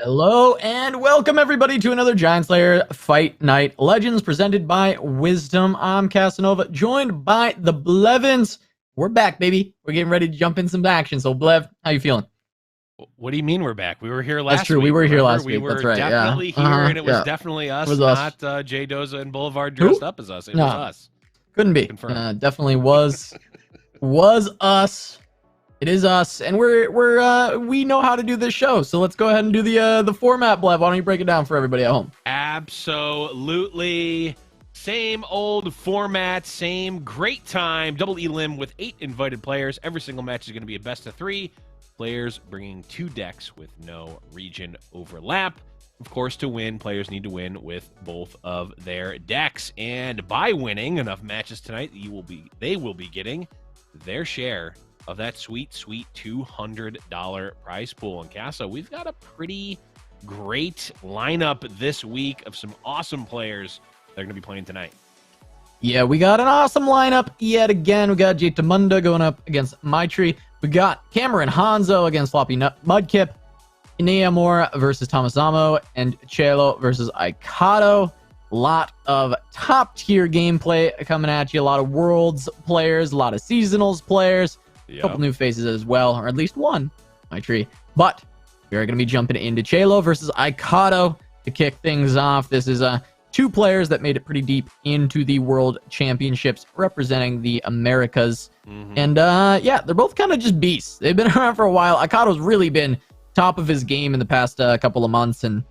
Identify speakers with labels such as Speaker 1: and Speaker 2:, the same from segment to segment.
Speaker 1: Hello and welcome everybody to another Giant Slayer Fight Night Legends presented by Wisdom. I'm Casanova, joined by the Blevins. We're back, baby. We're getting ready to jump in some action. So, Blev, how you feeling?
Speaker 2: What do you mean we're back? We were here last week.
Speaker 1: That's true. We were here last week.
Speaker 2: We
Speaker 1: That's
Speaker 2: were
Speaker 1: right.
Speaker 2: definitely
Speaker 1: Yeah.
Speaker 2: here, and it was
Speaker 1: Yeah.
Speaker 2: definitely us,
Speaker 1: It was us.
Speaker 2: not Jay Doza and Boulevard
Speaker 1: Who?
Speaker 2: dressed up as us. It
Speaker 1: No.
Speaker 2: was us.
Speaker 1: Couldn't be.
Speaker 2: Confirmed.
Speaker 1: Definitely was us. It is us, and we know how to do this show. So let's go ahead and do the format, Blev. Why don't you break it down for everybody at home?
Speaker 2: Absolutely. Same old format, same great time. Double elim with 8 invited players. Every single match is going to be a best of 3. Players bringing 2 decks with no region overlap. Of course, to win, players need to win with both of their decks. And by winning enough matches tonight, they will be getting their share of that sweet $200 prize pool. And Casa, we've got a pretty great lineup this week of some awesome players that are going to be playing tonight.
Speaker 1: Yeah, we got an awesome lineup yet again. We got Munda going up against Maitri. We got Cameron Hanzo against Floppy Mudkip. Neamor versus Tomasamo. And Chelo versus Aikado. A lot of top-tier gameplay coming at you. A lot of Worlds players. A lot of Seasonals players.
Speaker 2: Yep.
Speaker 1: A couple new faces as well. Or at least one, Maitri. But we are going to be jumping into Chelo versus Aikado to kick things off. This is 2 players that made it pretty deep into the World Championships representing the Americas. And yeah, they're both kind of just beasts. They've been around for a while. Aikado's really been top of his game in the past couple of months. And,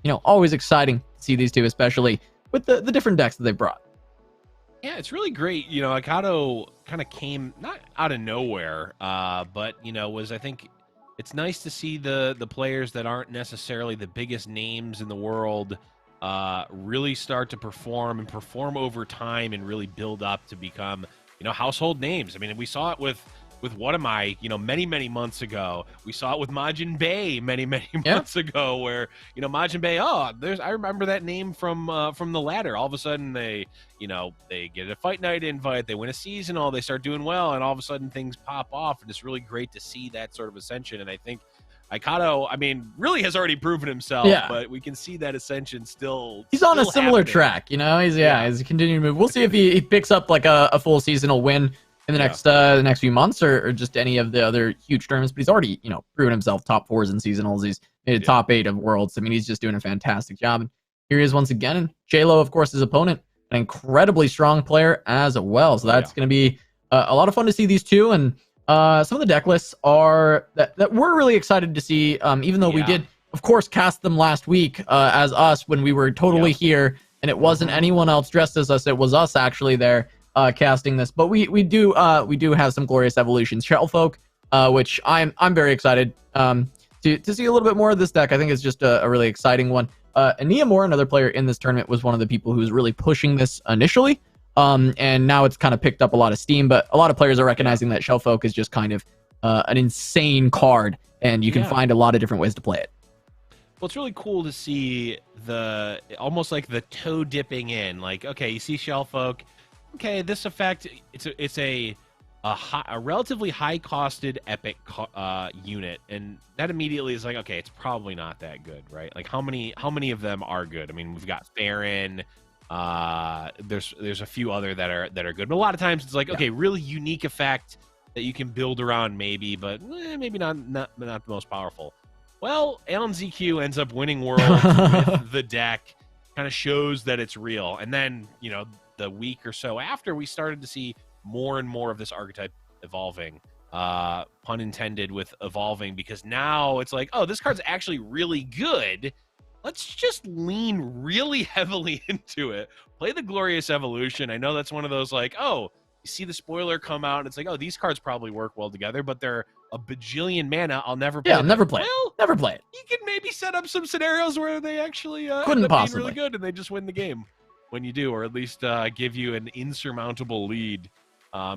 Speaker 1: you know, always exciting to see these two, especially with the different decks that they brought.
Speaker 2: Yeah, it's really great. You know, Aikado kind of came not out of nowhere, but, you know, I think it's nice to see the players that aren't necessarily the biggest names in the world really start to perform over time and really build up to become, you know, household names. I mean, we saw it with What Am I, you know, many months ago. We saw it with Majin Bay many months ago, where, you know, Majin Bay, I remember that name from the ladder. All of a sudden they get a fight night invite, they win a seasonal, they start doing well, and all of a sudden things pop off, and it's really great to see that sort of ascension. And I think Aikado, I mean, really has already proven himself, but we can see that ascension still.
Speaker 1: He's on a similar track, you know. He's continuing to move. We'll see if he picks up like a full seasonal win in the next few months, or just any of the other huge tournaments. But he's already, you know, proven himself top 4s in seasonals. He's made a top 8 of Worlds. I mean, he's just doing a fantastic job. And here he is once again. And Chelo, of course, his opponent, an incredibly strong player as well. So that's going to be a lot of fun to see these two. And some of the deck lists are that we're really excited to see, even though we did, of course, cast them last week as us when we were totally here, and it wasn't anyone else dressed as us. It was us actually there casting this. But we do have some glorious evolutions. Shellfolk, which I'm very excited to see a little bit more of this deck. I think it's just a really exciting one. Neamor, another player in this tournament, was one of the people who was really pushing this initially. And now it's kind of picked up a lot of steam, but a lot of players are recognizing that Shellfolk is just kind of an insane card, and you can find a lot of different ways to play it.
Speaker 2: Well, it's really cool to see almost like the toe dipping in. Like, okay, you see Shellfolk. Okay, this effect, it's a relatively high costed epic unit, and that immediately is like, okay, it's probably not that good, right? Like, how many of them are good? I mean, we've got Farron. There's a few other that are good, but a lot of times it's like, okay, really unique effect that you can build around, maybe, but maybe not the most powerful. Well, Alan ZQ ends up winning Worlds with the deck, kind of shows that it's real. And then, you know, the week or so after, we started to see more and more of this archetype evolving, pun intended with evolving, because now it's like, oh, this card's actually really good. Let's just lean really heavily into it. Play the Glorious Evolution. I know that's one of those, like, oh, you see the spoiler come out, and it's like, oh, these cards probably work well together, but they're a bajillion mana. I'll never play them.
Speaker 1: I'll never play it.
Speaker 2: Well,
Speaker 1: never play it.
Speaker 2: You can maybe set up some scenarios where they actually
Speaker 1: couldn't possibly
Speaker 2: being really good, and they just win the game when you do, or at least give you an insurmountable lead.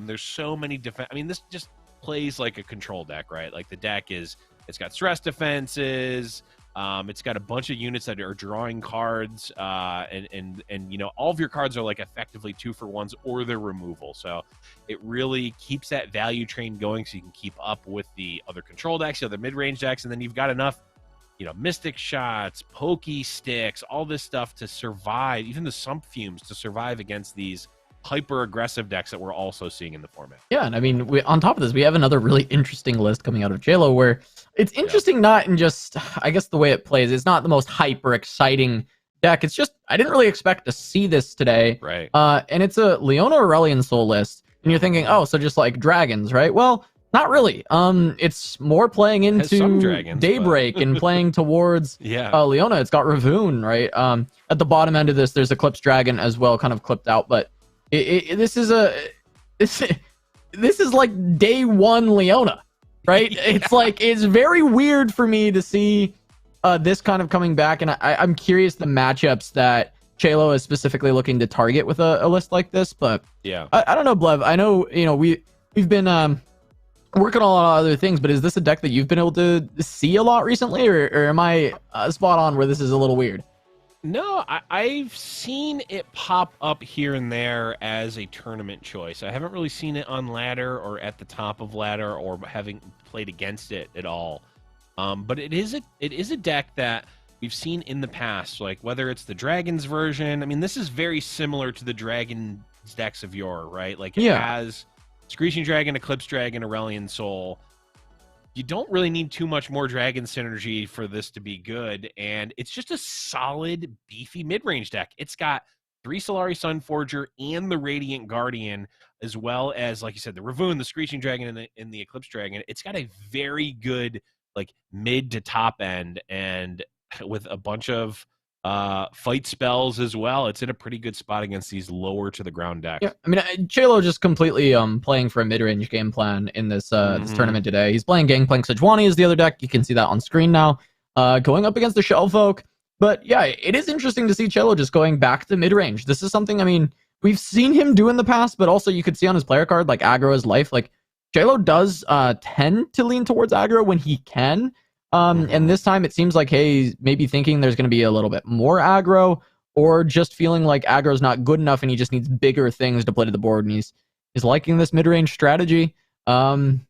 Speaker 2: There's so many defense. I mean, this just plays like a control deck, right? Like, the deck it's got stress defenses. It's got a bunch of units that are drawing cards, and you know, all of your cards are like effectively 2-for-1s or their removal. So it really keeps that value train going, so you can keep up with the other control decks, the other mid-range decks, and then you've got enough Mystic Shots, Pokey Sticks, all this stuff to survive, even the Sump Fumes to survive against these hyper aggressive decks that we're also seeing in the format.
Speaker 1: Yeah, and I mean, on top of this, we have another really interesting list coming out of JLo where it's interesting not in just, I guess, the way it plays. It's not the most hyper exciting deck. It's just, I didn't really expect to see this today.
Speaker 2: Right.
Speaker 1: And it's a Leona Aurelion Soul list. And you're thinking, oh, so just like dragons, right? Well, not really. It's more playing into
Speaker 2: dragons,
Speaker 1: Daybreak and playing towards Leona. It's got Ravoon, right? At the bottom end of this, there's Eclipse Dragon as well, kind of clipped out. But this is like day one Leona, right? It's like, it's very weird for me to see this kind of coming back. And I'm curious the matchups that Chelo is specifically looking to target with a list like this. But I don't know, Blev. I know, we've been working on a lot of other things, but is this a deck that you've been able to see a lot recently, or am I spot on where this is a little weird?
Speaker 2: No, I've seen it pop up here and there as a tournament choice. I haven't really seen it on ladder or at the top of ladder or having played against it at all. But it is a deck that we've seen in the past, like whether it's the Dragons version. I mean, this is very similar to the Dragons decks of yore, right? Like it has Screeching Dragon, Eclipse Dragon, Aurelion Soul. You don't really need too much more Dragon synergy for this to be good, and it's just a solid, beefy mid-range deck. It's got 3 Solari Sunforger and the Radiant Guardian, as well as, like you said, the Ravoon, the Screeching Dragon, and the Eclipse Dragon. It's got a very good, like, mid to top end, and with a bunch of fight spells as well. It's in a pretty good spot against these lower to the ground decks.
Speaker 1: Yeah, I mean, Chelo just completely playing for a mid-range game plan in this this tournament today. He's playing Gangplank Sejuani is the other deck. You can see that on screen now. Going up against the Shellfolk. But yeah, it is interesting to see Chelo just going back to mid-range. This is something, I mean, we've seen him do in the past, but also you could see on his player card, like aggro is life. Like Chelo does tend to lean towards aggro when he can. And this time it seems like, hey, maybe thinking there's going to be a little bit more aggro, or just feeling like aggro is not good enough and he just needs bigger things to play to the board. And he's liking this mid-range strategy, and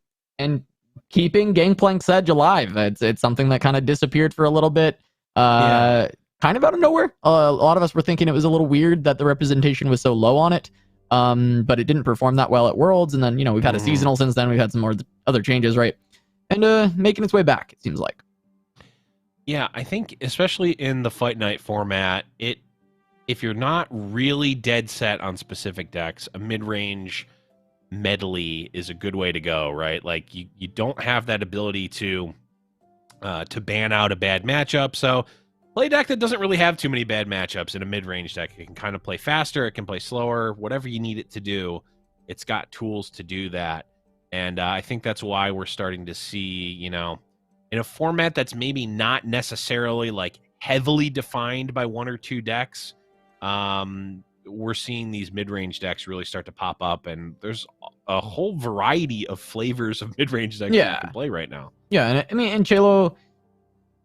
Speaker 1: keeping Gangplank Sedge alive. It's something that kind of disappeared for a little bit, kind of out of nowhere. A lot of us were thinking it was a little weird that the representation was so low on it, but it didn't perform that well at Worlds. And then, we've had a seasonal since then. We've had some more other changes, right? And making its way back, it seems like.
Speaker 2: Yeah, I think especially in the Fight Night format, if you're not really dead set on specific decks, a mid-range medley is a good way to go, right? Like you don't have that ability to ban out a bad matchup, so play a deck that doesn't really have too many bad matchups in a mid-range deck. It can kind of play faster, it can play slower, whatever you need it to do. It's got tools to do that. And I think that's why we're starting to see, in a format that's maybe not necessarily like heavily defined by one or two decks, we're seeing these mid-range decks really start to pop up, and there's a whole variety of flavors of mid-range decks that you can play right now. Yeah,
Speaker 1: and I mean, and Chelo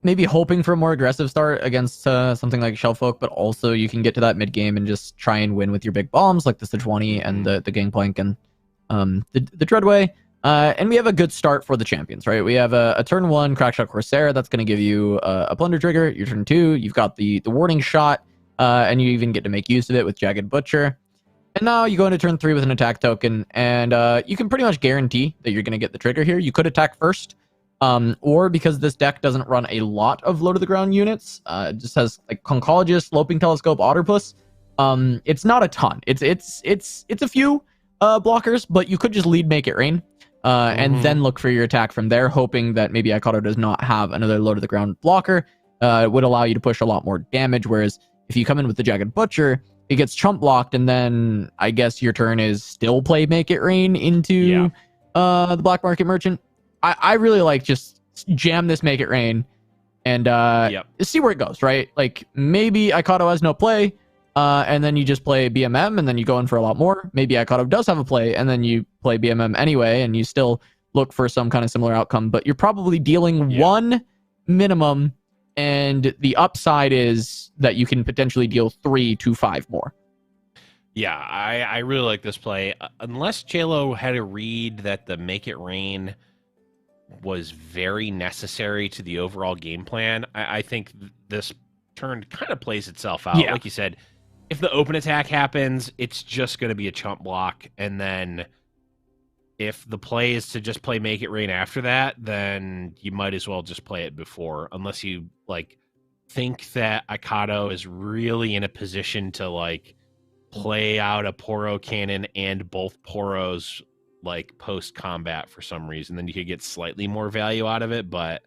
Speaker 1: maybe hoping for a more aggressive start against something like Shellfolk, but also you can get to that mid-game and just try and win with your big bombs like the Sejuani and the Gangplank and the Dreadway. And we have a good start for the champions, right? We have a turn 1 Crackshot Corsair that's going to give you a Plunder Trigger. Your turn 2, you've got the Warding Shot, and you even get to make use of it with Jagged Butcher. And now you go into turn 3 with an attack token, and you can pretty much guarantee that you're going to get the trigger here. You could attack first, or because this deck doesn't run a lot of low-to-the-ground units, it just has like Conchologist, Sloping Telescope, Otterpuss. It's not a ton. It's a few blockers, but you could just lead Make It Rain. And then look for your attack from there, hoping that maybe Ikato does not have another low-to-the-ground blocker. It would allow you to push a lot more damage, whereas if you come in with the Jagged Butcher, it gets chump blocked, and then I guess your turn is still play Make It Rain into the Black Market Merchant. I really like just jam this Make It Rain and see where it goes, right? Like, maybe Ikato has no play, and then you just play BMM, and then you go in for a lot more. Maybe Ikato does have a play, and then you play BMM anyway, and you still look for some kind of similar outcome, but you're probably dealing one minimum, and the upside is that you can potentially deal 3 to 5 more.
Speaker 2: Yeah, I really like this play. Unless Chelo had a read that the Make It Rain was very necessary to the overall game plan. I think this turn kind of plays itself out.
Speaker 1: Yeah.
Speaker 2: Like you said, if the open attack happens, it's just going to be a chump block. And then if the play is to just play Make It Rain after that, then you might as well just play it before, unless you like think that Aikado is really in a position to like play out a Poro cannon and both Poros like post combat for some reason. Then you could get slightly more value out of it, but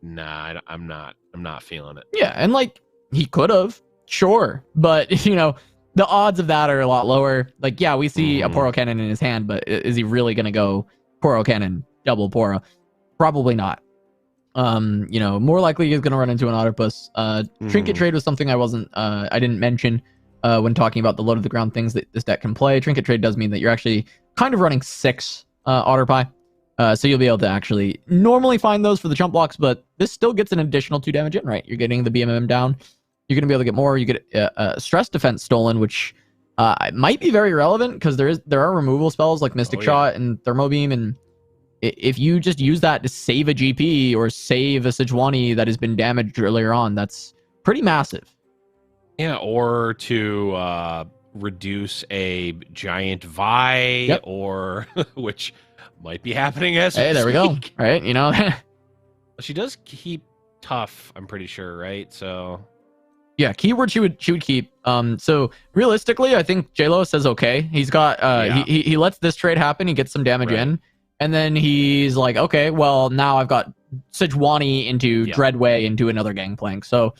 Speaker 2: nah, I'm not feeling it.
Speaker 1: Yeah, and like he could have, sure, but you know, the odds of that are a lot lower. Like, yeah, we see a Poro cannon in his hand, but is he really gonna go Poro cannon, double Poro? Probably not. You know, more likely he's gonna run into an Autopus. Trinket trade was something I didn't mention when talking about the low to the ground things that this deck can play. Trinket trade does mean that you're actually kind of running 6 Otterpie. So you'll be able to actually normally find those for the jump blocks, but this still gets an additional 2 damage in, right? You're getting the BMM down. You're going to be able to get more. You get stress defense stolen, which might be very relevant because there are removal spells like Mystic Shot and Thermo Beam, and if you just use that to save a GP or save a Sejuani that has been damaged earlier on, that's pretty massive.
Speaker 2: Yeah, or to reduce a giant Vi, or which might be happening as
Speaker 1: hey, there we go. Right, you know.
Speaker 2: She does keep tough, I'm pretty sure, right? So
Speaker 1: yeah, keyword she would keep. So realistically, I think JLo says okay. He's got he lets this trade happen. He gets some damage in, and then he's like, okay, well now I've got Sejuani into Dreadway into another Gangplank. So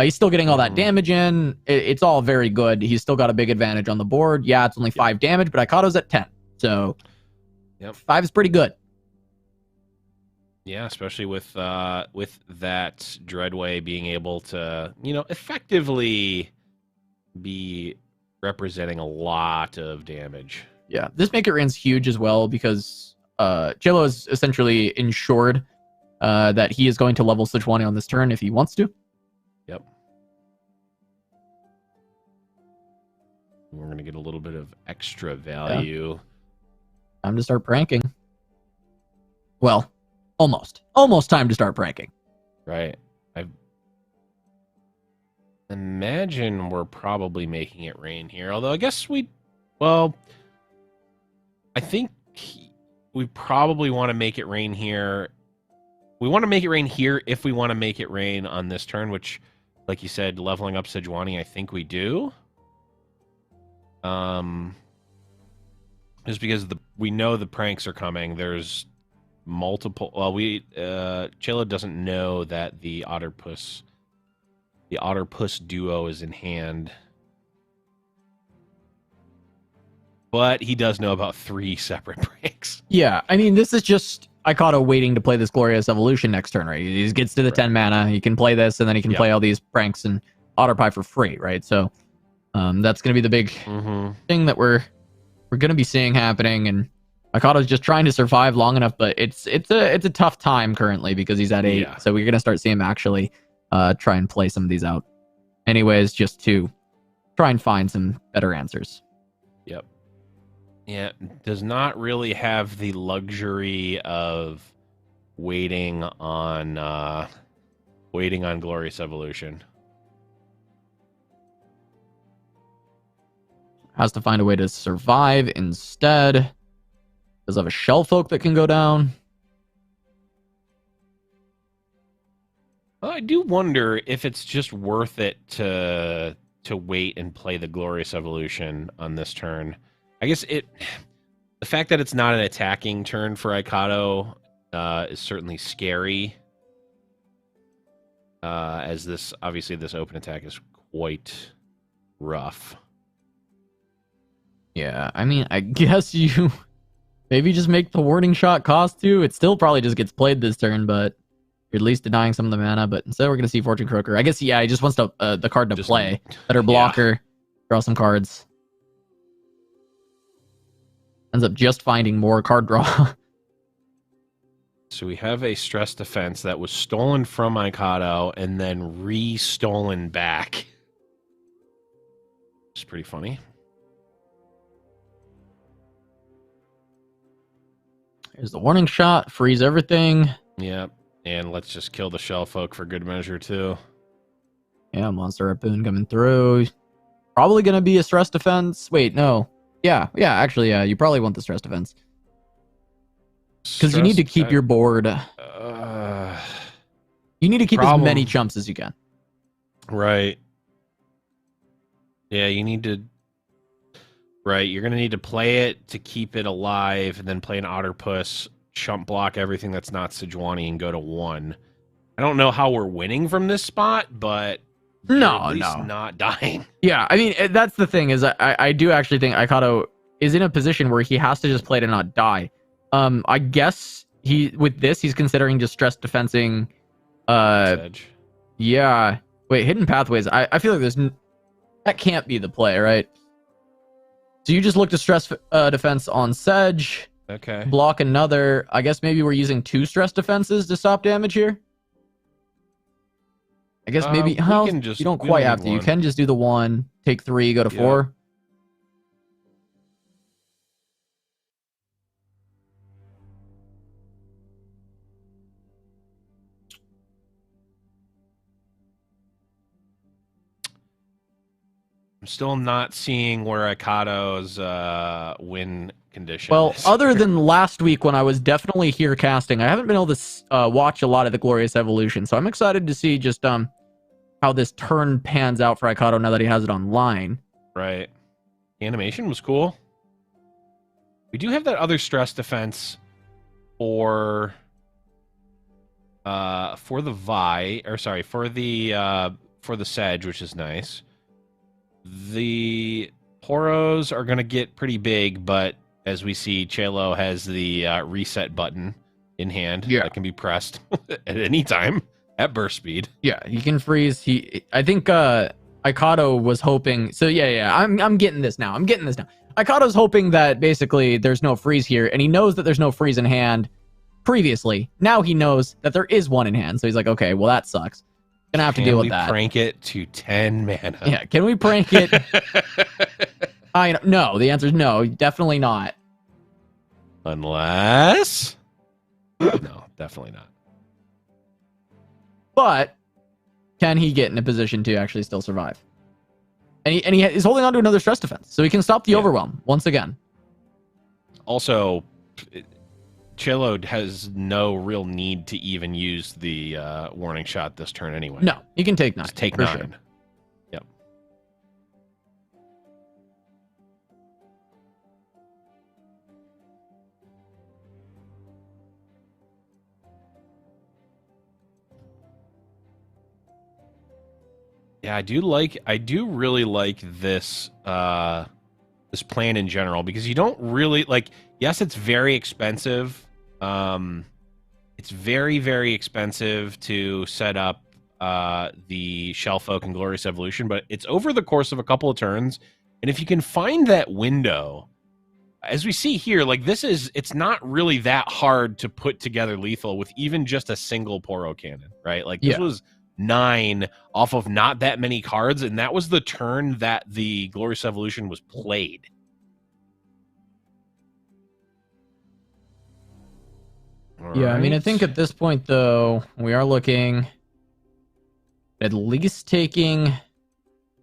Speaker 1: he's still getting all that damage in. It's all very good. He's still got a big advantage on the board. Yeah, it's only 5 damage, but Aikado's at 10. So 5 is pretty good.
Speaker 2: Yeah, especially with that Dreadway being able to, you know, effectively be representing a lot of damage.
Speaker 1: Yeah, this Make It Rain's huge as well because JLo is essentially ensured that he is going to level Sejuani on this turn if he wants to.
Speaker 2: Yep. We're going to get a little bit of extra value.
Speaker 1: Yeah. Time to start pranking. Well, almost time to start pranking.
Speaker 2: Right. I imagine we're probably making it rain here. Although I guess I think we probably want to make it rain here. We want to make it rain here if we want to make it rain on this turn, which, like you said, leveling up Sejuani, I think we do. Just because we know the pranks are coming. There's multiple. Well, Chilla doesn't know that the Otterpuss duo is in hand, but he does know about 3 separate pranks.
Speaker 1: Yeah, I mean, this is just Aikado waiting to play this Glorious Evolution next turn, right? He gets to the 10 mana, he can play this, and then he can play all these pranks and Otterpie for free, right? So that's going to be the big thing that we're going to be seeing happening, and Aikado's just trying to survive long enough, but it's a tough time currently because he's at 8, so we're going to start seeing him actually try and play some of these out. Anyways, just to try and find some better answers.
Speaker 2: Yep. Yeah, does not really have the luxury of waiting on Glorious Evolution.
Speaker 1: Has to find a way to survive instead. Does have a Shell Folk that can go down.
Speaker 2: Well, I do wonder if it's just worth it to wait and play the Glorious Evolution on this turn. I guess the fact that it's not an attacking turn for Aikado is certainly scary. As this open attack is quite rough.
Speaker 1: Yeah, I mean, I guess you maybe just make the Warding Shot cost 2. It still probably just gets played this turn, but you're at least denying some of the mana. But instead, we're going to see Fortune Croaker. I guess, yeah, he just wants to the card to play. Better blocker, draw some cards. Ends up just finding more card draw.
Speaker 2: So we have a stress defense that was stolen from Aikado and then re-stolen back. It's pretty funny.
Speaker 1: Here's the warning shot. Freeze everything.
Speaker 2: Yep. And let's just kill the shell folk for good measure, too.
Speaker 1: Yeah, monster harpoon coming through. Probably going to be a stress defense. Wait, no. Yeah, actually, yeah, you probably want the stress defense. Because you need to keep your board. You need to keep as many chumps as you can.
Speaker 2: Right. Yeah, you need to... Right, you're going to need to play it to keep it alive, and then play an Otterpuss, chump block everything that's not Sejuani, and go to 1. I don't know how we're winning from this spot, but...
Speaker 1: No,
Speaker 2: at least not dying.
Speaker 1: Yeah, I mean, that's the thing, is I do actually think Ikato is in a position where he has to just play to not die. I guess with this, he's considering just stress defensing...
Speaker 2: Sedge.
Speaker 1: Yeah. Wait, hidden pathways. I feel like that can't be the play, right? So you just look to stress defense on Sedge.
Speaker 2: Okay.
Speaker 1: Block another. I guess maybe we're using 2 stress defenses to stop damage here. I guess maybe you don't quite have to. You can just do the 1, take 3, go to 4.
Speaker 2: I'm still not seeing where Ikato's win condition
Speaker 1: Well,
Speaker 2: is.
Speaker 1: other than last week when I was definitely here casting, I haven't been able to watch a lot of the Glorious Evolution, so I'm excited to see just how this turn pans out for Ikato now that he has it online.
Speaker 2: Right. The animation was cool. We do have that other stress defense for the Vi, or sorry, for the Sedge, which is nice. The Poros are going to get pretty big, but as we see, Chelo has the reset button in hand that can be pressed at any time at burst speed.
Speaker 1: Yeah, he can freeze. I think Ikato was hoping. So yeah, I'm getting this now. Ikato's hoping that basically there's no freeze here, and he knows that there's no freeze in hand previously. Now he knows that there is one in hand, so he's like, okay, well that sucks. Gonna have to deal with that.
Speaker 2: Can we prank it to 10 mana?
Speaker 1: Yeah, can we prank it? No, the answer is no, definitely not.
Speaker 2: Unless... No, definitely not.
Speaker 1: But can he get in a position to actually still survive? And he is holding on to another stress defense, so he can stop the overwhelm once again.
Speaker 2: Also, Chelo has no real need to even use the warning shot this turn anyway.
Speaker 1: No, he can take 9.
Speaker 2: Just take 9. Sure. Yep. Yeah, I do really like this this plan in general, because you don't really yes, it's very expensive. It's very, very expensive to set up the Shellfolk and Glorious Evolution, but it's over the course of a couple of turns, and if you can find that window, as we see here, it's not really that hard to put together lethal with even just a single Poro cannon, right? This was 9 off of not that many cards, and that was the turn that the Glorious Evolution was played.
Speaker 1: Yeah, I mean, I think at this point, though, we are looking at least taking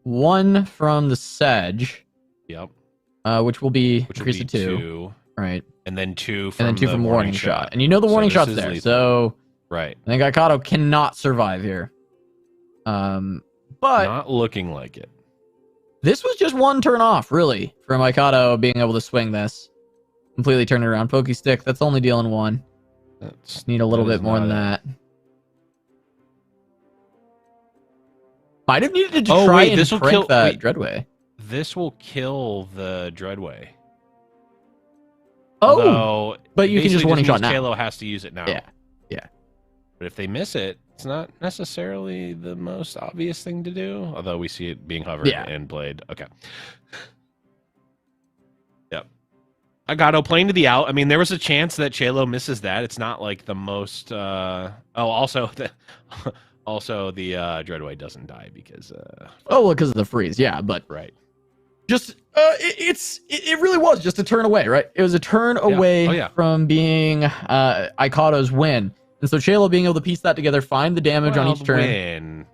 Speaker 1: 1 from the Sedge.
Speaker 2: Yep.
Speaker 1: Which will be increased to 2. Right.
Speaker 2: And then 2 from
Speaker 1: warning shot. And you know the warning shot's there,
Speaker 2: lethal.
Speaker 1: so...
Speaker 2: Right.
Speaker 1: I think Ikato cannot survive here. But...
Speaker 2: Not looking like it.
Speaker 1: This was just 1 turn off, really, from Ikato being able to swing this. Completely turn it around. Pokestick, that's only dealing 1. Just need a little bit more than that. Might have needed to try and prank that Dreadway.
Speaker 2: This will kill the Dreadway.
Speaker 1: Oh,
Speaker 2: although,
Speaker 1: but you can just warning shot now.
Speaker 2: Chelo has to use it now.
Speaker 1: Yeah.
Speaker 2: But if they miss it, it's not necessarily the most obvious thing to do. Although we see it being hovered and played. Okay. Yep. Ikato playing to the out. I mean, there was a chance that Chelo misses that. It's not like the most... also the Dreadway doesn't die because... because
Speaker 1: of the freeze, yeah, but...
Speaker 2: Right.
Speaker 1: Just it really was just a turn away, right? It was a turn away from being Ikado's win. And so Chelo being able to piece that together, find the damage on each turn.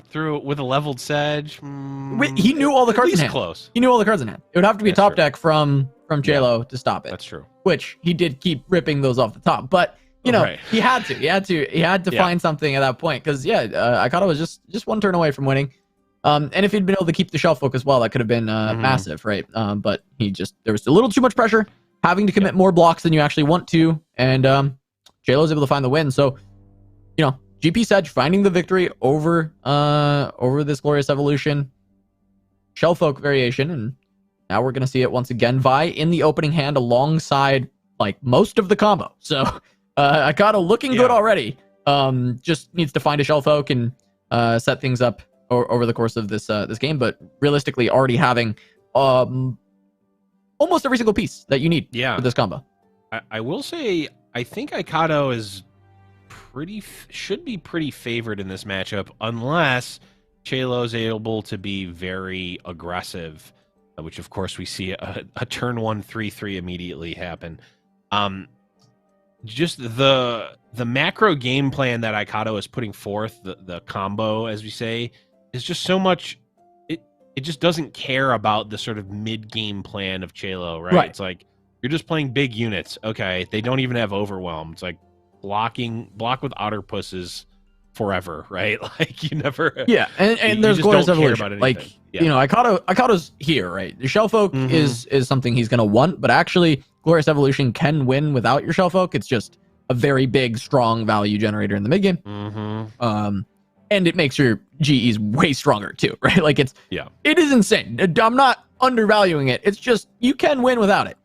Speaker 2: Through with a leveled sedge.
Speaker 1: He knew all the cards in hand.
Speaker 2: Close.
Speaker 1: He knew all the cards in hand. It would have to be a top deck from Chelo to stop it.
Speaker 2: That's true.
Speaker 1: Which he did keep ripping those off the top, but you know he had to find something at that point because Ikado was just one turn away from winning. And if he'd been able to keep the shelf focus well, that could have been massive, right? But there was a little too much pressure, having to commit more blocks than you actually want to, and Chelo was able to find the win. So, GP Sedge finding the victory over this Glorious Evolution Shell Folk variation, and now we're gonna see it once again. Vi in the opening hand alongside like most of the combo. So Ikado looking good already. Just needs to find a Shell Folk and set things up over the course of this game, but realistically already having almost every single piece that you need for this combo.
Speaker 2: I will say I think Ikado is should be pretty favored in this matchup unless Chelo is able to be very aggressive, which of course we see a turn 1 3/3 immediately happen. Just the macro game plan that Ikado is putting forth, the combo as we say, is just so much. It just doesn't care about the sort of mid-game plan of Chelo, right? It's like you're just playing big units. Okay, they don't even have overwhelm. It's like block with otter pusses forever, right? Like you never. Yeah,
Speaker 1: and there's Glorious Evolution. Like Ikado's here, right? The Shell Folk is something he's gonna want, but actually Glorious Evolution can win without your Shell Folk. It's just a very big, strong value generator in the mid game. And it makes your GEs way stronger too, right? Like it is insane. I'm not undervaluing it. It's just you can win without it.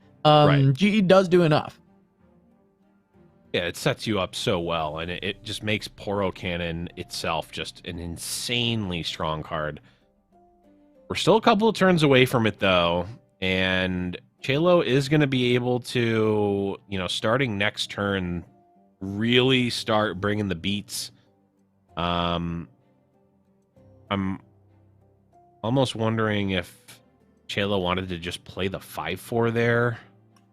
Speaker 1: GE does do enough.
Speaker 2: Yeah, it sets you up so well, and it just makes Poro Cannon itself just an insanely strong card. We're still a couple of turns away from it, though, and Chelo is going to be able to, starting next turn, really start bringing the beats. I'm almost wondering if Chelo wanted to just play the 5/4 there.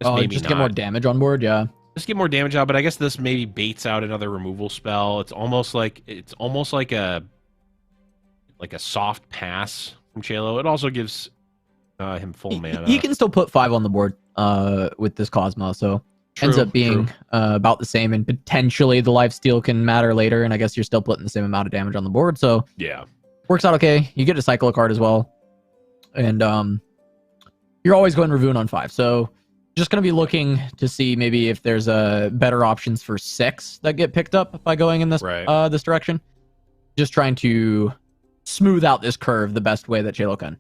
Speaker 1: Just get more damage on board,
Speaker 2: Just get more damage out, but I guess this maybe baits out another removal spell. It's almost like a soft pass from Chelo. It also gives him full mana.
Speaker 1: He can still put 5 on the board with this Cosmo, so ends up being about the same, and potentially the lifesteal can matter later, and I guess you're still putting the same amount of damage on the board, so works out okay. You get to cycle a card as well, and you're always going Ravoon on 5, so just going to be looking to see maybe if there's better options for 6 that get picked up by going in this this direction. Just trying to smooth out this curve the best way that Chelo can.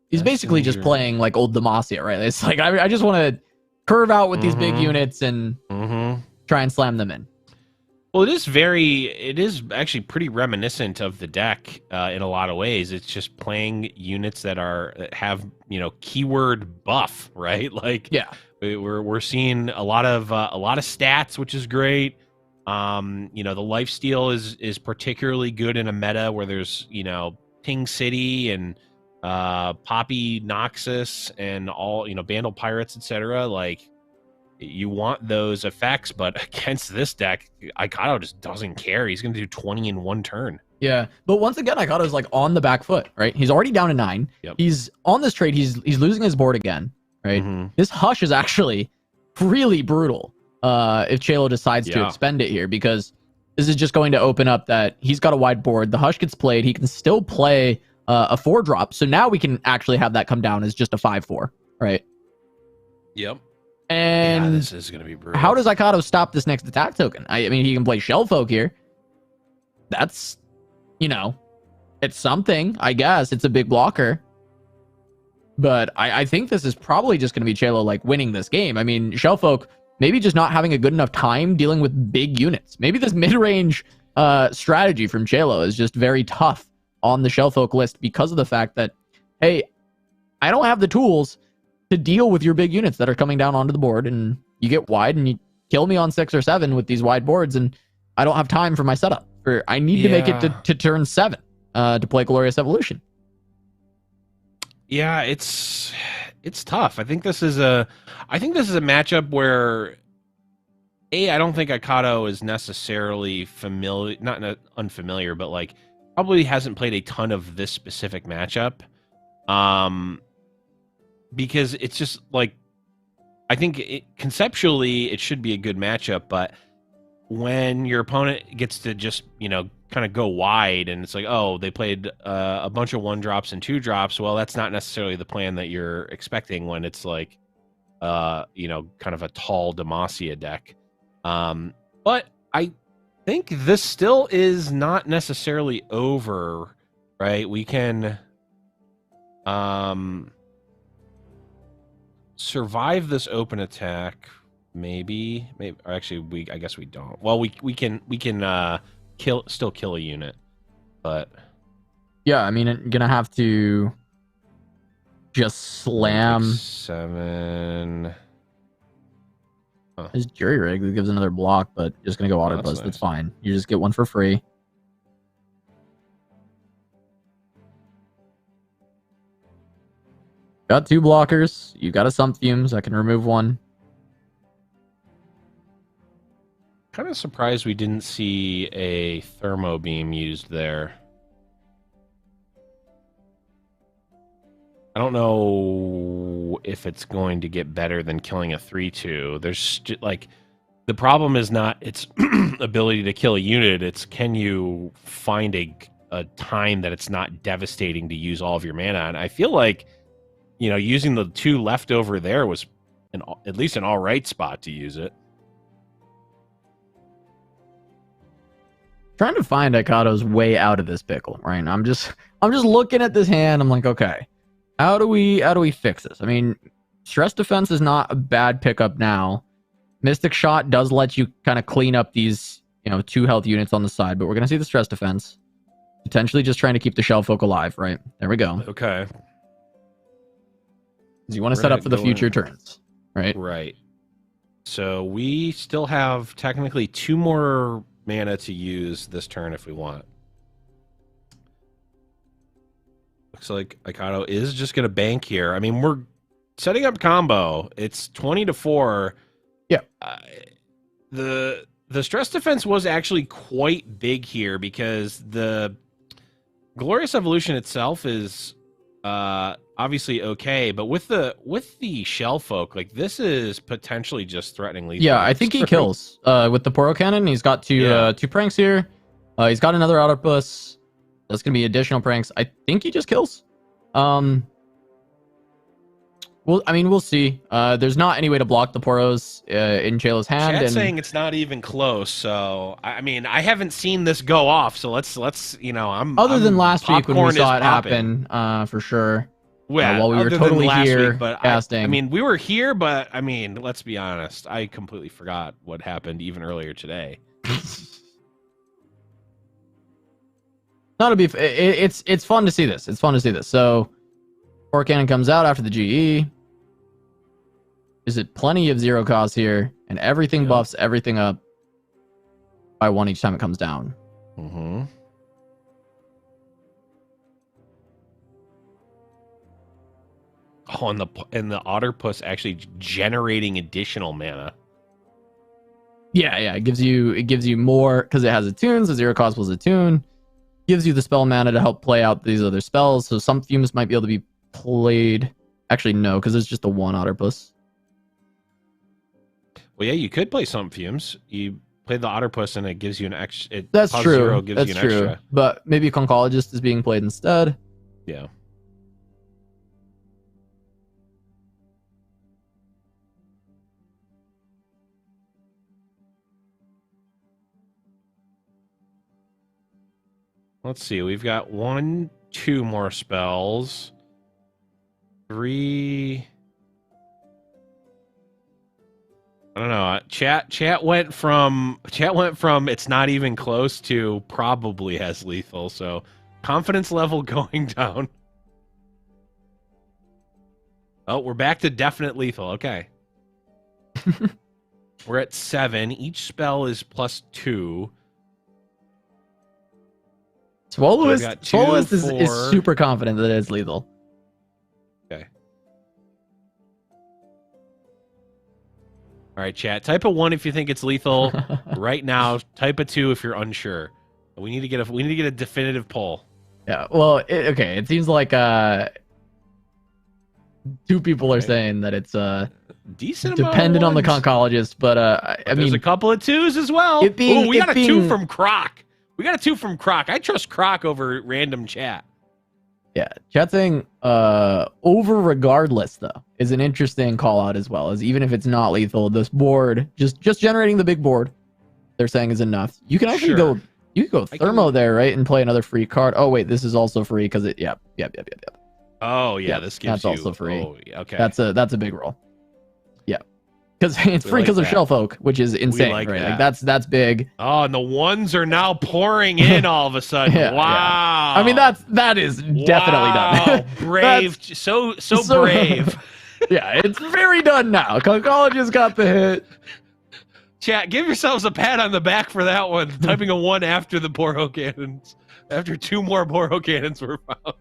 Speaker 1: He's basically just playing like old Demacia, right? It's like I just want to curve out with these big units and try and slam them in.
Speaker 2: Well, it is actually pretty reminiscent of the deck in a lot of ways. It's just playing units that have keyword buff, right? Like we're seeing a lot of stats, which is great. The lifesteal is particularly good in a meta where there's Ping City and Poppy Noxus and all Bandle Pirates, etc. Like you want those effects, but against this deck, Ikado just doesn't care. He's going to do 20 in one turn.
Speaker 1: Yeah, but once again, Ikado's like on the back foot, right? He's already down to 9. He's on this trade. He's losing his board again, right? This Hush is actually really brutal if Chelo decides to expend it here, because this is just going to open up that he's got a wide board. The Hush gets played. He can still play a 4-drop. So now we can actually have that come down as just a 5/4, right? And
Speaker 2: this is going to be brutal.
Speaker 1: How does Ikado stop this next attack token? I mean, he can play Shell Folk here. That's, it's something, I guess. It's a big blocker. But I think this is probably just going to be Chelo, like, winning this game. I mean, Shell Folk maybe just not having a good enough time dealing with big units. Maybe this mid-range strategy from Chelo is just very tough on the Shell Folk list because of the fact that, hey, I don't have the tools to deal with your big units that are coming down onto the board, and you get wide and you kill me on 6 or 7 with these wide boards, and I don't have time for my setup. I need to make it to turn 7. to play Glorious Evolution.
Speaker 2: Yeah, it's tough. I think this is a matchup where I don't think Akato is necessarily familiar, not unfamiliar, but like probably hasn't played a ton of this specific matchup. Because it's just like, I think conceptually it should be a good matchup, but when your opponent gets to just, kind of go wide and it's like, oh, they played a bunch of 1-drops and 2-drops. Well, that's not necessarily the plan that you're expecting when it's like, kind of a tall Demacia deck. But I think this still is not necessarily over, right? We can survive this open attack, maybe. Or actually, I guess we don't. Well, we can still kill a unit, but
Speaker 1: yeah, I mean, gonna have to just slam
Speaker 2: 7.
Speaker 1: His jury rig that gives another block, but just gonna go auto buzz.
Speaker 2: Nice.
Speaker 1: That's fine. You just get one for free. Got 2 blockers. You got a Sump Fumes. I can remove one.
Speaker 2: Kind of surprised we didn't see a thermo beam used there. I don't know if it's going to get better than killing a 3/2. There's like, the problem is not its ability to kill a unit. It's, can you find a time that it's not devastating to use all of your mana? And I feel like, using the 2 left over there was at least an all right spot to use it.
Speaker 1: Trying to find Akato's way out of this pickle, right? I'm just looking at this hand. I'm like, okay, how do we fix this? I mean, Stress Defense is not a bad pickup now. Mystic Shot does let you kind of clean up these, 2 health units on the side, but we're gonna see the Stress Defense. Potentially just trying to keep the Shell Folk alive, right? There we go.
Speaker 2: Okay.
Speaker 1: You want to set up for the future turns, right?
Speaker 2: Right. So we still have technically 2 more mana to use this turn if we want. Looks like Akato is just going to bank here. I mean, we're setting up combo. It's 20-4.
Speaker 1: Yeah.
Speaker 2: The Stress Defense was actually quite big here because the Glorious Evolution itself is obviously okay, but with the Shell Folk, like, this is potentially just threatening lethal.
Speaker 1: Yeah, I think he kills with the Poro Cannon. He's got 2 pranks here. He's got another Autobus. That's gonna be additional pranks. I think he just kills. Well, I mean, we'll see. There's not any way to block the Poros in Chayla's hand.
Speaker 2: Chat's saying it's not even close. So I mean, I haven't seen this go off. So let's
Speaker 1: other than last week when we saw it happen, for sure.
Speaker 2: Yeah,
Speaker 1: while we were totally here casting.
Speaker 2: I mean, we were here, but I mean, let's be honest. I completely forgot what happened even earlier today.
Speaker 1: It's fun to see this. It's fun to see this. So, Poro Cannon comes out after the GE. Is it plenty of 0 cost here? And everything buffs everything up by 1 each time it comes down.
Speaker 2: Mm-hmm. Oh, and the Otterpuss actually generating additional mana.
Speaker 1: Yeah, it gives you more because it has attunes. So 0 cost plus attune gives you the spell mana to help play out these other spells. So some fumes might be able to be played. Actually, no, because it's just the 1 Otterpuss.
Speaker 2: Well, yeah, you could play some fumes. You play the Otterpuss and it gives you an extra.
Speaker 1: That's true.
Speaker 2: 0 gives you an extra.
Speaker 1: But maybe Concologist is being played instead.
Speaker 2: Yeah. Let's see. We've got 1, 2 more spells. 3. I don't know. Chat went from it's not even close to probably has lethal. So confidence level going down. Oh, we're back to definite lethal. Okay. We're at 7. Each spell is +2.
Speaker 1: Swallow-ist is super confident that it's lethal.
Speaker 2: Okay. All right, chat. Type a 1 if you think it's lethal right now. Type a 2 if you're unsure. We need to get a definitive poll.
Speaker 1: Yeah. Well, okay. It seems like 2 people are saying that it's
Speaker 2: decent
Speaker 1: dependent on the conchologist, but I mean,
Speaker 2: there's a couple of 2s as well. We got a 2 from Croc. We got a 2 from Croc. I trust Croc over random chat.
Speaker 1: Yeah, chat saying over regardless though is an interesting call out, as well as even if it's not lethal, this board just generating the big board, they're saying is enough. You can actually go thermo there, right, and play another free card. Oh wait, this is also free because it yep.
Speaker 2: Oh yeah, this gives
Speaker 1: that's also free.
Speaker 2: Oh, okay,
Speaker 1: that's a big roll. Yeah, because it's free because of Shelf Oak, which is insane, right? Like that's big.
Speaker 2: Oh, and the 1s are now pouring in all of a sudden. Wow.
Speaker 1: Yeah. I mean that is definitely done.
Speaker 2: Brave, so brave.
Speaker 1: Yeah, it's very done now. Conchologist got the hit.
Speaker 2: Chat, give yourselves a pat on the back for that one. Typing a 1 after the Boro cannons. After 2 more Boro cannons were found.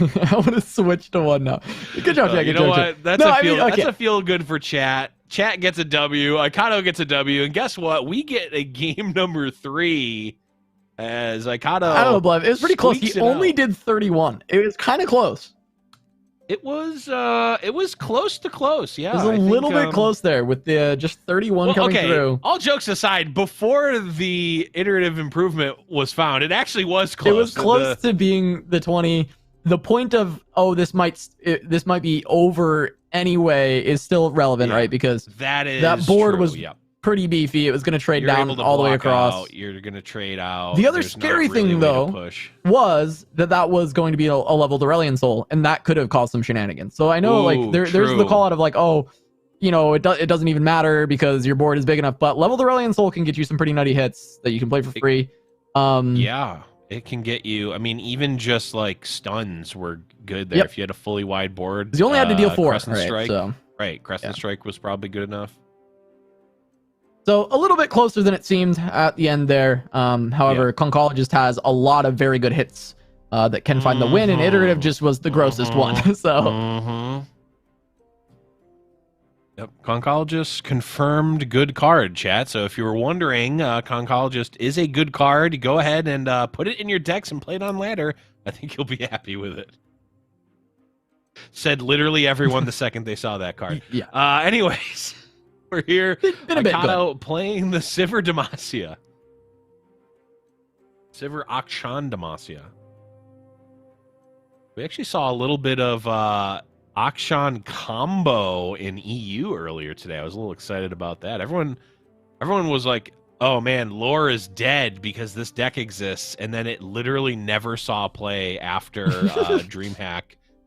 Speaker 1: I want to switch to 1 now. Good job, Chat.
Speaker 2: You know what? That's a feel good for chat. Chat gets a W. Icado gets a W. And guess what? We get a game number 3 as Icado.
Speaker 1: I don't know, Blev. It was pretty close. He only did 31. It was kind of close.
Speaker 2: It was close to close. Yeah,
Speaker 1: it was a little bit close there with the just 31 coming through.
Speaker 2: All jokes aside, before the iterative improvement was found, it actually was close.
Speaker 1: It was close to being the 20. The point of this might be over anyway is still relevant, right? Because that board was pretty beefy. It was going to trade down all the way across.
Speaker 2: You're going to trade out.
Speaker 1: The other scary thing, though, was that was going to be a level Dorelian Soul, and that could have caused some shenanigans. So I know, like, there's the call out of like, oh, you know, it doesn't even matter because your board is big enough. But level Dorelian Soul can get you some pretty nutty hits that you can play for free.
Speaker 2: Yeah, it can get you. I mean, even just like stuns were good there if you had a fully wide board.
Speaker 1: You only had to deal 4,
Speaker 2: Crescent Strike.
Speaker 1: So.
Speaker 2: Right, Crescent Strike was probably good enough.
Speaker 1: So a little bit closer than it seemed at the end there. However, Conchologist has a lot of very good hits that can find the win, and Iterative just was the grossest one. So.
Speaker 2: Yep, Conchologist confirmed good card, chat. So if you were wondering, Conchologist is a good card. Go ahead and put it in your decks and play it on ladder. I think you'll be happy with it. Said literally everyone the second they saw that card.
Speaker 1: Yeah.
Speaker 2: Anyways, we're here. Icado playing the Sivir Demacia. Sivir Akshan Demacia. We actually saw a little bit of Akshan combo in EU earlier today. I was a little excited about that. Everyone was like, oh man, LoR is dead because this deck exists, and then it literally never saw play after DreamHack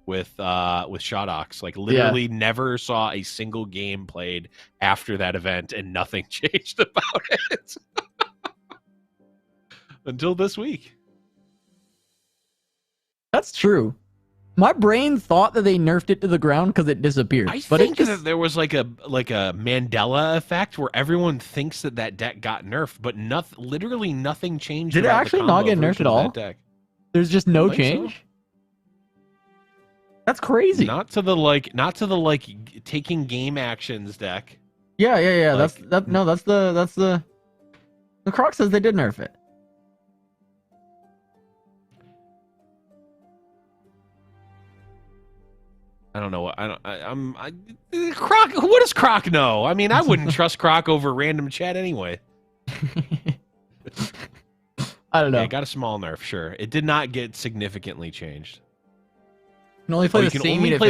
Speaker 2: with Shodox. Like literally never saw a single game played after that event, and nothing changed about it. Until this week.
Speaker 1: That's true. My brain thought that they nerfed it to the ground because it disappeared.
Speaker 2: I think that there was like a Mandela effect where everyone thinks that deck got nerfed, but literally nothing changed.
Speaker 1: Did it actually not get nerfed at all? There's just no change. So. That's crazy.
Speaker 2: Not to the taking game actions deck.
Speaker 1: Yeah. Like, that's the Croc says they did nerf it.
Speaker 2: I don't know. Croc. What does Croc know? I mean, I wouldn't trust Croc over random chat anyway.
Speaker 1: I don't know.
Speaker 2: Yeah, it got a small nerf, sure. It did not get significantly changed.
Speaker 1: You can only play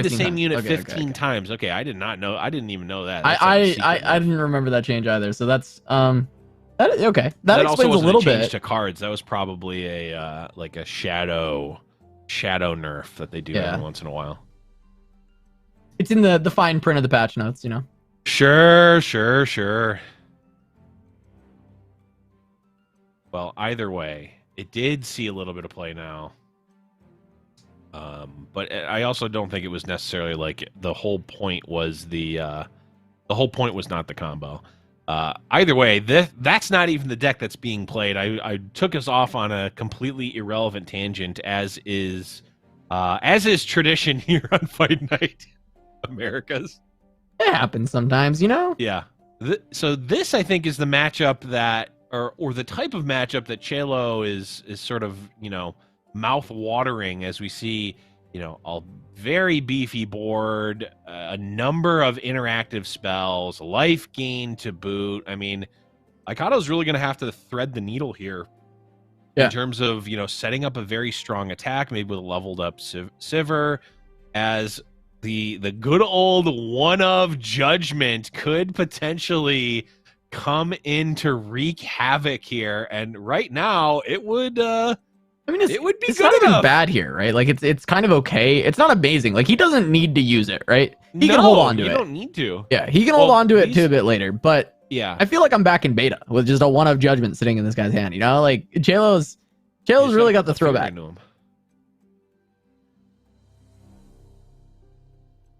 Speaker 1: the same unit
Speaker 2: 15 times. Okay, I did not know. I didn't even know that.
Speaker 1: I didn't remember that change either. So that's okay. That explains
Speaker 2: also
Speaker 1: a little
Speaker 2: change
Speaker 1: bit.
Speaker 2: To cards. That was probably a like a shadow nerf that they do every once in a while.
Speaker 1: It's in the fine print of the patch notes, you know.
Speaker 2: Sure. Well, either way, it did see a little bit of play now. But I also don't think it was necessarily like the whole point was the whole point was not the combo. Either way, that's not even the deck that's being played. I took us off on a completely irrelevant tangent, as is tradition here on Fight Night Americas.
Speaker 1: It happens sometimes, you know?
Speaker 2: Yeah. So this, I think, is the matchup that, or the type of matchup that Chelo is sort of, you know, mouth-watering, as we see, you know, a very beefy board, a number of interactive spells, life gain to boot. I mean, Ikado's really going to have to thread the needle here in terms of, you know, setting up a very strong attack, maybe with a leveled up Sivir, as the good old one of Judgment could potentially come in to wreak havoc here. And right now, it would I mean, it would be
Speaker 1: it's
Speaker 2: good
Speaker 1: not
Speaker 2: enough.
Speaker 1: even bad here, right? Like it's kind of okay. It's not amazing. Like he doesn't need to use it, right? He can hold on to it.
Speaker 2: You don't need to.
Speaker 1: Yeah, he can hold on to it too a bit later. But
Speaker 2: yeah,
Speaker 1: I feel like I'm back in beta with just a one of Judgment sitting in this guy's hand. You know, like Chelo's really got the throwback.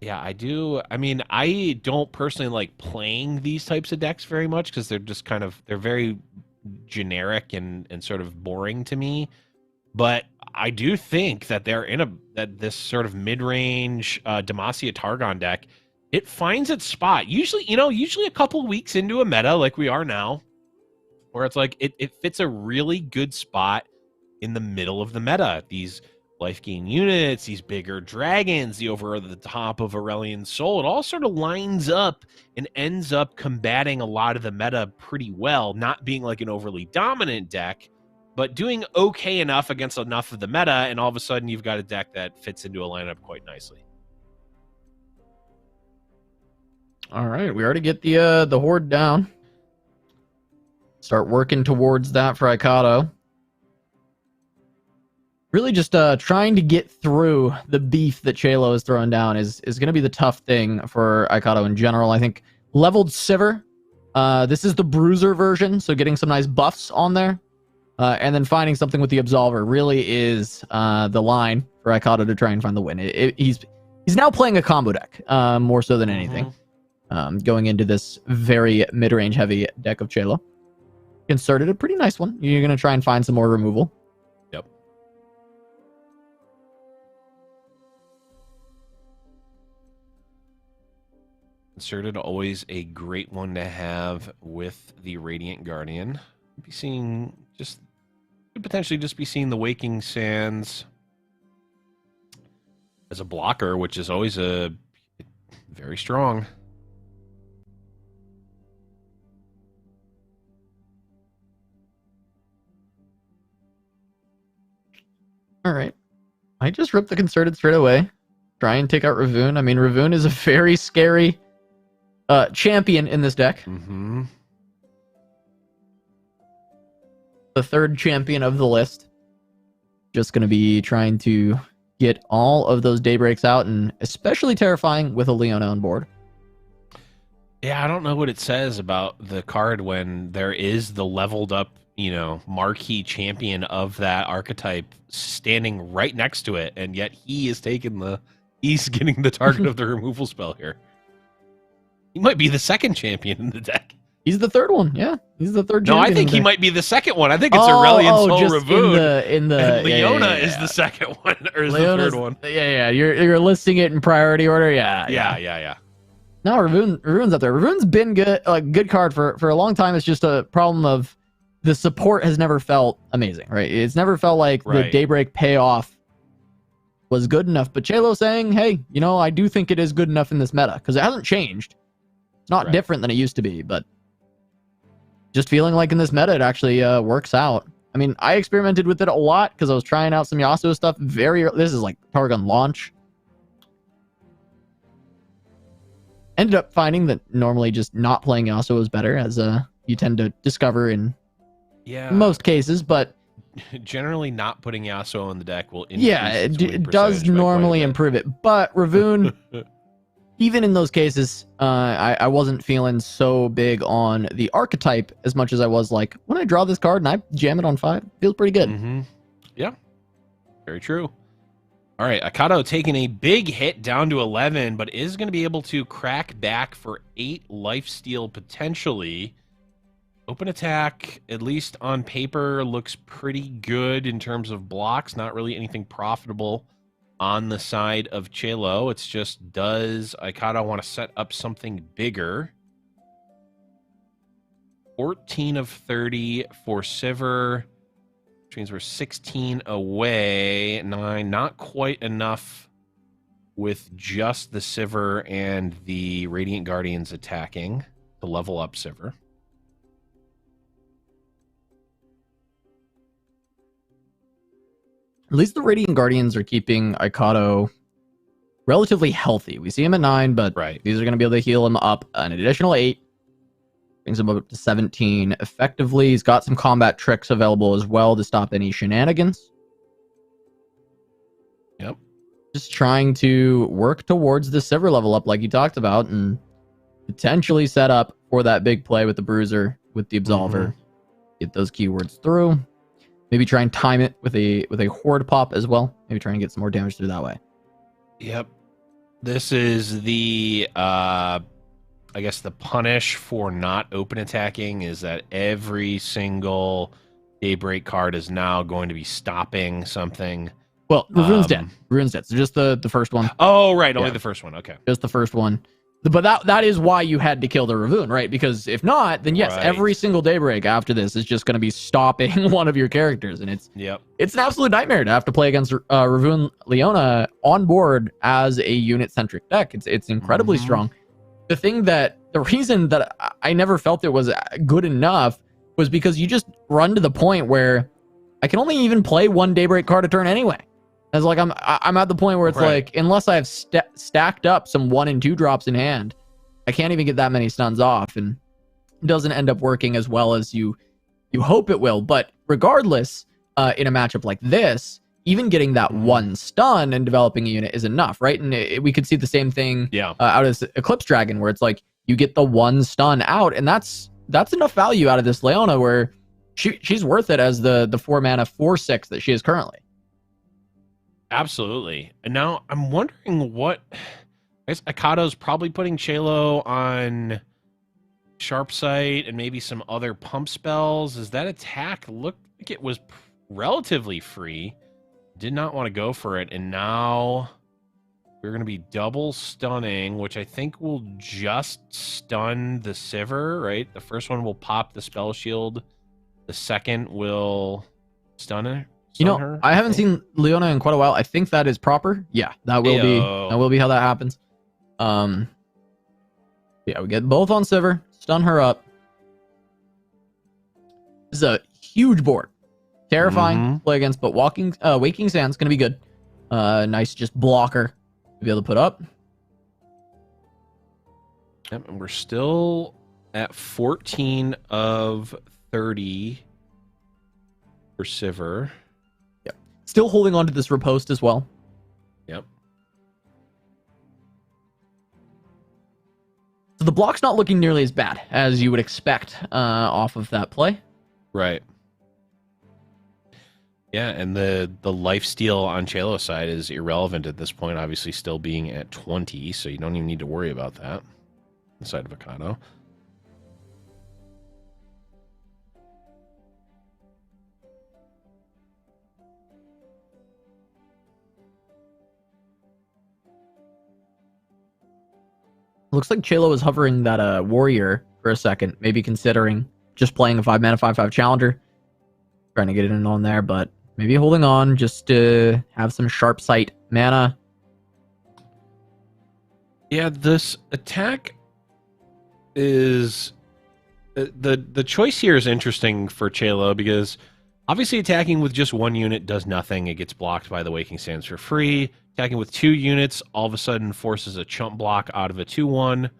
Speaker 2: Yeah, I do. I mean, I don't personally like playing these types of decks very much because they're just kind of, they're very generic and sort of boring to me. But I do think that they're that this sort of mid-range Demacia Targon deck, it finds its spot. Usually, you know, a couple weeks into a meta like we are now, where it's like it fits a really good spot in the middle of the meta. These life gain units, these bigger dragons, the over the top of Aurelion Soul, it all sort of lines up and ends up combating a lot of the meta pretty well, not being like an overly dominant deck, but doing okay enough against enough of the meta, and all of a sudden you've got a deck that fits into a lineup quite nicely.
Speaker 1: All right, we already get the horde down. Start working towards that for Ikado. Really just trying to get through the beef that Chelo is throwing down is going to be the tough thing for Ikado in general. I think leveled Sivir, this is the bruiser version, so getting some nice buffs on there. And then finding something with the Absolver really is the line for Ikado to try and find the win. He's now playing a combo deck, more so than anything, going into this very mid-range heavy deck of Chelo. Inserted a pretty nice one. You're going to try and find some more removal.
Speaker 2: Yep. Inserted, always a great one to have with the Radiant Guardian. Be seeing just... could potentially just be seeing the Waking Sands as a blocker, which is always a very strong.
Speaker 1: All right. I just ripped the Concerted straight away. Try and take out Ravoon. I mean, Ravoon is a very scary champion in this deck.
Speaker 2: Mm-hmm.
Speaker 1: The third champion of the list. Just going to be trying to get all of those Daybreaks out, and especially terrifying with a Leona on board.
Speaker 2: Yeah, I don't know what it says about the card when there is the leveled up, you know, marquee champion of that archetype standing right next to it, and yet he's getting the target of the removal spell here. He might be the second champion in the deck.
Speaker 1: He's the third one, yeah. He's the third
Speaker 2: champion. No, I think he might be the second one. I think it's Aurelion Soul Ravoon.
Speaker 1: And
Speaker 2: Leona is the second one, or is
Speaker 1: Leona's
Speaker 2: the third one.
Speaker 1: Yeah. You're listing it in priority order. Yeah. No, Ravoon's up there. Ravoon's been good, like good card for a long time. It's just a problem of the support has never felt amazing, right? It's never felt like the Daybreak payoff was good enough. But Chelo saying, hey, you know, I do think it is good enough in this meta because it hasn't changed. It's not different than it used to be, but just feeling like in this meta it actually works out. I mean, I experimented with it a lot because I was trying out some Yasuo stuff very early. This is like Targon launch. Ended up finding that normally just not playing Yasuo is better, as you tend to discover in most cases, but
Speaker 2: generally not putting Yasuo in the deck will
Speaker 1: it does normally improve it. But Ravoon, even in those cases, I wasn't feeling so big on the archetype as much as I was like, when I draw this card and I jam it on 5, feels pretty good.
Speaker 2: Mm-hmm. Yeah, very true. All right, Ikado taking a big hit down to 11, but is going to be able to crack back for 8 lifesteal potentially. Open attack, at least on paper, looks pretty good in terms of blocks. Not really anything profitable on the side of Chelo. It's just, does Aikata want to set up something bigger? 14 of 30 for Sivir, which means we're 16 away. 9, not quite enough with just the Sivir and the Radiant Guardians attacking to level up Sivir.
Speaker 1: At least the Radiant Guardians are keeping Aikado relatively healthy. We see him at 9, but these are going to be able to heal him up an additional 8. Brings him up to 17 effectively. He's got some combat tricks available as well to stop any shenanigans.
Speaker 2: Yep.
Speaker 1: Just trying to work towards the Sivir level up like you talked about and potentially set up for that big play with the Bruiser, with the Absolver. Get those keywords through. Maybe try and time it with a Horde pop as well. Maybe try and get some more damage through that way.
Speaker 2: Yep. This is the, I guess the punish for not open attacking is that every single Daybreak card is now going to be stopping something.
Speaker 1: Well, Rune's dead. Rune's dead. So just the first one.
Speaker 2: Oh, right. Only the first one. Okay.
Speaker 1: Just the first one. But that is why you had to kill the Ravun, right? Because if not, then yes, every single Daybreak after this is just going to be stopping one of your characters. And it's an absolute nightmare to have to play against Ravun Leona on board as a unit-centric deck. It's incredibly strong. The reason that I never felt it was good enough was because you just run to the point where I can only even play one Daybreak card a turn anyway. As like I'm at the point where it's like, unless I have stacked up some 1 and 2 drops in hand, I can't even get that many stuns off, and it doesn't end up working as well as you hope it will. But regardless, in a matchup like this, even getting that 1 stun and developing a unit is enough, right? And we could see the same thing out of this Eclipse Dragon, where it's like you get the 1 stun out, and that's enough value out of this Leona where she's worth it as the 4 mana 4/6 that she is currently.
Speaker 2: Absolutely. And now I'm wondering what, I guess Akado's probably putting Chelo on Sharp Sight and maybe some other pump spells. Does that attack look like it was relatively free? Did not want to go for it. And now we're going to be double stunning, which I think will just stun the Sivir, right? The first one will pop the spell shield. The second will stun her.
Speaker 1: I haven't seen Leona in quite a while. I think that is proper. Yeah, that will be how that happens. Yeah, we get both on Sivir, stun her up. This is a huge board. Terrifying to play against, but Waking Sand's gonna be good. Nice just blocker to be able to put up.
Speaker 2: Yep, and we're still at 14 of 30 for Sivir.
Speaker 1: Still holding on to this riposte as well.
Speaker 2: Yep.
Speaker 1: So the block's not looking nearly as bad as you would expect off of that play.
Speaker 2: Right. Yeah, and the lifesteal on Chelo's side is irrelevant at this point, obviously still being at 20, so you don't even need to worry about that on the side of Akado.
Speaker 1: Looks like Chelo was hovering that warrior for a second, maybe considering just playing a 5 mana 5/5 challenger, trying to get it in on there, but maybe holding on just to have some Sharp Sight mana.
Speaker 2: Yeah, this attack is the choice here is interesting for Chelo because obviously attacking with just 1 unit does nothing. It gets blocked by the Waking Sands for free. Attacking with 2 units all of a sudden forces a chump block out of a 2/1.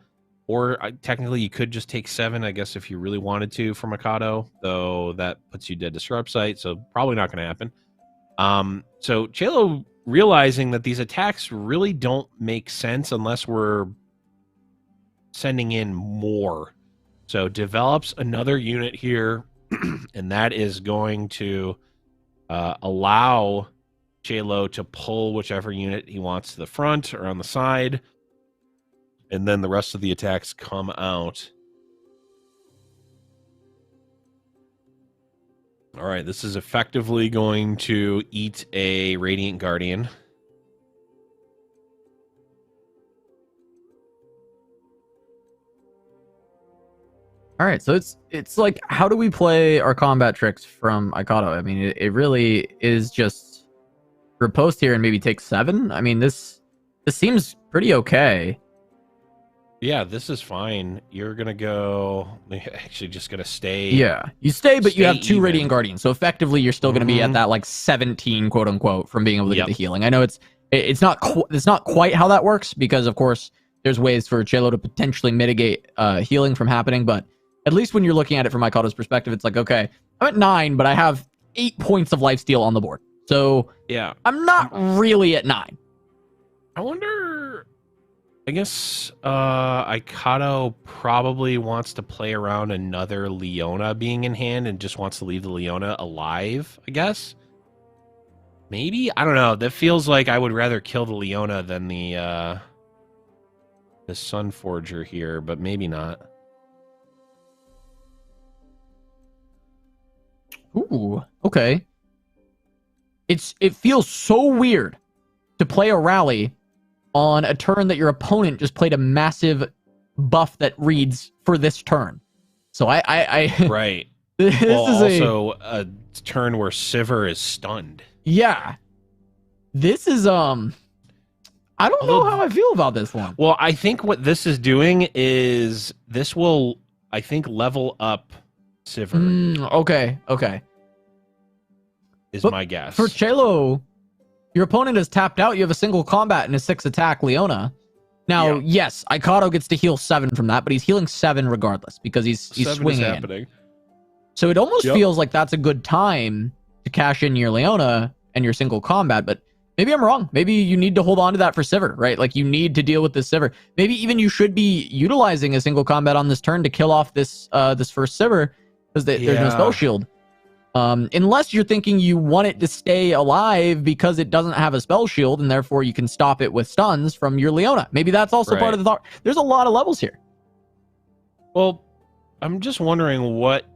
Speaker 2: Or technically you could just take 7, I guess, if you really wanted to from Akado, though that puts you dead to Sharp Sight, so probably not going to happen. So Chelo realizing that these attacks really don't make sense unless we're sending in more. So develops another unit here, and that is going to allow Chelo to pull whichever unit he wants to the front or on the side, and then the rest of the attacks come out. All right, this is effectively going to eat a Radiant Guardian.
Speaker 1: All right, so it's like, how do we play our combat tricks from Icado? I mean, it really is just riposte here and maybe take 7. I mean, this seems pretty okay.
Speaker 2: Yeah, this is fine. You're gonna go. Actually, just gonna stay.
Speaker 1: Yeah, you stay, but you have 2
Speaker 2: even.
Speaker 1: Radiant Guardians, so effectively you're still going to be at that like 17 quote unquote from being able to get the healing. I know it's not quite how that works, because of course there's ways for Chelo to potentially mitigate healing from happening, but at least when you're looking at it from Mikado's perspective, it's like, okay, I'm at 9, but I have 8 points of lifesteal on the board, so
Speaker 2: yeah,
Speaker 1: I'm not really at 9.
Speaker 2: I wonder. I guess Icado probably wants to play around another Leona being in hand and just wants to leave the Leona alive, I guess. Maybe? I don't know. That feels like I would rather kill the Leona than the Sunforger here, but maybe not.
Speaker 1: Ooh, okay. It feels so weird to play a rally on a turn that your opponent just played a massive buff that reads for this turn. So I
Speaker 2: right.
Speaker 1: This
Speaker 2: well,
Speaker 1: is
Speaker 2: also a turn where Sivir is stunned.
Speaker 1: Yeah. This is I don't know how I feel about this one.
Speaker 2: Well, I think what this is doing is this will, I think, level up Sivir.
Speaker 1: Okay.
Speaker 2: But my guess.
Speaker 1: For Chelo, your opponent is tapped out. You have a single combat and a 6 attack Leona. Now, yes, Icado gets to heal 7 from that, but he's healing 7 regardless because he's swinging in. So it almost feels like that's a good time to cash in your Leona and your single combat, but maybe I'm wrong. Maybe you need to hold on to that for Sivir, right? Like, you need to deal with this Sivir. Maybe even you should be utilizing a single combat on this turn to kill off this this first Sivir, because there's no spell shield. Unless you're thinking you want it to stay alive because it doesn't have a spell shield, and therefore you can stop it with stuns from your Leona. Maybe that's also part of the thought. There's a lot of levels here.
Speaker 2: Well, I'm just wondering what...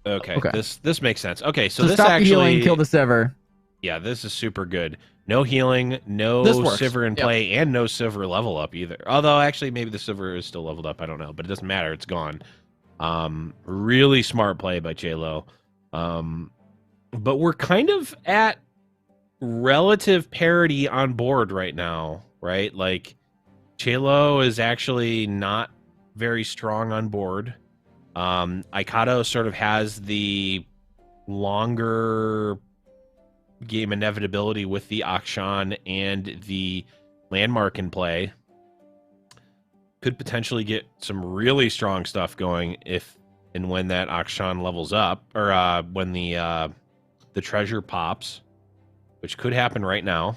Speaker 2: Okay. This makes sense. Okay, so this
Speaker 1: stop
Speaker 2: actually...
Speaker 1: healing, kill the Sivir.
Speaker 2: Yeah, this is super good. No healing, no Sivir in play, and no Sivir level up either. Although, actually, maybe the Sivir is still leveled up. I don't know, but it doesn't matter. It's gone. Really smart play by Chelo. But we're kind of at relative parity on board right now, right? Like, Chelo is actually not very strong on board. Icado sort of has the longer game inevitability with the Akshan and the landmark in play. Could potentially get some really strong stuff going if and when that Akshan levels up, or when the treasure pops, which could happen right now.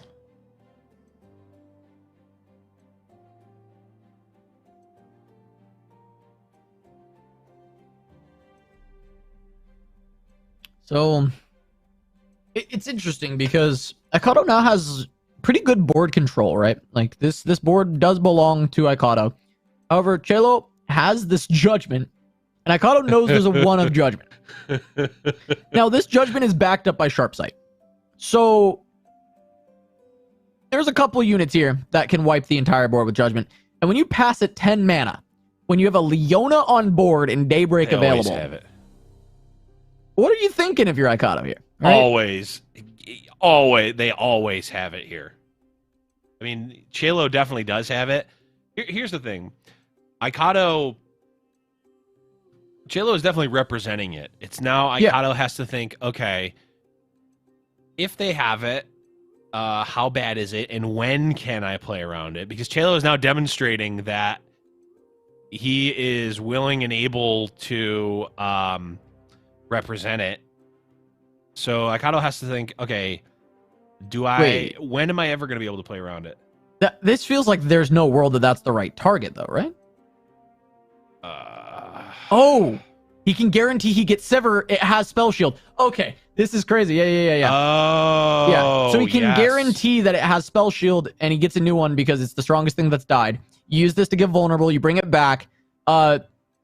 Speaker 1: So it's interesting because Icado now has pretty good board control, right? Like, this board does belong to Icado. However, Chelo has this judgment, and Icado knows there's a 1 of judgment. Now, this judgment is backed up by Sharp Sight. So there's a couple units here that can wipe the entire board with judgment. And when you pass at 10 mana, when you have a Leona on board and Daybreak available,
Speaker 2: always have it.
Speaker 1: What are you thinking if you're Icado here?
Speaker 2: Right? They always have it here. I mean, Chelo definitely does have it. Here's the thing. Chelo is definitely representing it. It's now Icado has to think, okay, if they have it, how bad is it, and when can I play around it? Because Chelo is now demonstrating that he is willing and able to represent it. So Icado has to think, okay, when am I ever going to be able to play around it?
Speaker 1: This feels like there's no world that that's the right target, though, right? Oh, he can guarantee he gets Sivir. It has spell shield. Okay, this is crazy. Yeah.
Speaker 2: Oh,
Speaker 1: yeah. So he can guarantee that it has spell shield, and he gets a new one because it's the strongest thing that's died. You use this to get vulnerable. You bring it back.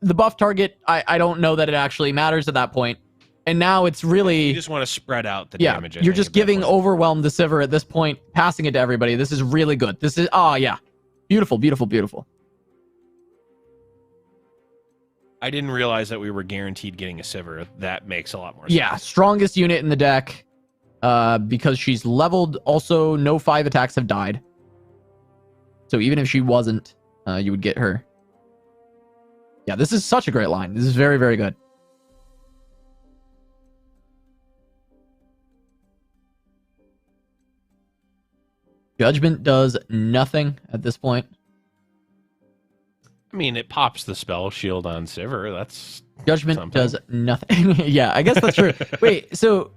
Speaker 1: the buff target, I don't know that it actually matters at that point. And now it's really...
Speaker 2: You just want to spread out the damage.
Speaker 1: You're just giving Overwhelm to Sivir at this point, passing it to everybody. This is really good. This is... Oh, yeah. Beautiful, beautiful, beautiful.
Speaker 2: I didn't realize that we were guaranteed getting a Sivir. That makes a lot more sense.
Speaker 1: Yeah, strongest unit in the deck. Because she's leveled. Also, no 5 attacks have died. So even if she wasn't, you would get her. Yeah, this is such a great line. This is very, very good. Judgment does nothing at this point.
Speaker 2: I mean, it pops the spell shield on Sivir. That's
Speaker 1: Judgment
Speaker 2: something.
Speaker 1: does nothing. Yeah, I guess that's true. Wait, so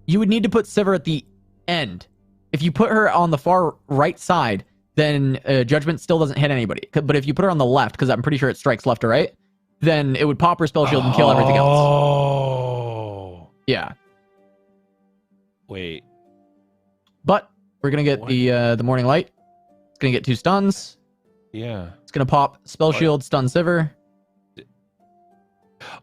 Speaker 1: you would need to put Sivir at the end. If you put her on the far right side, then Judgment still doesn't hit anybody. But if you put her on the left, because I'm pretty sure it strikes left or right, then it would pop her spell shield and kill everything else.
Speaker 2: Oh.
Speaker 1: Yeah.
Speaker 2: Wait.
Speaker 1: But we're going to get the Morning Light. It's going to get 2 stuns.
Speaker 2: Yeah.
Speaker 1: It's going to pop spell shield, stun Sivir.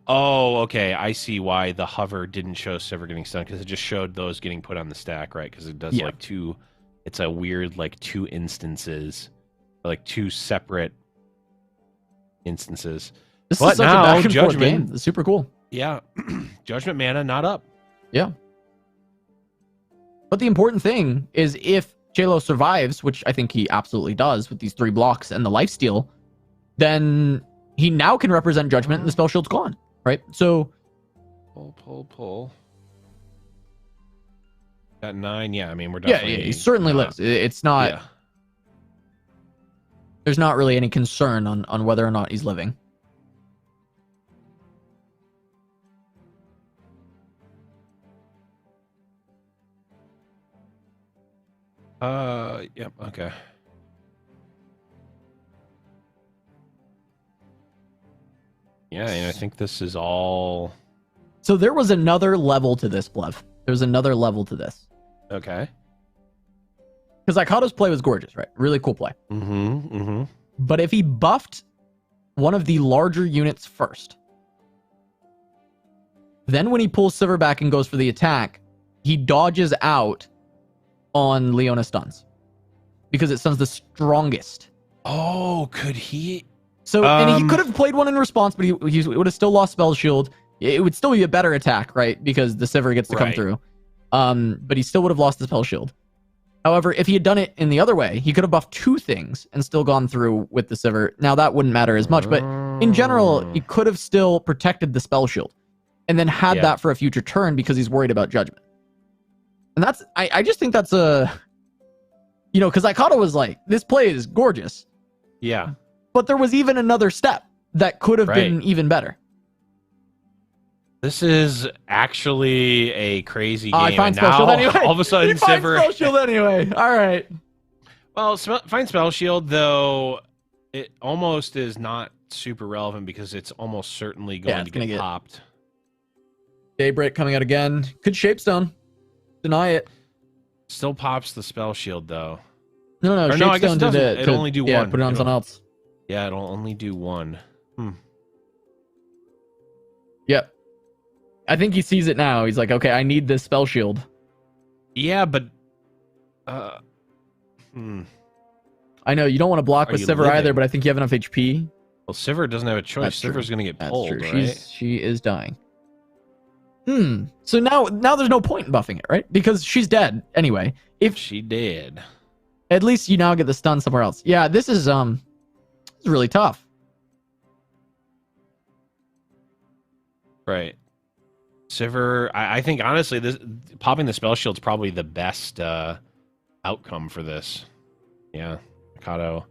Speaker 2: Oh, okay. I see why the hover didn't show Sivir getting stunned, because it just showed those getting put on the stack, right? Because it does like 2. It's a weird like 2 instances, like 2 separate instances.
Speaker 1: This
Speaker 2: but
Speaker 1: is such
Speaker 2: now,
Speaker 1: a back and forth
Speaker 2: Judgment,
Speaker 1: game. It's super cool.
Speaker 2: Yeah. Judgment mana not up.
Speaker 1: Yeah. But the important thing is if Chelo survives, which I think he absolutely does with these 3 blocks and the lifesteal, then he now can represent Judgment and the spell shield's gone, right? So
Speaker 2: pull. Got 9. Yeah, I mean we're definitely.
Speaker 1: Yeah, he certainly lives. It's not.
Speaker 2: Yeah.
Speaker 1: There's not really any concern on whether or not he's living.
Speaker 2: Yep. Okay. Yeah, and I think this is all.
Speaker 1: So there was another level to this, Blev. There's another level to this.
Speaker 2: Okay.
Speaker 1: Because Ikado's play was gorgeous, right? Really cool play. But if he buffed one of the larger units first, then when he pulls Sivir back and goes for the attack, he dodges out on Leona stuns. Because it stuns the strongest.
Speaker 2: Oh, could he?
Speaker 1: So, and he could have played one in response, but he would have still lost Spell Shield. It would still be a better attack, right? Because the Sivir gets to come through. But he still would have lost the Spell Shield. However, if he had done it in the other way, he could have buffed 2 things and still gone through with the Sivir. Now, that wouldn't matter as much, but in general, he could have still protected the Spell Shield and then had that for a future turn because he's worried about Judgment. And that's, I just think that's a, you know, because Ikado was like, this play is gorgeous.
Speaker 2: Yeah.
Speaker 1: But there was even another step that could have been even better.
Speaker 2: This is actually a crazy game.
Speaker 1: I find
Speaker 2: Spell
Speaker 1: Shield anyway.
Speaker 2: All of a sudden, Sivir.
Speaker 1: Spell Shield anyway. All right.
Speaker 2: Well, find Spell Shield, though, it almost is not super relevant because it's almost certainly going to get popped.
Speaker 1: Daybreak coming out again. Could Shapestone. Deny it.
Speaker 2: Still pops the Spell Shield, though.
Speaker 1: No,
Speaker 2: I guess it doesn't. It'll only do one.
Speaker 1: Yeah, put it on something else.
Speaker 2: Yeah, it'll only do 1.
Speaker 1: Yep. I think he sees it now. He's like, okay, I need this Spell Shield.
Speaker 2: Yeah, but...
Speaker 1: I know, you don't want to block with Sivir either, but I think you have enough HP.
Speaker 2: Well, Sivir doesn't have a choice. Sivir's going to get pulled, right?
Speaker 1: She is dying. So now there's no point in buffing it, right? Because she's dead anyway. If
Speaker 2: she did,
Speaker 1: at least you now get the stun somewhere else. Yeah, this is really tough.
Speaker 2: Right. Sivir, I think honestly, this popping the Spell Shield's probably the best outcome for this. Yeah, Mikado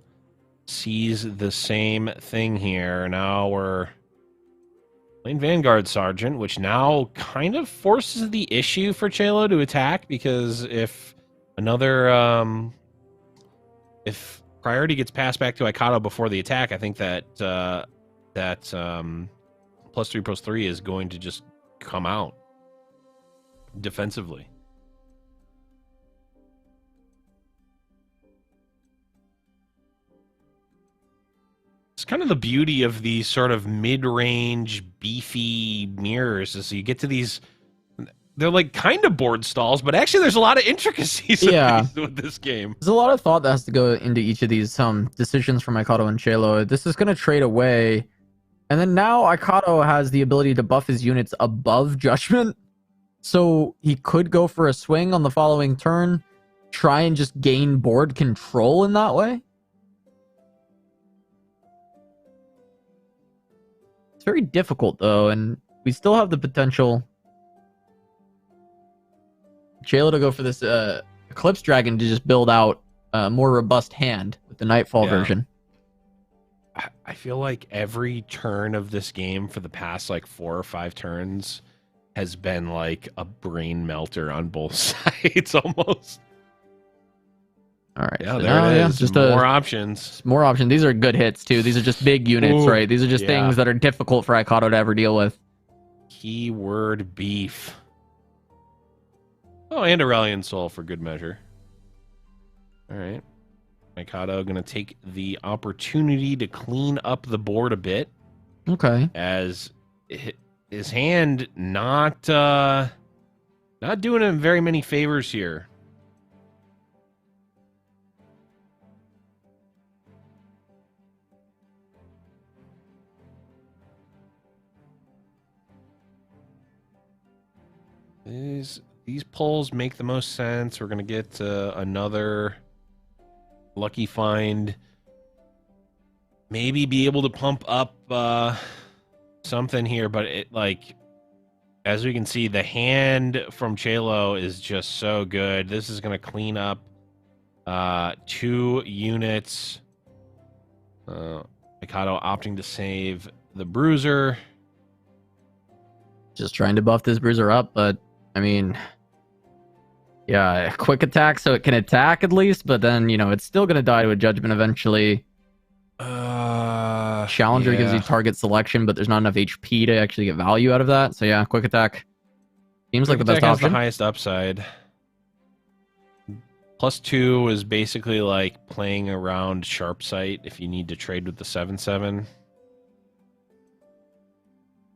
Speaker 2: sees the same thing here. Now we're playing Vanguard Sergeant, which now kind of forces the issue for Chelo to attack, because if another if priority gets passed back to Ikado before the attack, I think that +3/+3 is going to just come out defensively. It's kind of the beauty of these sort of mid-range, beefy mirrors is you get to these. They're like kind of board stalls, but actually there's a lot of intricacies with this game.
Speaker 1: There's a lot of thought that has to go into each of these decisions from Ikato and Chelo. This is going to trade away. And then now Ikato has the ability to buff his units above Judgment. So he could go for a swing on the following turn, try and just gain board control in that way. It's very difficult, though, and we still have the potential Chelo to go for this Eclipse Dragon to just build out a more robust hand with the Nightfall version.
Speaker 2: I feel like every turn of this game for the past like 4 or 5 turns has been like a brain melter on both sides almost.
Speaker 1: All right.
Speaker 2: Yeah, so there it is.
Speaker 1: Just
Speaker 2: more options.
Speaker 1: More options. These are good hits too. These are just big units, right? These are just things that are difficult for Ikato to ever deal with.
Speaker 2: Keyword beef. Oh, and Aurelion Soul for good measure. All right. Ikato going to take the opportunity to clean up the board a bit.
Speaker 1: Okay.
Speaker 2: As his hand not doing him very many favors here. These pulls make the most sense. We're going to get another lucky find. Maybe be able to pump up something here, but it like as we can see, the hand from Chelo is just so good. This is going to clean up 2 units. Ikato opting to save the Bruiser.
Speaker 1: Just trying to buff this Bruiser up, but I mean, yeah, quick attack so it can attack at least, but then, it's still going to die to a Judgment eventually. Challenger gives you target selection, but there's not enough HP to actually get value out of that. So yeah, quick attack seems like the best option.
Speaker 2: The highest upside. +2 is basically like playing around sharp sight if you need to trade with the 7/7.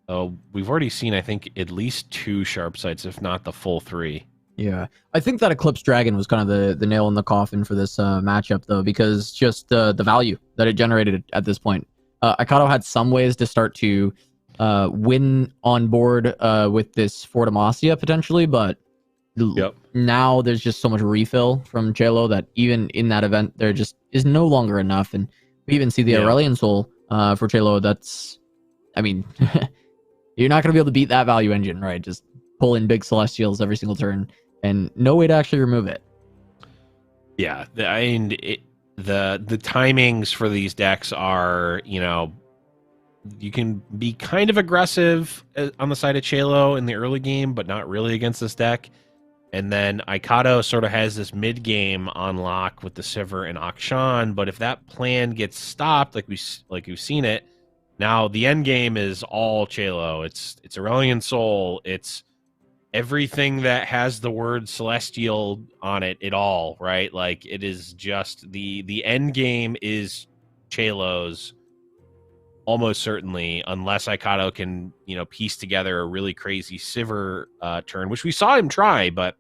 Speaker 2: Oh, we've already seen, I think, at least 2 sharp sights, if not the full 3.
Speaker 1: Yeah, I think that Eclipse Dragon was kind of the nail in the coffin for this matchup, though, because just the value that it generated at this point. Ikato had some ways to start to win on board with this Fort Demacia, potentially, but now there's just so much refill from Chelo that even in that event, there just is no longer enough. And we even see the Aurelion Soul for Chelo. That's, I mean... You're not going to be able to beat that value engine, right? Just pull in big Celestials every single turn and no way to actually remove it.
Speaker 2: Yeah, the timings for these decks are, you can be kind of aggressive on the side of Chelo in the early game, but not really against this deck. And then Ikato sort of has this mid-game on lock with the Sivir and Akshan, but if that plan gets stopped, like we've seen it, now, the end game is all Chelo. It's Aurelion Soul. It's everything that has the word Celestial on it all, right? Like, it is just the end game is Chelo's almost certainly, unless Ikato can, piece together a really crazy Sivir turn, which we saw him try, but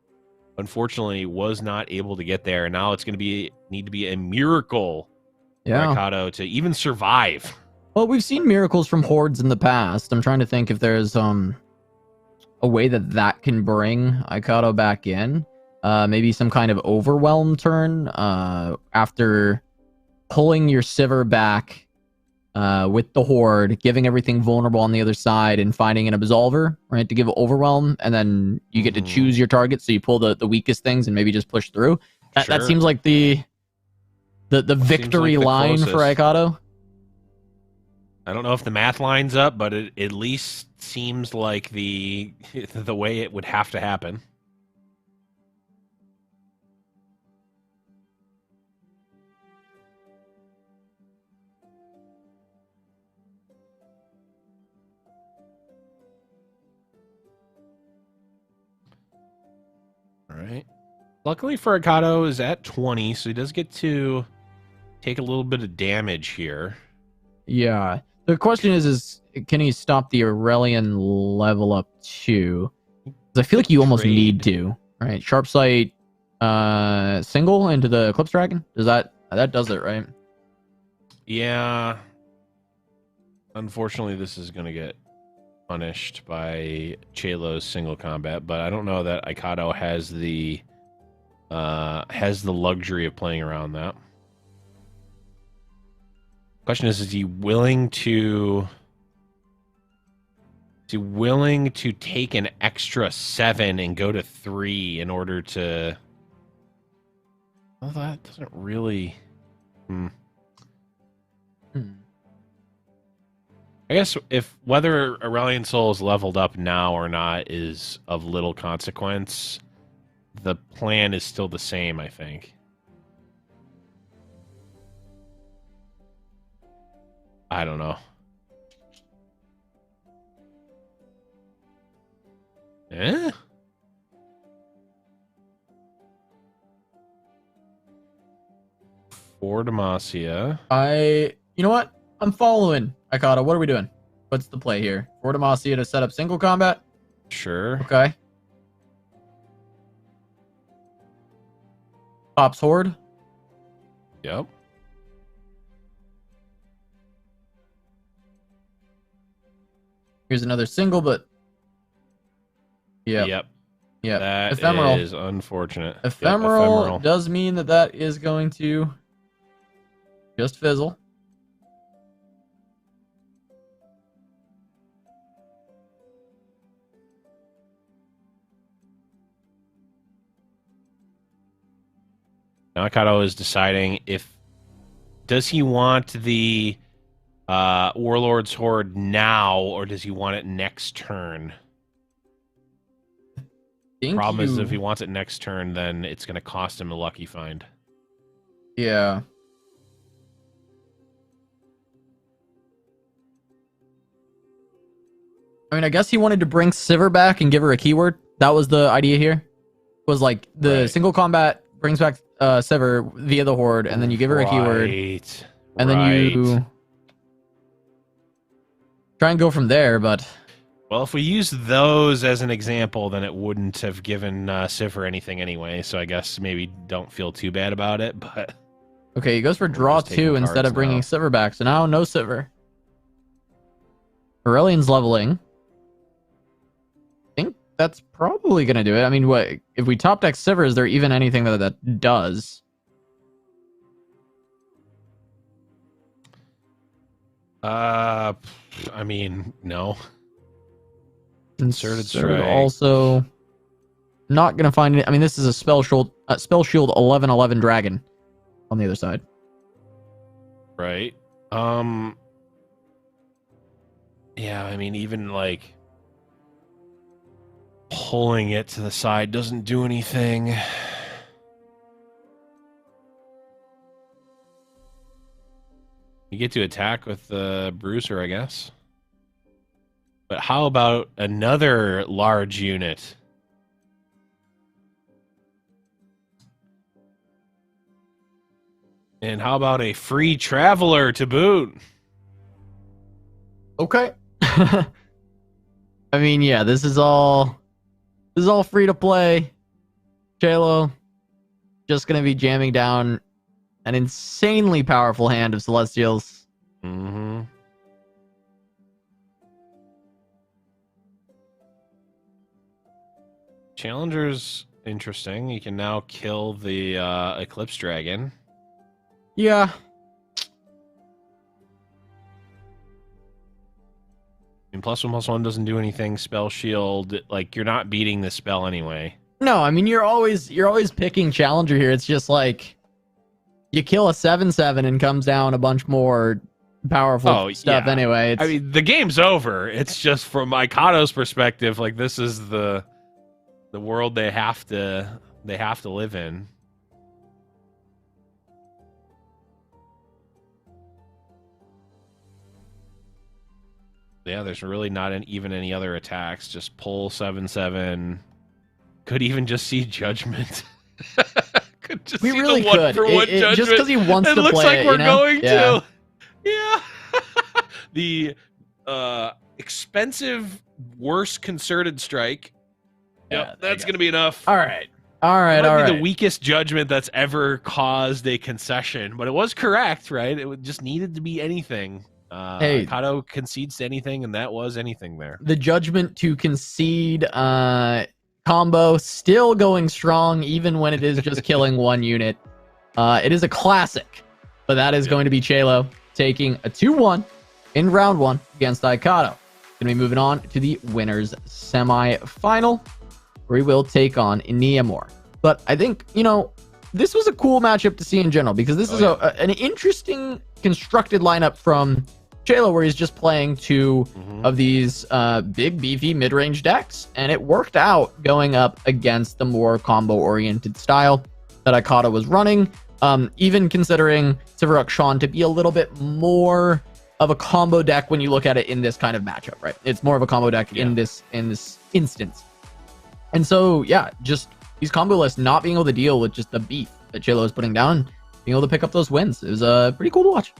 Speaker 2: unfortunately was not able to get there. And now it's going to need to be a miracle for Ikato to even survive.
Speaker 1: Well, we've seen miracles from Hordes in the past. I'm trying to think if there's a way that can bring Ikato back in. Maybe some kind of overwhelm turn after pulling your Sivir back with the Horde, giving everything vulnerable on the other side, and finding an Absolver, right, to give overwhelm, and then you get to choose your target, so you pull the weakest things and maybe just push through. That seems like the victory line for Ikato.
Speaker 2: I don't know if the math lines up, but it at least seems like the way it would have to happen. All right. Luckily for Ikato is at 20, so he does get to take a little bit of damage here.
Speaker 1: Yeah. The question is can he stop the Aurelian level up too? Because I feel like you almost need to, right? Sharp sight, single into the Eclipse Dragon. Does that does it, right?
Speaker 2: Yeah. Unfortunately, this is gonna get punished by Chalo's single combat, but I don't know that Aikado has the luxury of playing around that. Question is he willing to take an extra 7 and go to 3 in order to... Well, that doesn't really... I guess if whether Aurelian Soul is leveled up now or not is of little consequence, the plan is still the same, I think. I don't know. Eh? For Demacia.
Speaker 1: You know what? I'm following. Aikado, what are we doing? What's the play here? For Demacia to set up single combat?
Speaker 2: Sure.
Speaker 1: Okay. Pops Horde?
Speaker 2: Yep.
Speaker 1: Here's another single, but...
Speaker 2: Yep.
Speaker 1: Yeah.
Speaker 2: That
Speaker 1: Ephemeral.
Speaker 2: is unfortunate.
Speaker 1: Ephemeral does mean that is going to just fizzle.
Speaker 2: Now Aikado is deciding does he want the Warlord's Horde now, or does he want it next turn? Problem is, if he wants it next turn, then it's going to cost him a lucky find.
Speaker 1: Yeah. I mean, I guess he wanted to bring Sivir back and give her a keyword. That was the idea here. Was like the single combat brings back Sivir via the Horde, and then you give her a keyword. And then you try and go from there, but...
Speaker 2: Well, if we use those as an example, then it wouldn't have given Sivir anything anyway, so I guess maybe don't feel too bad about it, but...
Speaker 1: Okay, he goes for draw 2 instead of bringing Sivir back, so now no Sivir. Aurelian's leveling. I think that's probably going to do it. I mean, what if we top deck Sivir, is there even anything that does?
Speaker 2: I mean, no.
Speaker 1: Inserted strike. Also, not gonna find it. I mean, this is a spell shield 11/11 dragon on the other side.
Speaker 2: Right. Yeah, I mean, even like pulling it to the side doesn't do anything. You get to attack with the Bruiser, I guess. But how about another large unit? And how about a free traveler to boot?
Speaker 1: Okay. I mean, yeah, this is all free to play. Chalo just gonna be jamming down an insanely powerful hand of Celestials.
Speaker 2: Mm-hmm. Challenger's interesting. You can now kill the Eclipse Dragon.
Speaker 1: Yeah.
Speaker 2: And +1/+1 doesn't do anything. Spell shield, like you're not beating this spell anyway.
Speaker 1: No, I mean you're always picking Challenger here. It's just like you kill a 7/7 and comes down a bunch more powerful stuff anyway.
Speaker 2: I mean, the game's over. It's just from Aikado's perspective, like this is the world they have to live in. Yeah, there's really not even any other attacks. Just pull 7/7. Could even just see Judgment. Could just
Speaker 1: we
Speaker 2: see
Speaker 1: really
Speaker 2: the 1
Speaker 1: could.
Speaker 2: for 1 Judgment.
Speaker 1: Just because he wants to
Speaker 2: looks
Speaker 1: play
Speaker 2: like
Speaker 1: it,
Speaker 2: we're going to. Yeah. the expensive, worst concerted strike. Yep, that's going to be enough.
Speaker 1: All right. All right.
Speaker 2: That
Speaker 1: All
Speaker 2: might be
Speaker 1: right.
Speaker 2: the weakest judgment that's ever caused a concession, but it was correct, right? It just needed to be anything.
Speaker 1: Hey.
Speaker 2: Kato concedes to anything, and that was anything there.
Speaker 1: The judgment to concede combo still going strong, even when it is just killing one unit. It is a classic, but that is going to be Chelo taking a 2-1 in round 1 against Ikato. Going to be moving on to the winners semi-final, where he will take on Iniamor. But I think, you know, this was a cool matchup to see in general, because this is an interesting constructed lineup from Chelo, where he's just playing two of these big, beefy mid-range decks, and it worked out going up against the more combo-oriented style that Ikato was running, even considering Sivaruk Sean to be a little bit more of a combo deck when you look at it in this kind of matchup, right? It's more of a combo deck in this instance. And so, yeah, just these combo lists not being able to deal with just the beef that Chelo is putting down, being able to pick up those wins. It was pretty cool to watch.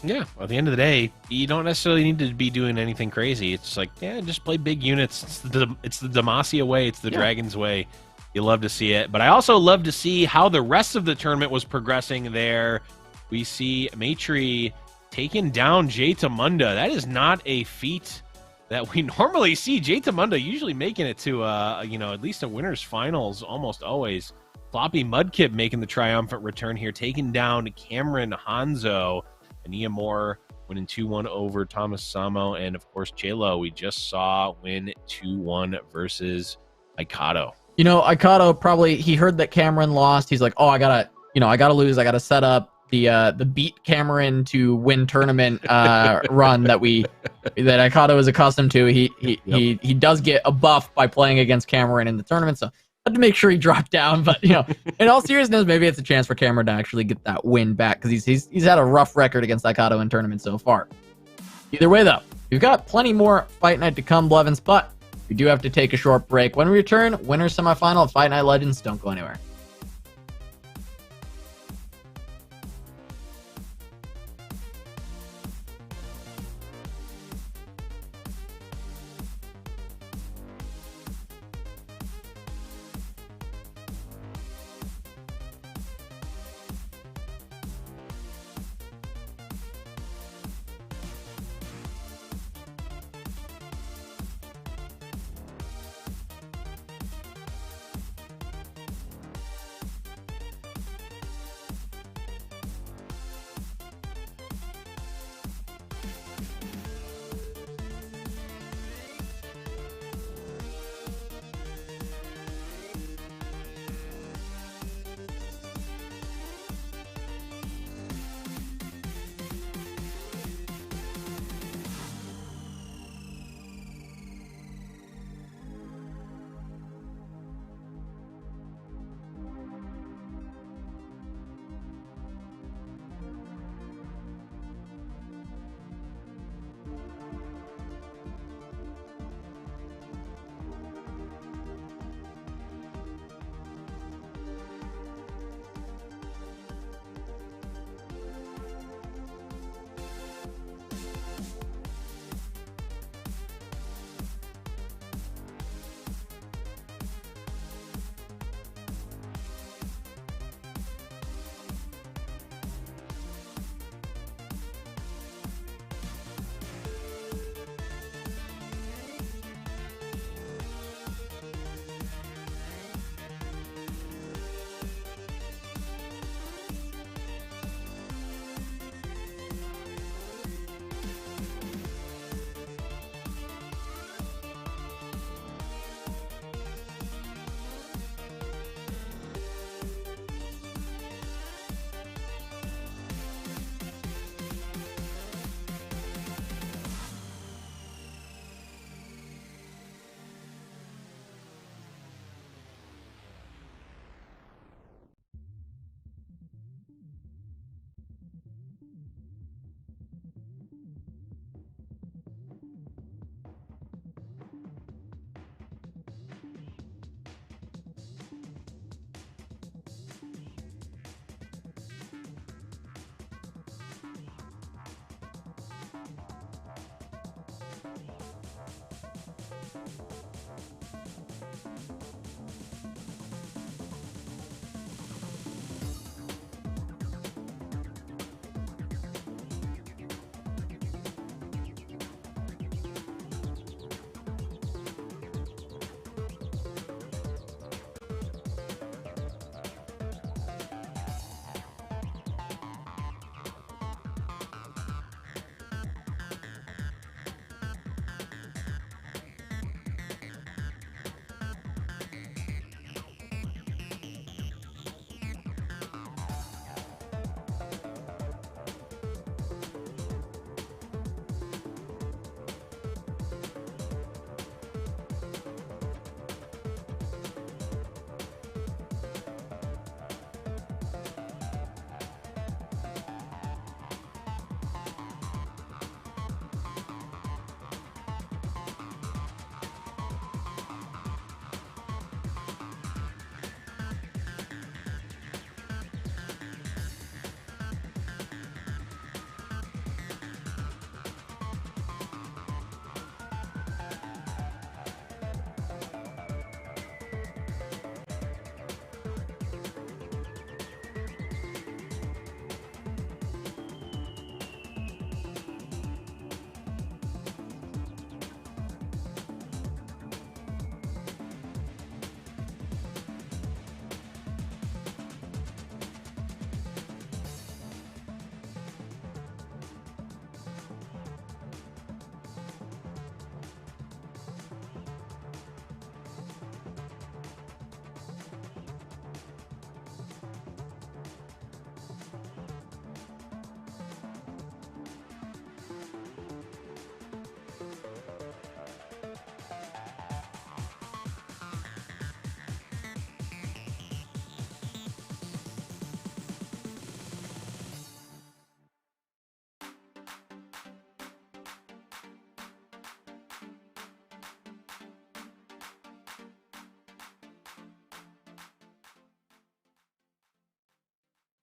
Speaker 2: Yeah, at the end of the day, you don't necessarily need to be doing anything crazy. It's like, yeah, just play big units. It's the Demacia way. It's the Dragon's way. You love to see it. But I also love to see how the rest of the tournament was progressing there. We see Maitri taking down Jay Tamunda. That is not a feat that we normally see. Jay Tamunda usually making it to, at least a winner's finals almost always. Floppy Mudkip making the triumphant return here, taking down Cameron Hanzo. Iniamor winning 2-1 over Thomas Samo, and of course Chelo we just saw win 2-1 versus Ikato.
Speaker 1: You know, Ikato probably, he heard that Cameron lost. He's like, oh, I gotta lose. I gotta set up the beat Cameron to win tournament run that Ikato is accustomed to. He does get a buff by playing against Cameron in the tournament, so had to make sure he dropped down. But, you know, in all seriousness, maybe it's a chance for Cameron to actually get that win back, because he's had a rough record against Ikato in tournaments so far. Either way, though, we've got plenty more Fight Night to come, Blevins, but we do have to take a short break. When we return, winners semifinal of Fight Night Legends. Don't go anywhere.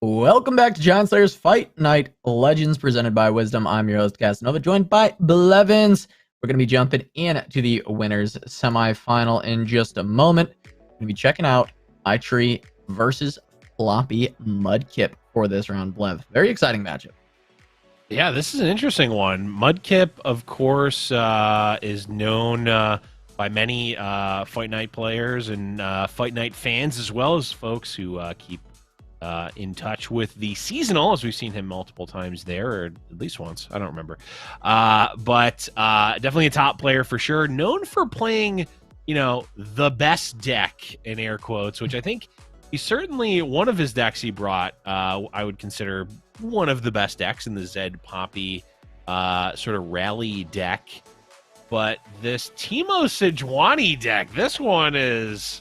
Speaker 1: Welcome back to Giant Slayer's Fight Night Legends presented by Wisdom. I'm your host, Casanova, joined by Blevins. We're going to be jumping into the winners semifinal in just a moment. We're going to be checking out iTree versus Floppy Mudkip for this round, Blev. Very exciting matchup.
Speaker 2: Yeah, this is an interesting one. Mudkip, of course, is known by many Fight Night players and Fight Night fans, as well as folks who keep in touch with the seasonal, as we've seen him multiple times there, or at least once. I don't remember. But definitely a top player for sure. Known for playing, you know, the best deck, in air quotes, which I think he's certainly one of his decks he brought, I would consider one of the best decks in the Zed Poppy sort of rally deck. But this Teemo Sejuani deck, this one is...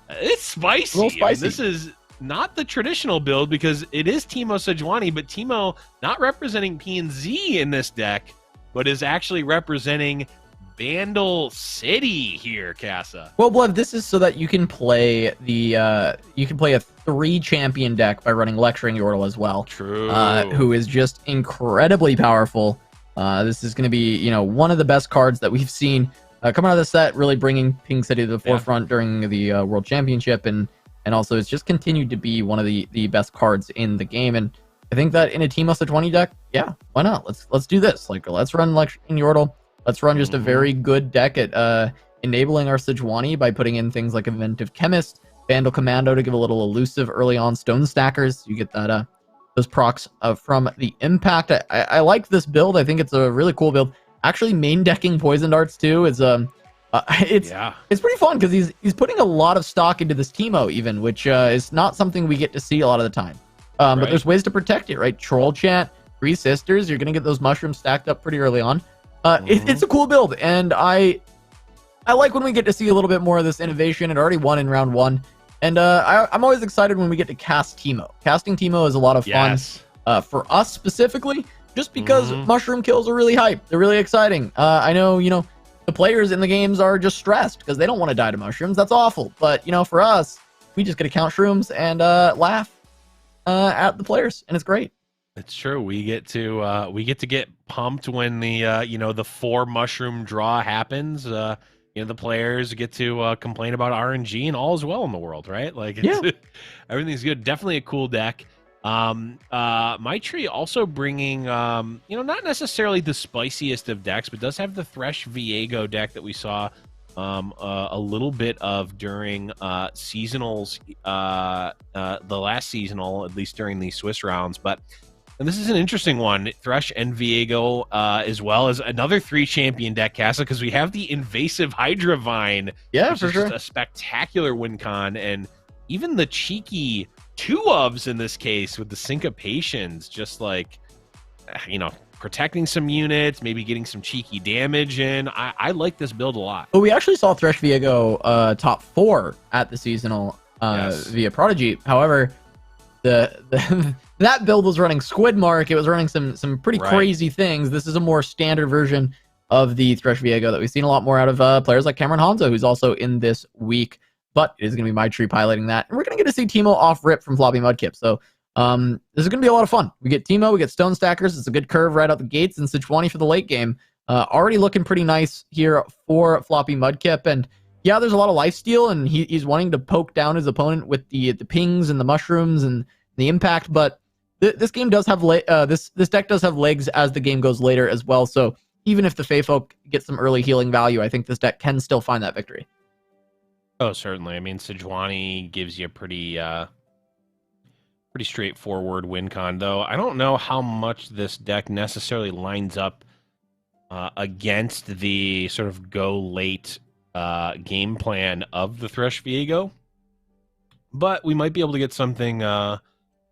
Speaker 2: it's spicy.
Speaker 1: A little spicy.
Speaker 2: I mean, this is not the traditional build because it is Teemo Sejuani, but Teemo not representing PNZ in this deck, but is actually representing Bandle City here, Casa.
Speaker 1: Well, Blev, this is so that you can play the you can play a 3 champion deck by running Lecturing Yordle as well.
Speaker 2: True.
Speaker 1: Who is just incredibly powerful. This is going to be, you know, one of the best cards that we've seen coming out of the set, really bringing Pink City to the forefront during the World Championship, and also it's just continued to be one of the best cards in the game. And I think that in a Teemo Sejuani deck, yeah, why not? Let's do this. Like, let's run Lecturing Yordle. Let's run just a very good deck at enabling our Sejuani by putting in things like Inventive Chemist, Vandal Commando to give a little elusive early on Stone Stackers. You get that those procs from the impact. I like this build. I think it's a really cool build. Actually, main decking Poison Darts too is it's pretty fun because he's putting a lot of stock into this Teemo even, which is not something we get to see a lot of the time. But there's ways to protect it, right? Troll Chant, 3 Sisters. You're gonna get those mushrooms stacked up pretty early on. It's a cool build, and I like when we get to see a little bit more of this innovation. It already won in round 1, and I'm always excited when we get to cast Teemo. Casting Teemo is a lot of fun for us specifically, just because mushroom kills are really hype. They're really exciting. I know, you know, the players in the games are just stressed because they don't want to die to mushrooms. That's awful. But, you know, for us, we just get to count shrooms and laugh at the players, and it's great.
Speaker 2: It's true. We get to get pumped when the you know, the 4 mushroom draw happens. the players get to complain about RNG and all is well in the world, right? Like, everything's good. Definitely a cool deck. My tree also bringing, not necessarily the spiciest of decks, but does have the Thresh Viego deck that we saw a little bit of during seasonals, the last seasonal, at least during the Swiss rounds. And this is an interesting one, Thresh and Viego, as well as another 3-champion deck, Casa, because we have the Invasive Hydravine, which is just a spectacular win con, and even the cheeky 2-ofs in this case with the Syncopations, just like, protecting some units, maybe getting some cheeky damage in. I like this build a lot.
Speaker 1: Well, we actually saw Thresh Viego top 4 at the seasonal via Prodigy. However, that build was running Squid Mark. It was running some pretty crazy things. This is a more standard version of the Thresh Viego that we've seen a lot more out of players like Cameron Hanzo, who's also in this week. But it is going to be my tree piloting that. And we're going to get to see Teemo off rip from Floppy Mudkip. So this is going to be a lot of fun. We get Teemo, we get Stone Stackers. It's a good curve right out the gates. And Sejuani for the late game. Already looking pretty nice here for Floppy Mudkip. And yeah, there's a lot of lifesteal, and he's wanting to poke down his opponent with the pings and the mushrooms and the impact. But this game does have this deck does have legs as the game goes later as well. So even if the Fey Folk get some early healing value, I think this deck can still find that victory.
Speaker 2: Oh, certainly. I mean, Sejuani gives you a pretty straightforward win con, though. I don't know how much this deck necessarily lines up against the sort of go late game plan of the Thresh Viego, but we might be able to get something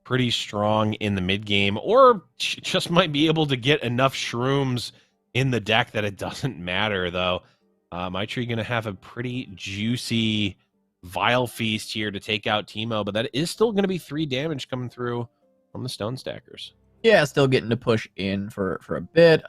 Speaker 2: pretty strong in the mid game, or just might be able to get enough shrooms in the deck that it doesn't matter, though. My tree going to have a pretty juicy Vile Feast here to take out Teemo, but that is still going to be 3 damage coming through from the Stone Stackers.
Speaker 1: Yeah, still getting to push in for a bit.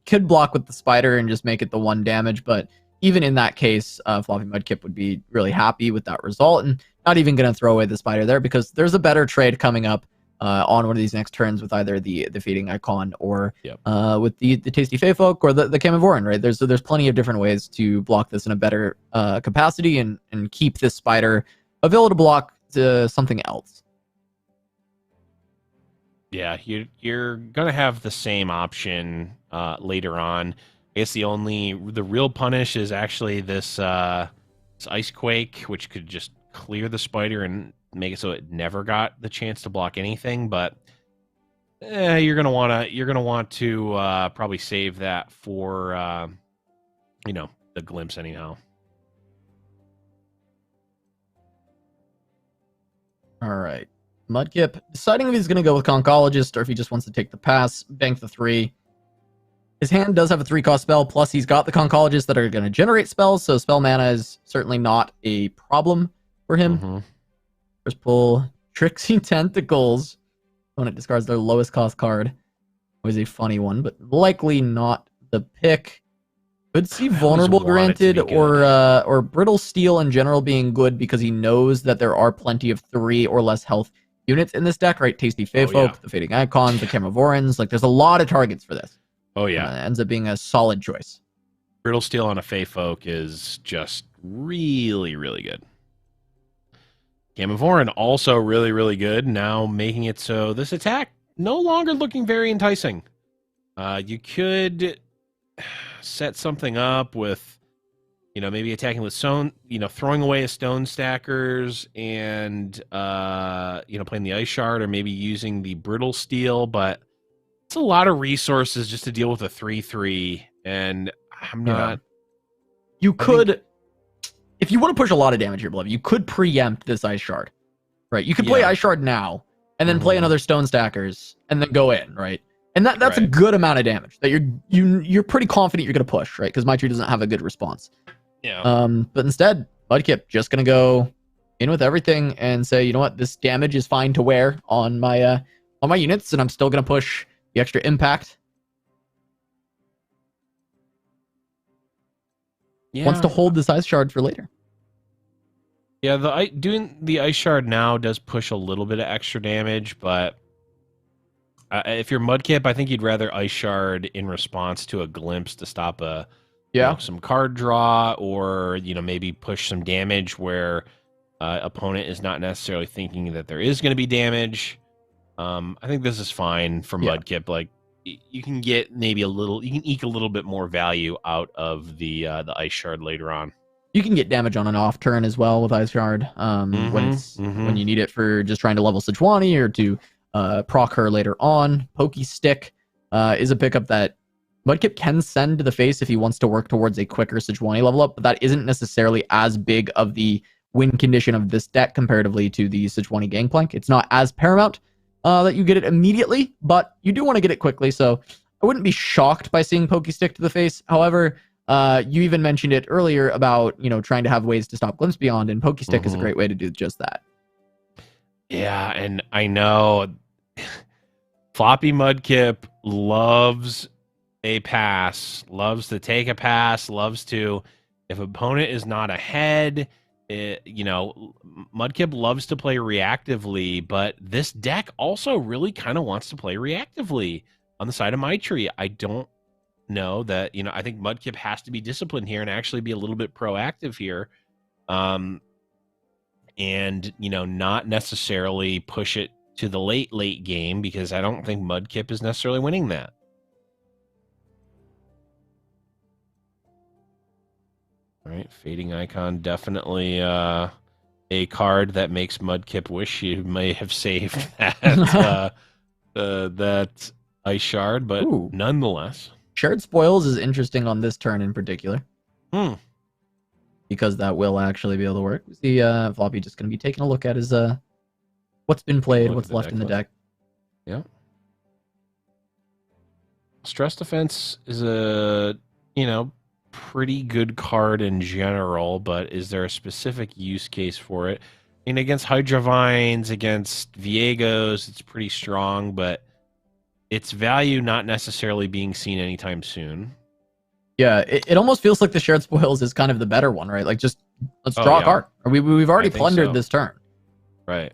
Speaker 1: Could block with the Spider and just make it the 1 damage, but even in that case, Floppy Mudkip would be really happy with that result, and not even going to throw away the Spider there, because there's a better trade coming up on one of these next turns with either the Feeding Icon or with the Tasty Fey Folk or the Camivoran, right? There's plenty of different ways to block this in a better capacity and keep this Spider available to block to something else.
Speaker 2: Yeah, you're gonna have the same option later on. I guess the real punish is actually this Ice Quake, which could just clear the Spider and make it so it never got the chance to block anything. But you're gonna want to probably save that for the glimpse anyhow.
Speaker 1: All right. Mudkip deciding if he's going to go with Concologist or if he just wants to take the pass, bank the 3. His hand does have a 3-cost spell, plus he's got the Concologist that are going to generate spells, so spell mana is certainly not a problem for him. First pull, Trixie Tentacles. Opponent discards their lowest cost card. Was a funny one, but likely not the pick. Could see Vulnerable granted or Brittle Steel in general being good because he knows that there are plenty of 3 or less health units in this deck, right? Tasty Fey Folk, the Fading Icons, the Camivorans. Like, there's a lot of targets for this.
Speaker 2: Oh, yeah.
Speaker 1: It ends up being a solid choice.
Speaker 2: Brittle Steel on a Fey Folk is just really, really good. Camivoran also really, really good, now making it so this attack no longer looking very enticing. You could set something up with, maybe attacking with stone, throwing away a Stone Stackers and, playing the Ice Shard or maybe using the Brittle Steel, but it's a lot of resources just to deal with a 3/3, and I'm not...
Speaker 1: You could... If you want to push a lot of damage here, Blev, you could preempt this Ice Shard, right? You could play Ice Shard now, and then play another Stone Stackers, and then go in, right? And that's a good amount of damage that you're pretty confident you're going to push, right? Because my tree doesn't have a good response.
Speaker 2: Yeah.
Speaker 1: But instead, Mudkip just going to go in with everything and say, you know what, this damage is fine to wear on my units, and I'm still going to push the extra impact.
Speaker 2: Yeah.
Speaker 1: Wants to hold this Ice Shard for later.
Speaker 2: Yeah, doing the Ice Shard now does push a little bit of extra damage, but if you're Mudkip, I think you'd rather Ice Shard in response to a Glimpse to stop a
Speaker 1: Yeah.
Speaker 2: some card draw, or maybe push some damage where opponent is not necessarily thinking that there is going to be damage. I think this is fine for Mudkip. Like, you can get maybe you can eke a little bit more value out of the Ice Shard later on.
Speaker 1: You can get damage on an off turn as well with Ice Shard when you need it for just trying to level Sejuani or to proc her later on. Pokey Stick is a pickup that Mudkip can send to the face if he wants to work towards a quicker Sejuani level up, but that isn't necessarily as big of the win condition of this deck comparatively to the Sejuani Gangplank. It's not as paramount that you get it immediately, but you do want to get it quickly, so I wouldn't be shocked by seeing Pokey Stick to the face. However, you even mentioned it earlier about, trying to have ways to stop Glimpse Beyond, and Pokey Stick is a great way to do just that.
Speaker 2: Yeah, and I know Floppy Mudkip loves a pass, loves to take a pass, loves to, if opponent is not ahead, Mudkip loves to play reactively, but this deck also really kind of wants to play reactively on the side of my tree. I don't know that, I think Mudkip has to be disciplined here and actually be a little bit proactive here. And, not necessarily push it to the late game, because I don't think Mudkip is necessarily winning that. All right, Fading Icon, definitely a card that makes Mudkip wish you may have saved that, that Ice Shard, but nonetheless.
Speaker 1: Shared Spoils is interesting on this turn in particular. Because that will actually be able to work. We see Floppy just going to be taking a look at his what's been played, what's left in the deck.
Speaker 2: Yeah. Stress Defense is a, pretty good card in general, but is there a specific use case for it? And against Hydravines, against Viegos, it's pretty strong, but its value not necessarily being seen anytime soon.
Speaker 1: Yeah, it almost feels like the Shared Spoils is kind of the better one, right? Like, just let's draw a card. We've already plundered this turn.
Speaker 2: Right.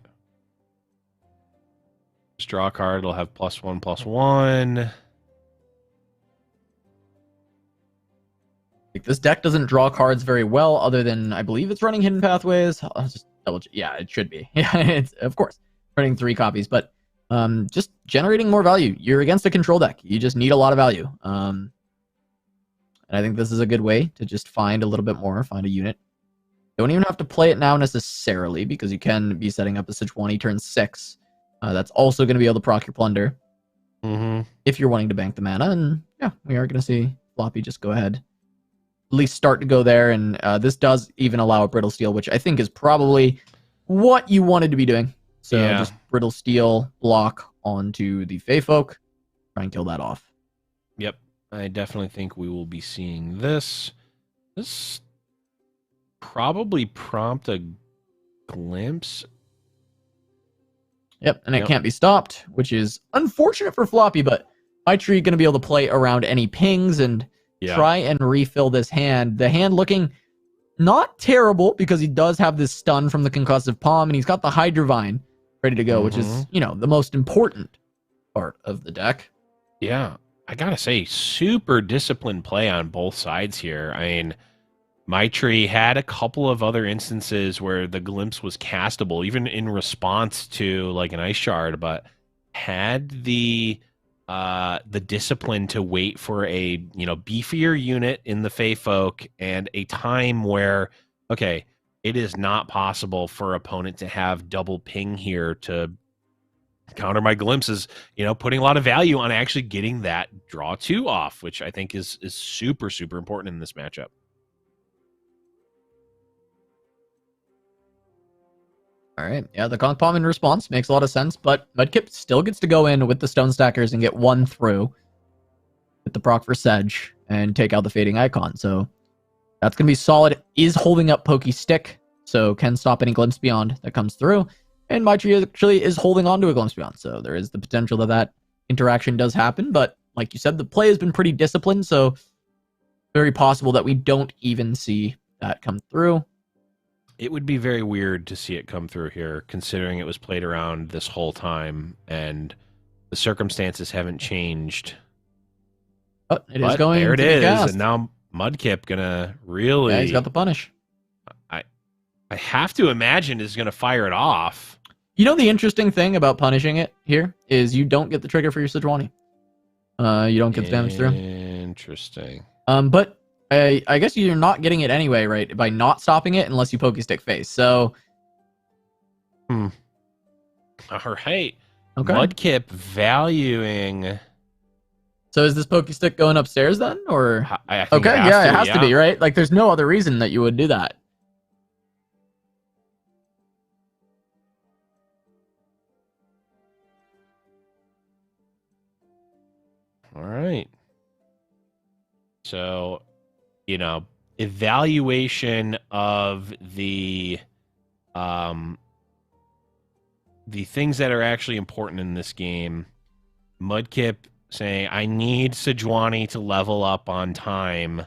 Speaker 2: Just draw a card. It'll have +1/+1.
Speaker 1: Like, this deck doesn't draw cards very well, other than I believe it's running Hidden Pathways. I'll just double check. Yeah, it should be. Yeah, it's of course running 3 copies, but just generating more value. You're against a control deck. You just need a lot of value. And I think this is a good way to just find a little bit more, find a unit. Don't even have to play it now necessarily, because you can be setting up a Sejuani turn 6. That's also going to be able to proc your plunder if you're wanting to bank the mana. And yeah, we are going to see Floppy just go ahead, at least start to go there. And this does even allow a Brittle Steel, which I think is probably what you wanted to be doing. So just Brittle Steel block onto the Fey Folk, try and kill that off.
Speaker 2: Yep. I definitely think we will be seeing this. This probably prompt a glimpse.
Speaker 1: Yep, and it can't be stopped, which is unfortunate for Floppy, but my tree going to be able to play around any pings and try and refill this hand. The hand looking not terrible, because he does have this stun from the Concussive Palm, and he's got the Hydravine ready to go, which is, the most important part of the deck.
Speaker 2: Yeah. I gotta say, super disciplined play on both sides here. I mean, my tree had a couple of other instances where the glimpse was castable, even in response to like an Ice Shard, but had the discipline to wait for a beefier unit in the Fey Folk, and a time where it is not possible for opponent to have double ping here to counter my glimpses, putting a lot of value on actually getting that draw 2 off, which I think is super, super important in this matchup.
Speaker 1: All right. Yeah, the Conch Palm in response makes a lot of sense, but Mudkip still gets to go in with the Stone Stackers and get 1 through with the proc for Sedge and take out the Fading Icon. So that's going to be solid. Is holding up Pokey Stick, so can stop any Glimpse Beyond that comes through. And my tree actually is holding on to a Glimpse Beyond, so there is the potential that interaction does happen. But like you said, the play has been pretty disciplined, so very possible that we don't even see that come through.
Speaker 2: It would be very weird to see it come through here, considering it was played around this whole time, and the circumstances haven't changed.
Speaker 1: Oh, it is going.
Speaker 2: There it is, and now Mudkip gonna really...
Speaker 1: Yeah, he's got the punish.
Speaker 2: I have to imagine is gonna fire it off.
Speaker 1: You know, the interesting thing about punishing it here is you don't get the trigger for your Sejuani. You don't get the damage through.
Speaker 2: Interesting.
Speaker 1: But I guess you're not getting it anyway, right? By not stopping it unless you Pokestick face. So...
Speaker 2: All right.
Speaker 1: Okay.
Speaker 2: Mudkip valuing...
Speaker 1: So is this Pokestick going upstairs then? Or...
Speaker 2: I think
Speaker 1: okay, it has to be, right? Like, there's no other reason that you would do that.
Speaker 2: All right. So, evaluation of the things that are actually important in this game. Mudkip saying, I need Sejuani to level up on time.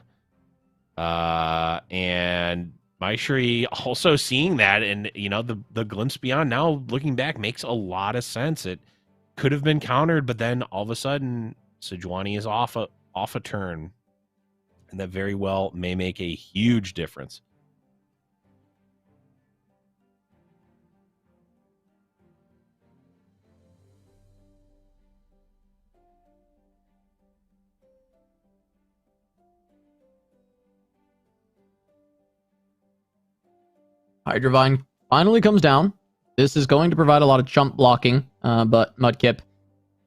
Speaker 2: And Maitri also seeing that, and the glimpse beyond now looking back makes a lot of sense. It could have been countered, but then all of a sudden Sejuani is off a turn, and that very well may make a huge difference.
Speaker 1: Hydrovine finally comes down. This is going to provide a lot of chump blocking, but Mudkip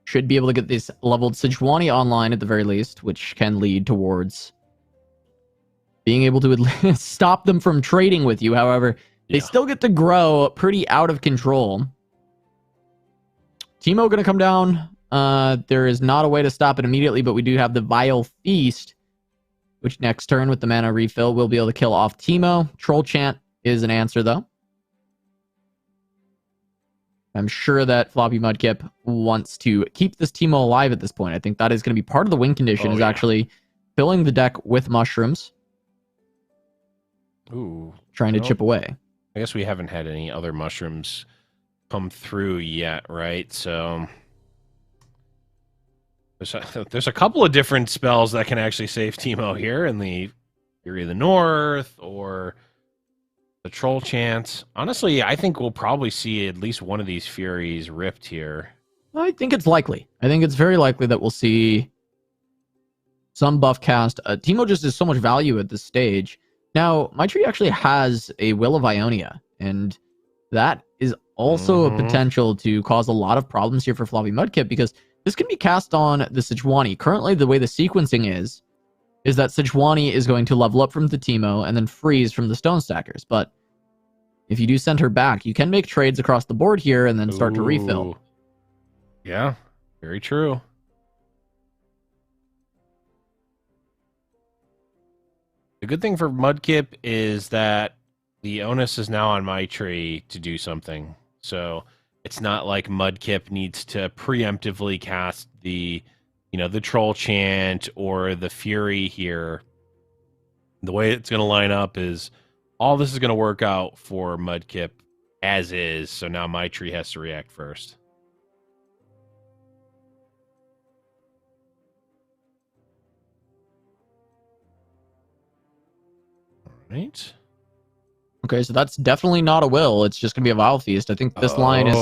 Speaker 1: should be able to get this leveled Sejuani online at the very least, which can lead towards being able to at least stop them from trading with you. However, they still get to grow pretty out of control. Teemo going to come down. There is not a way to stop it immediately, but we do have the Vile Feast, which next turn with the mana refill will be able to kill off Teemo. Troll Chant is an answer, though. I'm sure that Floppy Mudkip wants to keep this Teemo alive at this point. I think that is going to be part of the win condition, actually filling the deck with mushrooms.
Speaker 2: Ooh.
Speaker 1: Trying to chip away.
Speaker 2: I guess we haven't had any other mushrooms come through yet, right? So there's a couple of different spells that can actually save Teemo here in the Fury of the North or the Troll Chant. Honestly, I think we'll probably see at least one of these Furies ripped here.
Speaker 1: I think it's likely. I think it's very likely that we'll see some buff cast. Teemo just has so much value at this stage. Now, Maitri actually has a Will of Ionia, and that is also a potential to cause a lot of problems here for Floppy Mudkip, because this can be cast on the Sejuani. Currently, the way the sequencing is that Sejuani is going to level up from the Teemo and then freeze from the Stone Stackers. But if you do send her back, you can make trades across the board here and then start to refill.
Speaker 2: Yeah, very true. The good thing for Mudkip is that the onus is now on Maitri to do something. So it's not like Mudkip needs to preemptively cast the Troll Chant or the Fury here. The way it's going to line up is all this is going to work out for Mudkip as is. So now Maitri has to react first. Right.
Speaker 1: Okay, so that's definitely not a will. It's just going to be a Vile Feast. I think this line is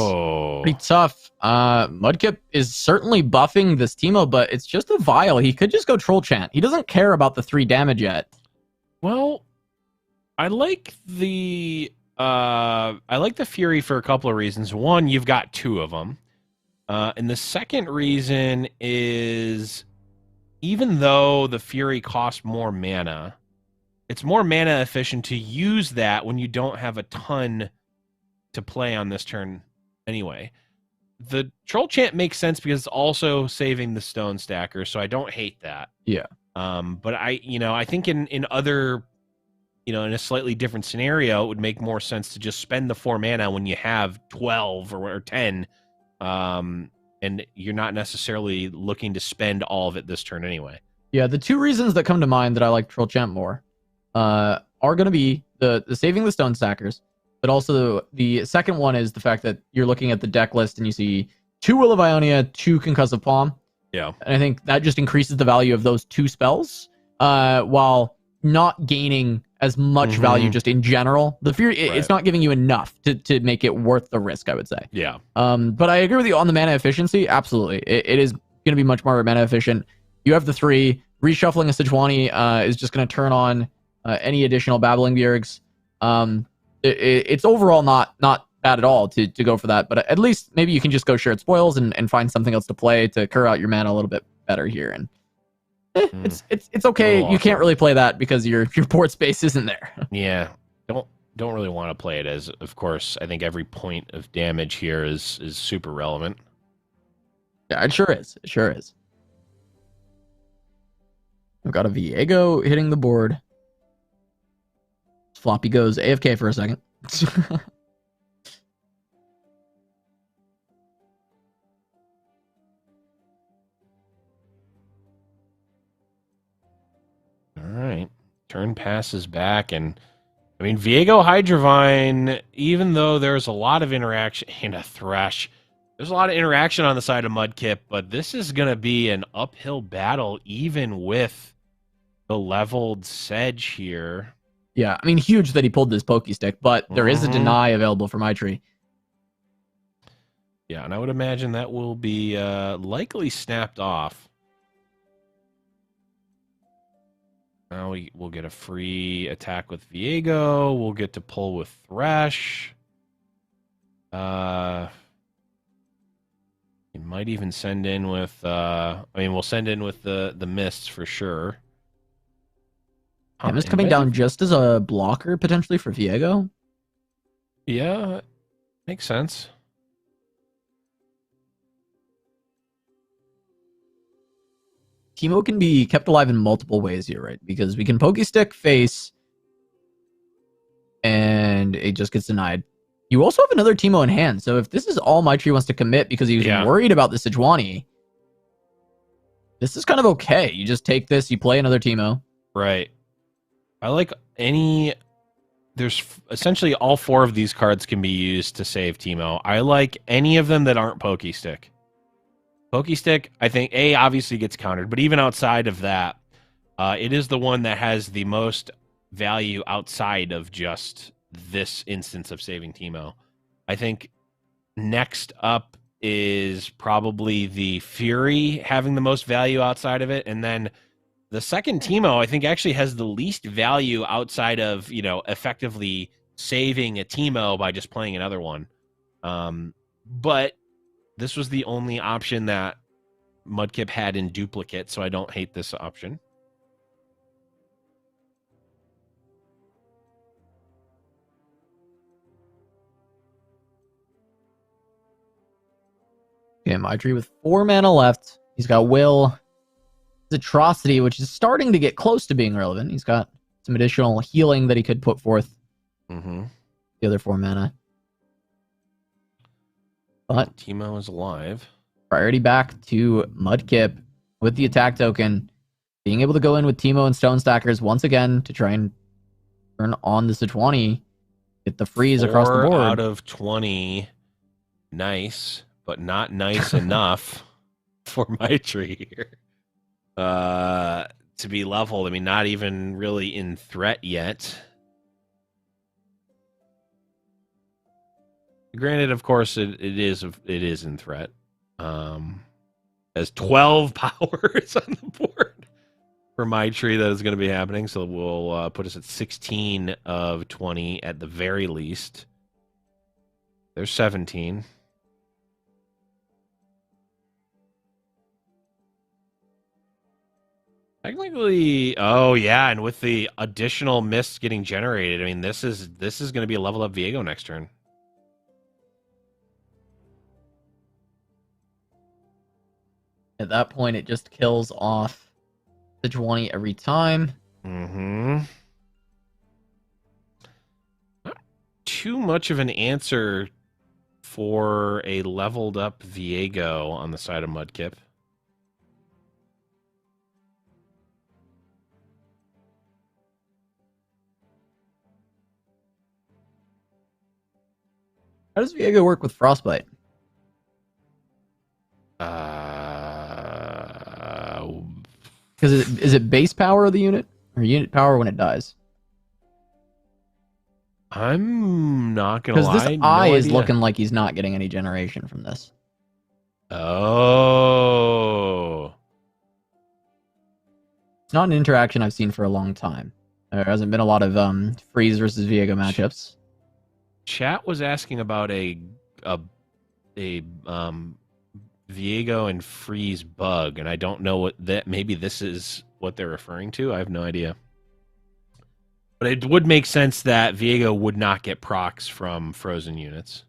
Speaker 1: pretty tough. Mudkip is certainly buffing this Teemo, but it's just a Vile. He could just go Troll Chant. He doesn't care about the 3 damage yet.
Speaker 2: Well, I like the Fury for a couple of reasons. One, you've got 2 of them. And the second reason is, even though the Fury costs more mana, it's more mana efficient to use that when you don't have a ton to play on this turn anyway. The Troll Chant makes sense because it's also saving the Stone Stacker, so I don't hate that.
Speaker 1: Yeah.
Speaker 2: But I think in other, in a slightly different scenario, it would make more sense to just spend the 4 mana when you have 12 or 10, and you're not necessarily looking to spend all of it this turn anyway.
Speaker 1: Yeah, the 2 reasons that come to mind that I like Troll Chant more are going to be the saving the Stone Stackers, but also the second one is the fact that you're looking at the deck list and you see 2 Will of Ionia, 2 Concussive Palm.
Speaker 2: Yeah.
Speaker 1: And I think that just increases the value of those 2 spells while not gaining as much value just in general. The fear, it's not giving you enough to make it worth the risk, I would say.
Speaker 2: Yeah.
Speaker 1: But I agree with you on the mana efficiency. Absolutely. It is going to be much more mana efficient. You have the 3. Reshuffling a Sejuani is just going to turn on any additional Babbling Bjergs. It's overall not bad at all to go for that. But at least maybe you can just go Shared Spoils and find something else to play to clear out your mana a little bit better here. And it's okay. You can't really play that because your board space isn't there.
Speaker 2: Yeah, don't really want to play it as. Of course, I think every point of damage here is super relevant.
Speaker 1: Yeah, it sure is. It sure is. We've got a Viego hitting the board. Floppy goes AFK for a second.
Speaker 2: All right. Turn passes back, and I mean, Viego Hydrovine, even though there's a lot of interaction and a Thresh, there's a lot of interaction on the side of Mudkip, but this is going to be an uphill battle even with the leveled Sedge here.
Speaker 1: Yeah, I mean, huge that he pulled this Pokestick, but there is a deny available for my tree.
Speaker 2: Yeah, and I would imagine that will be likely snapped off. Now we'll get a free attack with Viego. We'll get to pull with Thresh. He might even send in with... I mean, we'll send in with the Mists for sure.
Speaker 1: Mist coming down just as a blocker, potentially, for Viego?
Speaker 2: Yeah, makes sense.
Speaker 1: Teemo can be kept alive in multiple ways here, right? Because we can Pokestick face, and it just gets denied. You also have another Teemo in hand, so if this is all my tree wants to commit because he was worried about the Sejuani, this is kind of okay. You just take this, you play another Teemo.
Speaker 2: Right. I like any... There's essentially all 4 of these cards can be used to save Teemo. I like any of them that aren't Pokestick. Pokestick, I think, obviously gets countered, but even outside of that, it is the one that has the most value outside of just this instance of saving Teemo. I think next up is probably the Fury having the most value outside of it, and then the second Teemo, I think, actually has the least value outside of, effectively saving a Teemo by just playing another one. But this was the only option that Mudkip had in duplicate, so I don't hate this option.
Speaker 1: Okay, my tree with 4 mana left. He's got Will, Atrocity, which is starting to get close to being relevant. He's got some additional healing that he could put forth. The other 4 mana. But
Speaker 2: Teemo is alive.
Speaker 1: Priority back to Mudkip with the attack token. Being able to go in with Teemo and Stone Stackers once again to try and turn on the Sejuani. Get the freeze across the board.
Speaker 2: 4 out of 20. Nice, but not nice enough for my tree here. To be leveled. I mean, not even really in threat yet. Granted, of course, it is in threat. Has 12 powers on the board for my tree that is going to be happening. So we'll put us at 16 of 20 at the very least. There's 17. Technically, oh yeah, and with the additional mists getting generated, I mean, this is going to be a level up Viego next turn.
Speaker 1: At that point, it just kills off the Sejuani every time.
Speaker 2: Not too much of an answer for a leveled up Viego on the side of Mudkip.
Speaker 1: How does Viego work with Frostbite? Because is it base power of the unit or unit power when it dies?
Speaker 2: I'm not gonna lie.
Speaker 1: Because this eye
Speaker 2: no
Speaker 1: is
Speaker 2: idea.
Speaker 1: looking like he's not getting any generation from this.
Speaker 2: Oh.
Speaker 1: It's not an interaction I've seen for a long time. There hasn't been a lot of Freeze versus Viego matchups.
Speaker 2: Chat was asking about a Viego and Freeze bug, and I don't know what that. Maybe this is what they're referring to. I have no idea. But it would make sense that Viego would not get procs from frozen units.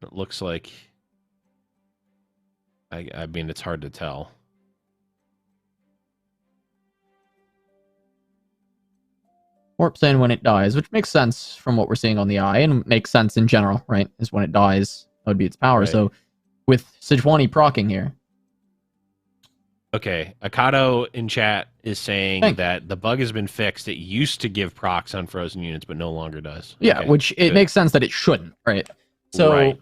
Speaker 2: It looks like. I mean, it's hard to tell.
Speaker 1: Warp saying when it dies, which makes sense from what we're seeing on the eye, and makes sense in general, right? Is when it dies, that would be its power.
Speaker 2: Right.
Speaker 1: So, with Sejuani procking here.
Speaker 2: Okay, Akato in chat is saying that the bug has been fixed. It used to give procs on frozen units, but no longer does.
Speaker 1: Yeah,
Speaker 2: okay,
Speaker 1: which it makes sense that it shouldn't, right? So,
Speaker 2: right.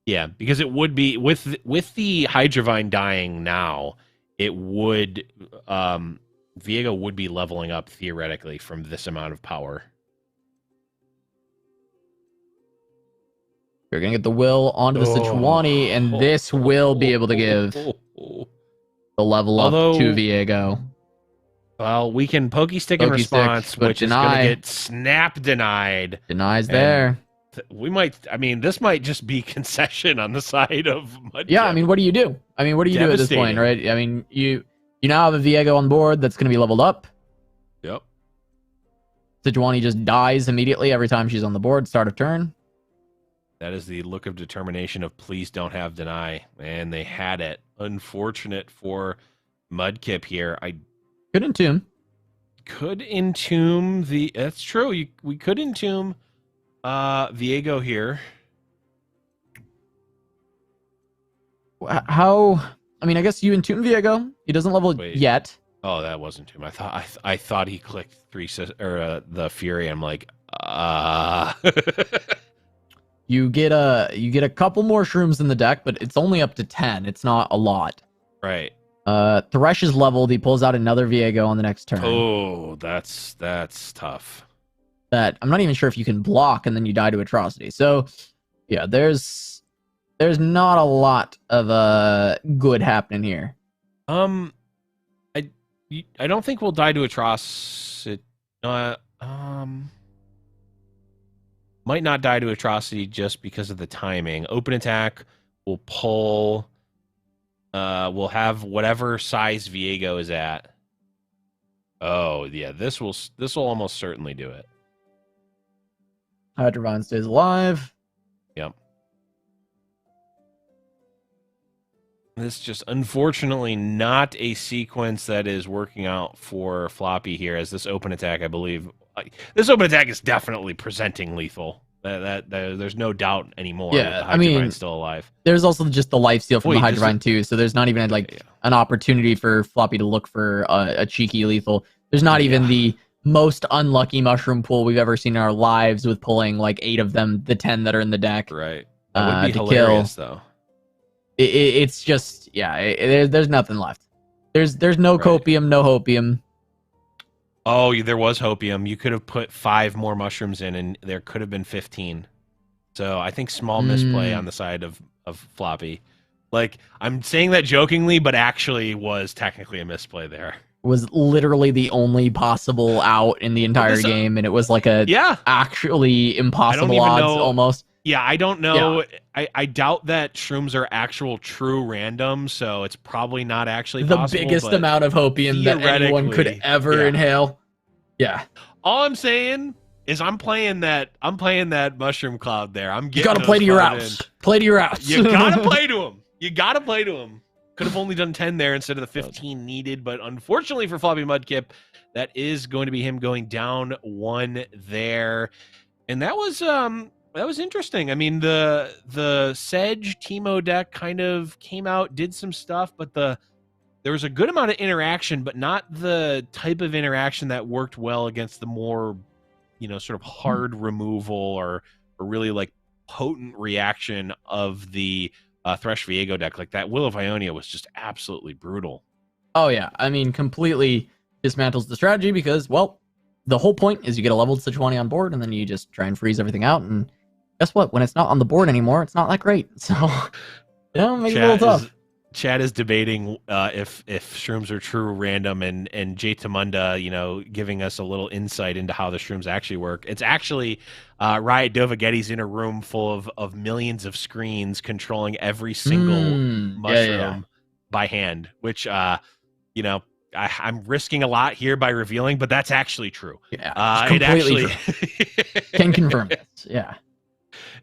Speaker 2: Yeah, because it would be with the Hydravine dying now, it would Viego would be leveling up theoretically from this amount of power.
Speaker 1: you're gonna get the will onto the Sejuani, and this will be able to give the level up to Viego.
Speaker 2: Well, we can pokey stick in response, which is going to get snap denied.
Speaker 1: Denies there.
Speaker 2: We might, I mean, this might just be concession on the side of Mudkip.
Speaker 1: Yeah, I mean, what do you do? I mean, what do you do at this point, right? I mean, you now have a Viego on board that's going to be leveled up.
Speaker 2: Yep.
Speaker 1: Sejuani just dies immediately every time she's on the board, start of turn.
Speaker 2: That is the look of determination of please don't have deny. And they had it. Unfortunate for Mudkip here. I
Speaker 1: could entomb.
Speaker 2: Could entomb the... That's true. We could entomb Viego here.
Speaker 1: How... I mean, I guess you entomb Viego. He doesn't level yet.
Speaker 2: Oh, that wasn't him. I thought he clicked the Fury. I'm like,
Speaker 1: You get a couple more shrooms in the deck, but it's only up to 10. It's not a lot.
Speaker 2: Right.
Speaker 1: Thresh is leveled. He pulls out another Viego on the next turn.
Speaker 2: Oh, that's tough.
Speaker 1: That I'm not even sure if you can block, and then you die to Atrocity. So, yeah, there's not a lot of good happening here.
Speaker 2: I don't think we'll die to Atrocity. Might not die to Atrocity just because of the timing. Open attack will pull. We'll have whatever size Viego is at. Oh yeah, this will almost certainly do it.
Speaker 1: Hydravine stays alive.
Speaker 2: Yep. This just unfortunately not a sequence that is working out for Floppy here, as this open attack, I believe. This open attack is definitely presenting lethal. That there's no doubt anymore.
Speaker 1: Yeah,
Speaker 2: I mean, still alive.
Speaker 1: There's also just the life steal from the Hydravine too, so there's not even an opportunity for Floppy to look for a cheeky lethal. There's not even the most unlucky mushroom pool we've ever seen in our lives, with pulling like 8 of them, the 10 that are in the deck.
Speaker 2: Right. That would be hilarious, though.
Speaker 1: It's just there's nothing left. There's no copium, no hopium.
Speaker 2: Oh, there was hopium. You could have put 5 more mushrooms in, and there could have been 15. So I think small misplay on the side of Floppy. Like, I'm saying that jokingly, but actually was technically a misplay there.
Speaker 1: Was literally the only possible out in the entire game, and it was like a actually impossible odds almost.
Speaker 2: Yeah, I don't know. Yeah. I doubt that shrooms are actual true random, so it's probably not actually
Speaker 1: the
Speaker 2: possible,
Speaker 1: biggest amount of hopium that anyone could ever inhale. Yeah.
Speaker 2: All I'm saying is I'm playing that mushroom cloud there. I'm getting
Speaker 1: you gotta play to your outs. Play to your outs.
Speaker 2: You gotta play to him. You gotta play to him. Could have only done 10 there instead of the 15 needed, but unfortunately for Floppy Mudkip, that is going to be him going down 1 there. And that was interesting. I mean, the Sedge Teemo deck kind of came out, did some stuff, but there was a good amount of interaction, but not the type of interaction that worked well against the more, sort of hard removal or really like potent reaction of the Thresh Viego deck. Like that Will of Ionia was just absolutely brutal.
Speaker 1: Oh yeah, I mean, completely dismantles the strategy because, well, the whole point is you get a leveled Sejuani on board, and then you just try and freeze everything out. And guess what? When it's not on the board anymore, it's not that great. So, makes it a little tough.
Speaker 2: Chad is debating if shrooms are true random, and Jay Tamunda, giving us a little insight into how the shrooms actually work. It's actually Riot Dovaghetti's in a room full of millions of screens controlling every single mushroom by hand, which I'm risking a lot here by revealing, but that's actually true.
Speaker 1: Yeah,
Speaker 2: it actually
Speaker 1: can confirm this. Yeah.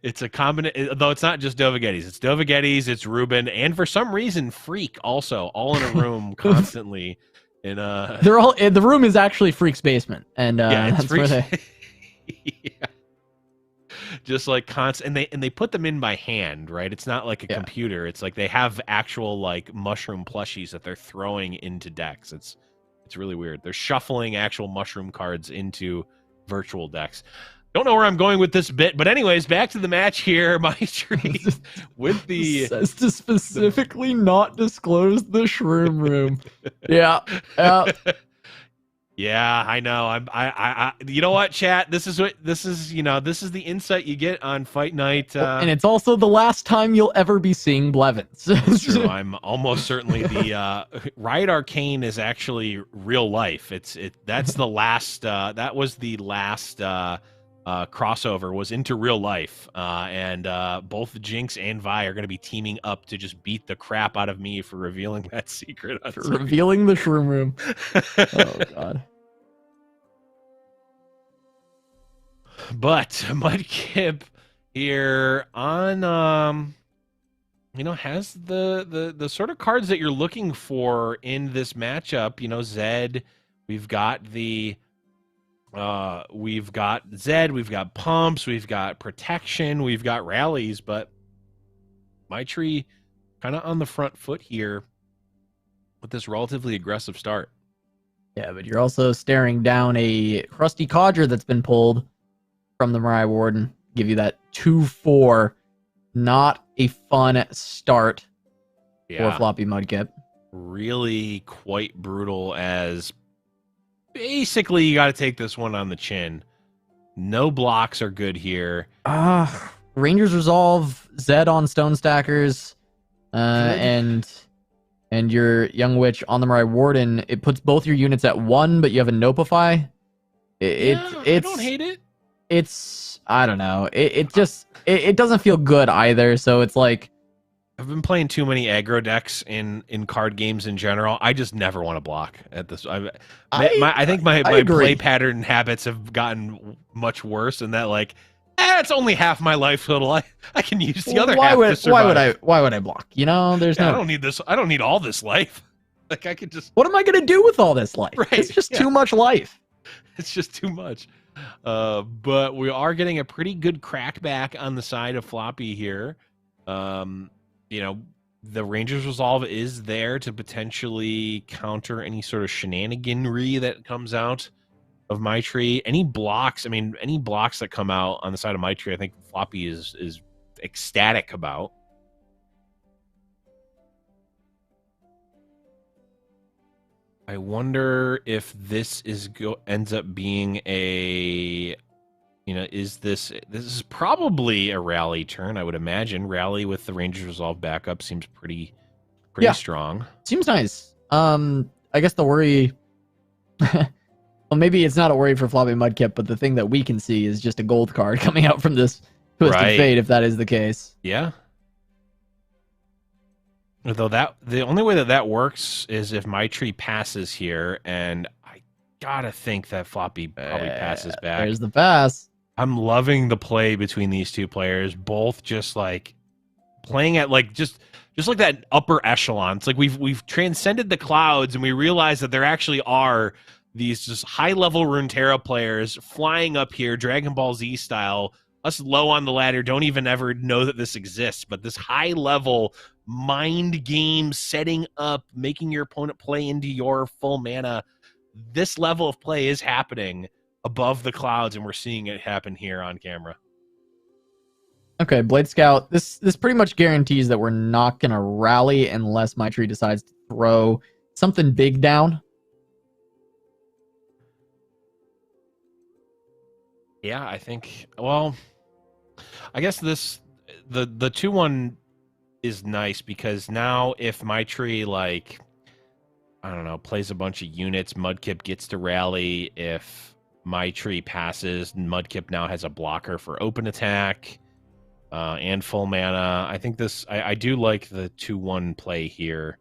Speaker 2: It's a combination, though it's not just Dovaghetti's. It's Dovaghetti's, it's Ruben, and for some reason, Freak also, all in a room constantly. And
Speaker 1: they're all. The room is actually Freak's basement, and that's
Speaker 2: Freak's,
Speaker 1: where they.
Speaker 2: Yeah. Just like constant, and they put them in by hand, right? It's not like a computer. It's like they have actual like mushroom plushies that they're throwing into decks. It's really weird. They're shuffling actual mushroom cards into virtual decks. Don't know where I'm going with this bit, but anyways, back to the match here. Maitri with the
Speaker 1: says to specifically not disclose the shroom room. Yeah.
Speaker 2: Yeah, I know. I you know what, chat? This is the insight you get on Fight Night.
Speaker 1: And it's also the last time you'll ever be seeing Blevins.
Speaker 2: It's true. I'm almost certainly the Riot Arcane is actually real life. That's the last that was the last crossover was into real life, and both Jinx and Vi are going to be teaming up to just beat the crap out of me for revealing that secret.
Speaker 1: Revealing the shroom room. Oh god.
Speaker 2: But Mudkip here on has the sort of cards that you're looking for in this matchup. Zed, we've got Zed, we've got pumps, we've got protection, we've got rallies, but Maitri kind of on the front foot here with this relatively aggressive start.
Speaker 1: Yeah, but you're also staring down a crusty Codger that's been pulled from the Mariah Warden. Give you that 2-4. Not a fun start for Floppy Mudkip.
Speaker 2: Really quite brutal, as basically you got to take this one on the chin. No blocks are good here.
Speaker 1: Rangers Resolve, Zed on Stone Stackers, and your Young Witch on the Mariah Warden. It puts both your units at 1, but you have a Nopify.
Speaker 2: I don't hate it.
Speaker 1: I don't know. It doesn't feel good either. So it's like,
Speaker 2: I've been playing too many aggro decks in card games in general. I just never want to block at this. I think my play pattern habits have gotten much worse, and that it's only half my life total. I can use the other half to survive.
Speaker 1: Why would I block? There's no.
Speaker 2: I don't need this. I don't need all this life. Like I could just.
Speaker 1: What am I gonna do with all this life?
Speaker 2: Right.
Speaker 1: It's just too much life.
Speaker 2: It's just too much. But we are getting a pretty good crackback on the side of Floppy here. The Rangers Resolve is there to potentially counter any sort of shenaniganry that comes out of Maitri. Any blocks that come out on the side of Maitri, I think Floppy is ecstatic about. I wonder if this ends up being this is probably a rally turn, I would imagine. Rally with the Rangers Resolve backup seems pretty strong.
Speaker 1: Seems nice. I guess the worry, well, maybe it's not a worry for Floppy Mudkip, but the thing that we can see is just a gold card coming out from this Twisted Fate, if that is the case.
Speaker 2: Yeah. Though the only way that works is if Maitri passes here, and I gotta think that Floppy probably passes back.
Speaker 1: There's the pass.
Speaker 2: I'm loving the play between these two players, both just playing at just like that upper echelon. It's like we've transcended the clouds, and we realize that there actually are these just high level Runeterra players flying up here, Dragon Ball Z style. Us low on the ladder don't even ever know that this exists, but this high level mind game setting up, making your opponent play into your full mana. This level of play is happening above the clouds, and we're seeing it happen here on camera.
Speaker 1: Okay, Blade Scout. This pretty much guarantees that we're not gonna rally unless Maitri decides to throw something big down.
Speaker 2: Yeah, I think. Well, I guess the 2-1 is nice because now if my tree, like, I don't know, plays a bunch of units, Mudkip gets to rally. If my tree passes, Mudkip now has a blocker for open attack and full mana. I think this, I do like the 2-1 play here,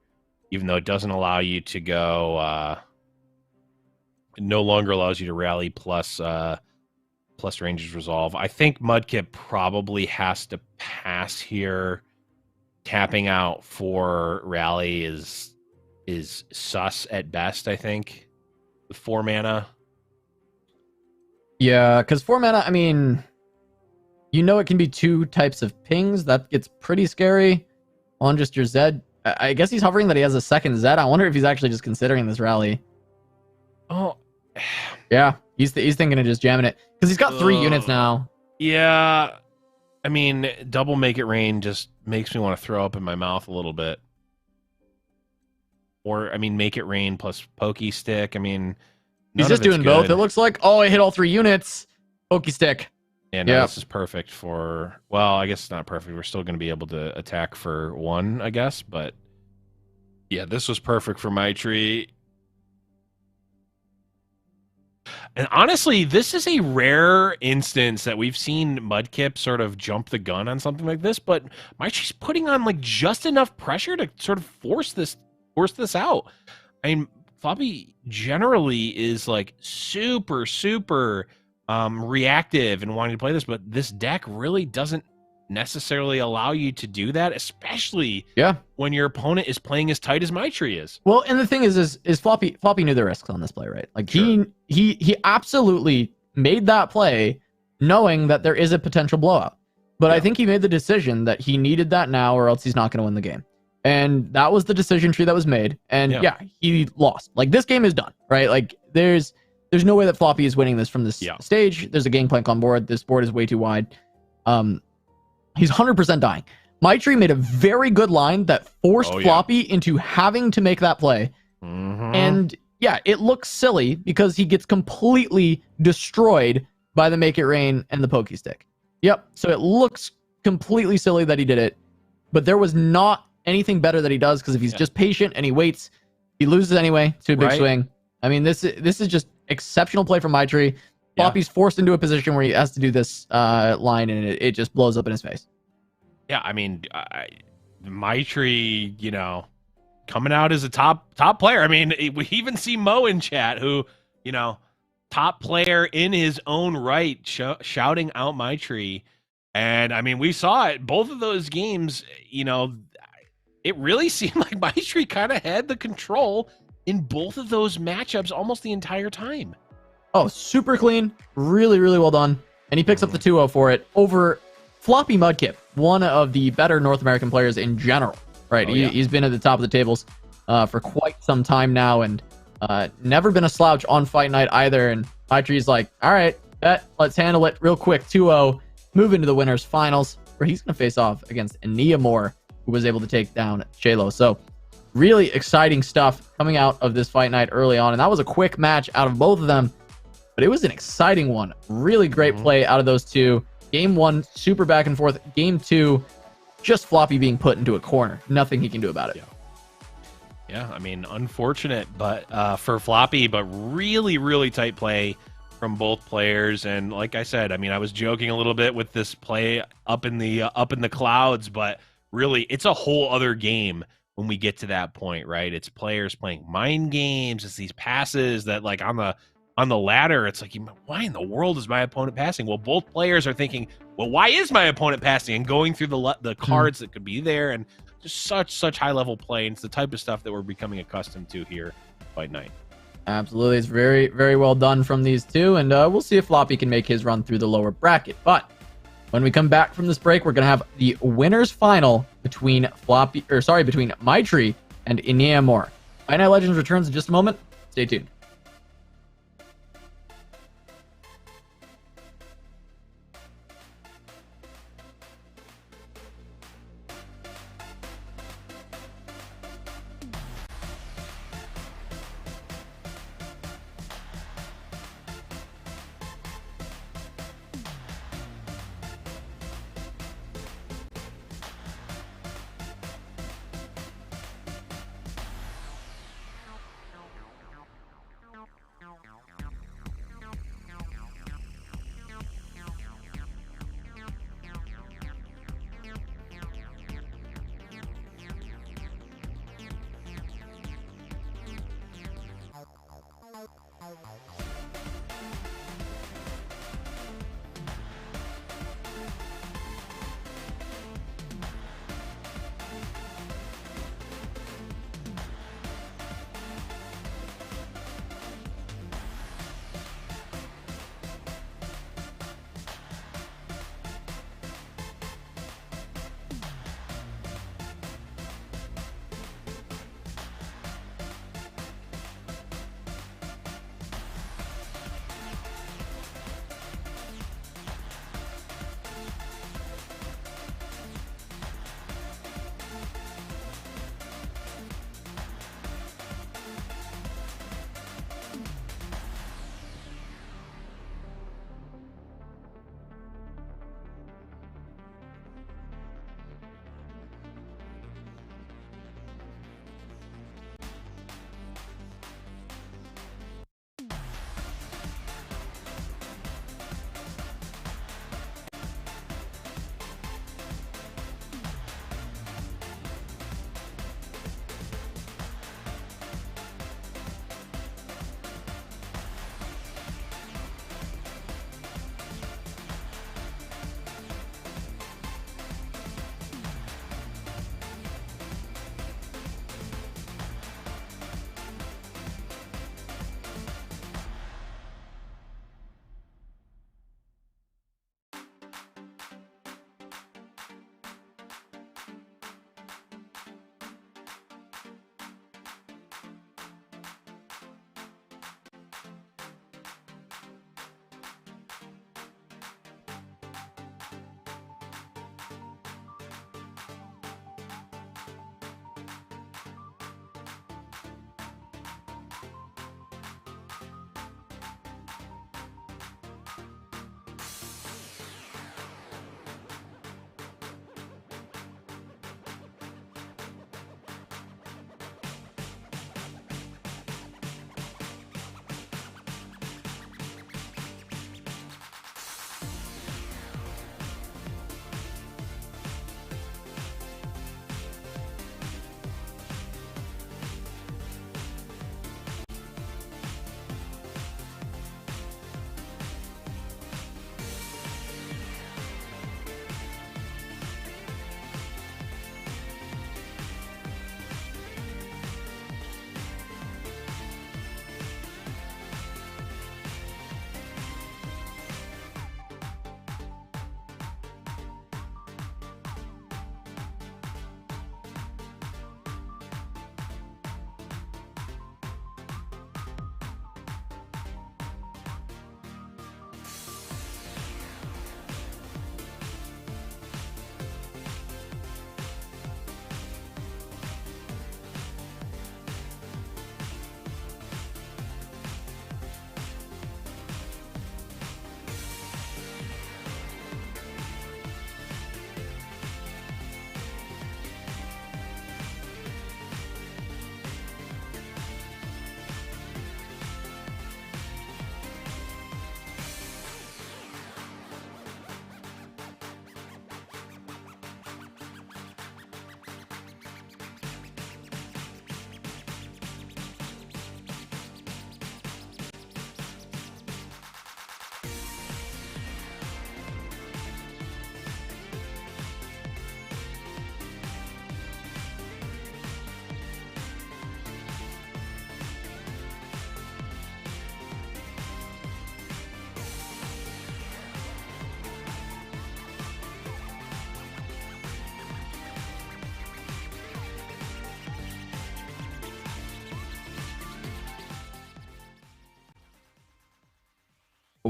Speaker 2: even though it doesn't allow you to go, it no longer allows you to rally plus Ranger's Resolve. I think Mudkip probably has to pass here. Tapping out for rally is sus at best, I think, with 4 mana.
Speaker 1: Yeah, because 4 mana, I mean, you know it can be 2 types of pings. That gets pretty scary on just your Zed. I guess he's hovering that he has a second Zed. I wonder if he's actually just considering this rally.
Speaker 2: Oh,
Speaker 1: yeah, he's thinking of just jamming it because he's got 3 units now.
Speaker 2: Yeah, I mean, double Make It Rain just makes me want to throw up in my mouth a little bit. Or, I mean, Make It Rain plus Pokey Stick. I mean,
Speaker 1: he's just doing both. It looks like, oh, I hit all 3 units. Pokey Stick.
Speaker 2: Yeah, no, this is perfect for, well, I guess it's not perfect. We're still going to be able to attack for 1, I guess. But, yeah, this was perfect for my tree. And honestly, this is a rare instance that we've seen Mudkip sort of jump the gun on something like this, but Maitri's putting on like just enough pressure to sort of force this out. I mean, Floppy generally is like super reactive and wanting to play this, but this deck really doesn't necessarily allow you to do that, especially when your opponent is playing as tight as Maitri is.
Speaker 1: Well, and the thing is Floppy knew the risks on this play, right? Like he absolutely made that play knowing that there is a potential blowout. But I think he made the decision that he needed that now or else he's not going to win the game. And that was the decision tree that was made. And he lost. Like, this game is done, right? Like, there's no way that Floppy is winning this from this stage. There's a gangplank on board. This board is way too wide. He's 100% dying. Maitri made a very good line that forced Floppy into having to make that play. And yeah, it looks silly because he gets completely destroyed by the Make It Rain and the Pokey Stick. Yep. So it looks completely silly that he did it, but there was not anything better that he does, because if he's just patient and he waits, he loses anyway to a big swing. I mean, this is just exceptional play from Maitri. Floppy's forced into a position where he has to do this line, and it just blows up in his face.
Speaker 2: Yeah, I mean, Maitri, you know, coming out as a top player. I mean, we even see Mo in chat, who, you know, top player in his own right, shouting out Maitri. And I mean, we saw it both of those games. You know, it really seemed like Maitri kind of had the control in both of those matchups almost the entire time.
Speaker 1: Oh, super clean. Really, really well done. And he picks up the 2-0 for it over Floppy Mudkip, one of the better North American players in general. Right? He's been at the top of the tables for quite some time now, and never been a slouch on fight night either. And Maitri's like, all right, let's handle it real quick. 2-0, move into the winners finals, where he's going to face off against Ania Moore, who was able to take down Shalo. So really exciting stuff coming out of this fight night early on. And that was a quick match out of both of them, but it was an exciting one. Really great play out of those two. Game 1, super back and forth. Game 2, just Floppy being put into a corner. Nothing he can do about it.
Speaker 2: Yeah, I mean, unfortunate, but for Floppy, but really, really tight play from both players. And like I said, I mean, I was joking a little bit with this play up in the clouds, but really, it's a whole other game when we get to that point, right? It's players playing mind games. It's these passes that, like, on the ladder, it's like, why in the world is my opponent passing? Well, both players are thinking, well, why is my opponent passing? And going through the cards that could be there, and just such high level play. And it's the type of stuff that we're becoming accustomed to here Fight Night.
Speaker 1: Absolutely. It's very, very well done from these two. And we'll see if Floppy can make his run through the lower bracket. But when we come back from this break, we're going to have the winners final between Maitri and Ania Moore. Fight Night Legends returns in just a moment. Stay tuned.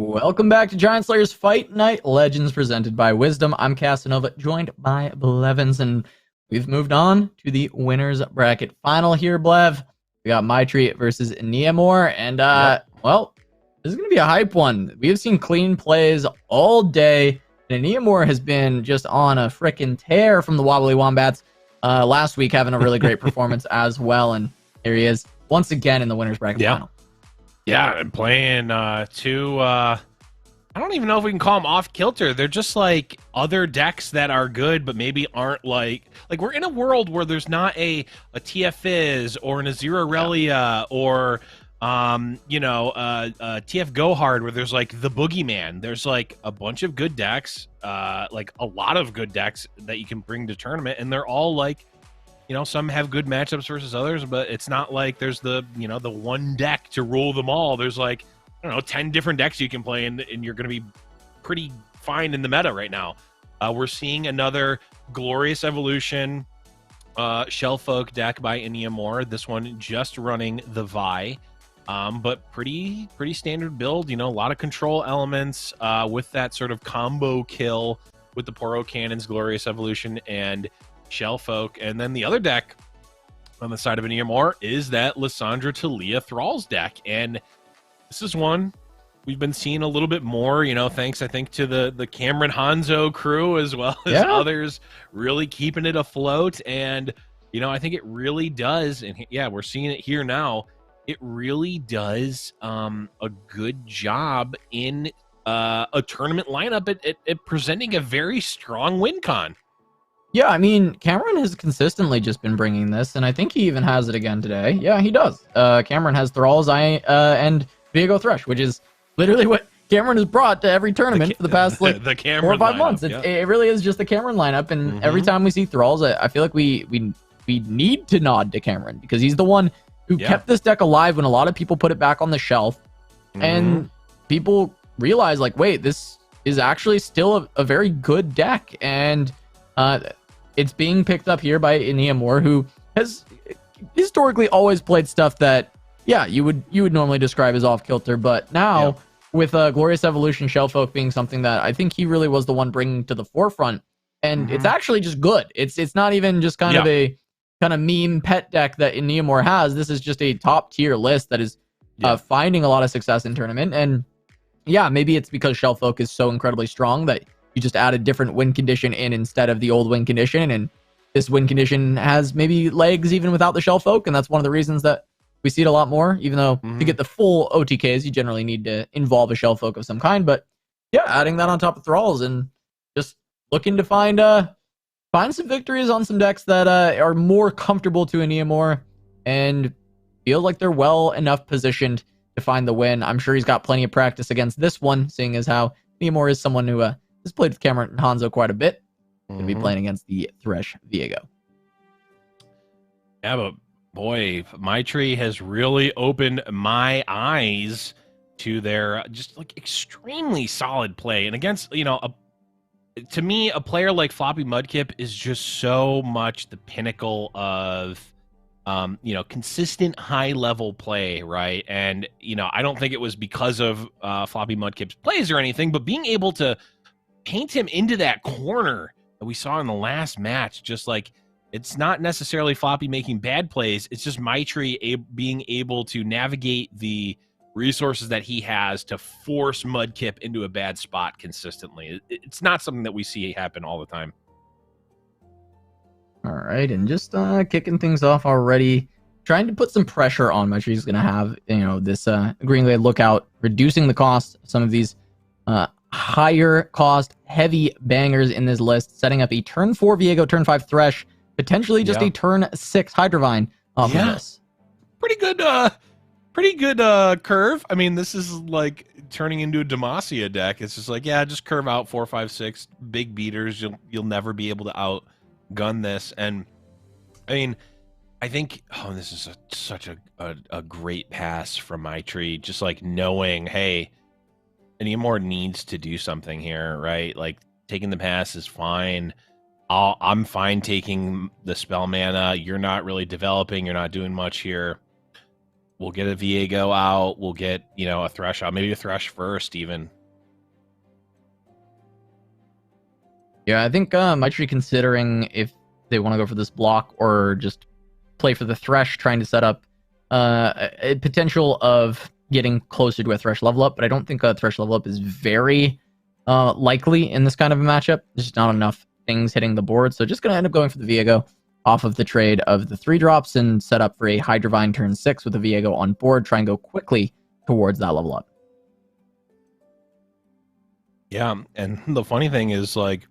Speaker 1: Welcome back to Giant Slayer's Fight Night Legends presented by Wisdom. I'm Casanova, joined by Blevins, and we've moved on to the winners bracket final here, Blev. We got Maitri versus Neomore, and well, this is going to be a hype one. We have seen clean plays all day, and Neomore has been just on a freaking tear from the Wobbly Wombats last week, having a really great performance as well, and here he is once again in the winners bracket final.
Speaker 2: Yeah, and playing two, I don't even know if we can call them off kilter. They're just like other decks that are good, but maybe aren't like we're in a world where there's not a TF or an Azira Aurelia or TF Gohard where there's like the boogeyman. There's like a bunch of good decks, like a lot of good decks that you can bring to tournament, and they're all like, some have good matchups versus others, but it's not like there's the one deck to rule them all. There's like, I don't know, 10 different decks you can play, and you're going to be pretty fine in the meta right now. We're seeing another Glorious Evolution Shellfolk deck by Neomore. This one just running the Vi, but pretty standard build. A lot of control elements with that sort of combo kill with the Poro Cannons, Glorious Evolution, and Shellfolk. And then the other deck on the side of Neomore is that Lissandra Talia Thralls deck, and this is one we've been seeing a little bit more, thanks I think to the Cameron Hanzo crew as well as others really keeping it afloat. And I think it really does, and we're seeing it here now. It really does a good job in a tournament lineup at presenting a very strong win con.
Speaker 1: Yeah, I mean, Cameron has consistently just been bringing this, and I think he even has it again today. Yeah, he does. Cameron has Thralls and Viego Thresh, which is literally what Cameron has brought to every tournament for the past
Speaker 2: the
Speaker 1: 4 or 5 months. It really is just the Cameron lineup, and every time we see Thralls, I feel like we need to nod to Cameron, because he's the one who kept this deck alive when a lot of people put it back on the shelf, and people realize, like, wait, this is actually still a very good deck, and it's being picked up here by Neomore, who has historically always played stuff that, you would normally describe as off kilter, but now with Glorious Evolution Shellfolk being something that I think he really was the one bringing to the forefront, and it's actually just good. It's not even just kind of a meme pet deck that Neomore has. This is just a top tier list that is finding a lot of success in tournament, and maybe it's because Shellfolk is so incredibly strong that you just add a different win condition in instead of the old win condition, and this win condition has maybe legs even without the Shellfolk, and that's one of the reasons that we see it a lot more, even though to get the full OTKs, you generally need to involve a Shellfolk of some kind. But adding that on top of Thralls and just looking to find some victories on some decks that are more comfortable to Neomore and feel like they're well enough positioned to find the win. I'm sure he's got plenty of practice against this one, seeing as how Neomore is someone who has played with Cameron and Hanzo quite a bit. Going to be playing against the Thresh Viego.
Speaker 2: Yeah, but boy, Maitri has really opened my eyes to their just like extremely solid play. And against, to me, a player like Floppy Mudkip is just so much the pinnacle of consistent high level play, right? And I don't think it was because of Floppy Mudkip's plays or anything, but being able to paint him into that corner that we saw in the last match, just like, it's not necessarily Floppy making bad plays, it's just Maitri being able to navigate the resources that he has to force Mudkip into a bad spot consistently. It's not something that we see happen all the time.
Speaker 1: All right, and just kicking things off already, trying to put some pressure on Maitri. He's going to have, this Green Glade Lookout, reducing the cost of some of these higher cost, heavy bangers in this list, setting up a turn 4 Viego, turn 5 Thresh, potentially just a turn 6 Hydrovine off of this.
Speaker 2: Pretty good curve. I mean, this is like turning into a Demacia deck. It's just like, just curve out 4, 5, 6 big beaters. You'll never be able to outgun this. And I mean, I think this is such a great pass from Maitri, just like knowing, hey, Neomore needs to do something here, right? Like, taking the pass is fine. I'm fine taking the spell mana. You're not really developing. You're not doing much here. We'll get a Viego out. We'll get, a Thresh out. Maybe a Thresh first even.
Speaker 1: Yeah, I think Maitri considering if they want to go for this block or just play for the Thresh, trying to set up a potential of getting closer to a Thresh level up, but I don't think a Thresh level up is very likely in this kind of a matchup. There's just not enough things hitting the board, so just going to end up going for the Viego off of the trade of the 3 drops and set up for a Hydrovine turn 6 with the Viego on board, try and go quickly towards that level up.
Speaker 2: Yeah, and the funny thing is, like,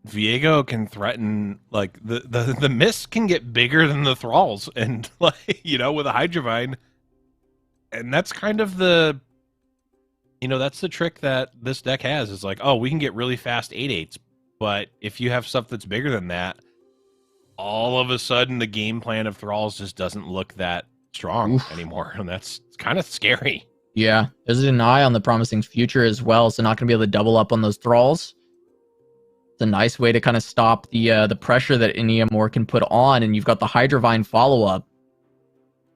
Speaker 2: Viego can threaten, like, the mist can get bigger than the thralls, and, like, you know, with a Hydrovine. And that's kind of the, you know, that's the trick that this deck has, is like, oh, we can get really fast 8/8s, but if you have stuff that's bigger than that, all of a sudden the game plan of thralls just doesn't look that strong anymore, and that's kind of scary.
Speaker 1: Yeah, there's a deny on the Promising Future as well, so not going to be able to double up on those thralls. It's a nice way to kind of stop the pressure that Iniamore can put on, and you've got the Hydrovine follow-up.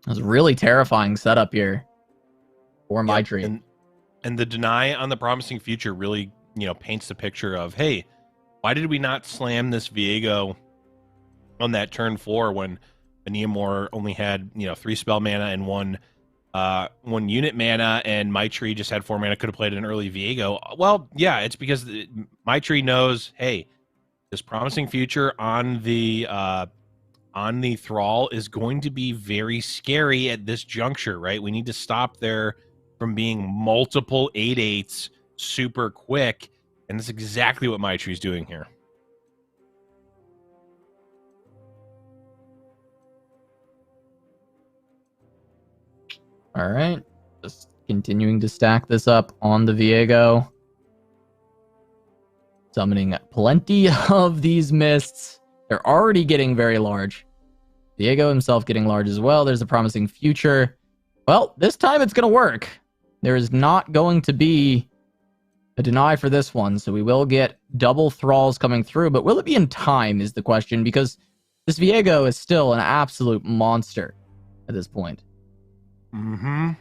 Speaker 1: It's a really terrifying setup here for Maitri.
Speaker 2: And the deny on the Promising Future really, you know, paints the picture of, hey, why did we not slam this Viego on that turn 4 when Iniamore only had, you know, 3 spell mana and 1 unit mana, and Maitri just had 4 mana, could have played an early Viego? Well, yeah, it's because Maitri knows, hey, this Promising Future on the Thrall is going to be very scary at this juncture, right? We need to stop there from being multiple 8/8s super quick, and that's exactly what Maitri's doing here.
Speaker 1: All right, just continuing to stack this up on the Viego. Summoning plenty of these mists. They're already getting very large. Viego himself getting large as well. There's a Promising Future. Well, this time it's going to work. There is not going to be a deny for this one, so we will get double thralls coming through, but will it be in time is the question, because this Viego is still an absolute monster at this point.
Speaker 2: Mm-hmm.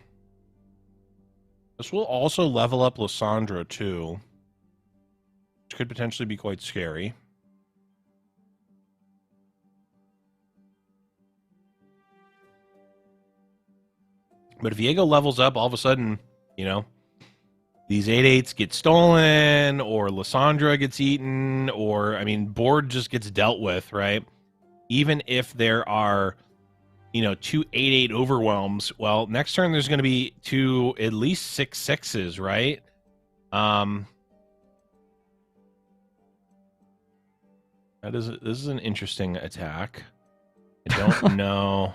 Speaker 2: This will also level up Lissandra too, which could potentially be quite scary. But if Viego levels up, all of a sudden, you know, these 8/8s get stolen, or Lissandra gets eaten, or, I mean, board just gets dealt with, right? Even if there are, you know, 2 8/8 overwhelms, well, next turn there's going to be at least 6 6s, right? This is an interesting attack. I don't know.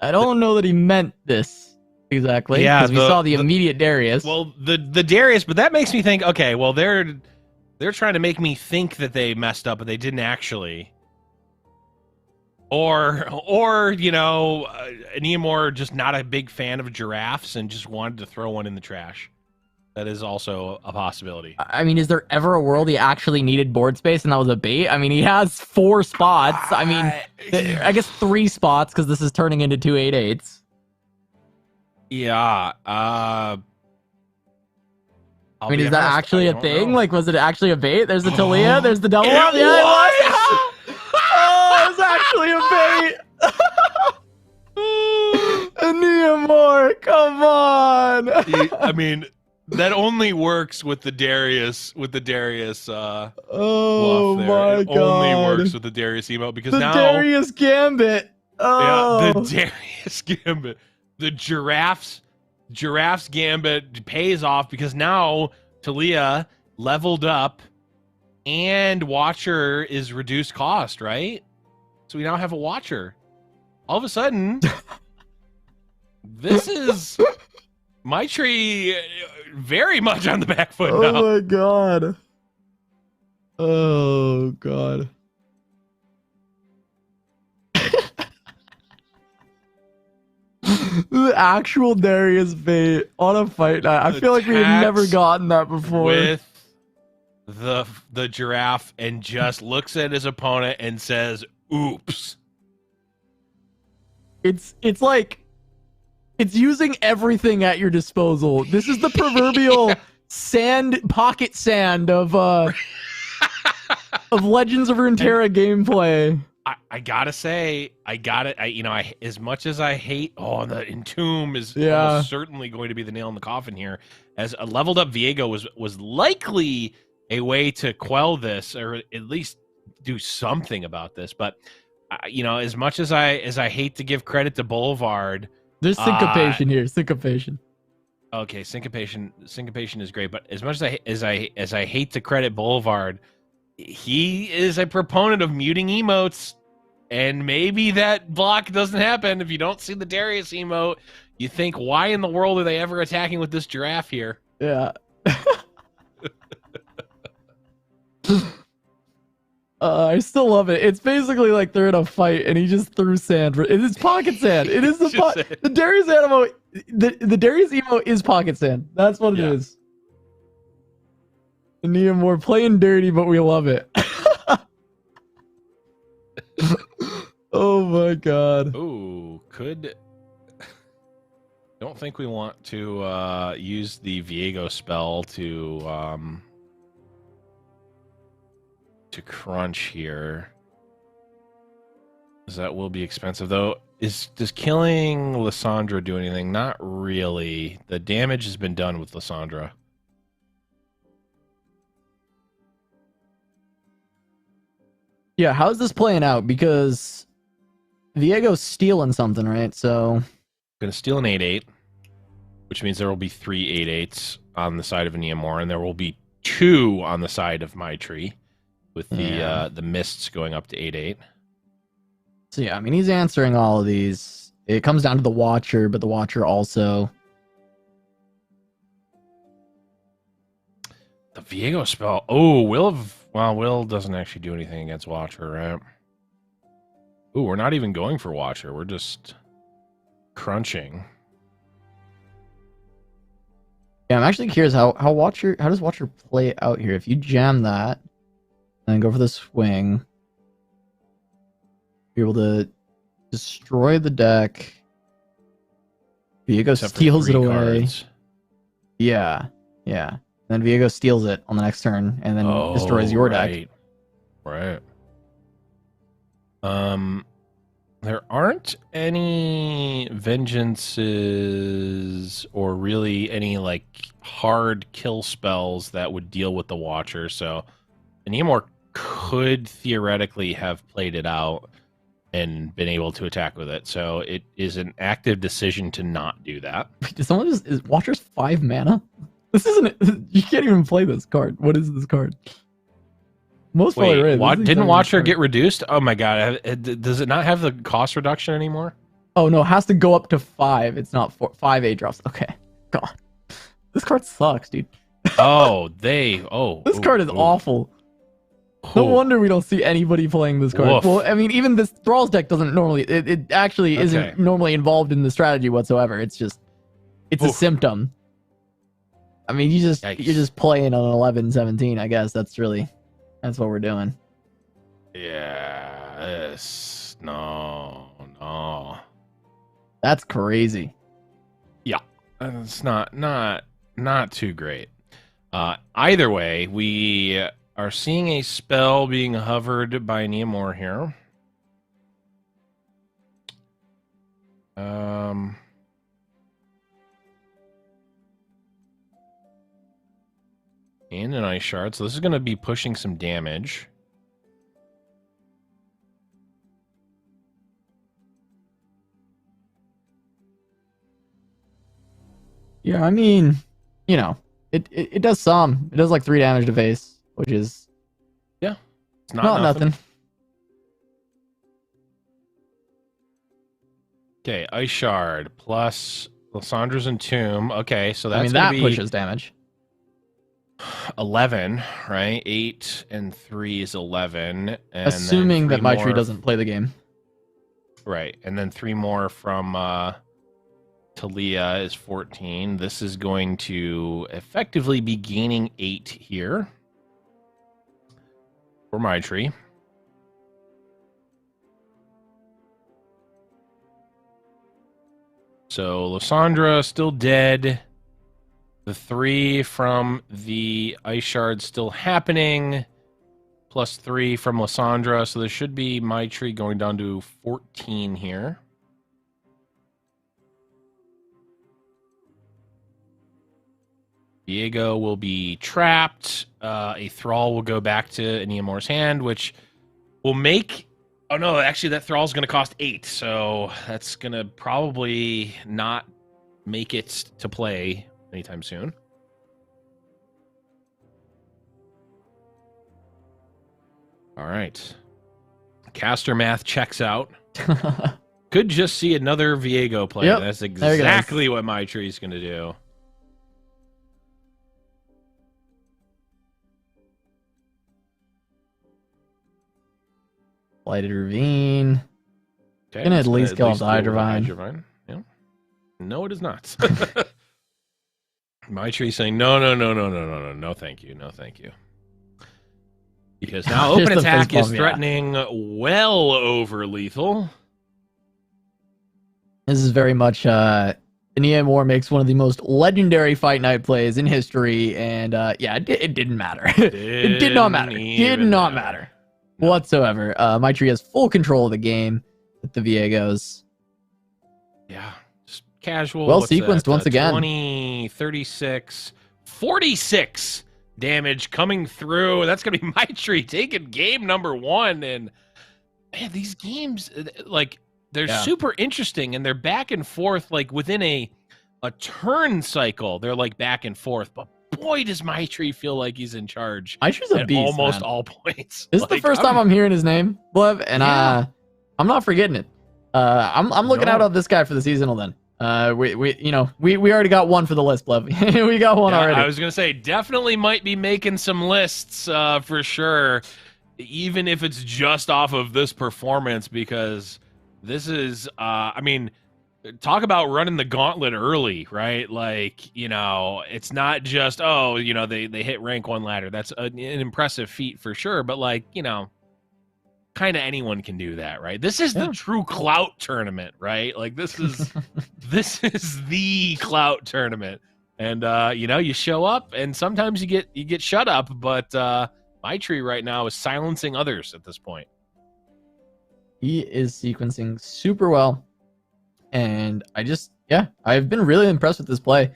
Speaker 1: I don't know that he meant this exactly.
Speaker 2: Yeah,
Speaker 1: because we saw the immediate Darius.
Speaker 2: Well, the Darius, but that makes me think, okay, well, they're trying to make me think that they messed up, but they didn't actually. Or you know, Iniamore just not a big fan of giraffes and just wanted to throw one in the trash. That is also a possibility.
Speaker 1: I mean, is there ever a world he actually needed board space and that was a bait? I mean, he has 4 spots. I mean, I guess 3 spots because this is turning into 2 8/8s.
Speaker 2: Yeah.
Speaker 1: I mean, is that actually a thing? Like, was it actually a bait? There's the Talia. There's the double up. Yeah, it was. Oh, it was actually a bait. Iniamore, come on.
Speaker 2: I mean, that only works with the Darius. Oh
Speaker 1: my god! It
Speaker 2: only works with the Darius emote, because
Speaker 1: the
Speaker 2: now
Speaker 1: Darius Gambit. Oh.
Speaker 2: Yeah, the Darius Gambit, the Giraffe's Gambit pays off, because now Talia leveled up and Watcher is reduced cost, right? So we now have a Watcher. All of a sudden, this is Maitri very much on the back foot now.
Speaker 1: Oh my god. Oh god. The actual Darius bait on a fight night. I feel like we've never gotten that before.
Speaker 2: With the giraffe, and just looks at his opponent and says, "Oops."
Speaker 1: It's like it's using everything at your disposal. This is the proverbial pocket sand of of Legends of Runeterra gameplay.
Speaker 2: I gotta say, I as much as I hate, the Entomb is
Speaker 1: Yeah.
Speaker 2: almost certainly going to be the nail in the coffin here, as a leveled up Viego was likely a way to quell this, or at least do something about this. But as much as I hate to give credit to Boulevard,
Speaker 1: there's syncopation here, syncopation.
Speaker 2: Okay, syncopation is great, but as much as I hate to credit Boulevard, he is a proponent of muting emotes. And maybe that block doesn't happen if you don't see the Darius emote. You think, why in the world are they ever attacking with this giraffe here?
Speaker 1: Yeah. I still love it. It's basically like they're in a fight and he just threw sand. It is pocket sand. It is the Darius emote. The Darius emote is pocket sand. That's what it is. The Neomore playing dirty, but we love it. Oh my god.
Speaker 2: Ooh, don't think we want to use the Viego spell to crunch here. Because that will be expensive though. Does killing Lysandra do anything? Not really. The damage has been done with Lysandra.
Speaker 1: Yeah, how's this playing out? Because Viego's stealing something, right? So
Speaker 2: gonna steal an 8/8, which means there will be 3 8/8s on the side of Neomore, and there will be 2 on the side of my tree, with the mists going up to 8/8.
Speaker 1: So yeah, I mean he's answering all of these. It comes down to the Watcher, but the Watcher also.
Speaker 2: The Viego spell. Oh, Will doesn't actually do anything against Watcher, right? Ooh, we're not even going for Watcher. We're just crunching.
Speaker 1: Yeah, I'm actually curious how does Watcher play out here? If you jam that and then go for the swing, you're able to destroy the deck. Viego steals it away.
Speaker 2: Cards.
Speaker 1: Yeah. Then Viego steals it on the next turn and then destroys your deck.
Speaker 2: Right. There aren't any vengeances or really any like hard kill spells that would deal with the Watcher, so Neomore could theoretically have played it out and been able to attack with it. So it is an active decision to not do that.
Speaker 1: Wait, does someone is Watcher's 5 mana? This isn't. You can't even play this card. What is this card? Most
Speaker 2: Wait, didn't Watcher get reduced? Oh my god! Does it not have the cost reduction anymore?
Speaker 1: Oh no, it has to go up to 5. It's not 5 8-drops. Okay, God, this card sucks, dude.
Speaker 2: This
Speaker 1: card is awful. No wonder we don't see anybody playing this card. Woof. Well, I mean, even this Thrall's deck doesn't normally. It actually isn't normally involved in the strategy whatsoever. It's just, it's a symptom. I mean, you're just playing on 11-17. I guess that's what we're doing.
Speaker 2: Yes. No.
Speaker 1: That's crazy.
Speaker 2: Yeah, it's not too great. Either way, we are seeing a spell being hovered by Neomore here. And an Ice Shard, so this is going to be pushing some damage.
Speaker 1: Yeah, I mean, you know, it does some. It does like 3 damage to face, which is
Speaker 2: it's not nothing. Okay, Ice Shard plus Lysandra's Entomb. Okay, so that's
Speaker 1: that pushes damage.
Speaker 2: 11, right? 8 and 3 is 11. And
Speaker 1: assuming that my tree doesn't play the game.
Speaker 2: Right, and then 3 more from Talia is 14. This is going to effectively be gaining 8 here for my tree. So Lysandra still dead. The 3 from the Ice Shard still happening. +3 from Lysandra, so there should be my tree going down to 14 here. Diego will be trapped. A Thrall will go back to Neomor's hand, which will make... Oh, no, actually, that Thrall's going to cost 8, so that's going to probably not make it to play anytime soon. All right. Caster math checks out. Could just see another Viego play.
Speaker 1: Yep,
Speaker 2: That's exactly what my tree's going to do.
Speaker 1: Blighted Ravine.
Speaker 2: Okay,
Speaker 1: Gonna at least kill off the Hydrovine.
Speaker 2: Yeah. No, it is not. My tree saying no, thank you, no, thank you. Because now open attack is threatening well over lethal.
Speaker 1: This is very much Neomor makes one of the most legendary fight night plays in history, and yeah, it didn't matter. It did not matter. Did not matter whatsoever. My tree has full control of the game with the Viegos.
Speaker 2: Yeah, just casual.
Speaker 1: Well sequenced once again.
Speaker 2: 20, 36, 46 damage coming through. That's going to be my tree taking game number 1. And man, these games, like, they're super interesting, and they're back and forth, like within a turn cycle. They're like back and forth, but boy, does my tree feel like he's in charge.
Speaker 1: My tree's a beast,
Speaker 2: almost
Speaker 1: man.
Speaker 2: all points.
Speaker 1: This is the first time I'm hearing his name, Blev, and I'm not forgetting it. I'm looking out on this guy for the seasonal. Then we already got one for the list, Blev. We got one already.
Speaker 2: I was gonna say definitely might be making some lists for sure, even if it's just off of this performance, because this is I mean, talk about running the gauntlet early, right? Like, you know, it's not just, oh, you know, they hit rank 1 ladder. That's an impressive feat for sure. But like, you know, kind of anyone can do that, right? This is the true clout tournament, right? Like this is this is the clout tournament. And you know, you show up and sometimes you get shut up, but my tree right now is silencing others at this point.
Speaker 1: He is sequencing super well. And I've been really impressed with this play.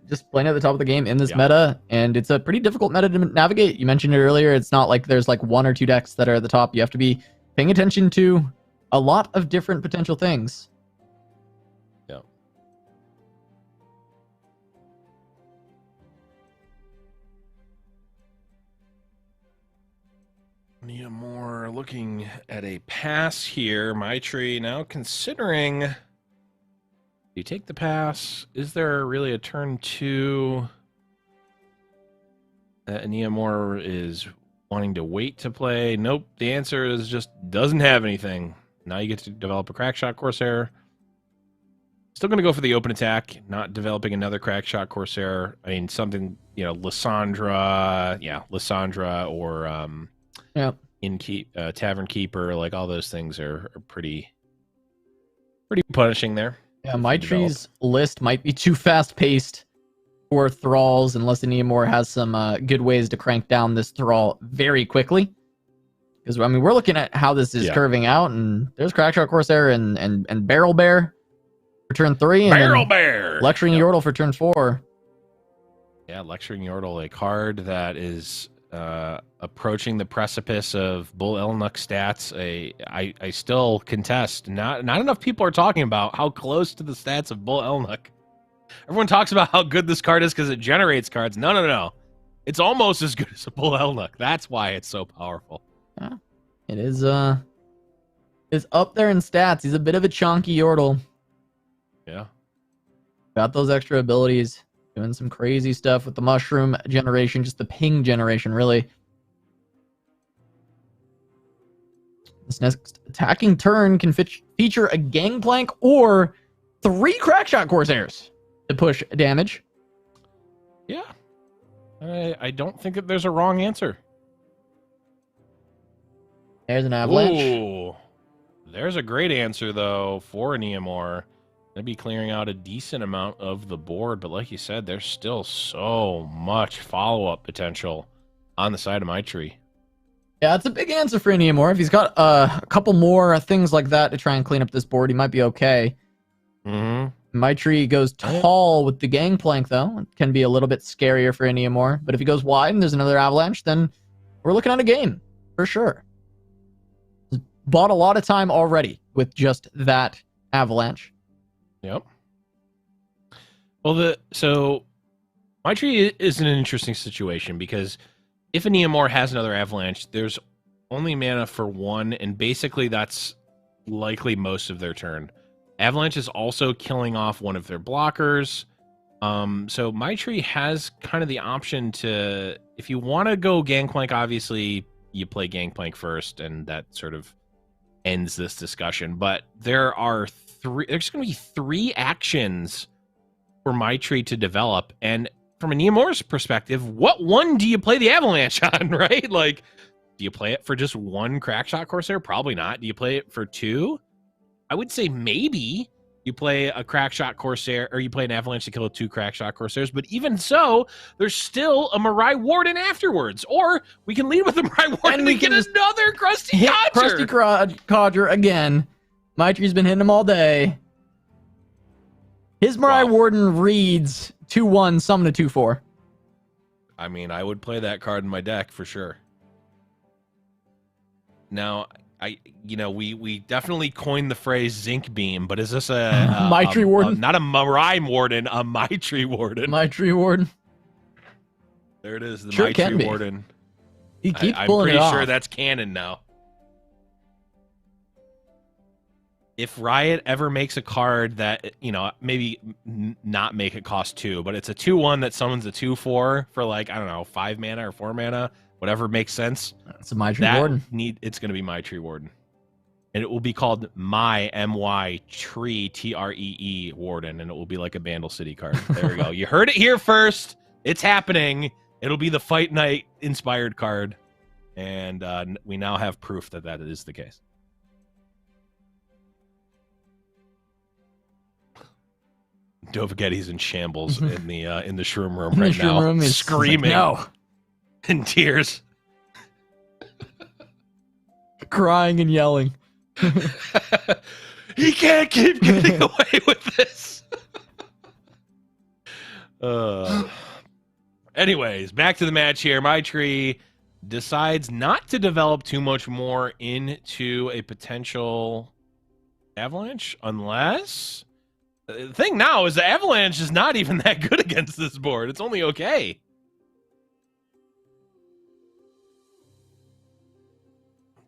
Speaker 1: Just playing at the top of the game in this meta, and it's a pretty difficult meta to navigate. You mentioned it earlier. It's not like there's like 1 or 2 decks that are at the top. You have to be paying attention to a lot of different potential things.
Speaker 2: Yeah. Neomor looking at a pass here. My tree now considering, do you take the pass? Is there really a turn 2? Neomor is wanting to wait to play. Nope. The answer is just doesn't have anything. Now you get to develop a Crackshot Corsair. Still going to go for the open attack, not developing another Crackshot Corsair. I mean, something, you know, Lysandra or Tavern Keeper, like all those things are pretty punishing there.
Speaker 1: Yeah, my tree's list might be too fast-paced for Thralls unless the Neomor has some good ways to crank down this Thrall very quickly. Because, I mean, we're looking at how this is curving out, and there's Crackshot Corsair and Barrel Bear for turn 3. And
Speaker 2: Bear!
Speaker 1: Lecturing Yordle for turn 4.
Speaker 2: Yeah, Lecturing Yordle, a card that is approaching the precipice of Bull Elnuck stats. I still contest. Not enough people are talking about how close to the stats of Bull Elnuck. Everyone talks about how good this card is because it generates cards. No. It's almost as good as a Bull Elnuck. That's why it's so powerful.
Speaker 1: Yeah, it is up there in stats. He's a bit of a chonky Yordle.
Speaker 2: Yeah.
Speaker 1: Got those extra abilities. Doing some crazy stuff with the mushroom generation, just the ping generation, really. This next attacking turn can feature a Gangplank or 3 Crackshot Corsairs to push damage.
Speaker 2: Yeah. I don't think that there's a wrong answer.
Speaker 1: There's an Avalanche.
Speaker 2: Ooh. There's a great answer, though, for Neomor. They'd be clearing out a decent amount of the board, but like you said, there's still so much follow-up potential on the side of my tree.
Speaker 1: Yeah, it's a big answer for Neomore. If he's got a couple more things like that to try and clean up this board, he might be okay. Maitri goes tall with the Gangplank, though. It can be a little bit scarier for Neomore. But if he goes wide and there's another Avalanche, then we're looking at a game, for sure. He's bought a lot of time already with just that Avalanche.
Speaker 2: Yep. Well, so Maitri is in an interesting situation because if a Neomore has another Avalanche, there's only mana for one, and basically that's likely most of their turn. Avalanche is also killing off one of their blockers. So Maitri has kind of the option to, if you want to go Gangplank, obviously you play Gangplank first, and that sort of ends this discussion. But there's going to be 3 actions for Maitri to develop, and from a Neomore's perspective, what one do you play the Avalanche on, right? Like, do you play it for just 1 Crackshot Corsair? Probably not. Do you play it for 2? I would say maybe you play a Crackshot Corsair, or you play an Avalanche to kill 2 Crackshot Corsairs, but even so, there's still a Mirai Warden afterwards. Or we can lead with the Mirai Warden and we get another Crusty Codger.
Speaker 1: Crusty Codger again. Maitri's been hitting him all day. His Mirai Warden reads 2/1, summon a 2/4.
Speaker 2: I mean, I would play that card in my deck for sure. Now, we definitely coined the phrase Zinc Beam, but is this a
Speaker 1: Maitri Warden?
Speaker 2: Not a Mirai Warden, a Maitri Warden.
Speaker 1: Maitri Warden.
Speaker 2: There it is, the
Speaker 1: Sure
Speaker 2: Maitri Warden.
Speaker 1: He keeps pulling it off.
Speaker 2: I'm pretty sure that's canon now. If Riot ever makes a card that, maybe not make it cost 2, but it's a 2/1 that summons a 2/4 for, like, I don't know, 5 mana or 4 mana, whatever makes sense.
Speaker 1: It's a Maitri Warden.
Speaker 2: It's going to be Maitri Warden. And it will be called My Tree, Tree Warden, and it will be like a Bandle City card. There we go. You heard it here first. It's happening. It'll be the Fight Night inspired card. And we now have proof that that is the case. Dovaghetti's in shambles in the shroom room right now,
Speaker 1: room,
Speaker 2: screaming
Speaker 1: no.
Speaker 2: in tears,
Speaker 1: crying and yelling.
Speaker 2: He can't keep getting away with this. Anyways, back to the match here. Maitri decides not to develop too much more into a potential Avalanche, unless... The thing now is the Avalanche is not even that good against this board. It's only okay.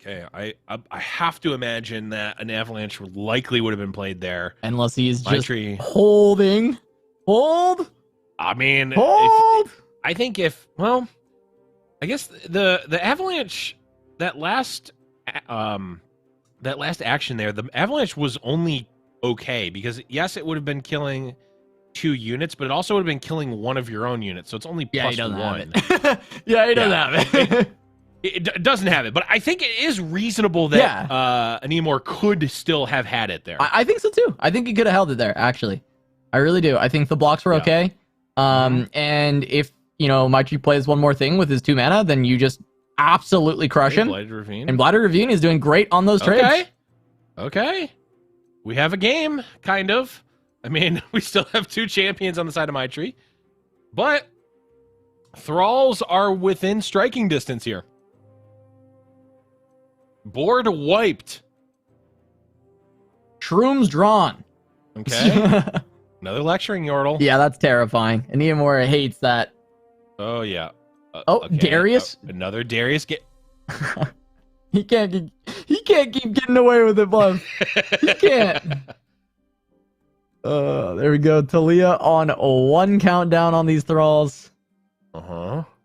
Speaker 2: Okay, I have to imagine that an Avalanche likely would have been played there.
Speaker 1: Unless he's just
Speaker 2: Maitri
Speaker 1: holding. Hold!
Speaker 2: I mean,
Speaker 1: hold!
Speaker 2: I guess the Avalanche, that last action there, the Avalanche was only okay, because yes, it would have been killing 2 units, but it also would have been killing 1 of your own units, so it's only plus 1.
Speaker 1: Yeah, he doesn't have it.
Speaker 2: It doesn't have it, but I think it is reasonable that Neomore could still have had it there.
Speaker 1: I think so too. I think he could have held it there, actually. I really do. I think the blocks were okay. And if, Maitri plays one more thing with his 2 mana, then you just absolutely crush him.
Speaker 2: Blighted Ravine.
Speaker 1: And Blighted Ravine is doing great on those trades.
Speaker 2: Okay. We have a game, kind of. I mean, we still have 2 champions on the side of Maitri. But Thralls are within striking distance here. Board wiped.
Speaker 1: Shrooms drawn.
Speaker 2: Okay. Another lecturing Yordle.
Speaker 1: Yeah, that's terrifying. And Neomore hates that.
Speaker 2: Oh, yeah.
Speaker 1: Okay. Darius?
Speaker 2: Another Darius.
Speaker 1: He can't keep getting away with it, Blev. He can't. There we go. Talia on 1 countdown on these Thralls.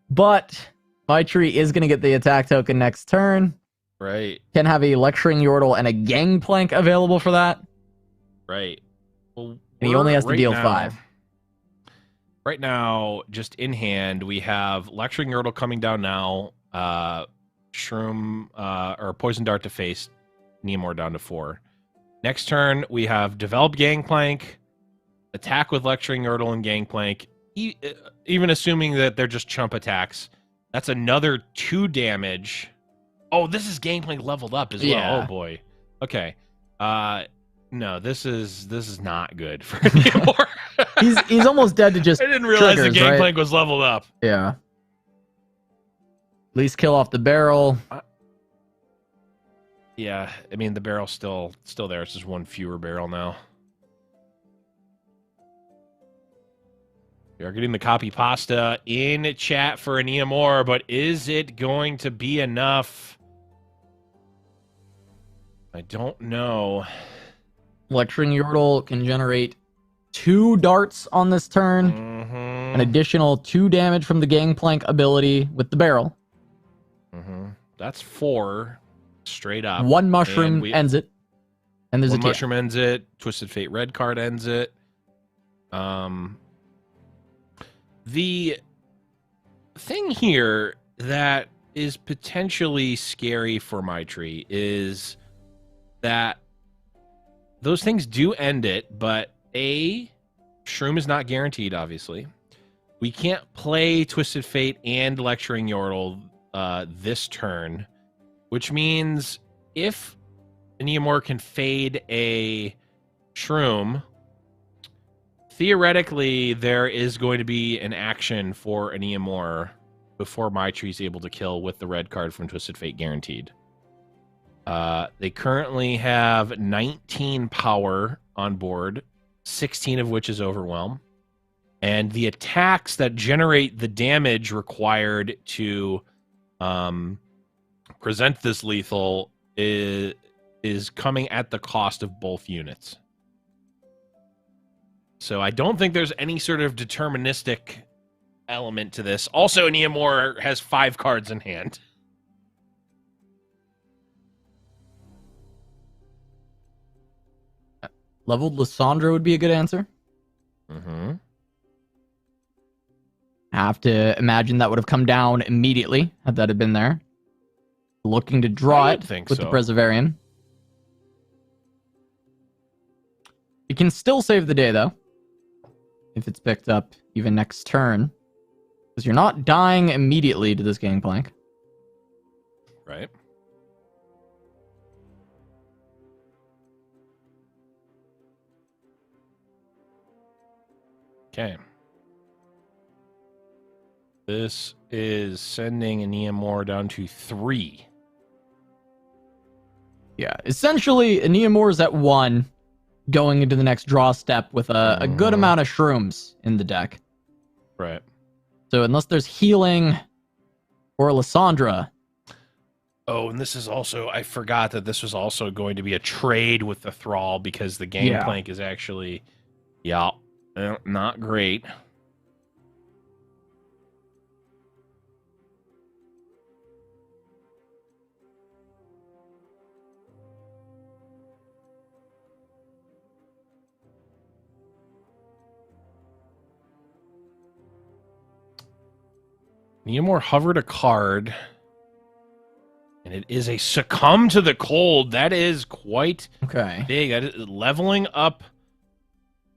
Speaker 1: But Maitri is going to get the attack token next turn.
Speaker 2: Right.
Speaker 1: Can have a Lecturing Yordle and a Gangplank available for that.
Speaker 2: Right. Well,
Speaker 1: and he only has to deal 5.
Speaker 2: Right now, just in hand, we have Lecturing Yordle coming down now. Shroom or Poison Dart to face, Neomore down to 4. Next turn, we have Develop Gangplank, attack with Lecturing Yordle and Gangplank. Even assuming that they're just chump attacks, that's another 2 damage Oh, this is Gangplank leveled up as well.
Speaker 1: Yeah.
Speaker 2: Oh boy. Okay. No, this is not good for anymore.
Speaker 1: He's almost dead to just
Speaker 2: I didn't realize
Speaker 1: triggers,
Speaker 2: the Gangplank
Speaker 1: right?
Speaker 2: was leveled up.
Speaker 1: Yeah. At least kill off the barrel.
Speaker 2: Yeah, I mean the barrel's still there. It's just one fewer barrel now. We are getting the copy pasta in chat for an EMR, but is it going to be enough? I don't know.
Speaker 1: Lecturing Yordle can generate 2 darts on this turn. An additional 2 damage from the Gangplank ability with the barrel.
Speaker 2: That's 4 straight up.
Speaker 1: 1 mushroom ends it. And there's
Speaker 2: one
Speaker 1: a
Speaker 2: mushroom ends it. Twisted Fate red card ends it. The thing here that is potentially scary for my tree is that those things do end it, but Shroom is not guaranteed, obviously. We can't play Twisted Fate and Lecturing Yordle this turn, which means if an EMR can fade a Shroom, theoretically, there is going to be an action for an EMR before my tree is able to kill with the red card from Twisted Fate guaranteed. They currently have 19 power on board, 16 of which is Overwhelm. And the attacks that generate the damage required to present this lethal is coming at the cost of both units. So I don't think there's any sort of deterministic element to this. Also, an EMR has 5 cards in hand.
Speaker 1: Leveled Lysandra would be a good answer. I have to imagine that would have come down immediately had that have been there. Looking to draw it with the Preservarian. It can still save the day, though, if it's picked up even next turn. Because you're not dying immediately to this Gangplank.
Speaker 2: Right. Okay. This is sending an EMR down to 3.
Speaker 1: Yeah, essentially, an EMR is at 1, going into the next draw step with a good amount of shrooms in the deck.
Speaker 2: Right.
Speaker 1: So unless there's healing or Lysandra.
Speaker 2: Oh, and this is also, I forgot that this was also going to be a trade with the Thrall because the Gangplank is actually, not great. Neomore hovered a card, and it is a Succumb to the Cold. That is quite big. That is leveling up.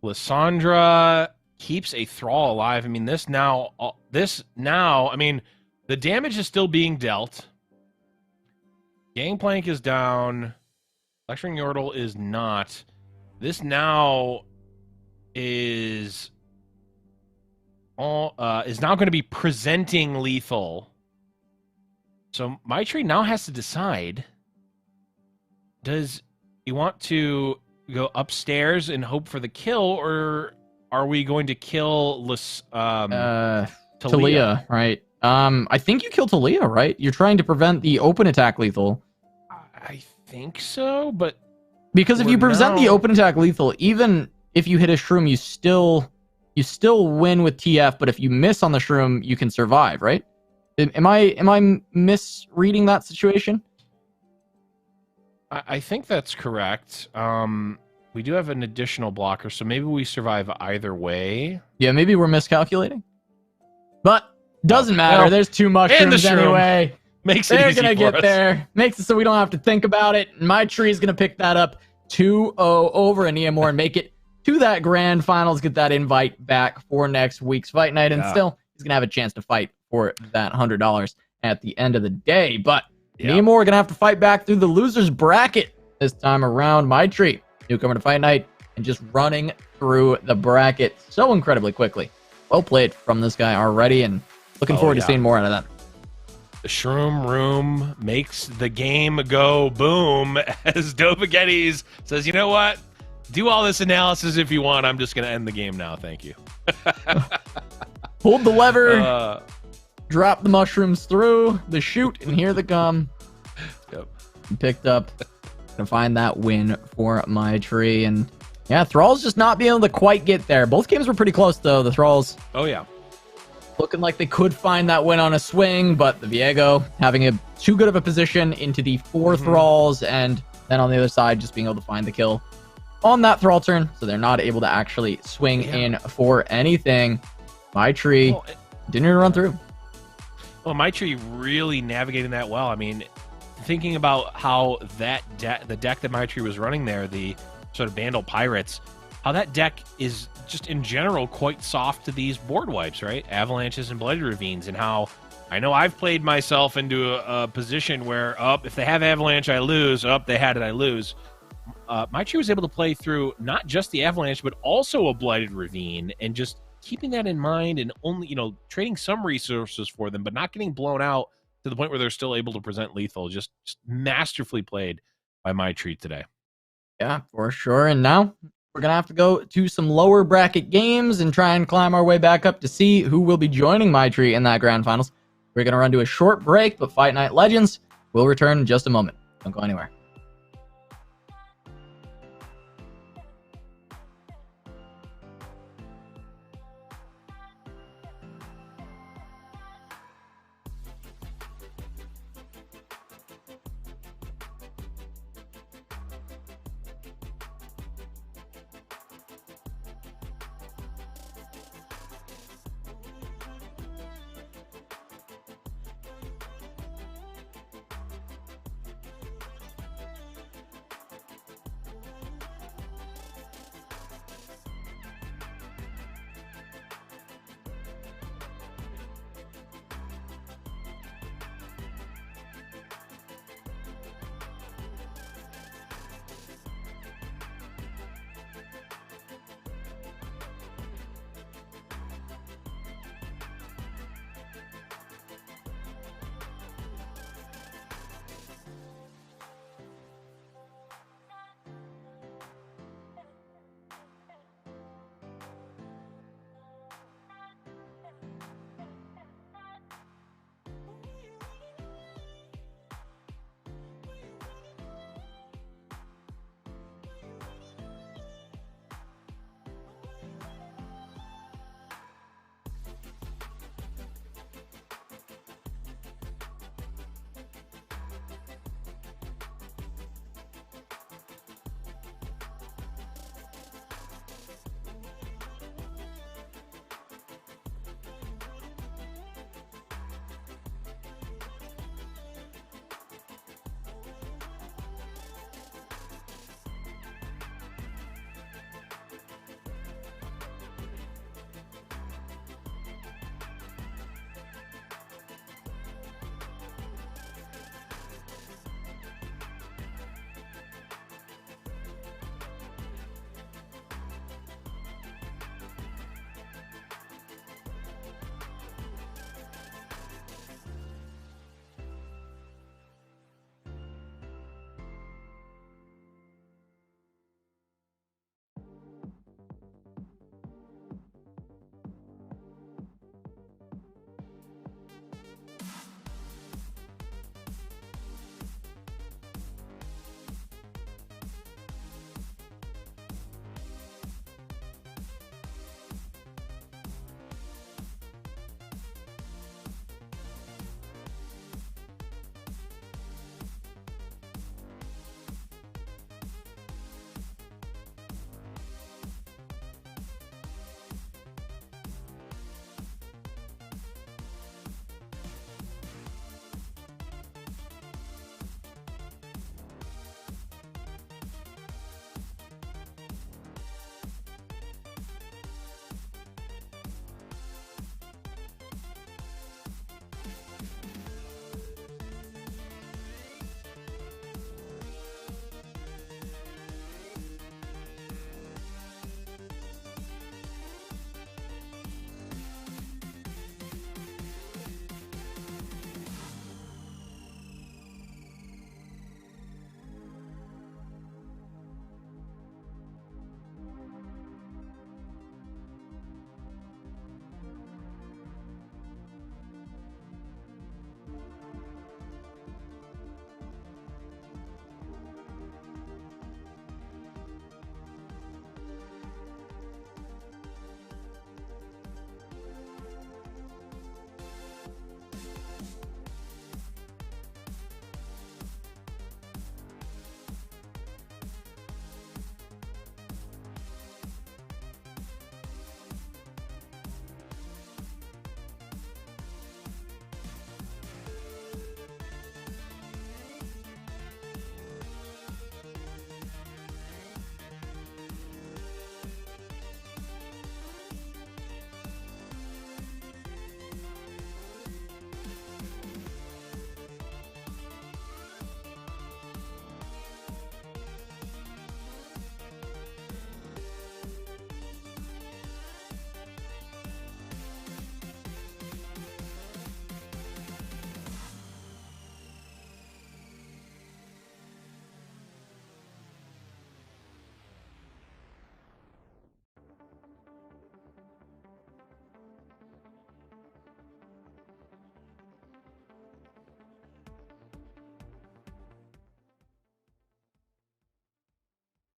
Speaker 2: Lysandra keeps a Thrall alive. I mean, this now, I mean, the damage is still being dealt. Gangplank is down. Lecturing Yordle is not. This now is now going to be presenting lethal. So my tree now has to decide, does he want to go upstairs and hope for the kill, or are we going to kill
Speaker 1: Talia, right? I think you kill Talia, right? You're trying to prevent the open attack lethal.
Speaker 2: I think so, but
Speaker 1: because if you present the open attack lethal, even if you hit a shroom, you still win with TF, but if you miss on the shroom, you can survive, right? Am I misreading that situation?
Speaker 2: I think that's correct. We do have an additional blocker, so maybe we survive either way.
Speaker 1: Yeah, maybe we're miscalculating. But doesn't matter. Well, there's 2 mushrooms anyway.
Speaker 2: Makes it
Speaker 1: They're
Speaker 2: easy
Speaker 1: gonna
Speaker 2: for
Speaker 1: get
Speaker 2: us.
Speaker 1: there. Makes it so we don't have to think about it. My tree's gonna pick that up 2-0 over an EMR and make it to that grand finals. Get that invite back for next week's fight night, and still he's gonna have a chance to fight for that $100 at the end of the day. But Me and Moore are gonna have to fight back through the losers bracket this time around. My tree, newcomer to Fight Night, and just running through the bracket so incredibly quickly. Well played from this guy already, and looking forward to seeing more out of that.
Speaker 2: The Shroom Room makes the game go boom, as Dovagetes says, you know what? Do all this analysis if you want. I'm just going to end the game now. Thank you.
Speaker 1: Pulled the lever, dropped the mushrooms through the chute, and here they come.
Speaker 2: Yep.
Speaker 1: Picked up. Gonna find that win for my tree. And yeah, Thrall's just not being able to quite get there. Both games were pretty close, though. The Thralls.
Speaker 2: Oh, yeah.
Speaker 1: Looking like they could find that win on a swing, but the Viego having a too good of a position into the 4 Thralls, and then on the other side just being able to find the kill on that Thrall turn, so they're not able to actually swing in for anything. My tree didn't even run through.
Speaker 2: Well, my tree really navigating that well. I mean, thinking about how that the deck that my tree was running there, the sort of Bandle Pirates, how that deck is just in general quite soft to these board wipes, right? Avalanches and Bloody Ravines, and how I know I've played myself into a position where, if they have Avalanche, I lose. They had it, I lose. My tree was able to play through not just the Avalanche, but also a Blighted Ravine, and just keeping that in mind, and only, trading some resources for them, but not getting blown out to the point where they're still able to present lethal. Just masterfully played by my tree today.
Speaker 1: Yeah, for sure. And now we're going to have to go to some lower bracket games and try and climb our way back up to see who will be joining my tree in that grand finals. We're going to run to a short break, but Fight Night Legends will return in just a moment. Don't go anywhere.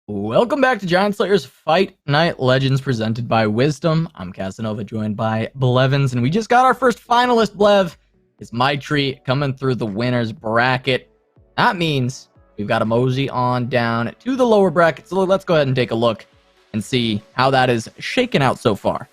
Speaker 1: Welcome back to Giant Slayer's Fight Night Legends presented by Wisdom. I'm Casanova, joined by Blevins, and we just got our first finalist, Blev. It's my treat coming through the winner's bracket. That means we've got to mosey on down to the lower bracket. So let's go ahead and take a look and see how that is shaken out so far.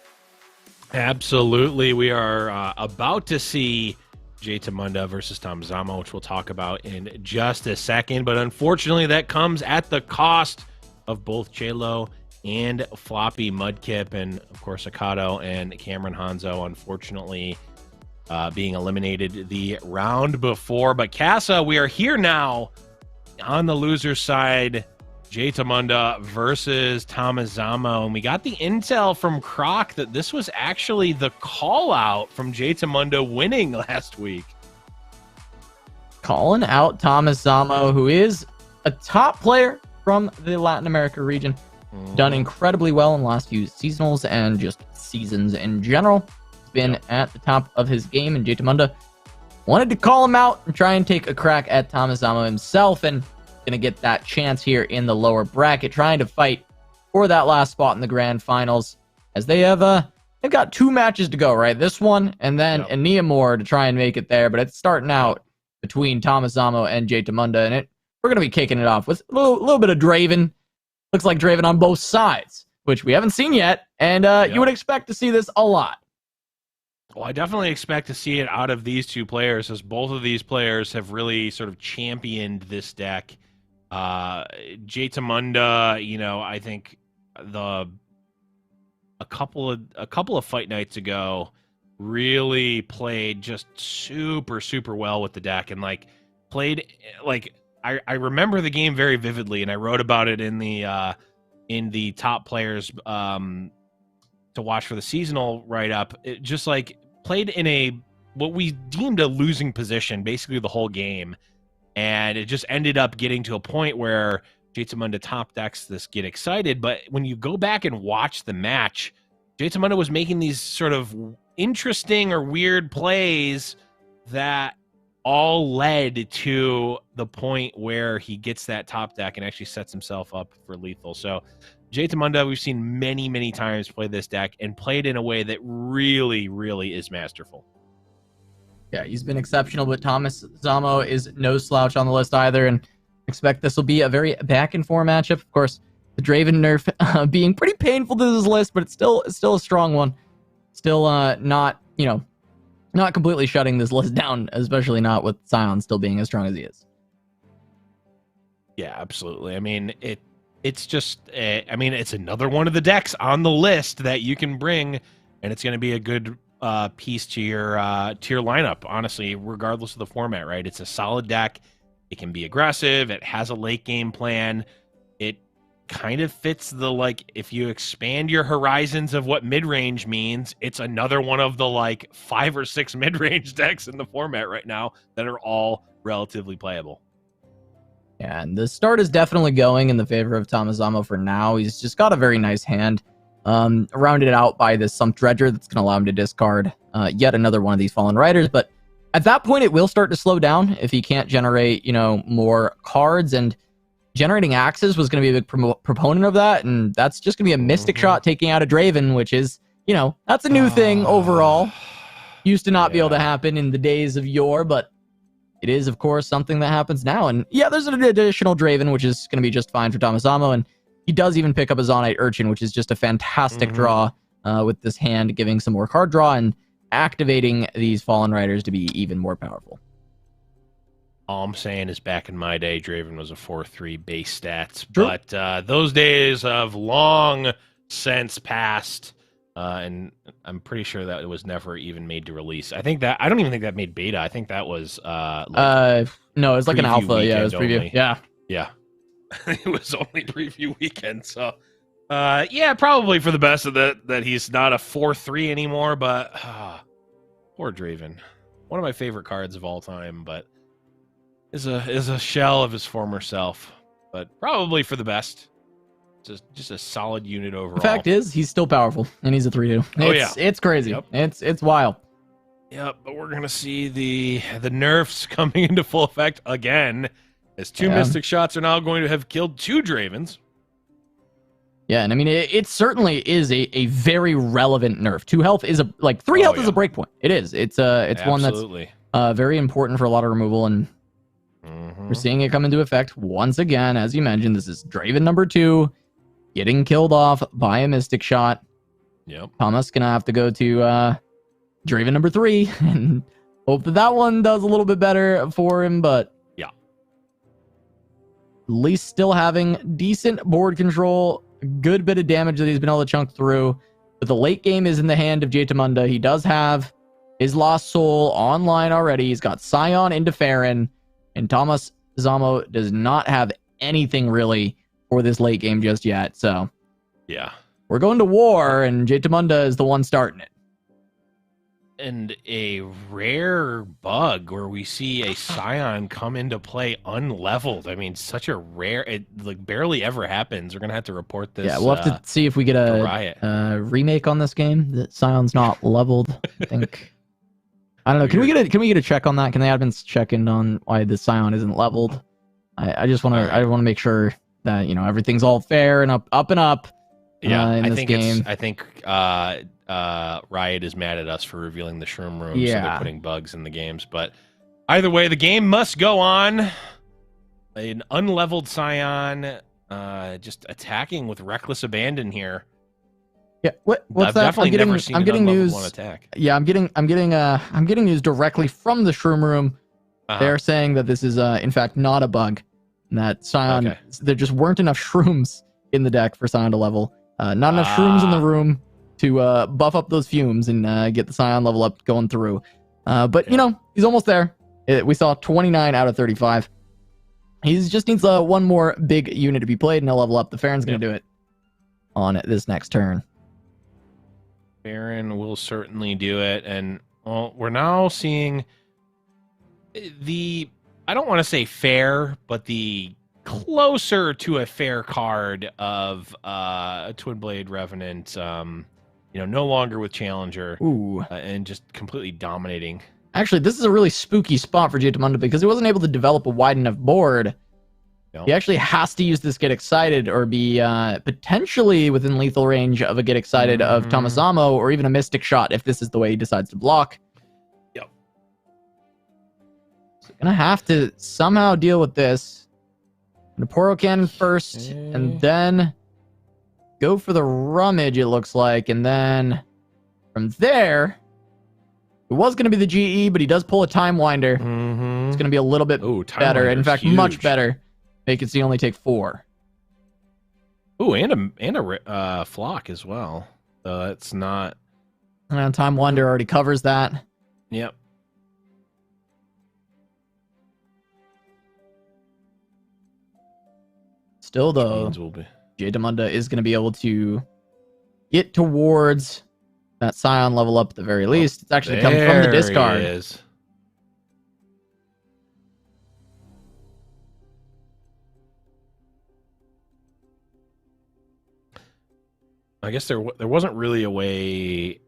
Speaker 2: Absolutely. We are about to see Tamunda versus Tamazama, which we'll talk about in just a second. But unfortunately, that comes at the cost of both Chelo and Floppy Mudkip, and of course Akato and Cameron Hanzo, unfortunately being eliminated the round before. But Casa, we are here now on the loser's side. Tamunda versus Tamazama, and we got the intel from Croc that this was actually the call out from Tamunda winning last week.
Speaker 1: Calling out Tamazama, who is a top player from the Latin America region. Done incredibly well in the last few seasonals and just seasons in general. He's been at the top of his game, and Tamunda wanted to call him out and try and take a crack at Tamazama himself, and gonna get that chance here in the lower bracket, trying to fight for that last spot in the grand finals, as they have they've got 2 matches to go, right? This one and then a Neomore to try and make it there, but it's starting out between Tamazama and Tamunda, and we're gonna be kicking it off with a little bit of Draven. Looks like Draven on both sides, which we haven't seen yet, and you would expect to see this a lot.
Speaker 2: Well, I definitely expect to see it out of these 2 players, as both of these players have really sort of championed this deck. Tamunda, you know, I think a couple of fight nights ago really played just super well with the deck, and played I remember the game very vividly, and I wrote about it in the top players to watch for the seasonal write-up. It just played in what we deemed a losing position basically the whole game. And it just ended up getting to a point where Tamunda top decks this Get Excited. But when you go back and watch the match, Tamunda was making these sort of interesting or weird plays that all led to the point where he gets that top deck and actually sets himself up for lethal. So Tamunda, we've seen many times play this deck and played in a way that really is masterful.
Speaker 1: Yeah, he's been exceptional, but Tamazama is no slouch on the list either, and expect this will be a very back-and-forth matchup. Of course, the Draven nerf being pretty painful to this list, but it's still a strong one. Still not completely shutting this list down, especially not with Sion still being as strong as he is.
Speaker 2: Yeah, absolutely. I mean, it's just, it's another one of the decks on the list that you can bring, and it's going to be a good piece to your lineup, honestly, regardless of the format, right? It's a solid deck. It can be aggressive. It has a late game plan. It kind of fits the, if you expand your horizons of what mid-range means, it's another one of the 5 or 6 mid-range decks in the format right now that are all relatively playable.
Speaker 1: Yeah, and the start is definitely going in the favor of Tamazama for now. He's just got a very nice hand. Rounded out by this Sump Dredger that's going to allow him to discard yet another one of these Fallen Riders. But at that point, it will start to slow down if he can't generate, more cards. And generating axes was going to be a big proponent of that. And that's just going to be a Mystic Shot taking out a Draven, which is, that's a new thing overall. Used to not be able to happen in the days of yore, but it is, of course, something that happens now. And yeah, there's an additional Draven, which is going to be just fine for Tamazama. And he does even pick up a Zonite Urchin, which is just a fantastic draw with this hand, giving some more card draw and activating these Fallen Riders to be even more powerful.
Speaker 2: All I'm saying is back in my day, Draven was a 4-3 base stats. True. But those days have long since passed, and I'm pretty sure that it was never even made to release. I don't even think that made beta. I think that was
Speaker 1: no, it was like an alpha. Yeah, it was preview.
Speaker 2: Only.
Speaker 1: Yeah.
Speaker 2: It was only preview weekend, so probably for the best of that he's not a 4-3 anymore, but poor Draven. One of my favorite cards of all time, but is a shell of his former self, but probably for the best. Just a solid unit overall.
Speaker 1: The fact is, he's still powerful, and he's a 3-2. It's crazy.
Speaker 2: Yep.
Speaker 1: It's wild.
Speaker 2: Yep, but we're gonna see the nerfs coming into full effect again, as 2 Mystic Shots are now going to have killed 2 Dravens.
Speaker 1: Yeah, and I mean, it certainly is a very relevant nerf. 2 health is 3 health is a breakpoint. It is. It's one that's very important for a lot of removal, and we're seeing it come into effect once again. As you mentioned, this is Draven number 2 getting killed off by a Mystic Shot.
Speaker 2: Yep.
Speaker 1: Thomas gonna have to go to Draven number 3 and hope that one does a little bit better for him, but
Speaker 2: yeah,
Speaker 1: at least still having decent board control. Good bit of damage that he's been able to chunk through. But the late game is in the hand of Jaitamunda. He does have his Lost Soul online already. He's got Scion into Farron. And Thomas Zamo does not have anything really for this late game just yet. So
Speaker 2: yeah,
Speaker 1: we're going to war, and Jaitamunda is the one starting it.
Speaker 2: And a rare bug where we see a Scion come into play unleveled. I mean, such a rare, it like barely ever happens. We're gonna have to report this.
Speaker 1: Yeah, we'll have to see if we get a remake on this game. The Scion's not leveled. I think. I don't know. Can we get a check on that? Can the admins check in on why the Scion isn't leveled? I just want to I want to make sure that everything's all fair and up and up.
Speaker 2: Yeah,
Speaker 1: in this game.
Speaker 2: I think Riot is mad at us for revealing the Shroom Room, so they're putting bugs in the games. But either way, the game must go on. An unleveled Scion, just attacking with reckless abandon here.
Speaker 1: Yeah, what's that? I'm getting news. Yeah, I'm getting news directly from the Shroom Room. They're saying that this is in fact not a bug, and that Scion there just weren't enough shrooms in the deck for Scion to level. Not enough shrooms in the room to buff up those fumes and get the Scion level up going through. But he's almost there. We saw 29 out of 35. He just needs one more big unit to be played, and he'll level up. The Farron's going to do it on this next turn.
Speaker 2: Farron will certainly do it, and we're now seeing I don't want to say fair, but the closer to a fair card of Twin Blade Revenant, no longer with Challenger, and just completely dominating.
Speaker 1: Actually, this is a really spooky spot for Jaitamunda because he wasn't able to develop a wide enough board. He actually has to use this Get Excited or be potentially within lethal range of a Get Excited of Thomas Zamo, or even a Mystic Shot if this is the way he decides to block.
Speaker 2: Yep.
Speaker 1: So gonna have to somehow deal with this. Naporo Cannon first, and then go for the Rummage, it looks like. And then from there, it was going to be the GE, but he does pull a Time Winder. It's going to be a little bit better. In fact, much better. Make it so you only take 4.
Speaker 2: Ooh, and a Flock as well. So it's not...
Speaker 1: And Time Winder already covers that.
Speaker 2: Yep.
Speaker 1: Still, though, Jaitamunda is going to be able to get towards that Scion level up at the very least. It's actually come from the discard.
Speaker 2: He is. I guess there wasn't really a way.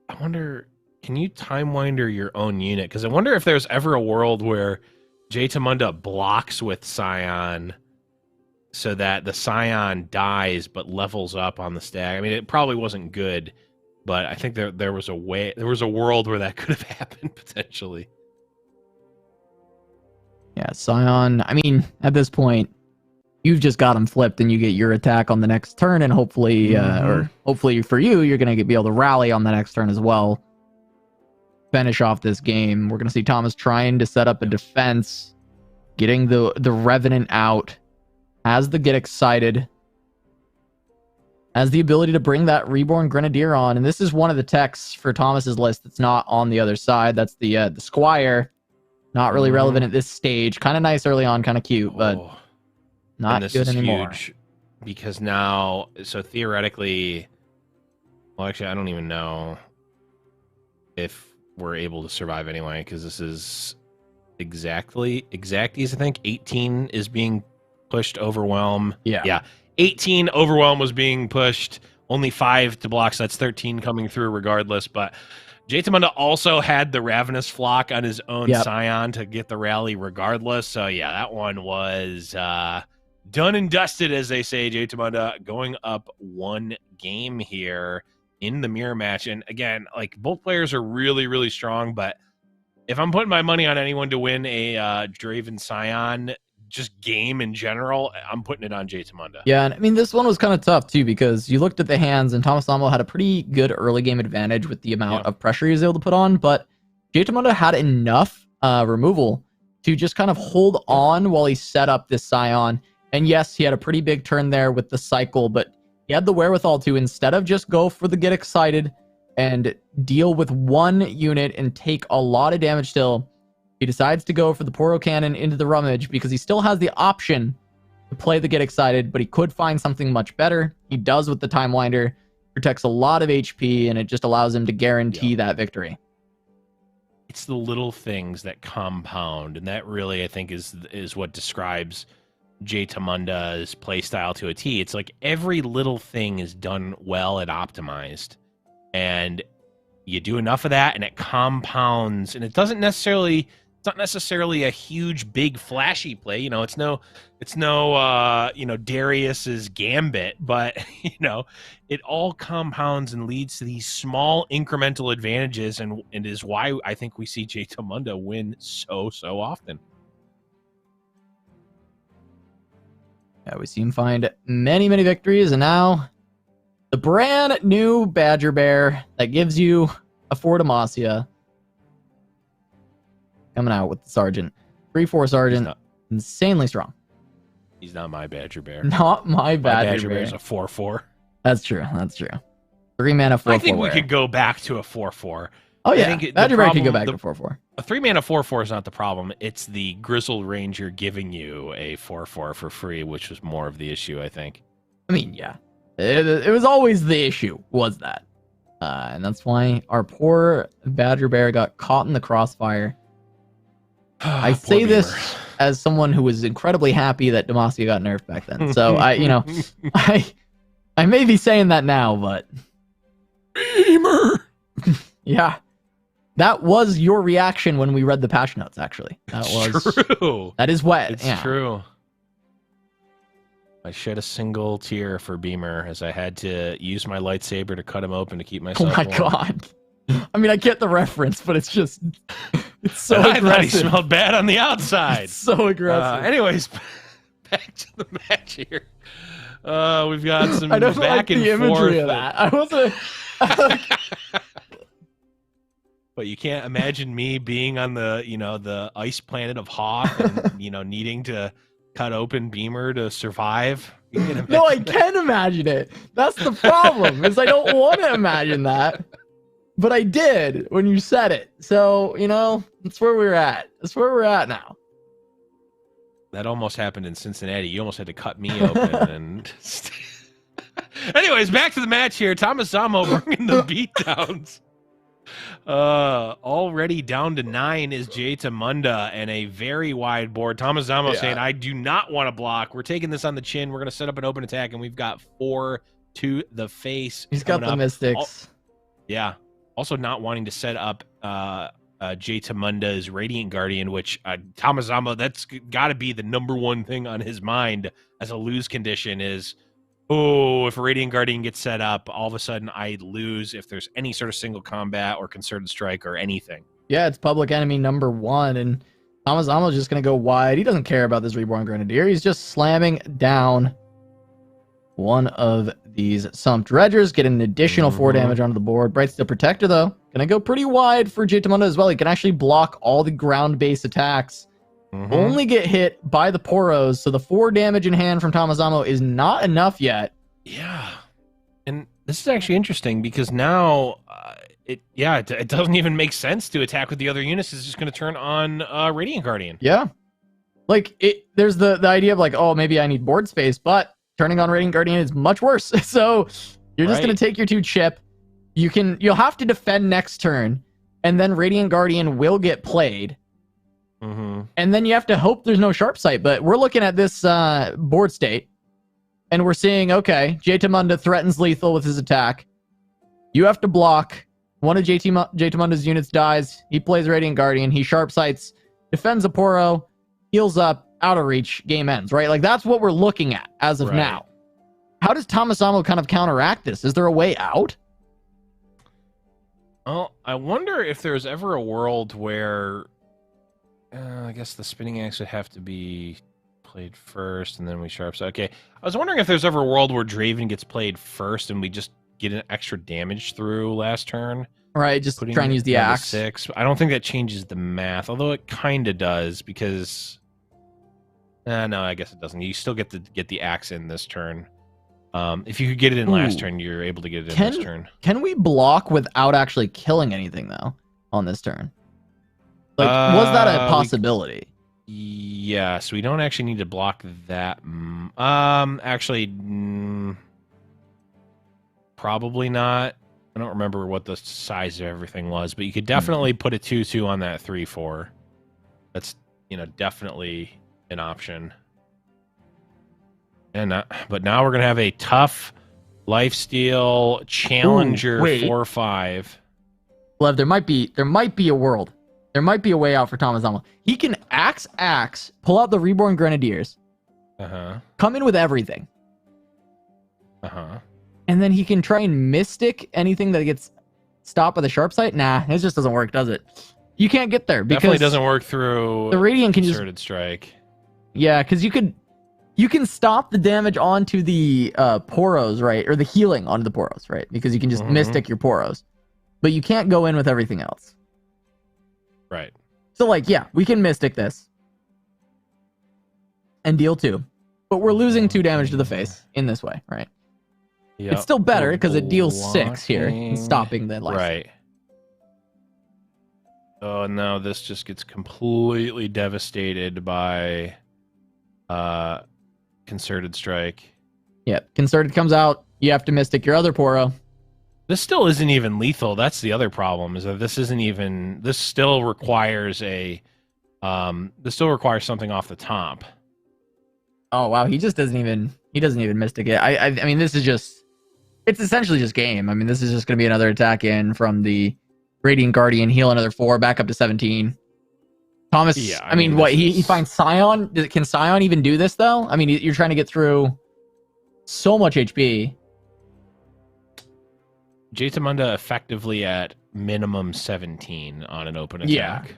Speaker 2: I wonder, can you Time Winder your own unit? Because I wonder if there's ever a world where Jaitamunda blocks with Scion so that the Scion dies but levels up on the stack. I mean, it probably wasn't good, but I think there was a way, there was a world where that could have happened potentially.
Speaker 1: Yeah, Scion, I mean, at this point, you've just got him flipped and you get your attack on the next turn, and hopefully, or hopefully for you, you're going to be able to rally on the next turn as well. Finish off this game. We're going to see Thomas trying to set up a defense, getting the Revenant out, has the Get Excited, has the ability to bring that Reborn Grenadier on, and this is one of the techs for Thomas's list that's not on the other side. That's the Squire. Not really relevant at this stage. Kind of nice early on, kind of cute, but not good anymore. Huge
Speaker 2: because now, so theoretically, well, actually, I don't even know if we're able to survive anyway, because this is exacties, I think. 18 is being pushed, Overwhelm. Yeah. 18 Overwhelm was being pushed, only 5 to block, so that's 13 coming through regardless, but Jaitamunda also had the Ravenous Flock on his own Scion to get the rally regardless. So yeah, that one was done and dusted, as they say. GiantSlayerTV going up 1 game here in the mirror match. And again, like, both players are really, really strong, but if I'm putting my money on anyone to win a Draven Scion just game in general, I'm putting it on GiantSlayerTV.
Speaker 1: Yeah, and I mean, this one was kind of tough too, because you looked at the hands and ThomasZamo had a pretty good early game advantage with the amount of pressure he was able to put on, but GiantSlayerTV had enough removal to just kind of hold on while he set up this Scion. And yes, he had a pretty big turn there with the cycle, but he had the wherewithal to, instead of just go for the get excited and deal with 1 unit and take a lot of damage still, he decides to go for the Poro Cannon into the Rummage, because he still has the option to play the get excited, but he could find something much better. He does with the Time Winder, protects a lot of HP, and it just allows him to guarantee that victory.
Speaker 2: It's the little things that compound, and that really, I think, is what describes GiantSlayerTV's playstyle to a T. It's like every little thing is done well and optimized, and you do enough of that, and it compounds, and it's not necessarily a huge, big, flashy play. You know, it's no Darius's Gambit, but it all compounds and leads to these small incremental advantages, and is why I think we see GiantSlayerTV win so often.
Speaker 1: Yeah, we see him find many victories, and now the brand new Badger Bear that gives you a 4 Demacia coming out with the Sergeant. 3/4 Sergeant, insanely strong.
Speaker 2: He's not my Badger Bear.
Speaker 1: Not my Badger Bear.
Speaker 2: Bear's a 4/4.
Speaker 1: That's true. 3 mana 4/4.
Speaker 2: I think we could go back to a 4/4.
Speaker 1: Oh yeah, Badger Bear could go back to 4/4.
Speaker 2: A 3 mana 4/4 is not the problem. It's the Grizzled Ranger giving you a 4/4 for free, which was more of the issue, I think.
Speaker 1: I mean, yeah, it was always the issue, was that, and that's why our poor Badger Bear got caught in the crossfire. I say this as someone who was incredibly happy that Demacia got nerfed back then. So I may be saying that now, but
Speaker 2: Beamer.
Speaker 1: Yeah. That was your reaction when we read the patch notes, actually. That was
Speaker 2: true.
Speaker 1: That is wet.
Speaker 2: It's true. I shed a single tear for Beamer as I had to use my lightsaber to cut him open to keep myself
Speaker 1: warm. God. I mean, I get the reference, but it's just... It's so aggressive.
Speaker 2: I thought he smelled bad on the outside.
Speaker 1: It's so aggressive.
Speaker 2: Anyways, back to the match here. We've got some
Speaker 1: I don't
Speaker 2: back
Speaker 1: like
Speaker 2: and
Speaker 1: the imagery
Speaker 2: forth.
Speaker 1: of that. I wasn't...
Speaker 2: But you can't imagine me being on the, the ice planet of Hoth and, needing to cut open Beamer to survive.
Speaker 1: No, I can imagine it. That's the problem, is I don't want to imagine that. But I did when you said it. So, that's where we're at. That's where we're at now.
Speaker 2: That almost happened in Cincinnati. You almost had to cut me open. And anyways, back to the match here. ThomasZamo bringing the beatdowns. Already down to 9 is GiantSlayerTV and a very wide board. ThomasZamo saying, I do not want to block. We're taking this on the chin. We're going to set up an open attack, and we've got 4 to the face.
Speaker 1: He's got the Mystics.
Speaker 2: Yeah. Also not wanting to set up GiantSlayerTV's Radiant Guardian, which ThomasZamo, that's got to be the #1 thing on his mind as a lose condition is, if a Radiant Guardian gets set up, all of a sudden I lose if there's any sort of single combat or concerted strike or anything.
Speaker 1: Yeah, it's public enemy #1, and ThomasZamo's just going to go wide. He doesn't care about this Reborn Grenadier. He's just slamming down one of these Sump Dredgers, getting an additional 4 damage onto the board. Brightsteel Protector, though, going to go pretty wide for GiantSlayerTV as well. He can actually block all the ground-based attacks. Only get hit by the Poros, so the 4 damage in hand from ThomasZamo is not enough yet.
Speaker 2: Yeah. And this is actually interesting because now it doesn't even make sense to attack with the other units. It's just going to turn on Radiant Guardian.
Speaker 1: Yeah. Like, there's the idea of like, oh, maybe I need board space, but turning on Radiant Guardian is much worse. So you're just going to take your 2 chip. You'll have to defend next turn, and then Radiant Guardian will get played. And then you have to hope there's no sharp sight. But we're looking at this board state, and we're seeing, okay, GiantSlayerTV threatens lethal with his attack. You have to block. One of GiantSlayerTV's units dies. He plays Radiant Guardian. He sharp sights, defends a Poro, heals up, out of reach, game ends, right? Like, that's what we're looking at as of now. How does Tomasammo kind of counteract this? Is there a way out?
Speaker 2: Well, I wonder if there's ever a world where I guess the spinning axe would have to be played first, and then we sharp side. Okay, I was wondering if there's ever a world where Draven gets played first, and we just get an extra damage through last turn.
Speaker 1: Right, just try and use the axe.
Speaker 2: 6. I don't think that changes the math, although it kind of does, because no, I guess it doesn't. You still get the axe in this turn. If you could get it in last turn, you're able to get it in this turn.
Speaker 1: Can we block without actually killing anything, though, on this turn? Like, was that a possibility?
Speaker 2: Yes, we don't actually need to block that. Actually, probably not. I don't remember what the size of everything was, but you could definitely put a 2/2 on that 3/4. That's, definitely an option. And but now we're gonna have a tough lifesteal challenger 4/5.
Speaker 1: Lev, there might be a world. There might be a way out for Tomasammo. He can axe, pull out the Reborn Grenadiers, come in with everything, and then he can try and Mystic anything that gets stopped by the sharp sight. Nah, it just doesn't work, does it? You can't get there because
Speaker 2: definitely doesn't work through
Speaker 1: the Radiant can
Speaker 2: concerted strike.
Speaker 1: Yeah, because you can stop the damage onto the Poros, right, or the healing onto the Poros, right? Because you can just Mystic your Poros, but you can't go in with everything else.
Speaker 2: Right.
Speaker 1: So, like, yeah, we can Mystic this and deal 2, but we're losing 2 damage to the face in this way, right? Yep. It's still better because it deals 6 here and stopping the life.
Speaker 2: Right. Oh, no, this just gets completely devastated by concerted strike.
Speaker 1: Yep, concerted comes out. You have to Mystic your other Poro.
Speaker 2: This still isn't even lethal. That's the other problem, is that this isn't even. This still requires a. This still requires something off the top.
Speaker 1: Oh wow, he just doesn't even. He doesn't even Mystic it. I mean, this is just. It's essentially just game. I mean, this is just going to be another attack in from the Radiant Guardian, heal another 4, back up to 17. Thomas. Yeah, I mean what he finds Scion. Can Scion even do this though? I mean, you're trying to get through so much HP.
Speaker 2: Jaitamunda effectively at minimum 17 on an open attack.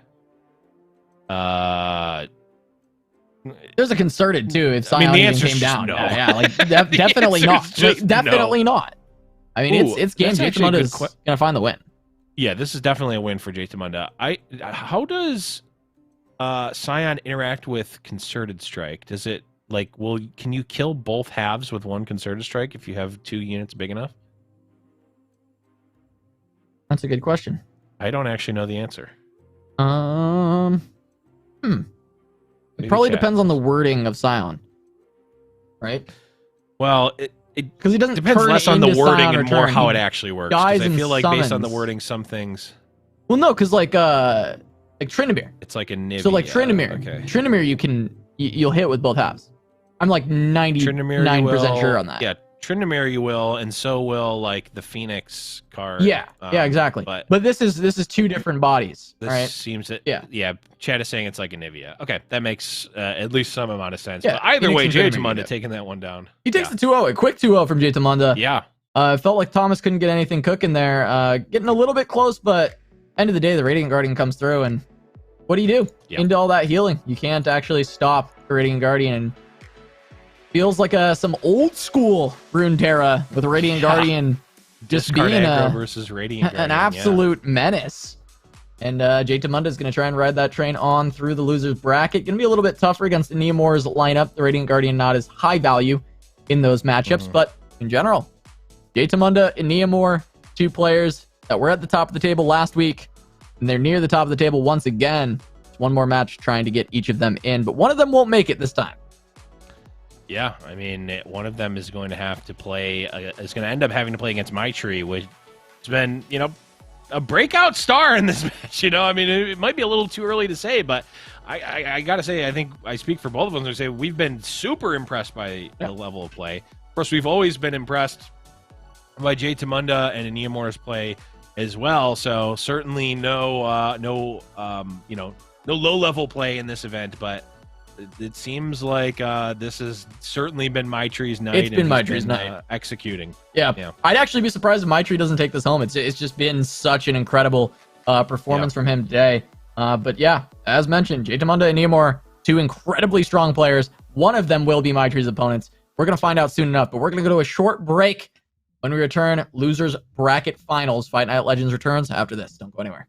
Speaker 1: Yeah. There's a concerted too. If Scion even came down,
Speaker 2: no.
Speaker 1: Yeah, like definitely not. Definitely not. I mean, it's game. Jaitamunda is gonna find the win.
Speaker 2: Yeah, this is definitely a win for Jaitamunda. How does Scion interact with concerted strike? Does it can you kill both halves with one concerted strike if you have 2 units big enough?
Speaker 1: That's a good question.
Speaker 2: I don't actually know the answer.
Speaker 1: It probably depends on the wording of Scion, right?
Speaker 2: Well,
Speaker 1: because he doesn't
Speaker 2: depends less on the wording and more how it actually works.
Speaker 1: I
Speaker 2: feel like based on the wording, some things.
Speaker 1: Well, no, because like Tryndamere.
Speaker 2: It's like a Nibby.
Speaker 1: So like Tryndamere, Tryndamere, you'll hit with both halves. I'm like 99% sure on that.
Speaker 2: Yeah, Tryndamere you will, and so will like the Phoenix card.
Speaker 1: Yeah, yeah, exactly. But this is 2 different bodies.
Speaker 2: This
Speaker 1: right?
Speaker 2: seems that. Yeah. Chad is saying it's like a Nivea. Okay, that makes at least some amount of sense.
Speaker 1: Yeah,
Speaker 2: but either way, Jaitamunda taking that one down.
Speaker 1: He takes the 2-0, a quick 2-0 from Jaitamunda.
Speaker 2: Yeah.
Speaker 1: Felt like Thomas couldn't get anything cooking there. Getting a little bit close, but end of the day, the Radiant Guardian comes through, and what do you do? Yep. Into all that healing, you can't actually stop the Radiant Guardian. And feels like some old school Runeterra with Radiant Guardian just being
Speaker 2: versus Radiant Guardian,
Speaker 1: an absolute menace. And Jaitamunda is going to try and ride that train on through the loser's bracket. Going to be a little bit tougher against Neomor's lineup. The Radiant Guardian not as high value in those matchups, but in general, Jaitamunda and Neomor, 2 players that were at the top of the table last week, and they're near the top of the table once again. It's one more match trying to get each of them in, but one of them won't make it this time.
Speaker 2: Yeah, I mean, one of them is going to have to play, is going to end up having to play against Maitri, which has been, a breakout star in this match. I mean, it might be a little too early to say, but I got to say, I think I speak for both of them to say we've been super impressed by the level of play. Of course, we've always been impressed by Jaitamunda and Neomor's play as well. So certainly no low level play in this event, but it seems like this has certainly been Maitri's night.
Speaker 1: It's been
Speaker 2: and he's
Speaker 1: Maitri's night.
Speaker 2: Executing.
Speaker 1: Yeah. I'd actually be surprised if Maitri doesn't take this home. It's just been such an incredible performance from him today. But yeah, as mentioned, Jaytamunda and Neomor, two incredibly strong players. One of them will be Maitri's opponents. We're going to find out soon enough, but we're going to go to a short break. When we return, Losers Bracket Finals. Fight Night Legends returns after this. Don't go anywhere.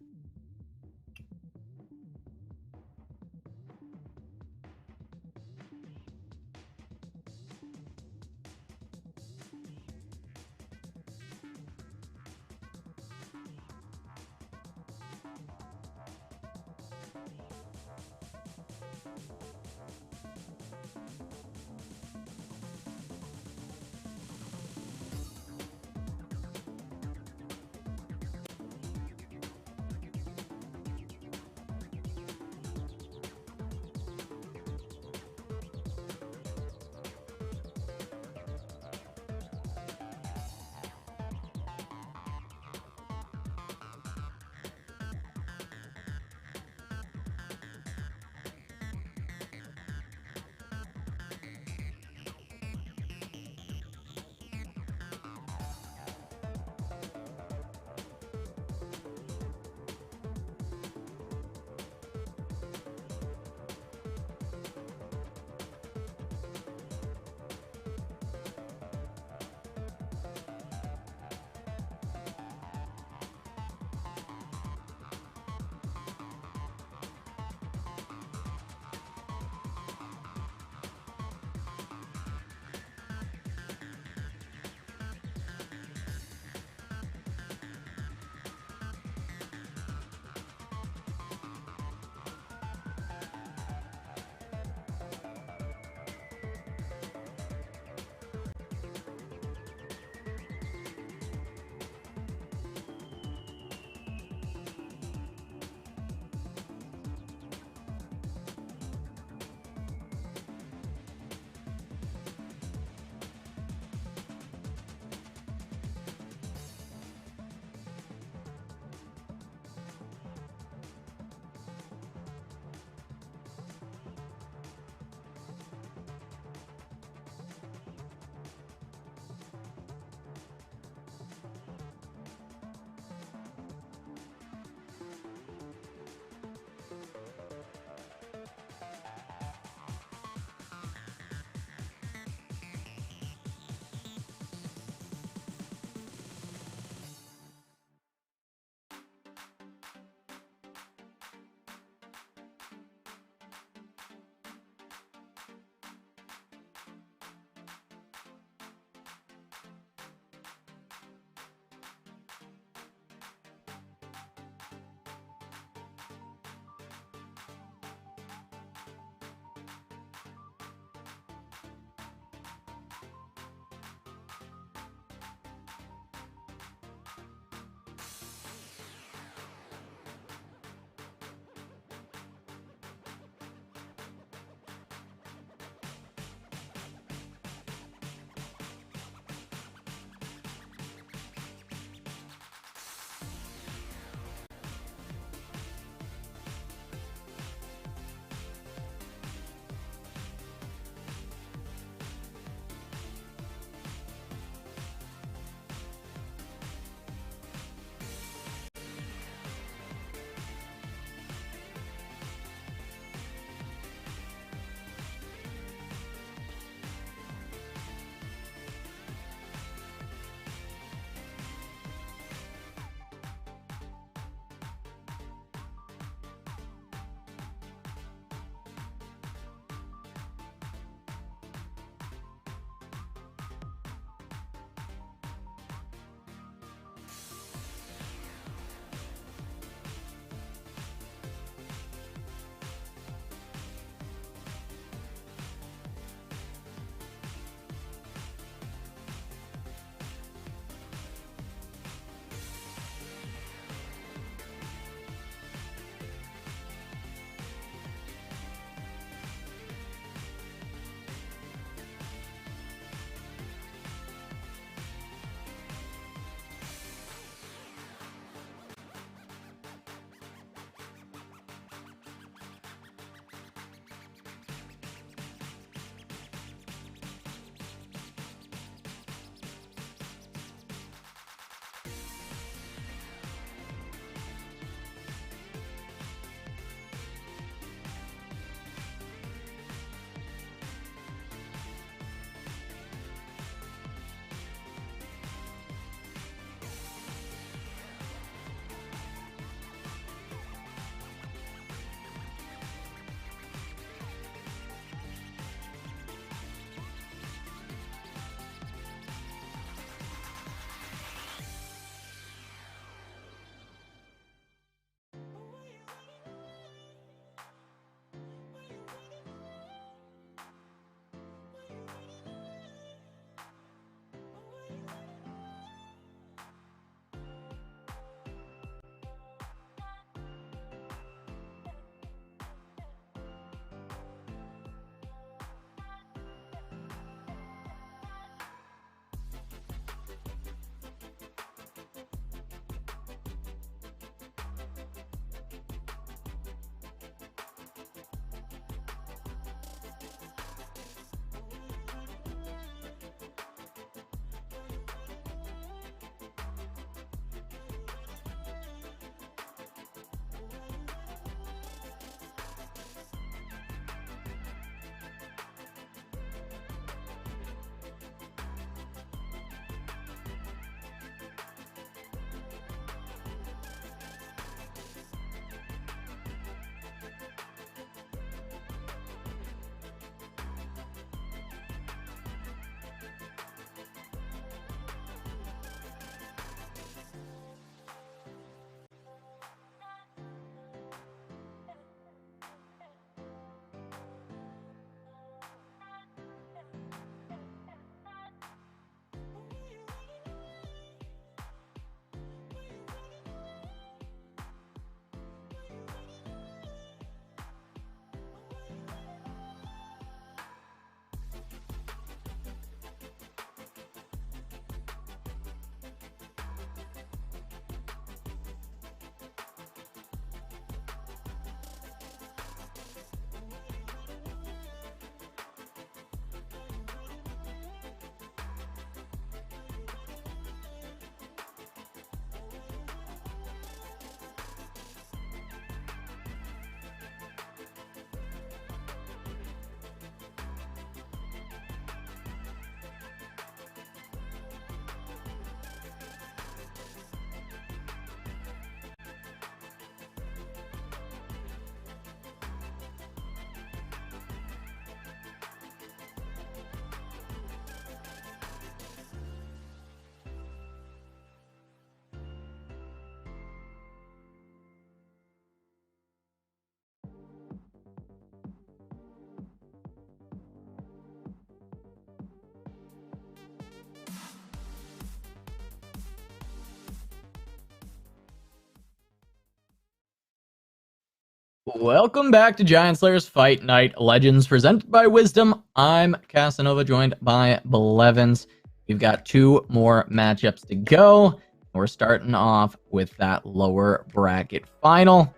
Speaker 1: Welcome back to Giant Slayer's Fight Night Legends, presented by Wisdom. I'm Casanova, joined by Blevins. We've got two more matchups to go. We're starting off with that lower bracket final.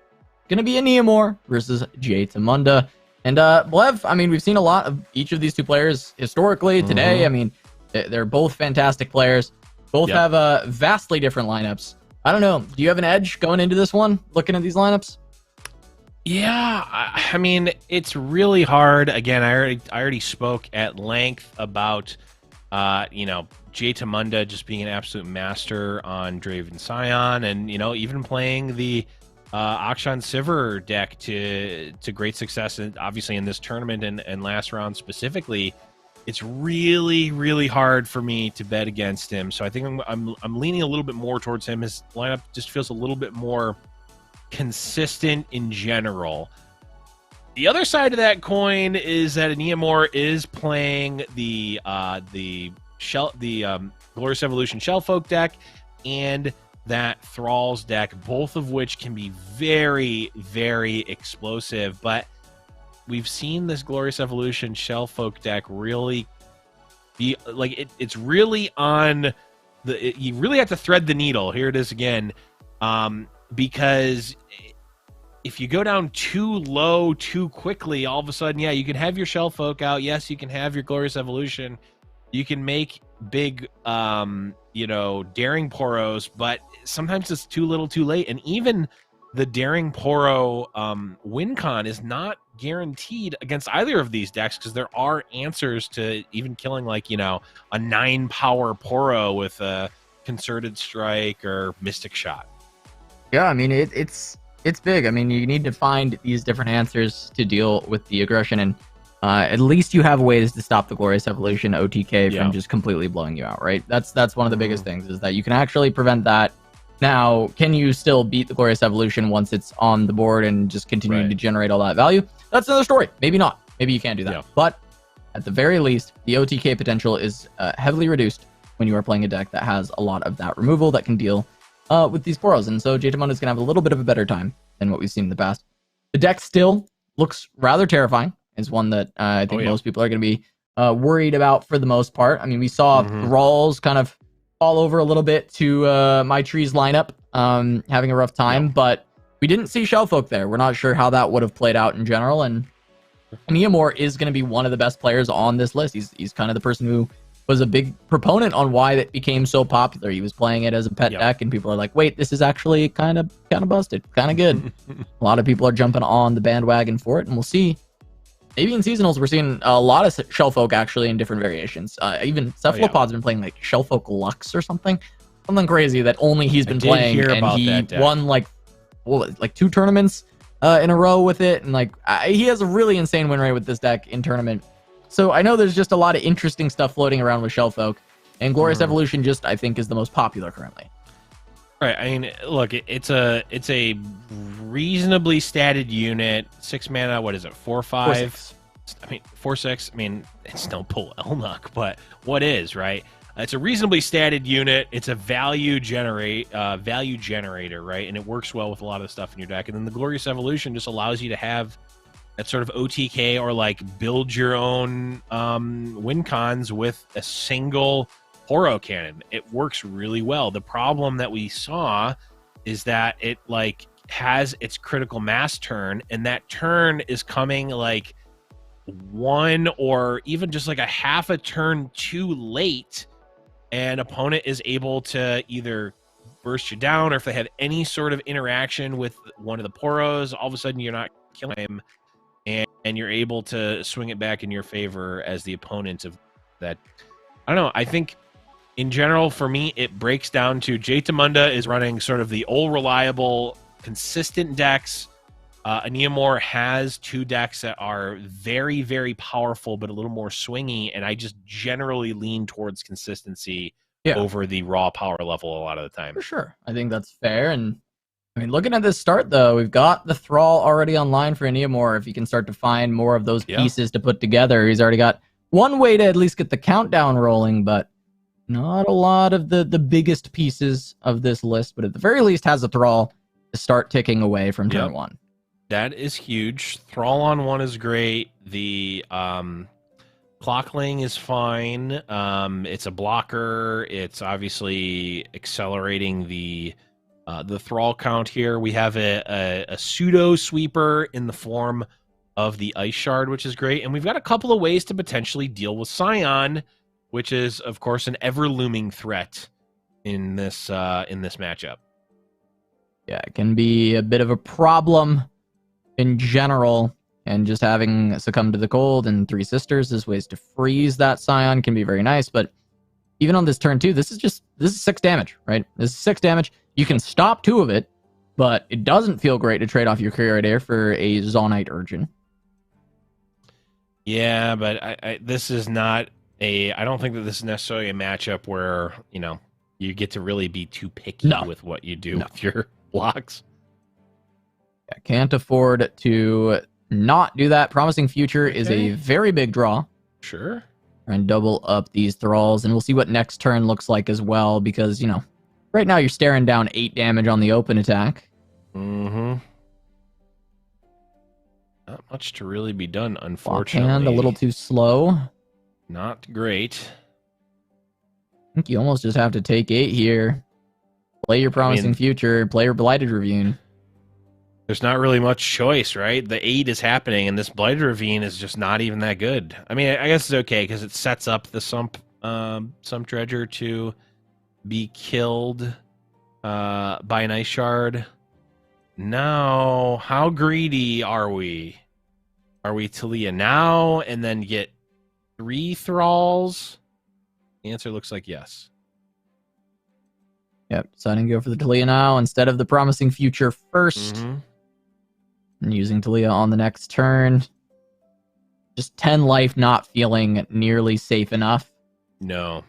Speaker 1: Gonna be a Neomore versus GiantSlayerTV. And Blev, I mean, we've seen a lot of each of these two players historically today. I mean, they're both fantastic players. Both have vastly different lineups. I don't know. Do you have an edge going into this one, looking at these lineups?
Speaker 2: Yeah, I mean, it's really hard. Again, I already spoke at length about, GiantSlayerTV just being an absolute master on Draven Scion, and even playing the Akshan Sivir deck to great success, and obviously in this tournament and last round specifically. It's really, really hard for me to bet against him. So I think I'm leaning a little bit more towards him. His lineup just feels a little bit more consistent in general. The other side of that coin is that Neomore is playing the Glorious Evolution Shellfolk deck and that Thralls deck, both of which can be very, very explosive. But we've seen this Glorious Evolution Shellfolk deck really be like it's really on the. You really have to thread the needle. Here it is again. Because if you go down too low too quickly, all of a sudden, yeah, you can have your Shellfolk out. Yes, you can have your Glorious Evolution. You can make big, daring Poros, but sometimes it's too little too late. And even the daring Poro win con is not guaranteed against either of these decks, because there are answers to even killing a 9-power Poro with a Concerted Strike or Mystic Shot.
Speaker 1: Yeah, I mean, it's big. I mean, you need to find these different answers to deal with the aggression, and at least you have ways to stop the Glorious Evolution OTK from just completely blowing you out, right? That's one of the biggest things, is that you can actually prevent that. Now, can you still beat the Glorious Evolution once it's on the board and just continue to generate all that value? That's another story. Maybe not. Maybe you can't do that. Yeah. But at the very least, the OTK potential is heavily reduced when you are playing a deck that has a lot of that removal that can deal with these Poros. And so GiantSlayerTV is going to have a little bit of a better time than what we've seen in the past. The deck still looks rather terrifying. Is one that I think most people are going to be worried about for the most part. I mean, we saw Thralls kind of fall over a little bit to My Tree's lineup, having a rough time, but we didn't see Shellfolk there. We're not sure how that would have played out in general, and Neomore is going to be one of the best players on this list. He's kind of the person who was a big proponent on why that became so popular. He was playing it as a pet deck, and people are like, wait, this is actually kind of busted, kind of good. A lot of people are jumping on the bandwagon for it, and we'll see. Maybe in seasonals, we're seeing a lot of Shellfolk actually in different variations. Even Cephalopod's been playing like Shellfolk Lux or something crazy that only he's been playing, and he won like 2 tournaments in a row with it, and he has a really insane win rate with this deck in tournament. So I know there's just a lot of interesting stuff floating around with Shellfolk, and Glorious Evolution I think is the most popular currently.
Speaker 2: Right. I mean, look, it's a reasonably statted unit. 6 mana. What is it? 4/5.
Speaker 1: 4/6.
Speaker 2: I mean, 4/6. I mean, it's no pull Elnuck, but what is, right? It's a reasonably statted unit. It's a value generator, right? And it works well with a lot of the stuff in your deck. And then the Glorious Evolution just allows you to have that sort of OTK or build your own win cons with a single Poro cannon. It works really well. The problem that we saw is that it has its critical mass turn, and that turn is coming one or even just a half a turn too late, and opponent is able to either burst you down, or if they have any sort of interaction with one of the Poros, all of a sudden you're not killing him, and you're able to swing it back in your favor as the opponent of that. I don't know. I think in general, for me, it breaks down to GiantSlayerTV is running sort of the old reliable, consistent decks. Neomore has 2 decks that are very, very powerful, but a little more swingy, and I just generally lean towards consistency over the raw power level a lot of the time.
Speaker 1: For sure. I think that's fair, and I mean, looking at this start, though, we've got the Thrall already online for Neomore. If he can start to find more of those pieces to put together, he's already got one way to at least get the countdown rolling, but not a lot of the biggest pieces of this list. But at the very least, has a Thrall to start ticking away from turn 1.
Speaker 2: That is huge. Thrall on 1 is great. The clockling is fine. It's a blocker. It's obviously accelerating the thrall count here. We have a pseudo sweeper in the form of the ice shard, which is great. And we've got a couple of ways to potentially deal with Scion, which is, of course, an ever-looming threat in this matchup.
Speaker 1: Yeah, it can be a bit of a problem in general, and just having Succumb to the Cold and Three Sisters as ways to freeze that Scion can be very nice. But even on this turn 2, this is 6 damage, right? This is 6 damage. You can stop 2 of it, but it doesn't feel great to trade off your Courier Air for a Zonite Urchin.
Speaker 2: Yeah, but this is not a... I don't think that this is necessarily a matchup where, you know, you get to really be too picky with what you do with your blocks.
Speaker 1: Yeah, can't afford to not do that. Promising Future is a very big draw.
Speaker 2: Sure.
Speaker 1: And double up these thralls, and we'll see what next turn looks like as well, because, you know, right now you're staring down 8 damage on the open attack.
Speaker 2: Mm-hmm. Not much to really be done, unfortunately.
Speaker 1: Hand a little too slow.
Speaker 2: Not great.
Speaker 1: I think you almost just have to take 8 here. Play your Promising Future, play your Blighted Ravine.
Speaker 2: There's not really much choice, right? The 8 is happening, and this Blighted Ravine is just not even that good. I mean, I guess it's okay, because it sets up the Sump Dredger to be killed by an Ice Shard. Now, how greedy are we? Are we Talia now, and then get 3 Thralls? The answer looks like yes.
Speaker 1: Yep, deciding to go for the Talia now instead of the Promising Future first. And using Talia on the next turn. Just 10 life, not feeling nearly safe enough.
Speaker 2: No.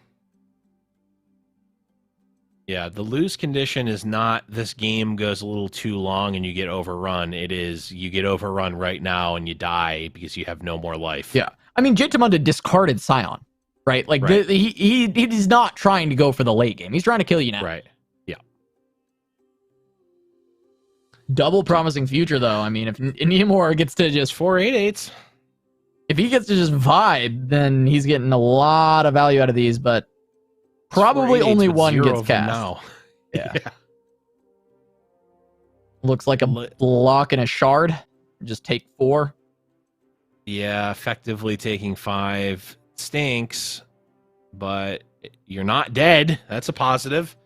Speaker 2: Yeah, the lose condition is not this game goes a little too long and you get overrun. It is you get overrun right now and you die because you have no more life.
Speaker 1: Yeah. I mean, Giantamunda discarded Scion, right? Like, he's not trying to go for the late game. He's trying to kill you now.
Speaker 2: Right. Yeah.
Speaker 1: Double Promising Future, though. I mean, if Neomor gets to just
Speaker 2: 4/8/8s,
Speaker 1: if he gets to just vibe, then he's getting a lot of value out of these, but probably only one gets cast.
Speaker 2: Now.
Speaker 1: Yeah. Looks like a block and a shard. Just take 4.
Speaker 2: Yeah, effectively taking 5 stinks, but you're not dead. That's a positive.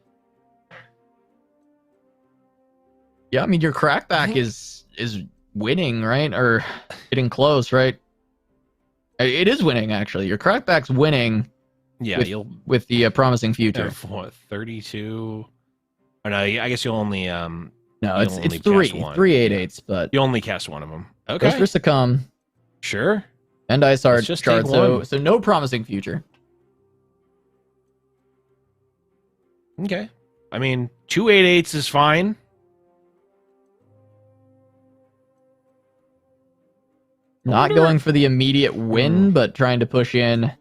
Speaker 1: Yeah, I mean, your crackback is winning, right? Or getting close, right? It is winning, actually. Your crackback's winning.
Speaker 2: Yeah,
Speaker 1: with the Promising Future.
Speaker 2: What, 32? Oh, no, I guess you'll only
Speaker 1: no, it's 3 8/8s, but
Speaker 2: you only cast one of them. Okay.
Speaker 1: Goes for Succumb.
Speaker 2: Sure.
Speaker 1: And Ice Art
Speaker 2: just
Speaker 1: shard,
Speaker 2: take
Speaker 1: so no Promising Future.
Speaker 2: Okay. I mean, 2 8/8s is fine.
Speaker 1: Not going for the immediate win, but trying to push in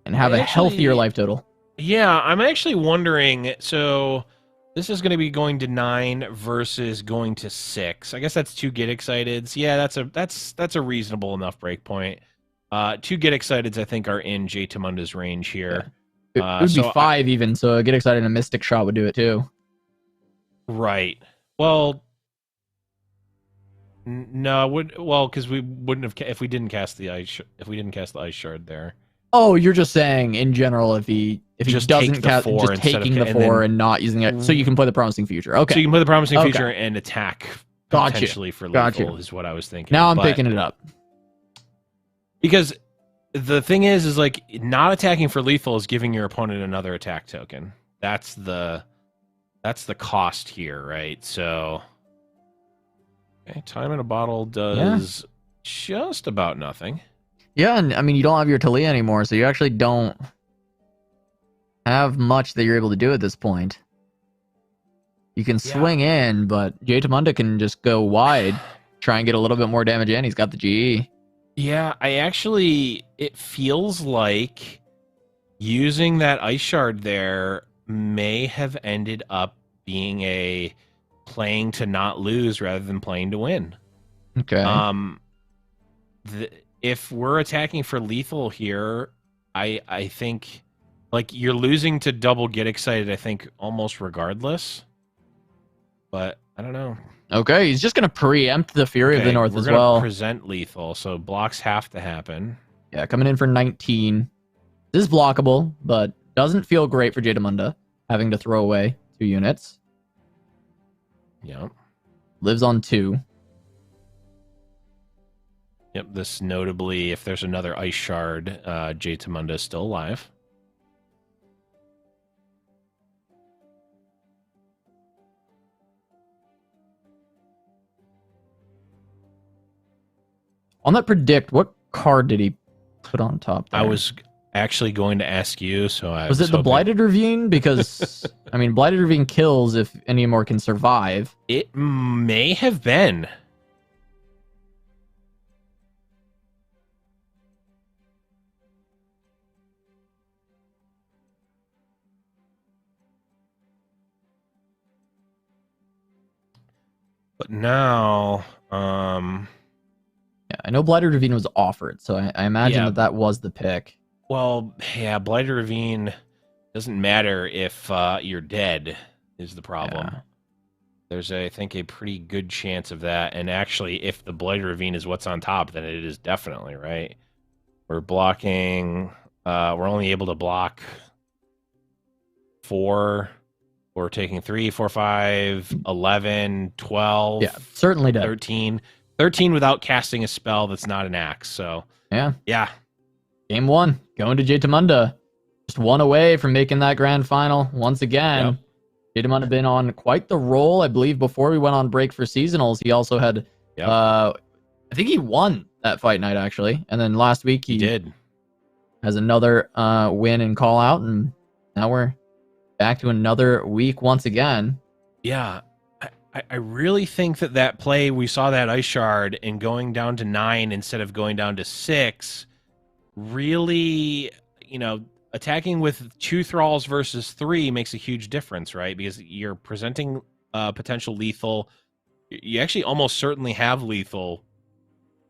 Speaker 1: and have a healthier life total.
Speaker 2: Yeah, I'm actually wondering, so this is going to be going to 9 versus going to 6. I guess that's 2 Get Exciteds. Yeah, that's a reasonable enough breakpoint. 2 Get Exciteds, I think, are in Jatamunda's range here.
Speaker 1: Yeah. It would be 5 even, so a Get Excited and a Mystic Shot would do it too.
Speaker 2: Right. Well, no, because we wouldn't have if we didn't cast the ice shard there.
Speaker 1: Oh, you're just saying in general if he
Speaker 2: just
Speaker 1: doesn't cast, just taking the 4 and not using it, so you can play the Promising Future. Okay,
Speaker 2: so you can play the Promising Future and attack potentially for lethal.
Speaker 1: Gotcha.
Speaker 2: Is what I was thinking.
Speaker 1: Now I'm picking it up
Speaker 2: because the thing is like not attacking for lethal is giving your opponent another attack token. That's the cost here, right? So. Okay, Time in a Bottle does just about nothing.
Speaker 1: Yeah, and I mean, you don't have your Talia anymore, so you actually don't have much that you're able to do at this point. You can swing in, but Jaitamunda can just go wide, try and get a little bit more damage in. He's got the GE.
Speaker 2: Yeah, it feels like using that Ice Shard there may have ended up being a playing to not lose rather than playing to win.
Speaker 1: Okay.
Speaker 2: If we're attacking for lethal here, I think like you're losing to double get excited, I think almost regardless. But I don't know.
Speaker 1: Okay, he's just gonna preempt the Fury of the North as well.
Speaker 2: We're gonna present lethal, so blocks have to happen.
Speaker 1: Yeah, coming in for 19. This is blockable, but doesn't feel great for Jadamunda having to throw away 2 units.
Speaker 2: Yep.
Speaker 1: Lives on 2.
Speaker 2: Yep, this notably, if there's another Ice Shard, Jadamunda is still alive.
Speaker 1: On that predict, what card did he put on top there?
Speaker 2: I was actually going to ask you, so
Speaker 1: was it the Blighted Ravine? Because, I mean, Blighted Ravine kills if any more can survive.
Speaker 2: It may have been. But now,
Speaker 1: yeah, I know Blighted Ravine was offered, so I imagine that was the pick.
Speaker 2: Well, yeah, Blighted Ravine doesn't matter if you're dead is the problem. Yeah. There's, I think, a pretty good chance of that. And actually, if the Blighted Ravine is what's on top, then it is definitely, right? We're blocking, we're only able to block 4. We're taking 3, 4, 5, 11, 12.
Speaker 1: Yeah, certainly dead.
Speaker 2: 13. 13 without casting a spell that's not an axe. So, yeah.
Speaker 1: Game 1, going to Jadamunda. Just 1 away from making that grand final once again. Yep. Jadamunda been on quite the roll, I believe, before we went on break for seasonals. He also had, I think he won that fight night, actually. And then last week he
Speaker 2: did.
Speaker 1: Has another win and call out, and now we're back to another week once again.
Speaker 2: Yeah, I really think that play, we saw that Ice Shard and going down to 9 instead of going down to 6, really, attacking with 2 thralls versus 3 makes a huge difference, right? Because you're presenting potential lethal. You actually almost certainly have lethal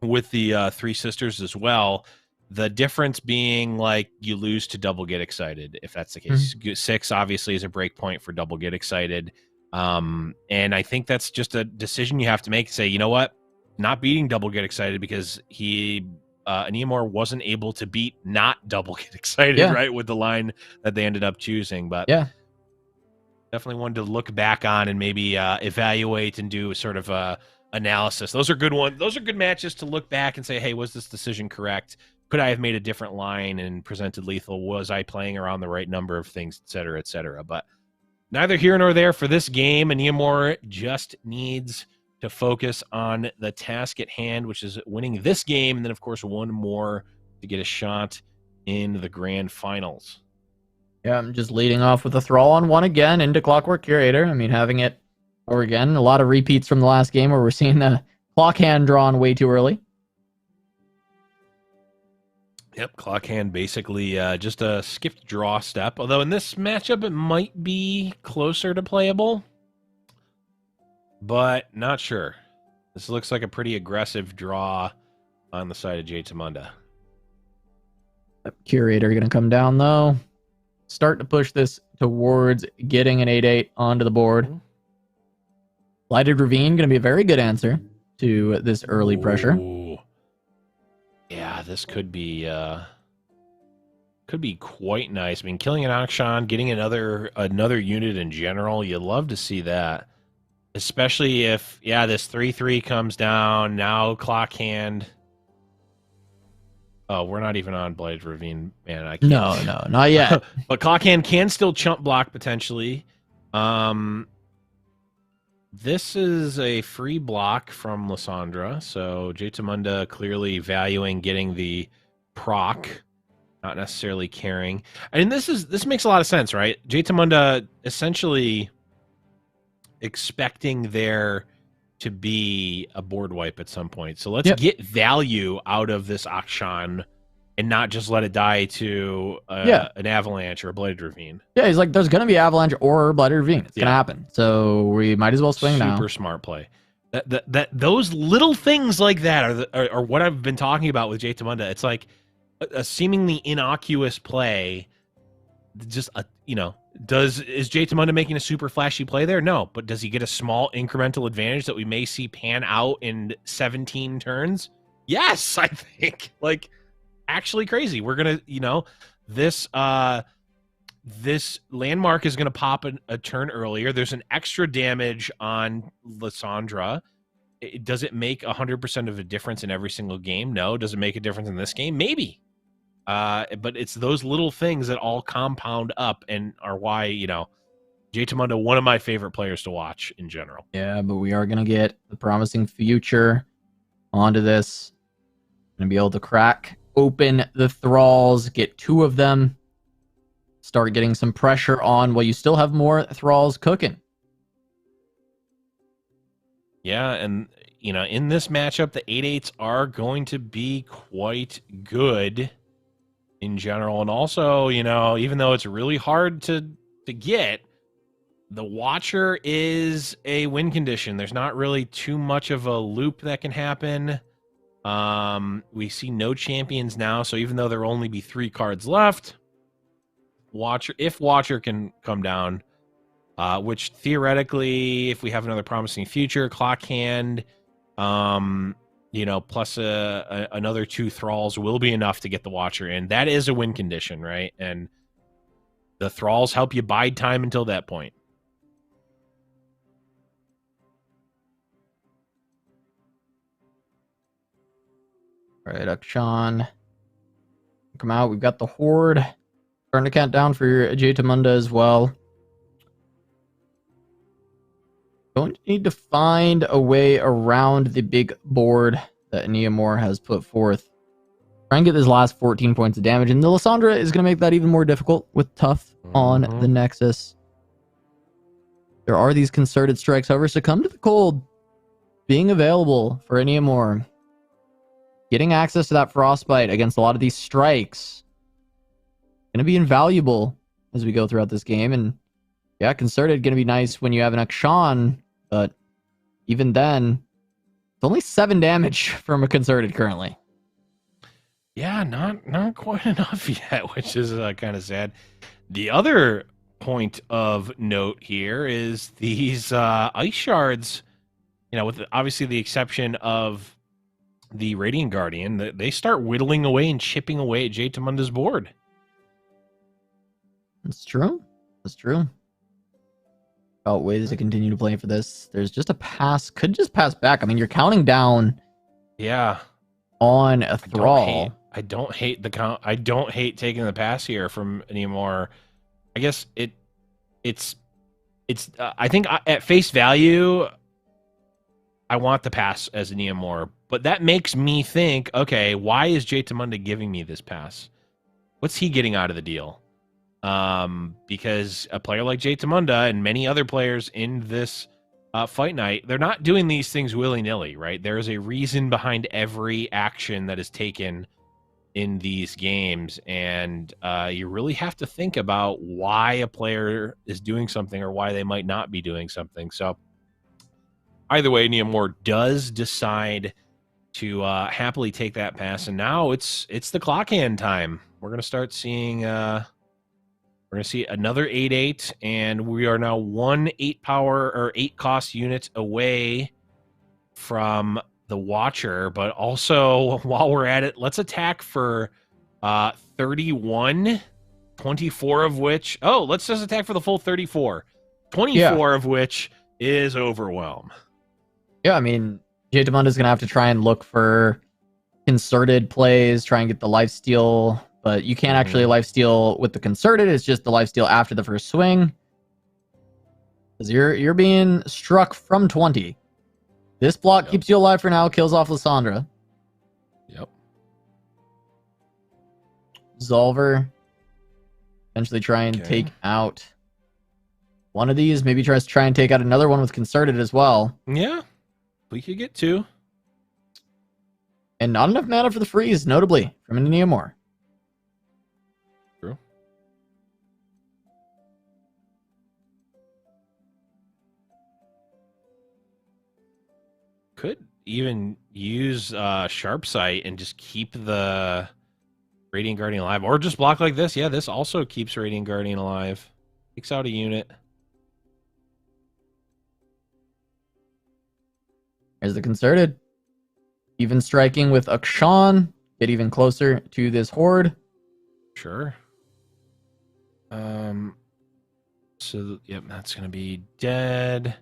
Speaker 2: with the 3 sisters as well. The difference being, like, you lose to double get excited, if that's the case. 6 obviously is a break point for double get excited. And I think that's just a decision you have to make. Say, you know what? Not beating double get excited because Neomor wasn't able to beat not double get excited, right? With the line that they ended up choosing. But definitely wanted to look back on and maybe evaluate and do sort of a analysis. Those are good ones. Those are good matches to look back and say, hey, was this decision correct? Could I have made a different line and presented lethal? Was I playing around the right number of things, et cetera, et cetera? But neither here nor there for this game. And Neomor just needs to focus on the task at hand, which is winning this game. And then, of course, 1 more to get a shot in the grand finals.
Speaker 1: Yeah, I'm just leading off with a thrall on 1 again into Clockwork Curator. I mean, having it over again. A lot of repeats from the last game where we're seeing the clock hand drawn way too early.
Speaker 2: Yep, clock hand basically just a skipped draw step. Although in this matchup, it might be closer to playable. But not sure. This looks like a pretty aggressive draw on the side of Jadamunda.
Speaker 1: Curator going to come down, though. Start to push this towards getting an 8-8 onto the board. Blighted Ravine going to be a very good answer to this early pressure.
Speaker 2: Yeah, this could be quite nice. I mean, killing an Akshan, getting another unit in general, you love to see that. Especially if, this 3/3 comes down, now clock hand. Oh, we're not even on Blighted Ravine, man. I can't.
Speaker 1: No, not yet.
Speaker 2: But clock hand can still chump block potentially. This is a free block from Lysandra, so Jadamunda clearly valuing getting the proc, not necessarily caring. And this makes a lot of sense, right? Jadamunda essentially expecting there to be a board wipe at some point. So let's get value out of this Akshan and not just let it die to an avalanche or a blighted ravine.
Speaker 1: Yeah, he's like, there's gonna be avalanche or blighted ravine. It's gonna happen, so we might as well swing now.
Speaker 2: Super smart play. Those little things like that are what I've been talking about with Jaytamunda. It's like a seemingly innocuous play. Just is Jaytamunda making a super flashy play there? No, but does he get a small incremental advantage that we may see pan out in 17 turns? Yes, I think. Like, actually crazy. We're gonna, this landmark is gonna pop a turn earlier. There's an extra damage on Lysandra. Does it make 100% of a difference in every single game? No. Does it make a difference in this game? Maybe. But it's those little things that all compound up and are why, Jaytamunda, one of my favorite players to watch in general.
Speaker 1: Yeah, but we are going to get the promising future onto this. Going to be able to crack open the thralls, get 2 of them, start getting some pressure on while you still have more thralls cooking.
Speaker 2: Yeah, and, in this matchup, the 8/8s are going to be quite good in general. And also, even though it's really hard to get, the Watcher is a win condition. There's not really too much of a loop that can happen. We see no champions now, so even though there will only be 3 cards left, if Watcher can come down, which theoretically, if we have another promising future, Clock Hand, plus another 2 thralls will be enough to get the Watcher in. That is a win condition, right? And the thralls help you bide time until that point.
Speaker 1: All right, Akshan, come out. We've got the Horde starting to count down for Jaytamunda as well. Going to need to find a way around the big board that Neomore has put forth. Try and get this last 14 points of damage, and the Lysandra is going to make that even more difficult with Tough on the Nexus. There are these concerted strikes, however, succumb to the cold being available for Neomore. Getting access to that Frostbite against a lot of these strikes going to be invaluable as we go throughout this game. And yeah, concerted going to be nice when you have an Akshan, but even then, it's only 7 damage from a concerted currently.
Speaker 2: Yeah, not quite enough yet, which is kind of sad. The other point of note here is these ice shards, with obviously the exception of the Radiant Guardian, they start whittling away and chipping away at Jaytamunda's board.
Speaker 1: That's true. That's true. About ways to continue to play for this. There's just a pass. Could just pass back. I mean, you're counting down.
Speaker 2: Yeah.
Speaker 1: On a thrall.
Speaker 2: I don't hate the count. I don't hate taking the pass here from anymore. I guess it's. I think at face value, I want the pass as an Neomore, but that makes me think, okay, why is Jaytamunda giving me this pass? What's he getting out of the deal? Because a player like Jaytamunda and many other players in this fight night, they're not doing these things willy-nilly, right? There is a reason behind every action that is taken in these games, and you really have to think about why a player is doing something or why they might not be doing something. So either way, Neomore does decide to happily take that pass, and now it's the clock hand time. We're gonna start seeing we're gonna see another 8/8, and we are now 1 8 power or 8 cost unit away from the Watcher. But also, while we're at it, let's attack for 31, 24 of which, let's just attack for the full 34, 24 of which is Overwhelm.
Speaker 1: Yeah, I mean, Jaytamunda's going to have to try and look for concerted plays, try and get the lifesteal, but you can't actually lifesteal with the concerted. It's just the lifesteal after the first swing. Because you're being struck from 20. This block keeps you alive for now, kills off Lysandra.
Speaker 2: Yep.
Speaker 1: Zolver. Eventually try and take out one of these. Maybe tries to try and take out another one with concerted as well.
Speaker 2: Yeah. We could get 2.
Speaker 1: And not enough mana for the freeze, notably, from Neomore.
Speaker 2: Could even use Sharp Sight and just keep the Radiant Guardian alive. Or just block like this. Yeah, this also keeps Radiant Guardian alive. Takes out a unit.
Speaker 1: There's the Concerted. Even striking with Akshan. Get even closer to this Horde.
Speaker 2: Sure. So, yep, that's going to be dead.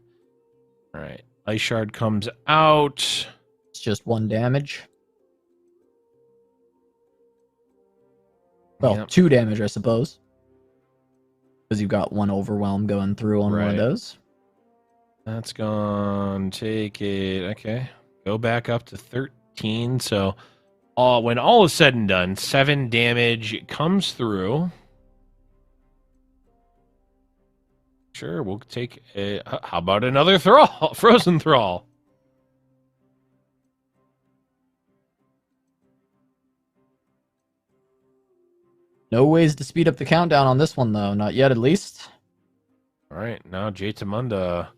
Speaker 2: All right. Ice Shard comes out.
Speaker 1: It's just 1 damage. Well,
Speaker 2: Yep.
Speaker 1: 2 damage, I suppose. Because you've got 1 Overwhelm going through on one of those.
Speaker 2: That's gone. Take it. Okay. Go back up to 13. So, when all is said and done, 7 damage comes through. Sure, we'll take a... How about another Thrall? Frozen Thrall.
Speaker 1: No ways to speed up the countdown on this one, though. Not yet, at least.
Speaker 2: All right, now Jaitamunda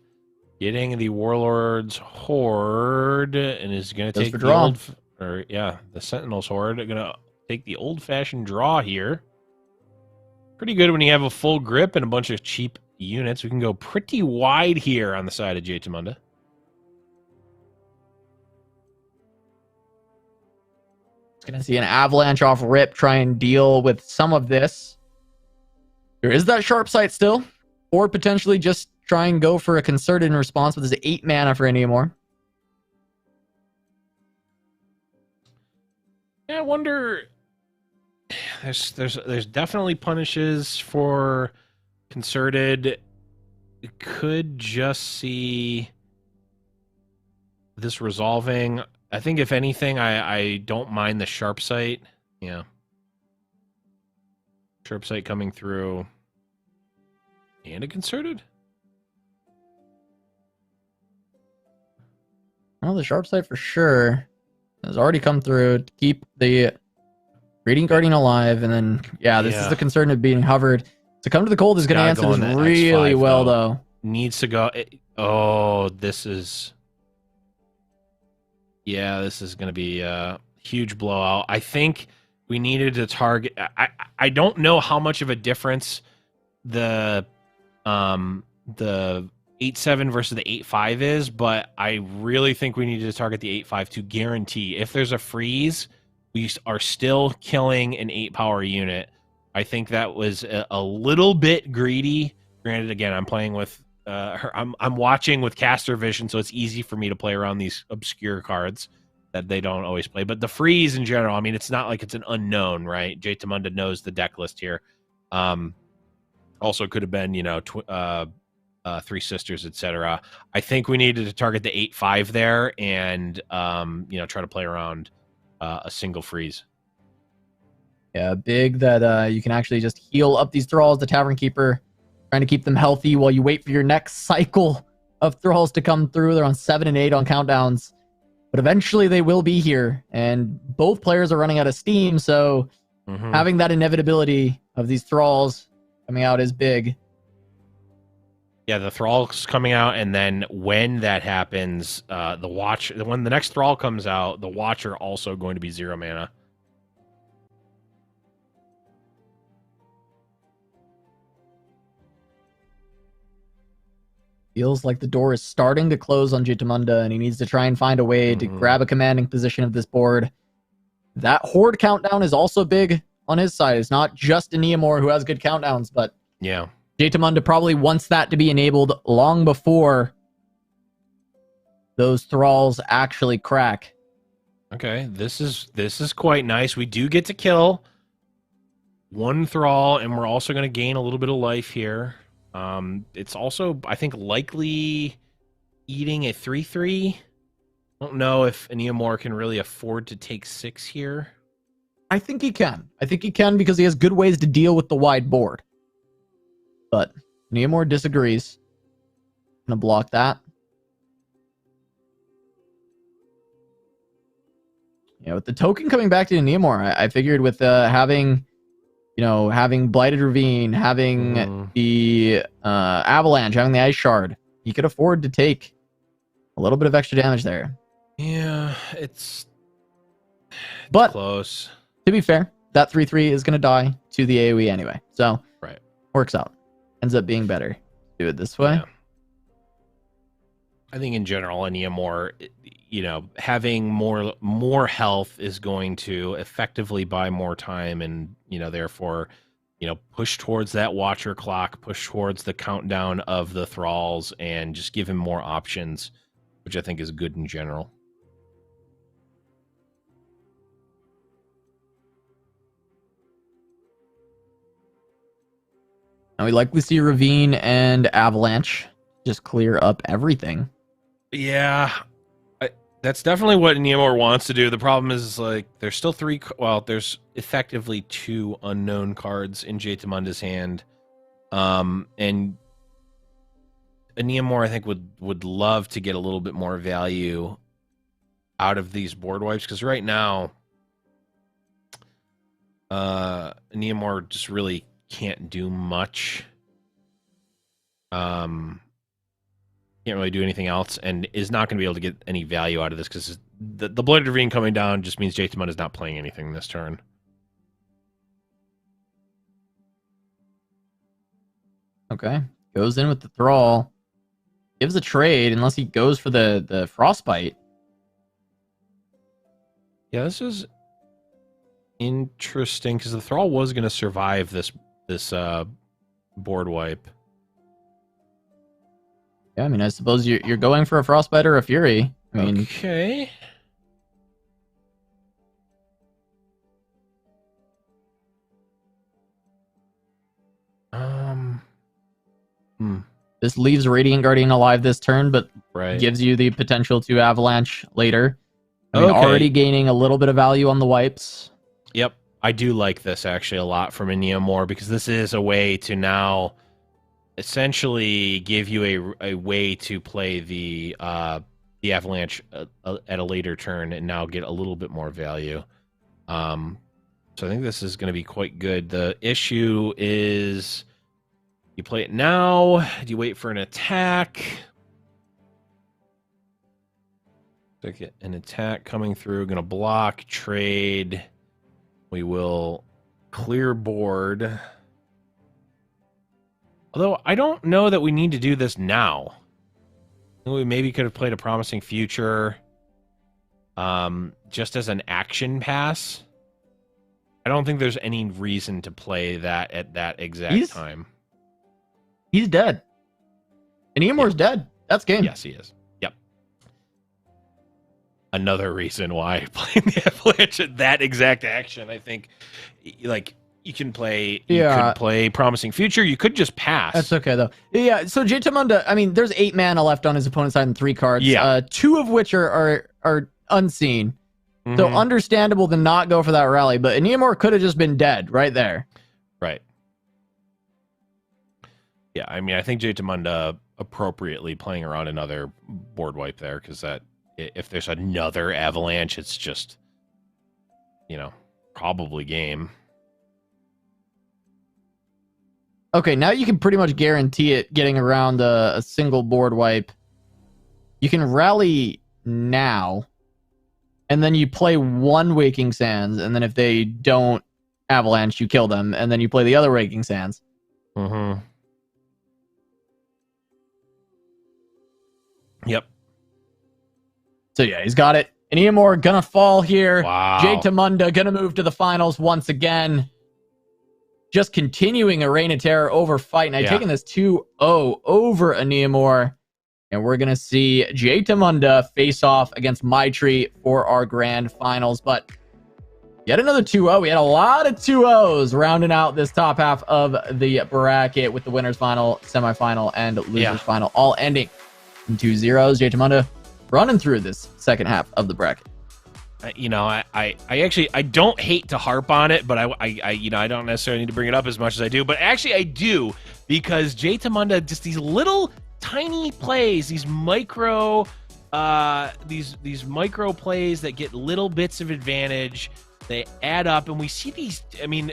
Speaker 2: getting the Warlord's Horde and is going to take the old... Or, yeah, the Sentinel's Horde. Going to take the old-fashioned draw here. Pretty good when you have a full grip and a bunch of cheap units. We can go pretty wide here on the side of Jaitamunda.
Speaker 1: It's going to see an avalanche off rip, try and deal with some of this. There is that Sharp Sight still. Or potentially just try and go for a Concerted in response with his 8 mana for Neomor.
Speaker 2: Yeah, I wonder... There's definitely punishes for Concerted. Could just see this resolving. I think if anything, I don't mind the Sharp Sight. Yeah. Sharp Sight coming through. And a Concerted?
Speaker 1: Well, the Sharp Sight for sure has already come through to keep the Radiant Guardian alive, and then, yeah, this is the concern of being hovered. To come to the cold is going to answer this really well, though.
Speaker 2: Needs to go... Oh, this is... Yeah, this is going to be a huge blowout. I think we needed to target... I don't know how much of a difference the 8-7 versus the 8-5 is, but I really think we needed to target the 8-5 to guarantee if there's a freeze, we are still killing an 8-power unit. I think that was a little bit greedy. Granted, again, I'm playing with I'm watching with caster vision, so it's easy for me to play around these obscure cards that they don't always play. But the freeze in general, I mean, it's not like it's an unknown, right? Jaitamunda knows the deck list here. Also could have been, you know, Three Sisters, etc. I think we needed to target the 8-5 there and you know, try to play around a single freeze.
Speaker 1: Yeah, big that you can actually just heal up these Thralls, the Tavern Keeper, trying to keep them healthy while you wait for your next cycle of Thralls to come through. They're on 7 and 8 on countdowns, but eventually they will be here, and both players are running out of steam, so having that inevitability of these Thralls coming out is big.
Speaker 2: Yeah, the Thrall's coming out, and then when that happens, when the next Thrall comes out, the Watcher also going to be 0 mana.
Speaker 1: Feels like the door is starting to close on Jaitamunda, and he needs to try and find a way to grab a commanding position of this board. That Horde countdown is also big on his side. It's not just a Neomor who has good countdowns, but
Speaker 2: yeah,
Speaker 1: Jaitamunda probably wants that to be enabled long before those Thralls actually crack.
Speaker 2: Okay, this is quite nice. We do get to kill one Thrall, and we're also going to gain a little bit of life here. It's also, I think, likely eating a 3/3. I don't know if a Neomor can really afford to take 6 here.
Speaker 1: I think he can. I think he can because he has good ways to deal with the wide board. But Neomor disagrees. Gonna block that. Yeah, with the token coming back to Neomor, I figured with having Blighted Ravine, having the Avalanche, having the Ice Shard, he could afford to take a little bit of extra damage there.
Speaker 2: Yeah, it's
Speaker 1: But
Speaker 2: close.
Speaker 1: to be fair, that 3/3 is going to die to the AoE anyway. So
Speaker 2: Right.
Speaker 1: works out. Ends up being better. Do it this way.
Speaker 2: Yeah. I think in general, any more, having more health is going to effectively buy more time, and therefore, push towards that watcher clock, push towards the countdown of the thralls, and just give him more options, which I think is good in general.
Speaker 1: And we likely see Ravine and Avalanche just clear up everything.
Speaker 2: Yeah, that's definitely what Neomor wants to do. The problem is, like, there's still there's effectively 2 unknown cards in Jaytamunda's hand. And Neomor, I think, would love to get a little bit more value out of these board wipes, because right now, Neomor just really can't do much. Can't really do anything else, and is not going to be able to get any value out of this, because the Blooded Ravine coming down just means Jaytamunda is not playing anything this turn.
Speaker 1: Okay. Goes in with the Thrall. Gives a trade unless he goes for the Frostbite.
Speaker 2: Yeah, this is interesting, because the Thrall was going to survive this board wipe.
Speaker 1: Yeah, I mean, I suppose you're going for a Frostbite or a Fury. I mean,
Speaker 2: okay.
Speaker 1: This leaves Radiant Guardian alive this turn, but
Speaker 2: Right.
Speaker 1: gives you the potential to Avalanche later. I mean, already gaining a little bit of value on the wipes.
Speaker 2: Yep, I do like this actually a lot from Neomor, because this is a way to now essentially give you a way to play the Avalanche at a later turn and now get a little bit more value. So I think this is going to be quite good. The issue is, you play it now, do you wait for an attack? So get an attack coming through, going to block, trade. We will clear board. Although I don't know that we need to do this now. We maybe could have played a Promising Future just as an action pass. I don't think there's any reason to play that at that exact time.
Speaker 1: He's dead. And Eamor's dead. That's game.
Speaker 2: Yes, he is. Yep. Another reason why playing the Avalanche at that exact action, I think, like, you can play. You could play Promising Future. You could just pass.
Speaker 1: That's okay though. Yeah. So Jaytamunda, I mean, there's 8 mana left on his opponent's side and 3 cards.
Speaker 2: Yeah.
Speaker 1: 2 of which are unseen. Mm-hmm. So understandable to not go for that rally. But Neomor could have just been dead right there.
Speaker 2: Right. Yeah. I mean, I think Jaytamunda appropriately playing around another board wipe there, because that, if there's another Avalanche, it's just, probably game.
Speaker 1: Okay, now you can pretty much guarantee it getting around a single board wipe. You can rally now, and then you play 1 Waking Sands, and then if they don't Avalanche, you kill them, and then you play the other Waking Sands.
Speaker 2: Mm-hmm. Yep.
Speaker 1: So yeah, he's got it. And Eamor gonna fall here.
Speaker 2: Wow.
Speaker 1: Jaytamunda gonna move to the finals once again. Just continuing a Runeterra over fight. And taking this 2-0 over a Neomor. And we're going to see Jaytamunda face off against Maitri for our grand finals. But yet another 2-0. We had a lot of 2-0s rounding out this top half of the bracket, with the winners final, semifinal, and losers final all ending in 2-0s. Jaytamunda running through this second half of the bracket.
Speaker 2: I actually, I don't hate to harp on it, but I don't necessarily need to bring it up as much as I do. But actually, I do, because Jaytamunda, just these little tiny plays, these micro plays that get little bits of advantage, they add up, and we see these. I mean,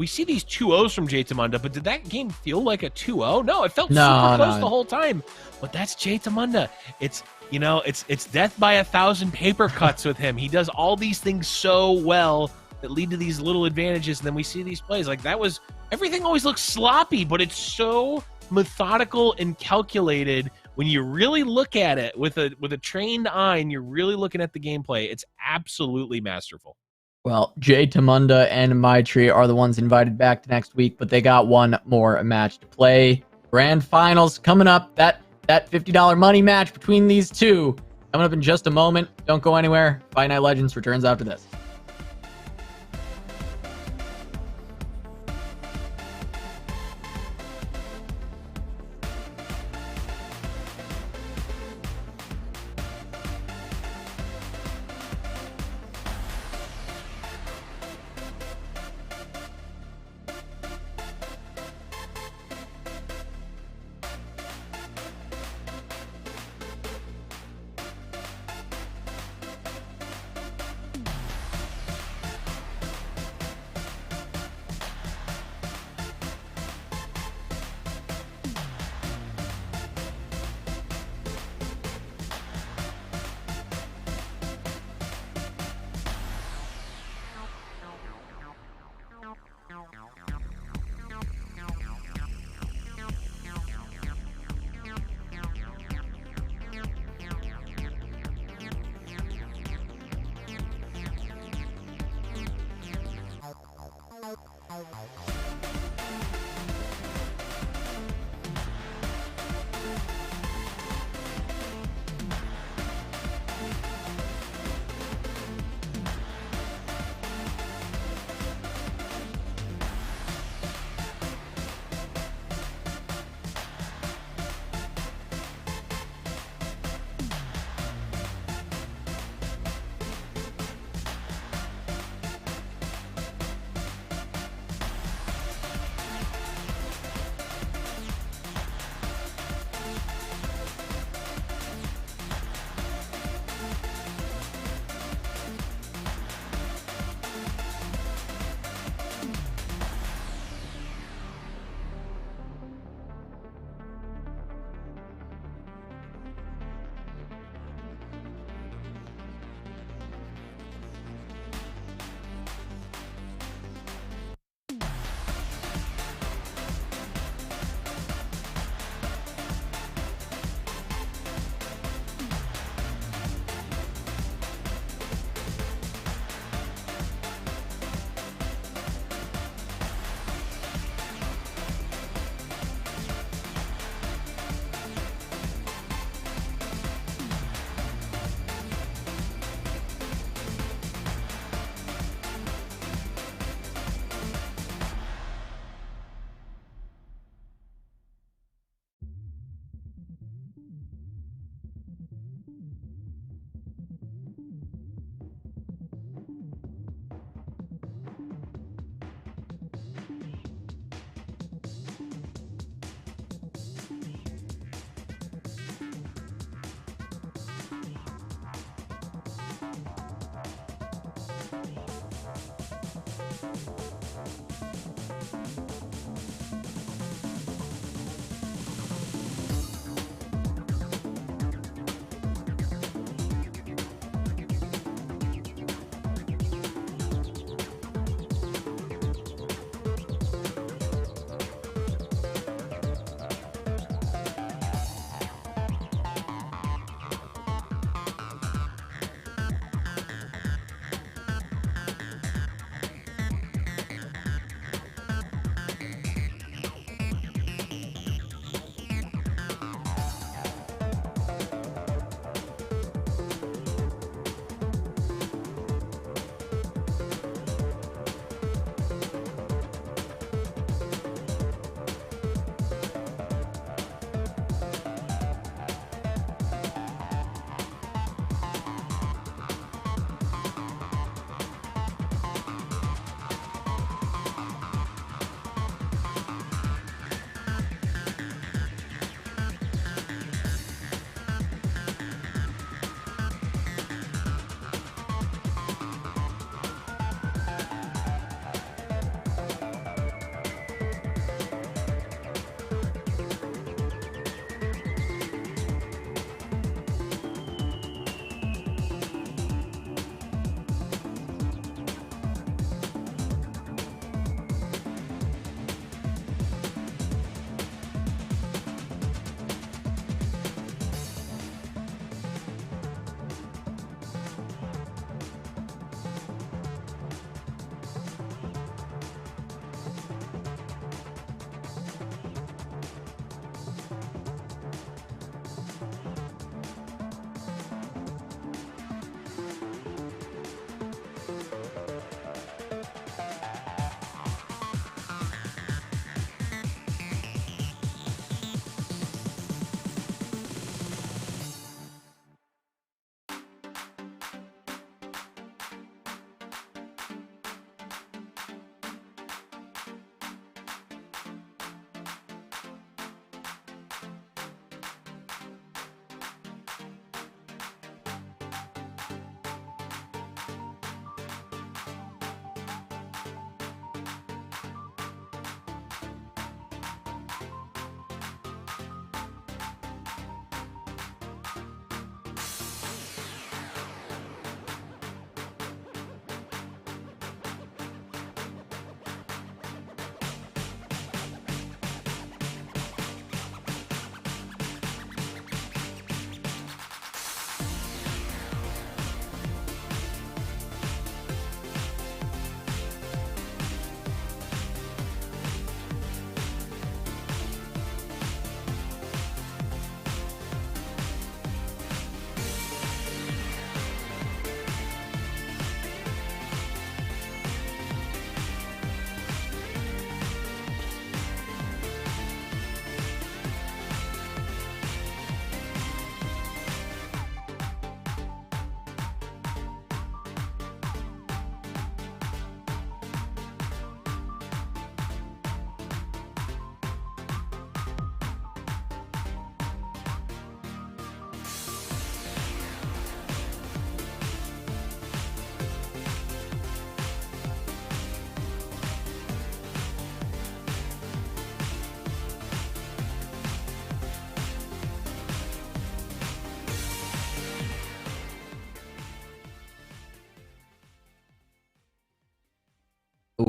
Speaker 2: we see these 2-0s from Jay Tamunda, but did that game feel like a 2-0? No, it felt
Speaker 1: No,
Speaker 2: super close
Speaker 1: no.
Speaker 2: the whole time. But that's Jay Tamunda. It's, you know, it's death by 1,000 paper cuts with him. He does all these things so well that lead to these little advantages, and then we see these plays. Like, that was, everything always looks sloppy, but it's so methodical and calculated when you really look at it with a trained eye and you're really looking at the gameplay. It's absolutely masterful.
Speaker 1: Well, Jay Tamunda and Maitri are the ones invited back to next week, but they got one more match to play. Grand finals coming up. That $50 money match between these two coming up in just a moment. Don't go anywhere. Fight Night Legends returns after this.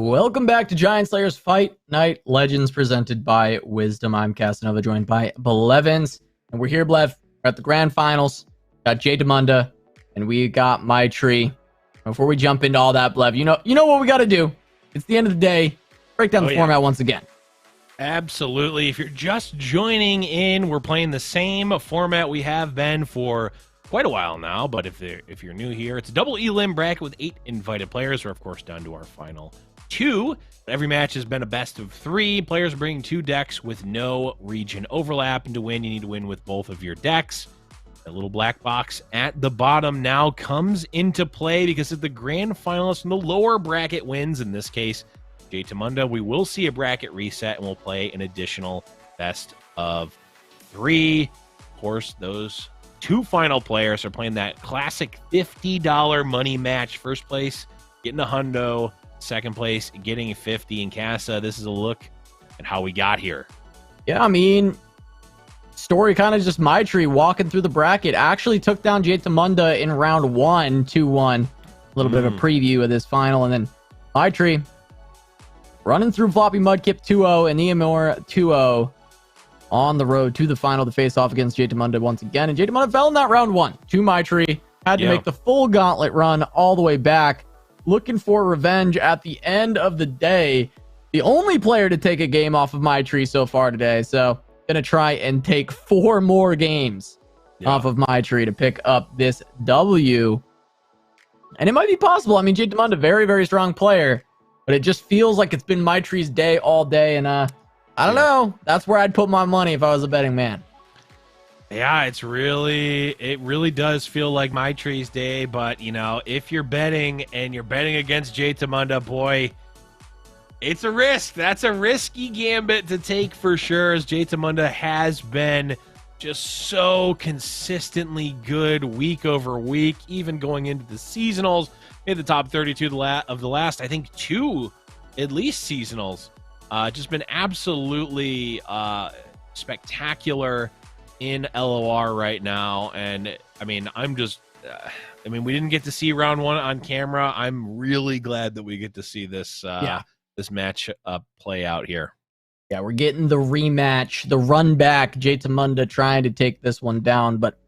Speaker 1: Welcome back to Giant Slayer's Fight Night Legends presented by Wisdom. I'm Casanova, joined by Blevins. And we're here, Blev. We're at the grand finals. Got Jay Demunda, and we got My Tree. Before we jump into all that, Blev, you know what we got to do. It's the end of the day. Break down the format once again.
Speaker 2: Absolutely. If you're just joining in, we're playing the same format we have been for quite a while now. But if you're new here, it's a double elim bracket with 8 invited players. We're, of course, down to our final 2. Every match has been a best of 3. Players bring 2 decks with no region overlap. And to win, you need to win with both of your decks. The little black box at the bottom now comes into play because if the grand finalist in the lower bracket wins, in this case, Jay Demunda, we will see a bracket reset and we'll play an additional best of 3. Of course, those 2 final players are playing that classic $50 money match. First place getting a hundo, second place getting 50. And Casa, this is a look at how we got here.
Speaker 1: Yeah, I mean, story kind of just My Tree walking through the bracket. Actually took down Jay Demunda in round 1, 2-1. A little bit of a preview of this final. And then My Tree running through Floppy Mudkip 2-0 and Neomore 2-0 on the road to the final to face off against Jay Demunda once again. And Jay Demunda fell in that round 1 to My Tree. Had to make the full gauntlet run all the way back. Looking for revenge at the end of the day. The only player to take a game off of My Tree so far today. So going to try and take 4 more games off of My Tree to pick up this W. And it might be possible. I mean, Jay Demunda, very, very strong player. But it just feels like it's been My Tree's day all day. And I don't know. That's where I'd put my money if I was a betting man.
Speaker 2: Yeah, it really does feel like My Tree's day. But, you know, if you're betting and you're betting against Jay Demunda, boy, it's a risk. That's a risky gambit to take for sure, as Jay Demunda has been just so consistently good week over week, even going into the seasonals. Made the top 32 of the last, I think, 2 at least seasonals. Just been absolutely spectacular in LLoR right now. And I mean, we didn't get to see round 1 on camera. I'm really glad that we get to see this this match play out here.
Speaker 1: Yeah, we're getting the rematch, the run back. Jay Demunda trying to take this one down, but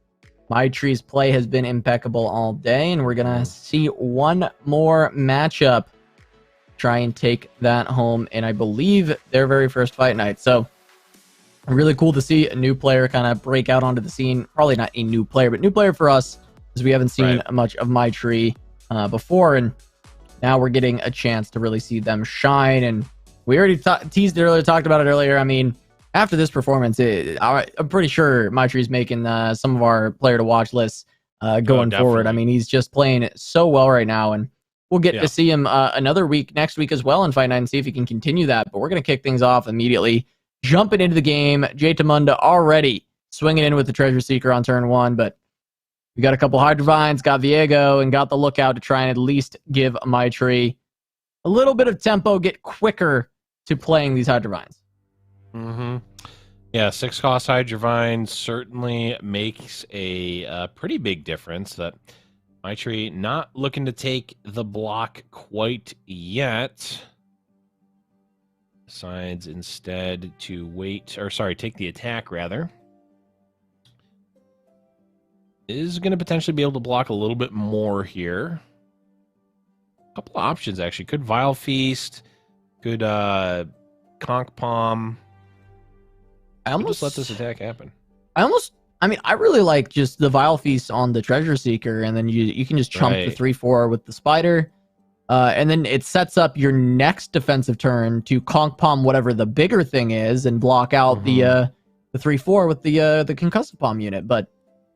Speaker 1: My Tree's play has been impeccable all day, and we're going to see one more matchup. Try and take that home, and I believe their very first fight night. So, really cool to see a new player kind of break out onto the scene. Probably not a new player, but new player for us, because we haven't seen much of My Tree before, and now we're getting a chance to really see them shine. And we already teased it earlier, talked about it earlier. I mean, after this performance, I'm pretty sure My Tree's making some of our player to watch lists going forward. I mean, he's just playing so well right now, and we'll get to see him another week next week as well in Fight Night and see if he can continue that. But we're going to kick things off immediately, jumping into the game. Jay Demunda already swinging in with the Treasure Seeker on turn 1, but we got a couple Hydrovines, got Viego, and got the Lookout to try and at least give My Tree a little bit of tempo, get quicker to playing these Hydrovines.
Speaker 2: Yeah, 6-cost Hydrovine certainly makes a pretty big difference. That My Tree not looking to take the block quite yet. Decides instead to wait, or sorry, take the attack rather. Is going to potentially be able to block a little bit more here. A couple of options actually. Could Vile Feast, could Conch Palm. I almost let this attack happen.
Speaker 1: I really like just the Vile Feast on the Treasure Seeker, and then you can just chump the 3/4 with the Spider. And then it sets up your next defensive turn to Conch Palm whatever the bigger thing is and block out the 3/4 with the Concussive Palm unit. But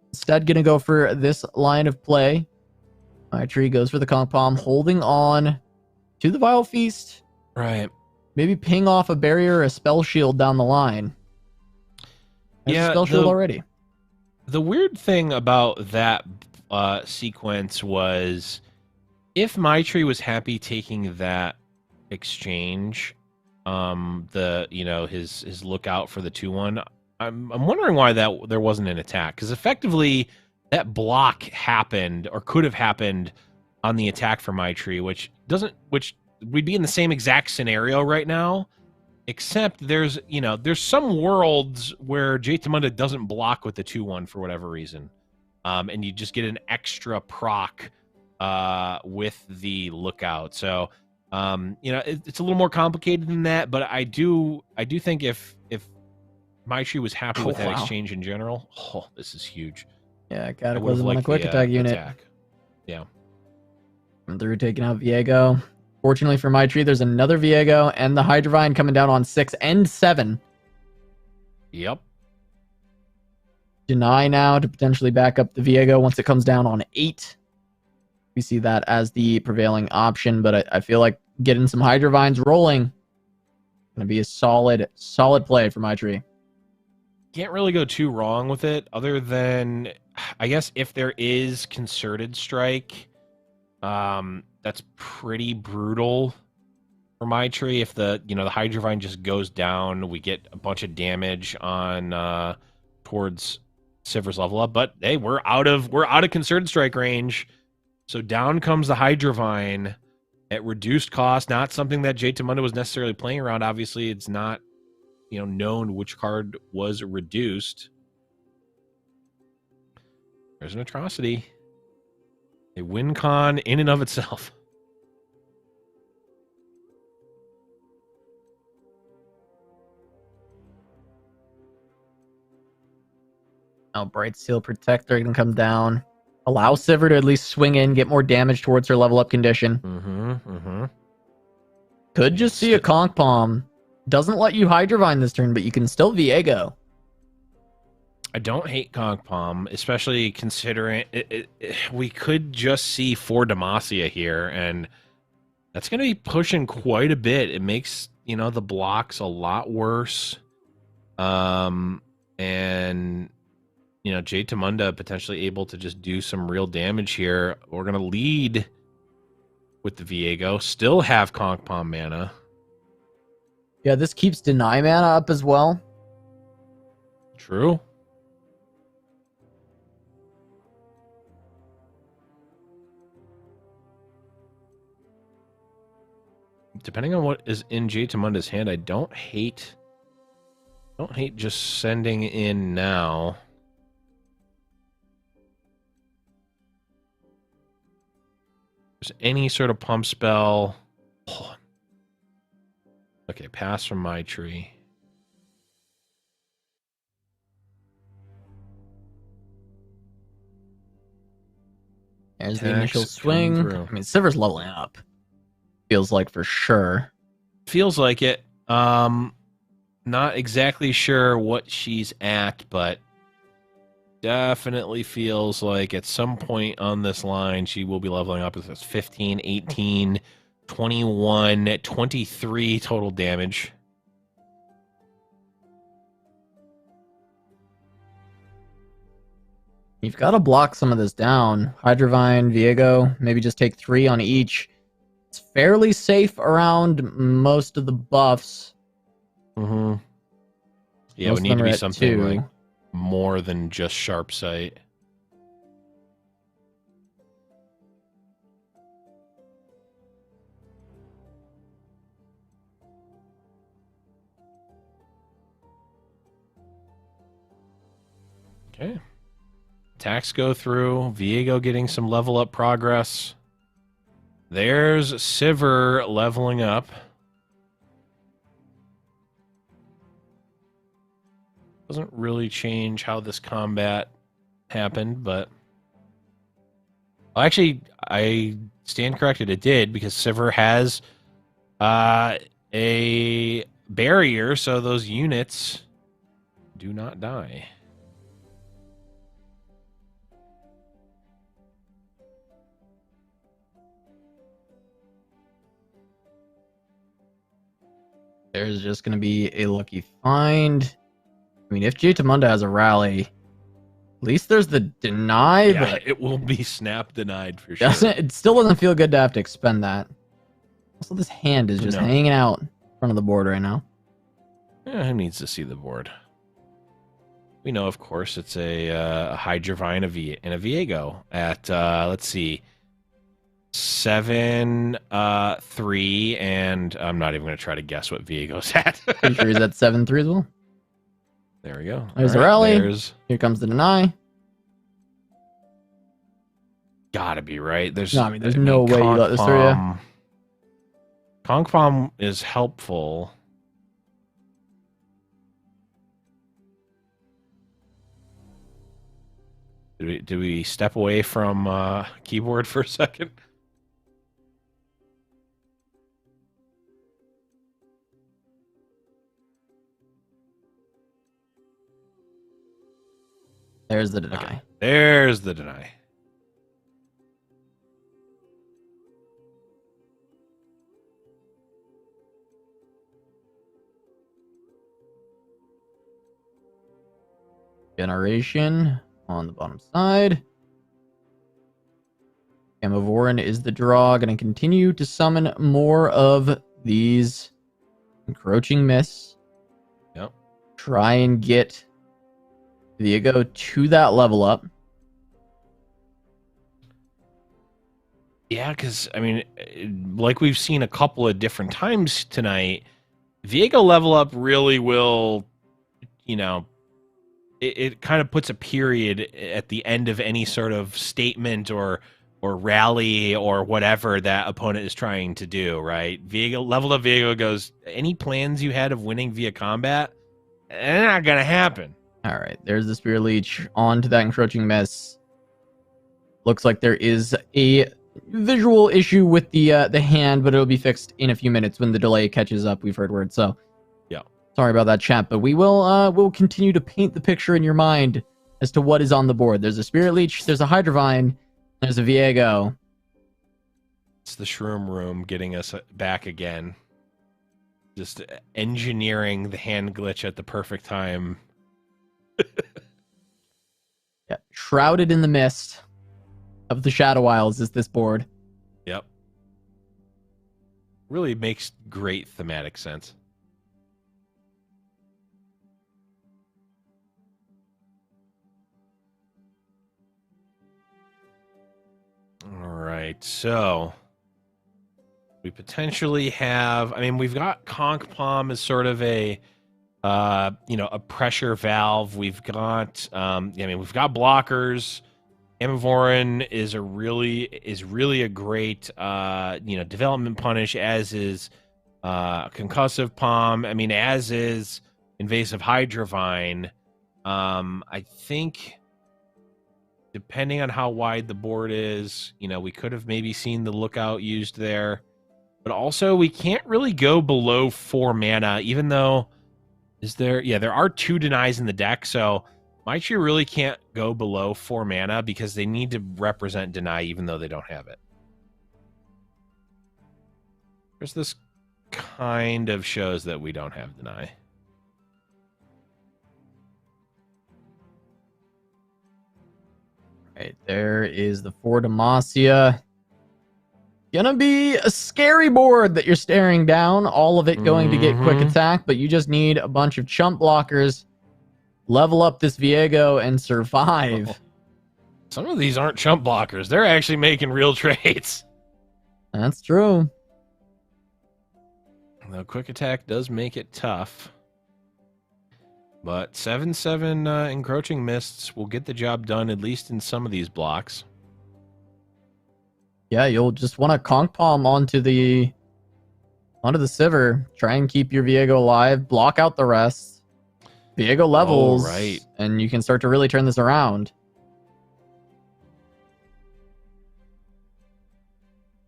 Speaker 1: instead, gonna go for this line of play. My Tree goes for the Conch Palm, holding on to the Vile Feast.
Speaker 2: Right.
Speaker 1: Maybe ping off a barrier or a spell shield down the line. There's a spell shield already.
Speaker 2: The weird thing about that sequence was, if My Tree was happy taking that exchange, his Lookout for the 2/1, I'm wondering why that there wasn't an attack, because effectively that block happened or could have happened on the attack for My Tree, which we'd be in the same exact scenario right now, except there's some worlds where J-Tamunda doesn't block with the 2-1 for whatever reason, and you just get an extra proc with the lookout. So it's a little more complicated than that, but I do think if Maitri was happy with that exchange in general, this is huge.
Speaker 1: Yeah, Cataclysm on a quick attack unit.
Speaker 2: Attack. Yeah.
Speaker 1: And through taking out Viego. Fortunately for Maitri, there's another Viego and the Hydrovine coming down on 6 and 7.
Speaker 2: Yep.
Speaker 1: Deny now to potentially back up the Viego once it comes down on 8. We see that as the prevailing option, but I feel like getting some Hydrovines rolling going to be a solid play for Maitri.
Speaker 2: Can't really go too wrong with it, other than, I guess, if there is concerted strike, that's pretty brutal for Maitri. If the Hydrovine just goes down, we get a bunch of damage on towards Sivir's level up. But hey, we're out of concerted strike range, so down comes the Hydrovine at reduced cost. Not something that J-Tamunda was necessarily playing around. Obviously, it's not known which card was reduced. There's an atrocity. A win con in and of itself.
Speaker 1: Now Bright Steel Protector can come down. Allow Sivir to at least swing in, get more damage towards her level up condition. Could just see a Conch Palm. Doesn't let you Hydrovine this turn, but you can still Viego.
Speaker 2: I don't hate Conch Palm, especially considering we could just see 4 Demacia here, and that's going to be pushing quite a bit. It makes, the blocks a lot worse. And, J-Tamunda potentially able to just do some real damage here. We're going to lead with the Viego, still have Conch Palm mana.
Speaker 1: Yeah, this keeps Deny mana up as well.
Speaker 2: True. Depending on what is in J-Tamunda's hand, I don't hate just sending in now. If there's any sort of pump spell. Oh. Okay, pass from Maitri.
Speaker 1: There's the initial swing. I mean, Sivir's leveling up. Feels like for sure.
Speaker 2: Feels like it. Not exactly sure what she's at, but definitely feels like at some point on this line she will be leveling up. It's 15, 18, 21, 23 total damage.
Speaker 1: You've got to block some of this down. Hydrovine, Viego, maybe just take 3 on each. It's fairly safe around most of the buffs.
Speaker 2: Yeah, it would need to be something like more than just sharp sight. Okay. Attacks go through. Viego getting some level up progress. There's Sivir leveling up. Doesn't really change how this combat happened, but... Well, actually, I stand corrected. It did, because Sivir has a barrier, so those units do not die.
Speaker 1: There's just going to be a lucky find. I mean, if J-Tamunda has a rally, at least there's the deny.
Speaker 2: Yeah,
Speaker 1: but
Speaker 2: it will be snap denied for sure.
Speaker 1: It still doesn't feel good to have to expend that. Also, this hand is just hanging out in front of the board right now.
Speaker 2: Yeah, who needs to see the board? We know, of course, it's a Hydrovine and a Viego at, let's see, 7, 3, and I'm not even going to try to guess what Viego's at.
Speaker 1: Pretty sure he's at 7-3 as well.
Speaker 2: There we go.
Speaker 1: There's the rally. Here comes the deny.
Speaker 2: Gotta be right. There's
Speaker 1: no way you let this through. Yeah.
Speaker 2: Conk Palm is helpful. Do we step away from keyboard for a second?
Speaker 1: There's the deny.
Speaker 2: Okay. There's the deny.
Speaker 1: Generation on the bottom side. Gamavoran is the draw. Going to continue to summon more of these encroaching mists.
Speaker 2: Yep.
Speaker 1: Try and get Viego to that level up.
Speaker 2: Yeah, because, I mean, like we've seen a couple of different times tonight, Viego level up really will, you know, it kind of puts a period at the end of any sort of statement or rally or whatever that opponent is trying to do, right? Viego, leveled up Viego goes, any plans you had of winning via combat? They're not going to happen.
Speaker 1: All right, there's the Spear Leech onto that encroaching mess. Looks like there is a visual issue with the hand, but it'll be fixed in a few minutes when the delay catches up. We've heard word, so
Speaker 2: yeah.
Speaker 1: Sorry about that, chat, but we'll continue to paint the picture in your mind as to what is on the board. There's a Spirit Leech, there's a Hydrovine, there's a Viego.
Speaker 2: It's the Shroom Room getting us back again. Just engineering the hand glitch at the perfect time.
Speaker 1: Yeah, shrouded in the mist of the Shadow Isles is this board.
Speaker 2: Yep. Really makes great thematic sense. All right, so we potentially have, I mean, we've got Conk Palm as sort of a a pressure valve. We've got we've got blockers. Gamavoran is really a great development punish, as is concussive palm. I mean, as is invasive hydrovine. I think depending on how wide the board is, we could have maybe seen the lookout used there. But also we can't really go below 4 mana, even though there are 2 denies in the deck, so Maichi really can't go below 4 mana because they need to represent deny even though they don't have it. There's this kind of shows that we don't have deny.
Speaker 1: Right, there is the 4 Demacia. Gonna be a scary board that you're staring down. All of it going to get quick attack, but you just need a bunch of chump blockers. Level up this Viego and survive.
Speaker 2: Oh. Some of these aren't chump blockers. They're actually making real trades.
Speaker 1: That's true.
Speaker 2: The quick attack does make it tough. But 7/7 encroaching mists will get the job done, at least in some of these blocks.
Speaker 1: Yeah, you'll just want to Conk Palm onto the Sivir. Try and keep your Viego alive. Block out the rest. Viego levels.
Speaker 2: Oh, right.
Speaker 1: And you can start to really turn this around.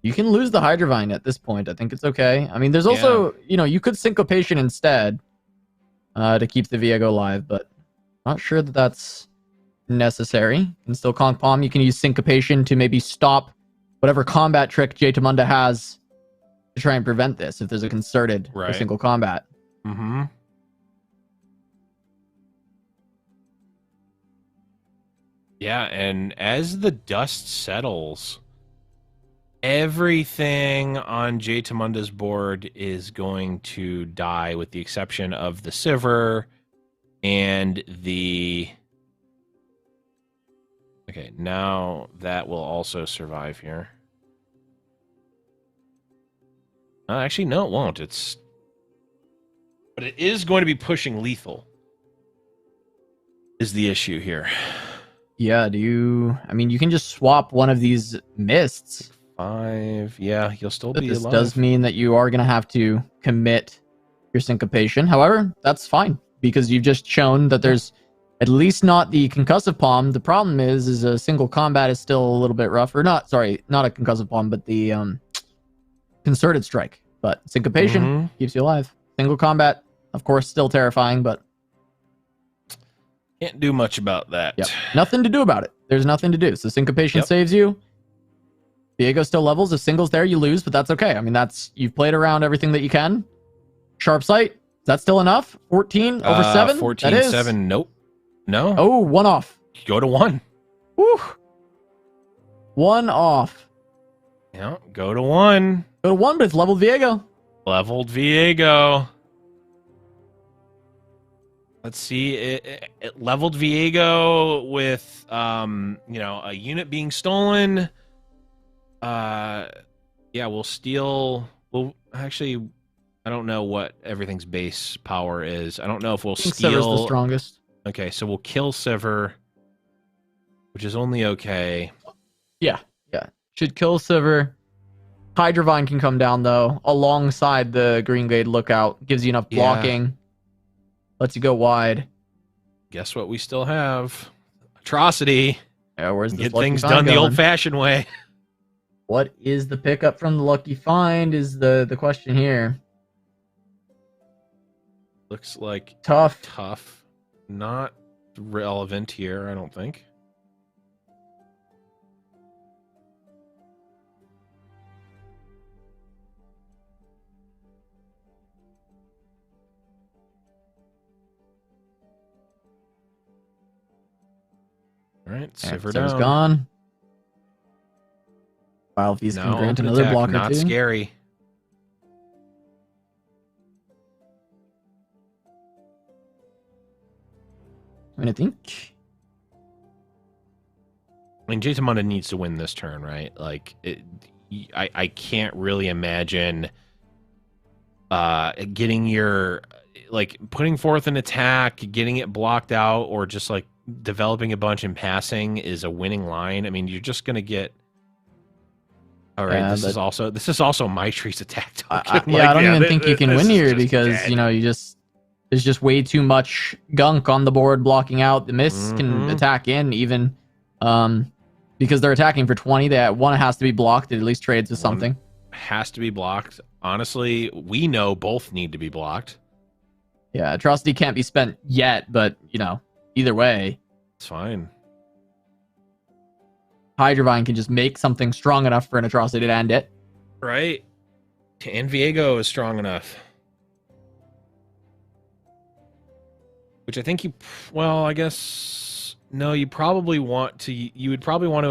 Speaker 1: You can lose the Hydrovine at this point. I think it's okay. I mean, there's also, you could Syncopation instead to keep the Viego alive, but not sure that that's necessary. You can still Conk Palm. You can use Syncopation to maybe stop whatever combat trick Jay Tamunda has to try and prevent this if there's a concerted or single combat.
Speaker 2: Mm-hmm. Yeah, and as the dust settles, everything on Jay Tamunda's board is going to die with the exception of the Sivir and the... Okay, now that will also survive here. Actually, no, it won't. But it is going to be pushing lethal. Is the issue here?
Speaker 1: Yeah. I mean, you can just swap one of these mists.
Speaker 2: 5. Yeah, you'll still
Speaker 1: But
Speaker 2: be
Speaker 1: this
Speaker 2: alive.
Speaker 1: does mean that you are going to have to commit your syncopation. However, that's fine because you've just shown that there's at least not the concussive palm. The problem is a single combat is still a little bit rough. Or not, sorry, not a concussive palm, but the concerted strike. But syncopation keeps you alive. Single combat, of course, still terrifying, but
Speaker 2: can't do much about that.
Speaker 1: Yep. Nothing to do about it. There's nothing to do. So syncopation saves you. Viego still levels. If single's there, you lose, but that's okay. I mean, you've played around everything that you can. Sharp sight. Is that still enough? 14 over 7?
Speaker 2: 14, 7. Nope. No.
Speaker 1: Oh, 1 off.
Speaker 2: Go to 1.
Speaker 1: Woo. 1 off.
Speaker 2: Yeah, go to 1.
Speaker 1: Go to 1, but it's leveled Viego.
Speaker 2: Leveled Viego. Let's see. It leveled Viego with, a unit being stolen. Yeah, we'll steal. Well, actually, I don't know what everything's base power is. I don't know if we'll steal.
Speaker 1: Sever's the strongest.
Speaker 2: Okay, so we'll kill Sever, which is only okay.
Speaker 1: Yeah. Should kill Sever. Hydrovine can come down, though, alongside the Green Glade Lookout. Gives you enough blocking. Yeah. Lets you go wide.
Speaker 2: Guess what we still have? Atrocity.
Speaker 1: Yeah, where's this
Speaker 2: Get things done the old-fashioned way.
Speaker 1: What is the pickup from the Lucky Find is the question here.
Speaker 2: Looks like
Speaker 1: tough.
Speaker 2: Not relevant here, I don't think. All right, Sever down.
Speaker 1: Gone. Wild Feast can grant another block or two.
Speaker 2: Not scary.
Speaker 1: I mean, I think.
Speaker 2: I mean, Jaytamunda needs to win this turn, right? Like, I can't really imagine getting your, like, putting forth an attack, getting it blocked out, or just, like, developing a bunch and passing is a winning line. I mean, you're just going to get... All right, this is also Maitre's attack token.
Speaker 1: I don't even think you can win here because, there's just way too much gunk on the board blocking out. The mists can attack in even because they're attacking for 20. That one has to be blocked. It at least trades with something.
Speaker 2: Has to be blocked. Honestly, we know both need to be blocked.
Speaker 1: Yeah, Atrocity can't be spent yet, but, either way.
Speaker 2: It's fine.
Speaker 1: Hydrovine can just make something strong enough for an Atrocity to end it.
Speaker 2: Right. And Viego is strong enough. Which I think I guess, no, you would probably want to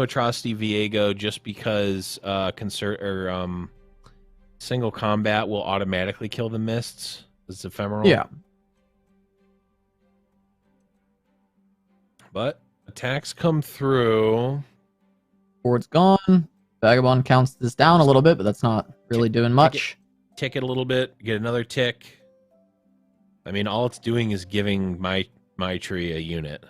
Speaker 2: Atrocity Viego just because single combat will automatically kill the mists. It's ephemeral.
Speaker 1: Yeah.
Speaker 2: But attacks come through.
Speaker 1: Board's gone. Vagabond counts this down a little bit, but that's not really doing much.
Speaker 2: Tick it a little bit. Get another tick. I mean, all it's doing is giving my tree a unit.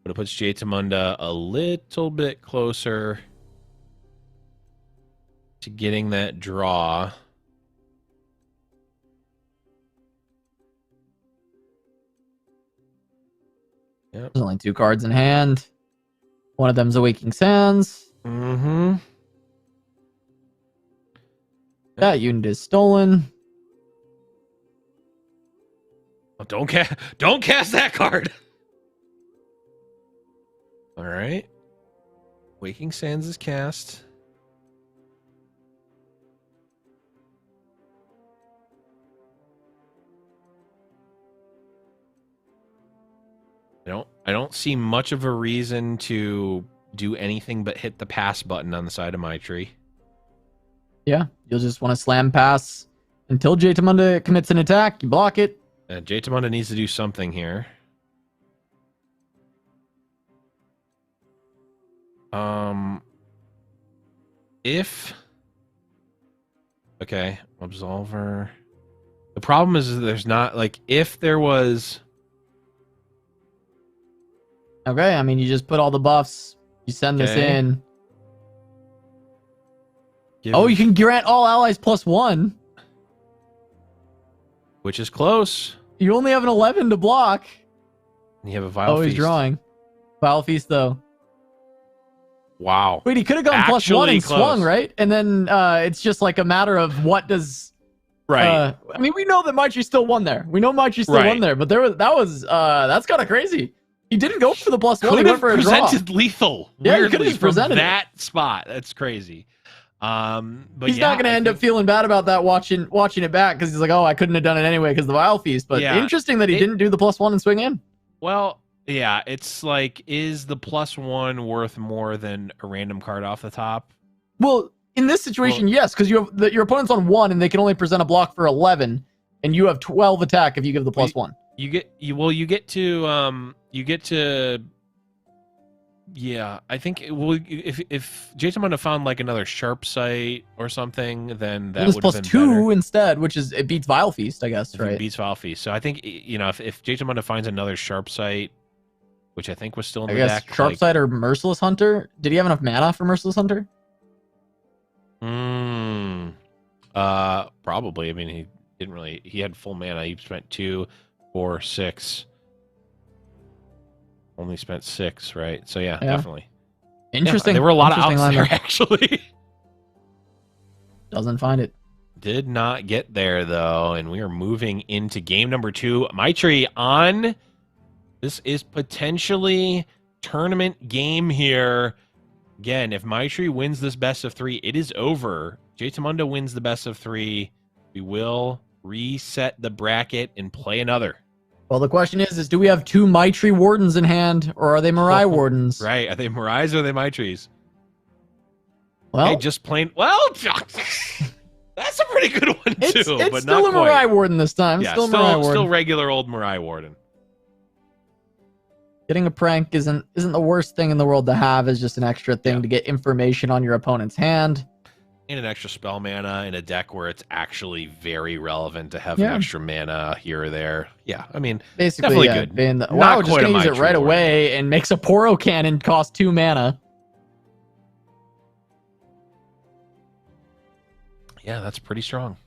Speaker 2: But it puts Jaytamunda a little bit closer to getting that draw. Yep.
Speaker 1: There's only 2 cards in hand. One of them's a Waking Sands. That unit is stolen.
Speaker 2: Oh, don't cast that card. All right. Waking Sands is cast. I don't see much of a reason to do anything but hit the pass button on the side of my tree.
Speaker 1: Yeah, you'll just want to slam pass until Jaytamunda commits an attack. You block it.
Speaker 2: Jaytamunda needs to do something here. If okay, Absolver. The problem is there's not like if there was.
Speaker 1: Okay, I mean you just put all the buffs. You send this
Speaker 2: Okay.
Speaker 1: in. Oh, you can grant all allies +1.
Speaker 2: Which is close.
Speaker 1: You only have an 11 to block.
Speaker 2: And you have a Vile
Speaker 1: Oh, he's
Speaker 2: Feast.
Speaker 1: drawing. Vile Feast, though.
Speaker 2: Wow.
Speaker 1: Wait, he could have gone +1 and swung, right? And then it's just like a matter of what does...
Speaker 2: Right.
Speaker 1: I mean, we know that Maitri still won there. We know Maitri still won there, but that's kind of crazy. He didn't go for the +1. He went for a draw.
Speaker 2: Presented lethal.
Speaker 1: Yeah, he could have presented
Speaker 2: that spot. That's crazy. But
Speaker 1: he's not going to end up feeling bad about that watching it back because he's like, oh, I couldn't have done it anyway because the Vile Feast. But interesting that he didn't do the +1 and swing in.
Speaker 2: Well, yeah, it's like, is the +1 worth more than a random card off the top?
Speaker 1: Well, in this situation, yes, because you have your opponent's on 1 and they can only present a block for 11, and you have 12 attack if you give the +1.
Speaker 2: You get to. Yeah, I think if Jason would have found like another sharp sight or something, then that would have been
Speaker 1: +2 instead, which is it beats Vile Feast, I guess, right?
Speaker 2: It beats Vile Feast. So I think if Jason Munda finds another sharp sight, which I think was still in the deck,
Speaker 1: sharp sight or Merciless Hunter. Did he have enough mana for Merciless Hunter?
Speaker 2: Probably. I mean, he didn't really. He had full mana. He spent 2, 4, 6. Only spent 6, right? So yeah. Definitely.
Speaker 1: Interesting.
Speaker 2: There were a lot of outs there, actually.
Speaker 1: Doesn't find it.
Speaker 2: Did not get there though, and we are moving into game number 2. Maitri on. This is potentially tournament game here. Again, if Maitri wins this best of 3, it is over. Jtamunda wins the best of 3. We will reset the bracket and play another.
Speaker 1: Well, the question is do we have 2 Maitri Wardens in hand, or are they Mirai Wardens?
Speaker 2: Right. Are they Mirais or are they Maitris?
Speaker 1: Well,
Speaker 2: okay, just plain... Well, that's a pretty good one, too.
Speaker 1: It's
Speaker 2: but
Speaker 1: still
Speaker 2: not
Speaker 1: a
Speaker 2: quite.
Speaker 1: Mirai Warden this time.
Speaker 2: Yeah,
Speaker 1: still
Speaker 2: regular old Mirai Warden.
Speaker 1: Getting a prank isn't the worst thing in the world to have. Is just an extra thing to get information on your opponent's hand.
Speaker 2: And an extra spell mana in a deck where it's actually very relevant to have an extra mana here or there. Yeah, I mean,
Speaker 1: basically,
Speaker 2: definitely good.
Speaker 1: Wow, just gonna use it right away and makes a Poro Cannon cost 2 mana.
Speaker 2: Yeah, that's pretty strong.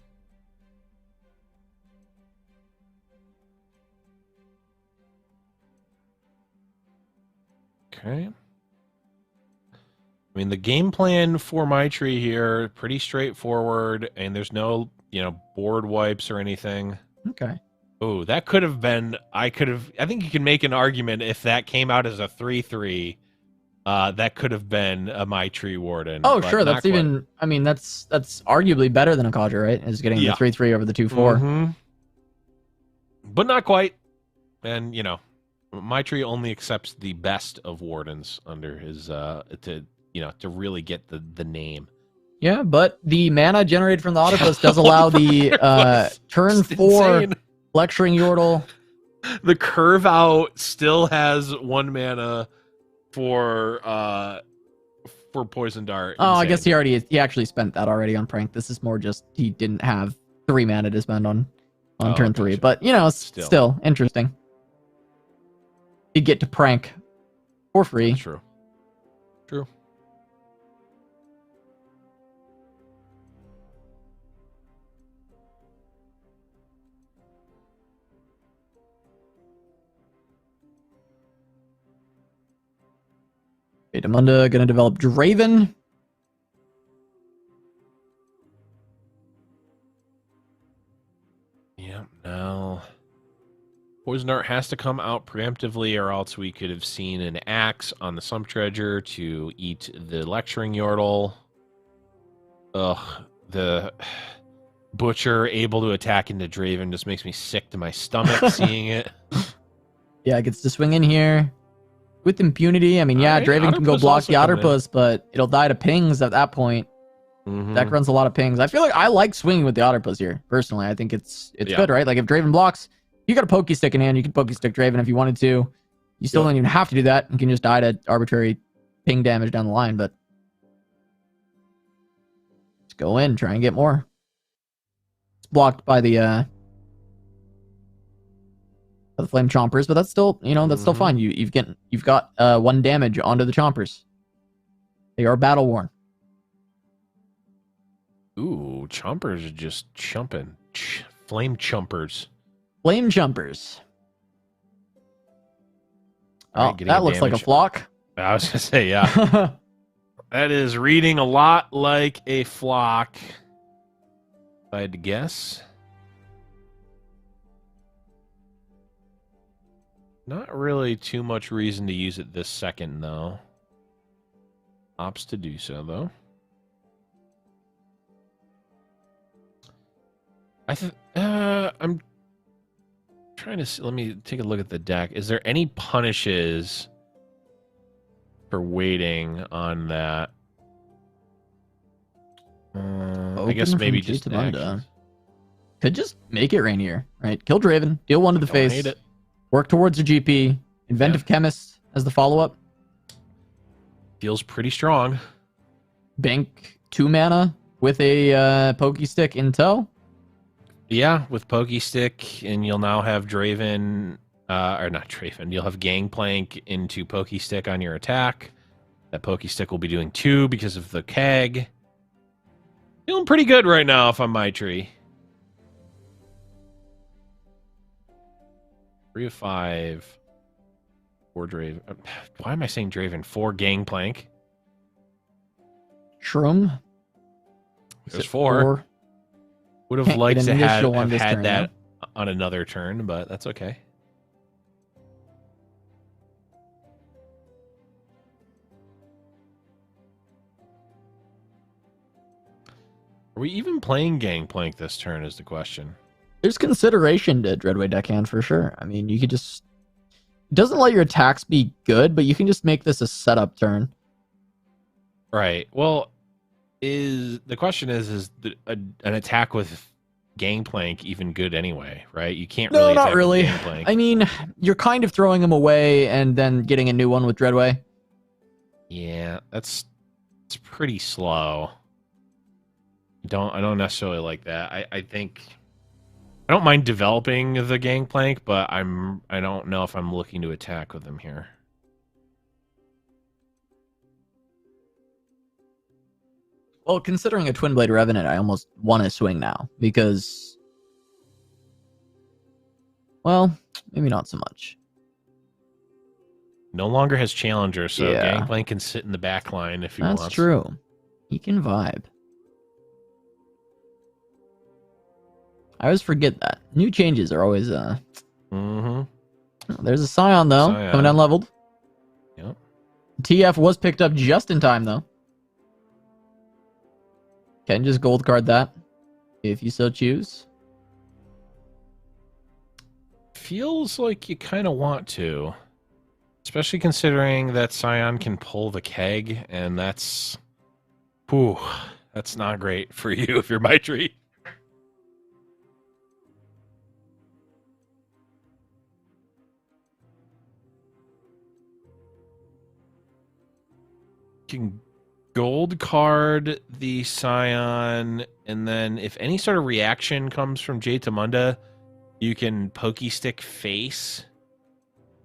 Speaker 2: Okay. I mean, the game plan for Maitri here, pretty straightforward, and there's no, board wipes or anything.
Speaker 1: Okay.
Speaker 2: Oh, that could have been, I think you can make an argument if that came out as a 3/3, that could have been a Maitri Warden.
Speaker 1: Oh, sure, that's even, I mean, that's arguably better than a Kadra, right? Is getting the 3/3 over the 2/4.
Speaker 2: Mm-hmm. But not quite. And, Maitri only accepts the best of Wardens under his, to really get the name.
Speaker 1: Yeah, but the mana generated from the Autobus does allow the turn 4
Speaker 2: insane.
Speaker 1: Lecturing Yordle.
Speaker 2: The Curve Out still has 1 mana for Poison Dart.
Speaker 1: Oh, I guess he actually spent that already on Prank. This is more just he didn't have 3 mana to spend on turn 3. But, still interesting. You get to Prank for free.
Speaker 2: That's true. True.
Speaker 1: Jtamunda gonna develop Draven.
Speaker 2: Yeah, now Poison Dart has to come out preemptively, or else we could have seen an axe on the Sump Treasure to eat the Lecturing Yordle. Ugh, the Butcher able to attack into Draven just makes me sick to my stomach seeing it.
Speaker 1: Yeah, it gets to swing in here with impunity. I mean, yeah, Draven can go block the Otterpuss, but it'll die to pings at that point. Deck runs a lot of pings. I feel like I like swinging with the Otterpuss here, personally. I think it's good, right? Like, if Draven blocks, you got a Pokey Stick in hand. You can Pokey Stick Draven if you wanted to. You still don't even have to do that. You can just die to arbitrary ping damage down the line, but... go in, try and get more. It's blocked by the flame chompers, but that's still, that's still fine. You've got 1 damage onto the chompers. They are battle worn.
Speaker 2: Ooh, chompers are just chumping. Flame chompers.
Speaker 1: Flame chompers. Oh, that looks like a flock.
Speaker 2: I was gonna say, yeah. That is reading a lot like a flock, if I had to guess. Not really too much reason to use it this second, though. Opts to do so, though. I'm trying to see, let me take a look at the deck. Is there any punishes for waiting on that? I guess maybe just
Speaker 1: could just make it Rainier, right? Kill Draven, deal 1 to the face.
Speaker 2: Hate it.
Speaker 1: Work towards your GP. Inventive Chemist as the follow-up.
Speaker 2: Feels pretty strong.
Speaker 1: Bank 2 mana with a Pokey Stick in tow.
Speaker 2: Yeah, with Pokey Stick, and you'll now have Draven, or not Draven, you'll have Gangplank into Pokey Stick on your attack. That Pokey Stick will be doing 2 because of the keg. Feeling pretty good right now if I'm my tree. 3 of 5. 4 Draven. Why am I saying Draven? 4 Gangplank.
Speaker 1: Shroom.
Speaker 2: There's 4. Would have liked to have had that on another turn, but that's okay. Are we even playing Gangplank this turn is the question.
Speaker 1: There's consideration to Dreadway Deckhand for sure. I mean, you could just... It doesn't let your attacks be good, but you can just make this a setup turn.
Speaker 2: Right. Well, the question is an attack with Gangplank even good anyway, right? You can't really
Speaker 1: not
Speaker 2: attack
Speaker 1: really.
Speaker 2: With Gangplank.
Speaker 1: I mean, you're kind of throwing him away and then getting a new one with Dreadway.
Speaker 2: Yeah, it's pretty slow. I don't necessarily like that. I think I don't mind developing the Gangplank, but I don't know if I'm looking to attack with him here.
Speaker 1: Well, considering a Twin Blade Revenant, I almost want to swing now because, well, maybe not so much.
Speaker 2: No longer has Challenger, so
Speaker 1: yeah.
Speaker 2: Gangplank can sit in the back line if he wants.
Speaker 1: That's true. He can vibe. I always forget that. New changes are always, There's a Scion, though, coming down leveled.
Speaker 2: Yep.
Speaker 1: TF was picked up just in time, though. Can just gold card that, if you so choose.
Speaker 2: Feels like you kind of want to. Especially considering that Scion can pull the keg, and that's... Whew, that's not great for you if you're my tree. Can gold card the Scion, and then if any sort of reaction comes from Jay Tamunda, you can Pokey Stick face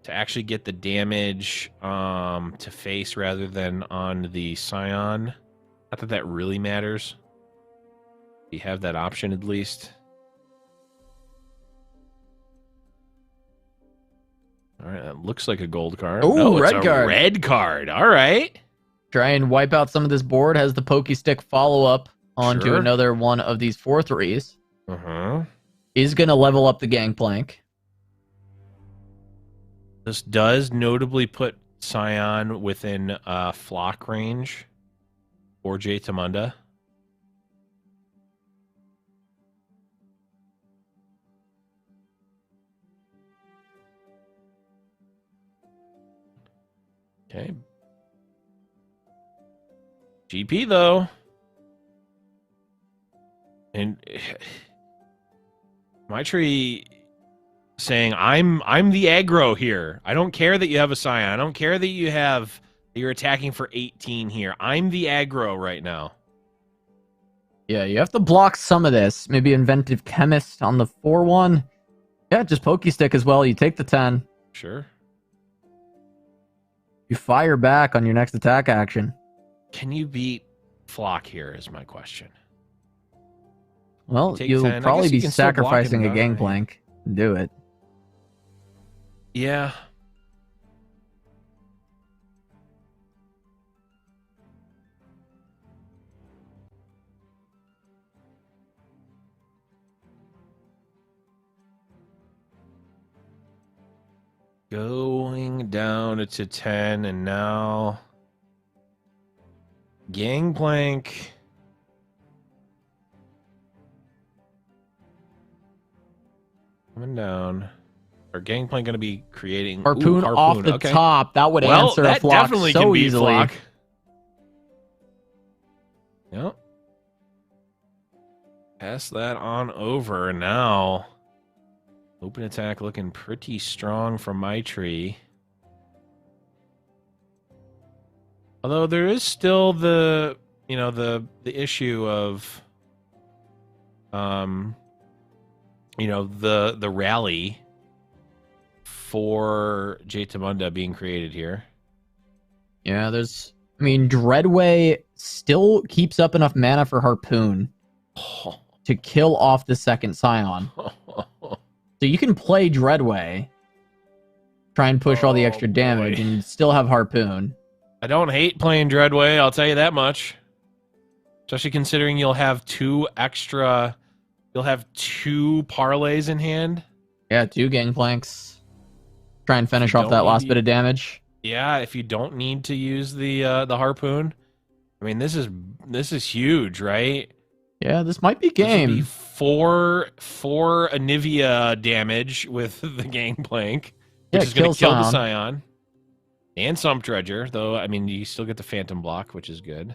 Speaker 2: to actually get the damage to face rather than on the Scion. Not that that really matters. You have that option at least. All right, that looks like a gold card.
Speaker 1: Oh,
Speaker 2: no,
Speaker 1: red
Speaker 2: it's
Speaker 1: card.
Speaker 2: A red card. All right.
Speaker 1: Try and wipe out some of this board. Has the Pokey Stick follow-up onto another one of these 4/3s. Is going to level up the Gangplank.
Speaker 2: This does notably put Scion within flock range for Jay Tamunda. Okay. GP though. And my tree saying I'm the aggro here. I don't care that you have a Scion. I don't care that you're attacking for 18 here. I'm the aggro right now.
Speaker 1: Yeah, you have to block some of this. Maybe Inventive Chemist on the 4-1. Yeah, just Pokey Stick as well. You take the 10.
Speaker 2: Sure.
Speaker 1: You fire back on your next attack action.
Speaker 2: Can you beat Flock here is my question.
Speaker 1: Well, you'll
Speaker 2: 10.
Speaker 1: probably be
Speaker 2: you can still block
Speaker 1: sacrificing a
Speaker 2: and die.
Speaker 1: Gangplank and do it.
Speaker 2: Yeah. Going down to 10, and now Gangplank. Coming down. Are Gangplank going to be creating
Speaker 1: Harpoon off the top? That would answer a
Speaker 2: that
Speaker 1: Flock
Speaker 2: definitely
Speaker 1: so
Speaker 2: can be
Speaker 1: easily.
Speaker 2: Flock. Yep. Pass that on over, and now open attack looking pretty strong from my tree. Although there is still the, you know, the issue of, you know, the rally for Jaitamunda being created here.
Speaker 1: Yeah, there's... I mean, Dreadway still keeps up enough mana for Harpoon to kill off the second Scion. So you can play Dreadway, try and push all the extra damage, and still have Harpoon.
Speaker 2: I don't hate playing Dreadway, I'll tell you that much. Especially considering you'll have two parlays in hand.
Speaker 1: Yeah, 2 Gangplanks. Try and finish off that last bit of damage.
Speaker 2: Yeah, if you don't need to use the Harpoon. I mean, this is huge, right?
Speaker 1: Yeah, this might be game.
Speaker 2: This would be four Anivia damage with the Gangplank, which is going to kill the Scion. And some Dredger, though. I mean, you still get the Phantom block, which is good.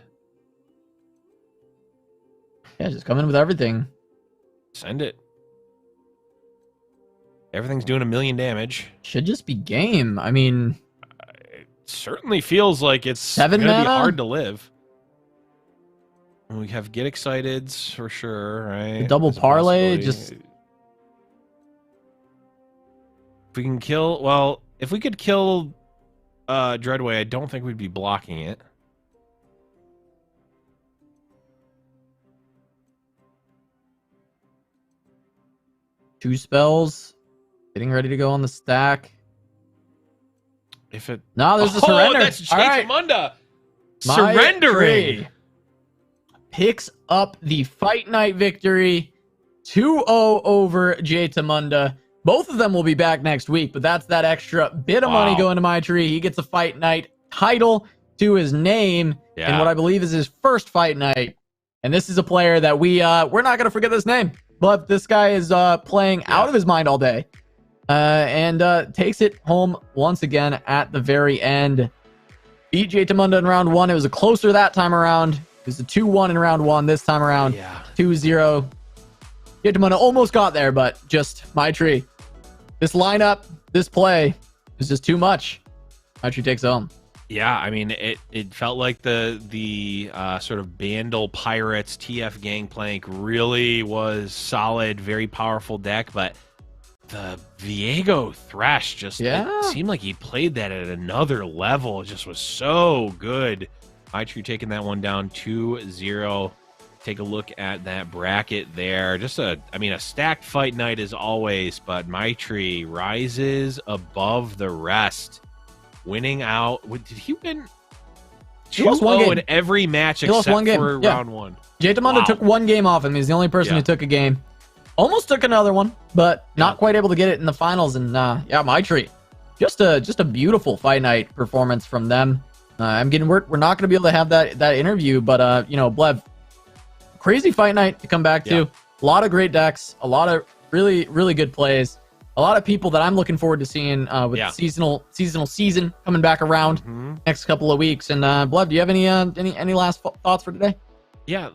Speaker 1: Yeah, just come in with everything.
Speaker 2: Send it. Everything's doing 1,000,000 damage.
Speaker 1: Should just be game. I mean...
Speaker 2: It certainly feels like it's
Speaker 1: 7
Speaker 2: going to be
Speaker 1: mana?
Speaker 2: hard to live. And we have Get Exciteds for sure, right?
Speaker 1: The double parlay, just...
Speaker 2: If we can kill... Well, if we could kill Dreadway, I don't think we'd be blocking it.
Speaker 1: Two spells. Getting ready to go on the stack.
Speaker 2: If it...
Speaker 1: No, there's a surrender.
Speaker 2: That's Jaitamunda
Speaker 1: My
Speaker 2: surrendering.
Speaker 1: tree picks up the Fight Night victory. 2-0 over Jaitamunda. Both of them will be back next week, but that's that extra bit of money going to my tree. He gets a Fight Night title to his name in what I believe is his first Fight Night. And this is a player that we're not going to forget this name. But this guy is playing out of his mind all day. And takes it home once again at the very end. Beat Jaitamunda in round 1. It was a closer that time around. It was a 2-1 in round 1 this time around. 2-0. Jaitamunda almost got there, but just my tree. This lineup, this play is just too much. My tree takes home.
Speaker 2: Yeah, I mean, it felt like the sort of Bandle Pirates TF Gangplank really was solid, very powerful deck, but the Viego Thresh just it seemed like he played that at another level. It just was so good. My tree taking that one down 2-0. Take a look at that bracket there. Just a stacked fight night as always, but my tree rises above the rest. Winning out. Did he win?
Speaker 1: He lost one game
Speaker 2: in every match
Speaker 1: except
Speaker 2: for round 1.
Speaker 1: Jaitamunda took one game off him. He's the only person who took a game. Almost took another one, but not quite able to get it in the finals. And yeah, my tree. Just a beautiful fight night performance from them. We're not going to be able to have that interview, but you know, Blev, crazy fight night to come back to. A lot of great decks, a lot of really good plays. A lot of people that I'm looking forward to seeing with the seasonal season coming back around next couple of weeks. And Blev, do you have any last thoughts for today?
Speaker 2: Yeah,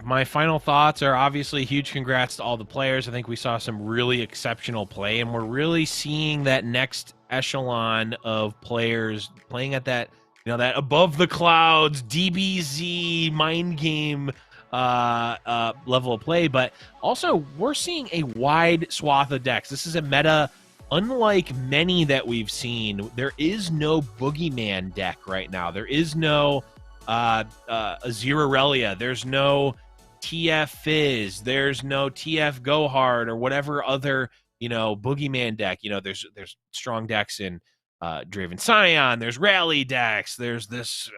Speaker 2: my final thoughts are obviously huge congrats to all the players. I think we saw some really exceptional play, and we're really seeing that next echelon of players playing at that, that above the clouds, DBZ mind game level of play, but also we're seeing a wide swath of decks. This is a meta unlike many that we've seen. There is no Boogeyman deck right now. There is no Azirarelia. There's no TF Fizz. There's no TF Go Hard or whatever other, you know, Boogeyman deck. You know, there's strong decks in Draven Scion, there's Rally decks, there's this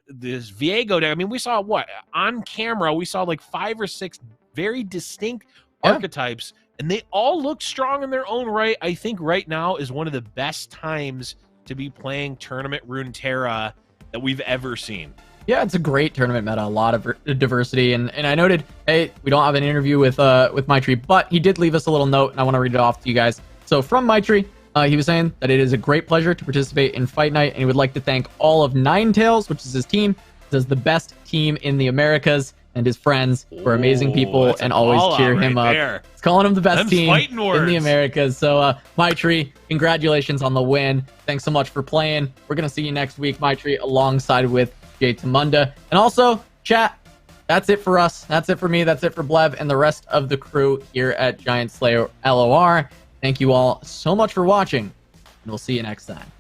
Speaker 2: Viego deck. I mean, we saw what on camera, we saw like 5 or 6 very distinct archetypes, and they all look strong in their own right. I think right now is one of the best times to be playing tournament Runeterra that we've ever seen.
Speaker 1: Yeah, it's a great tournament meta, a lot of diversity, and I noted, hey, we don't have an interview with Maitri, but he did leave us a little note, and I want to read it off to you guys. So from Maitri, he was saying that it is a great pleasure to participate in Fight Night, and he would like to thank all of Ninetales, which is his team, as the best team in the Americas, and his friends for amazing people, and always cheer him up. It's calling him the best team in the Americas. So, Maitri, congratulations on the win. Thanks so much for playing. We're going to see you next week, Maitri, alongside with Jay Tamunda. And also, chat, that's it for us. That's it for me. That's it for Blev and the rest of the crew here at Giant Slayer LOR. Thank you all so much for watching, and we'll see you next time.